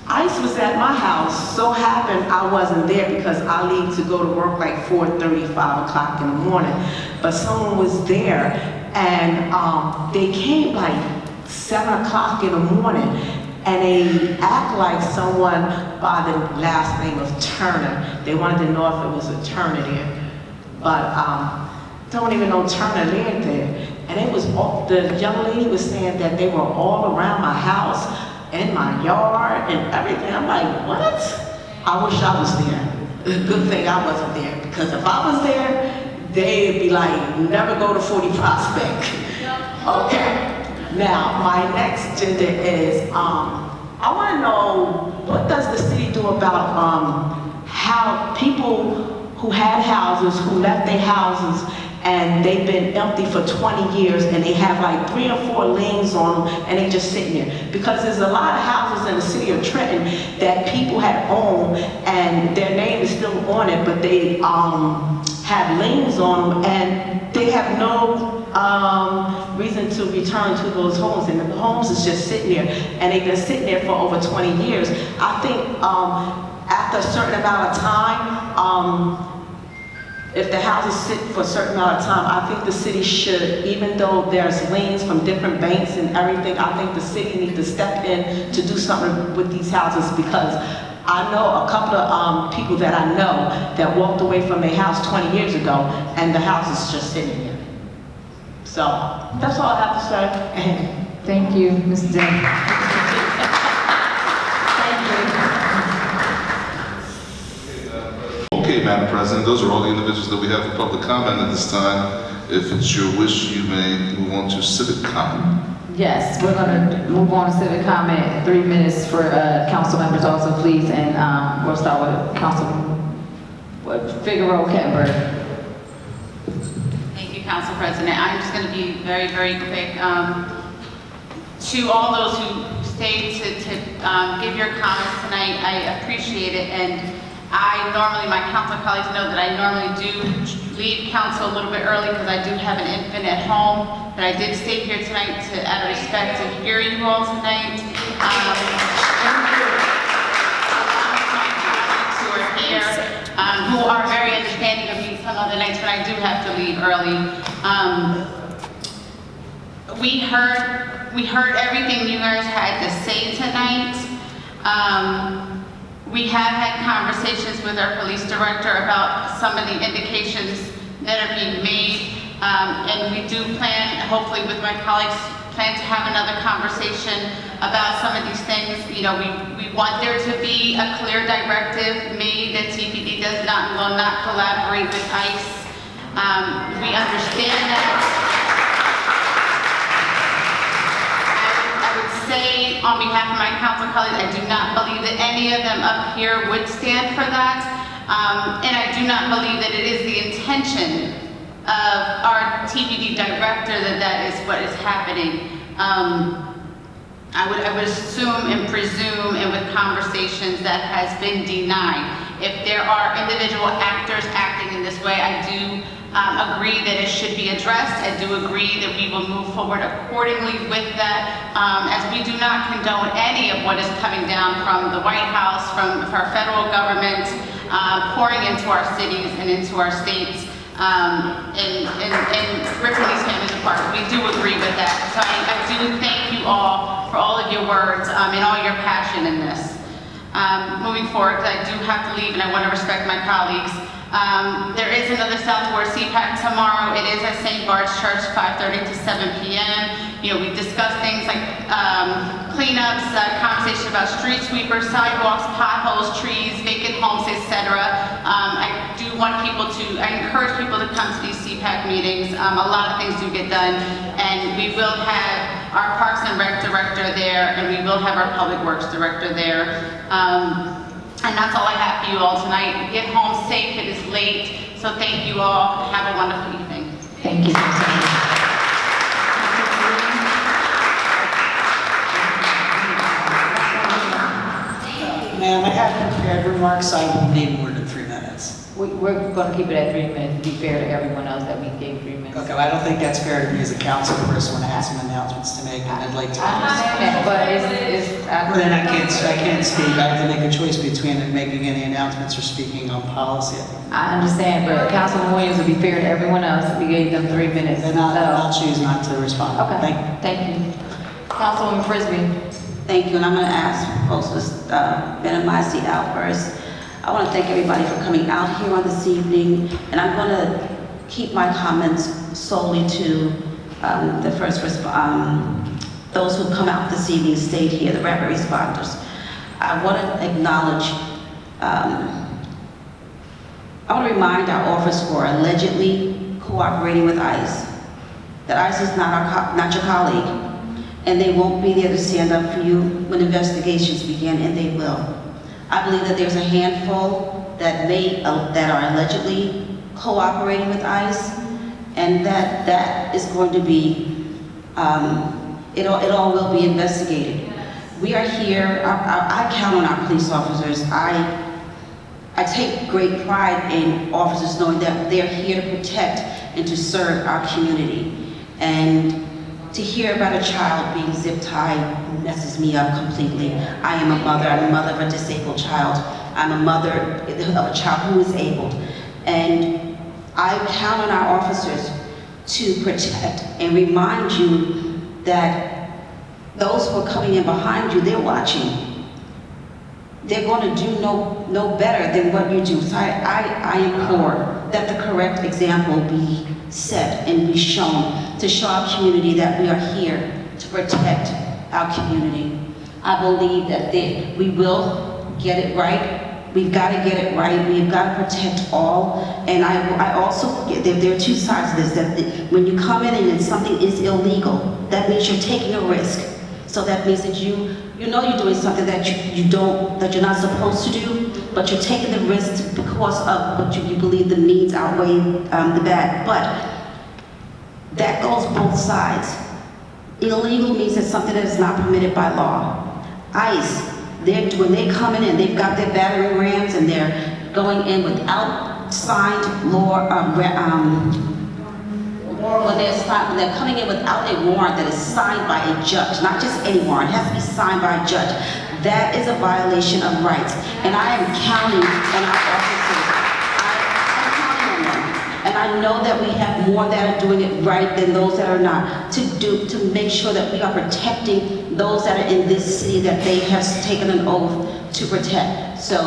ICE was at my house. So happened I wasn't there because I leave to go to work like 4:30, 5 o'clock in the morning. But someone was there, and they came like 7 o'clock in the morning, and they act like someone by the last name of Turner. They wanted to know if it was a Turner there, but don't even know Turner lived there. And it was all, the young lady was saying that they were all around my house, in my yard, and everything. I'm like, what? I wish I was there. Good thing I wasn't there, because if I was there, they'd be like, never go to 40 Prospect. Okay. Now, my next agenda is, I want to know, what does the city do about how people who had houses, who left their houses, and they've been empty for 20 years, and they have like 3 or 4 liens on them, and they just sitting there. Because there's a lot of houses in the city of Trenton that people had owned, and their name is still on it, but they have liens on them, and they have no reason to return to those homes, and the homes is just sitting there, and they've been sitting there for over 20 years. I think after a certain amount of time, if the houses sit for a certain amount of time, I think the city should, even though there's liens from different banks and everything, I think the city needs to step in to do something with these houses, because I know a couple of people that I know that walked away from their house 20 years ago, and the house is just sitting there. So, that's all I have to say. Thank you, Ms. Dent. Okay, Madam President, those are all the individuals that we have for public comment at this time. If it's your wish, you may move on to civic comment. Yes, we're gonna move on to civic comment, 3 minutes for council members also, please, and we'll start with Figueroa Kettenberg. Thank you, Council President. I'm just going to be very, very quick. To all those who stayed to give your comments tonight, I appreciate it. And my council colleagues know that I normally do leave council a little bit early because I do have an infant at home. But I did stay here tonight out of respect to hear you all tonight. Who are here, who are very understanding of me some other nights when I do have to leave early. We heard everything you guys had to say tonight. We have had conversations with our police director about some of the indications that are being made. And we do plan, hopefully with my colleagues, plan to have another conversation about some of these things. You know, we want there to be a clear directive made that TPD will not collaborate with ICE. We understand that. I would say on behalf of my council colleagues, I do not believe that any of them up here would stand for that. And I do not believe that it is the intention of our TPD director that is what is happening. I would assume and presume, and with conversations, that has been denied. If there are individual actors acting in this way, I do agree that it should be addressed. I do agree that we will move forward accordingly with that, as we do not condone any of what is coming down from the White House, from our federal government, pouring into our cities and into our states, and ripping these families apart. We do agree with that. So I do thank you all for all of your words and all your passion in this. Moving forward, I do have to leave and I want to respect my colleagues. There is another South Ward CPAC tomorrow. It is at St. Bart's Church, 5:30 to 7 p.m. You know, we discussed things like cleanups, conversation about street sweepers, sidewalks, potholes, trees, vacant homes, etc. I encourage people to come to these CPAC meetings. A lot of things do get done, and we will have our Parks and Rec director there, and we will have our Public Works director there. And that's all I have for you all tonight. Get home safe, it is late, so thank you all. Have a wonderful evening. Thank you. Ma'am, I have prepared remarks. I will need more than 3 minutes. We're going to keep it at 3 minutes to be fair to everyone else that we gave 3 minutes. Okay, well, I don't think that's fair to me as a council person when I have some announcements to make, and I'd like to. I understand that, but Well, then I can't speak. I have to make a choice between making any announcements or speaking on policy. I understand, but Councilman Williams, to be fair to everyone else, we gave them 3 minutes. Then I'll choose not to respond. Okay, thank you. Councilwoman Frisbee. Thank you, and I'm going to ask folks to minimize the outbursts. I want to thank everybody for coming out here on this evening, and I'm going to keep my comments solely to the first those who come out this evening, stayed here, the rapid responders. I want to acknowledge, I want to remind our officers who are allegedly cooperating with ICE that ICE is not your colleague, and they won't be there to stand up for you when investigations begin, and they will. I believe that there's a handful that are allegedly cooperating with ICE, and that is going to be, it all will be investigated. We are here, I count on our police officers. I take great pride in officers knowing that they're here to protect and to serve our community. And to hear about a child being zip-tied messes me up completely. I am a mother. I'm a mother of a disabled child. I'm a mother of a child who is abled. And I count on our officers to protect and remind you that those who are coming in behind you, they're watching. They're going to do no better than what you do. So I implore that the correct example be set and be shown to show our community that we are here to protect our community. I believe that we will get it right. We've got to get it right. We've got to protect all. And I also, there are two sides to this, that when you come in and something is illegal, that means you're taking a risk. So that means that you know you're doing something that you're not supposed to do, but you're taking the risk because of what you believe the means outweigh the bad. But that goes both sides. Illegal means it's something that is not permitted by law. ICE, when they come in and they've got their battering rams and they're going in without signed law, when they're coming in without a warrant that is signed by a judge, not just any warrant, it has to be signed by a judge. That is a violation of rights. And I am counting on our officers. I'm counting on them. And I know that we have more that are doing it right than those that are not, to make sure that we are protecting those that are in this city that they have taken an oath to protect. So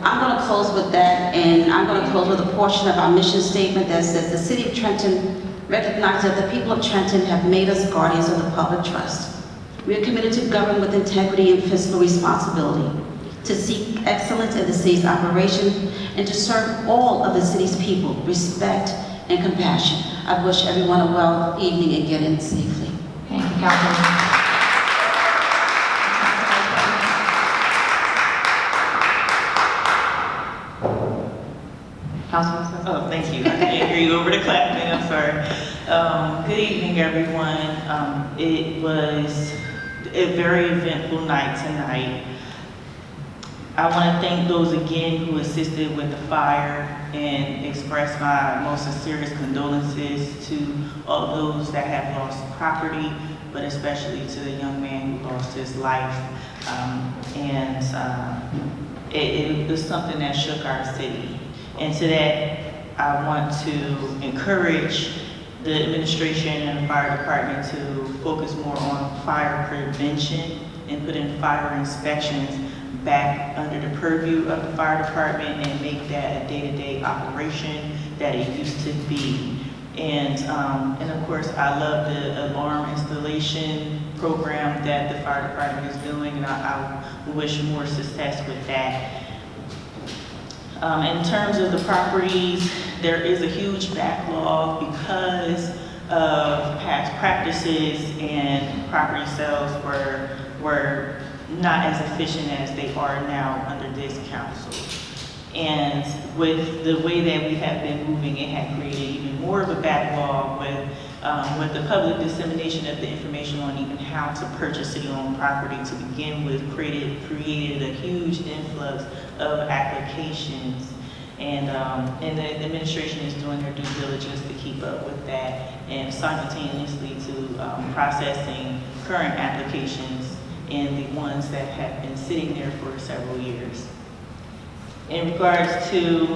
I'm going to close with that, and I'm going to close with a portion of our mission statement that says the City of Trenton recognizes that the people of Trenton have made us guardians of the public trust. We are committed to govern with integrity and fiscal responsibility, to seek excellence in the city's operation, and to serve all of the city's people, respect and compassion. I wish everyone a well evening and get in safely. Thank you, Councilman. Oh, thank you. I can't hear you over the clapping. I'm sorry. Good evening, everyone. It was a very eventful night tonight. I want to thank those again who assisted with the fire and express my most sincerest condolences to all those that have lost property, but especially to the young man who lost his life. It was something that shook our city. And to that, I want to encourage the administration and the fire department to focus more on fire prevention and put in fire inspections back under the purview of the fire department and make that a day-to-day operation that it used to be. And of course, I love the alarm installation program that the fire department is doing, and I wish more success with that. In terms of the properties, there is a huge backlog because of past practices, and property sales were not as efficient as they are now under this council. And with the way that we have been moving, it had created even more of a backlog with the public dissemination of the information on even how to purchase city-owned property to begin with, created a huge influx of applications. And the administration is doing their due diligence to keep up with that, and simultaneously to processing current applications and the ones that have been sitting there for several years. In regards to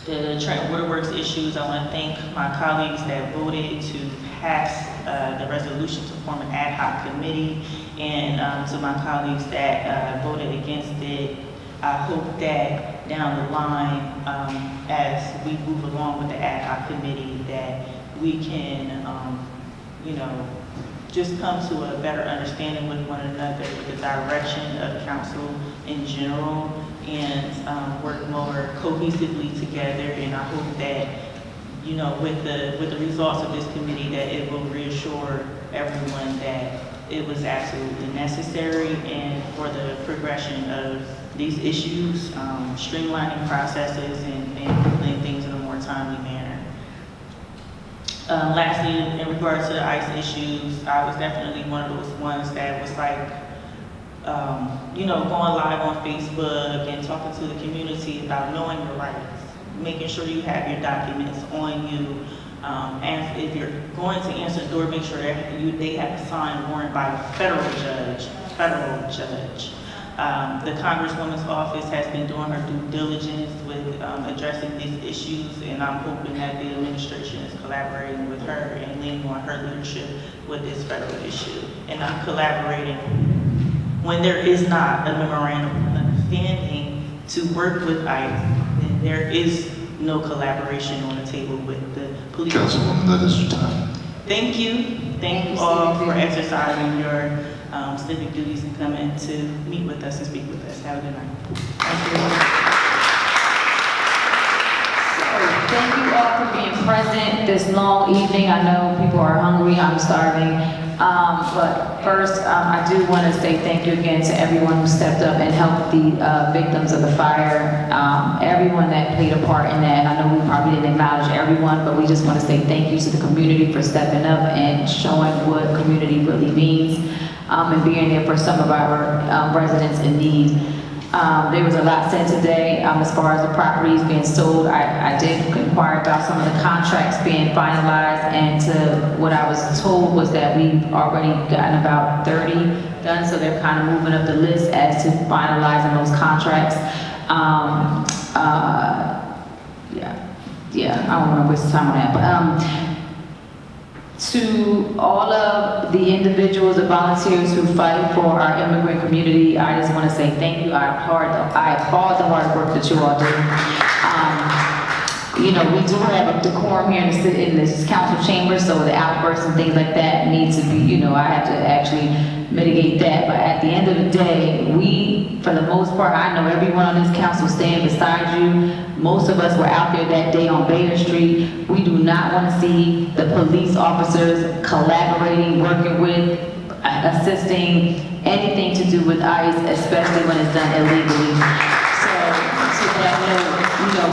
the Trenton Waterworks issues, I want to thank my colleagues that voted to pass the resolution to form an ad hoc committee, and to my colleagues that voted against it. I hope that down the line, as we move along with the ad hoc committee, that we can, just come to a better understanding with one another, with the direction of council in general, and work more cohesively together. And I hope that you know, with the results of this committee, that it will reassure everyone that it was absolutely necessary and for the progression of these issues, streamlining processes and doing things in a more timely manner. Lastly, in regards to the ICE issues, I was definitely one of those ones that was like, you know, going live on Facebook and talking to the community about knowing your rights, making sure you have your documents on you. And if you're going to answer the door, make sure that they have a signed warrant by a federal judge. The Congresswoman's office has been doing her due diligence with addressing these issues, and I'm hoping that the administration is collaborating with her and leaning on her leadership with this federal issue. And I'm collaborating when there is not a memorandum of understanding to work with ICE, then there is no collaboration on the table with the police. Councilwoman, that is your time. Thank you. Thank you all for exercising your civic duties and coming to meet with us and speak with us. Have a good night. Thank you all for being present this long evening. I know people are hungry, I'm starving. But first, I do want to say thank you again to everyone who stepped up and helped the victims of the fire. Everyone that played a part in that. I know we probably didn't acknowledge everyone, but we just want to say thank you to the community for stepping up and showing what community really means, and being there for some of our residents in need. There was a lot said today as far as the properties being sold. I did inquire about some of the contracts being finalized, and to what I was told was that we've already gotten about 30 done, so they're kind of moving up the list as to finalizing those contracts. Yeah, I don't want to waste time on that, but to all of the individuals and volunteers who fight for our immigrant community, I just want to say thank you. I applaud the hard work that you all do. You know, we do have a decorum here in this council chamber, so the outbursts and things like that need to be, you know, I have to actually mitigate that. But at the end of the day, we, for the most part, I know everyone on this council stand beside you. Most of us were out there that day on Bader Street. We do not want to see the police officers collaborating, working with, assisting, anything to do with ICE, especially when it's done illegally. So that note, you know,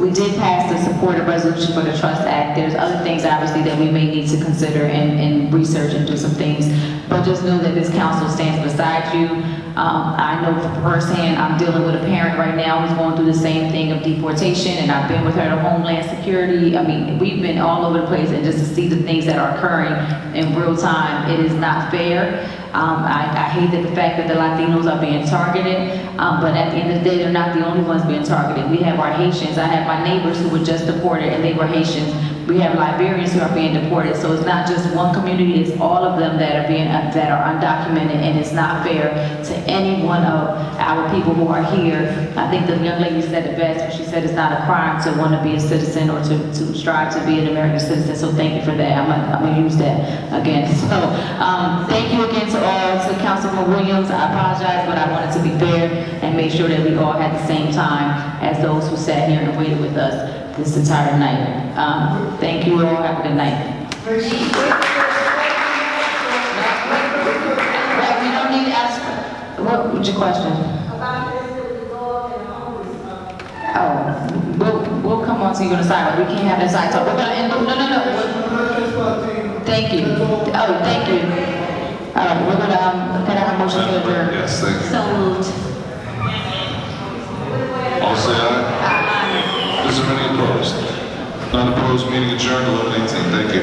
we did pass the supportive resolution for the Trust Act. There's other things, obviously, that we may need to consider and research and do some things. But just know that this council stands beside you. I know firsthand, I'm dealing with a parent right now who's going through the same thing of deportation, and I've been with her to Homeland Security. I mean, we've been all over the place, and just to see the things that are occurring in real time, it is not fair. I hate that the fact that the Latinos are being targeted, but at the end of the day, they're not the only ones being targeted. We have our Haitians. I have my neighbors who were just deported, and they were Haitians. We have Liberians who are being deported, so it's not just one community, it's all of them that are undocumented, and it's not fair to any one of our people who are here. I think the young lady said it best when she said it's not a crime to want to be a citizen or to strive to be an American citizen, so thank you for that. I'm gonna use that again. So thank you again to all, to Councilman Williams. I apologize, but I wanted to be fair and make sure that we all had the same time as those who sat here and waited with us this entire night. Thank you all. Have a good night. We don't need to ask. What was your question? Oh, we'll come on to you on the side. We can't have that side talk. We're gonna end. No. Thank you. Oh, thank you. All right, we're gonna. Can I have a motion to adjourn? Yes, thank you. So moved. All say aye. Is there any opposed? None opposed, meeting adjourned, 11:18. Thank you.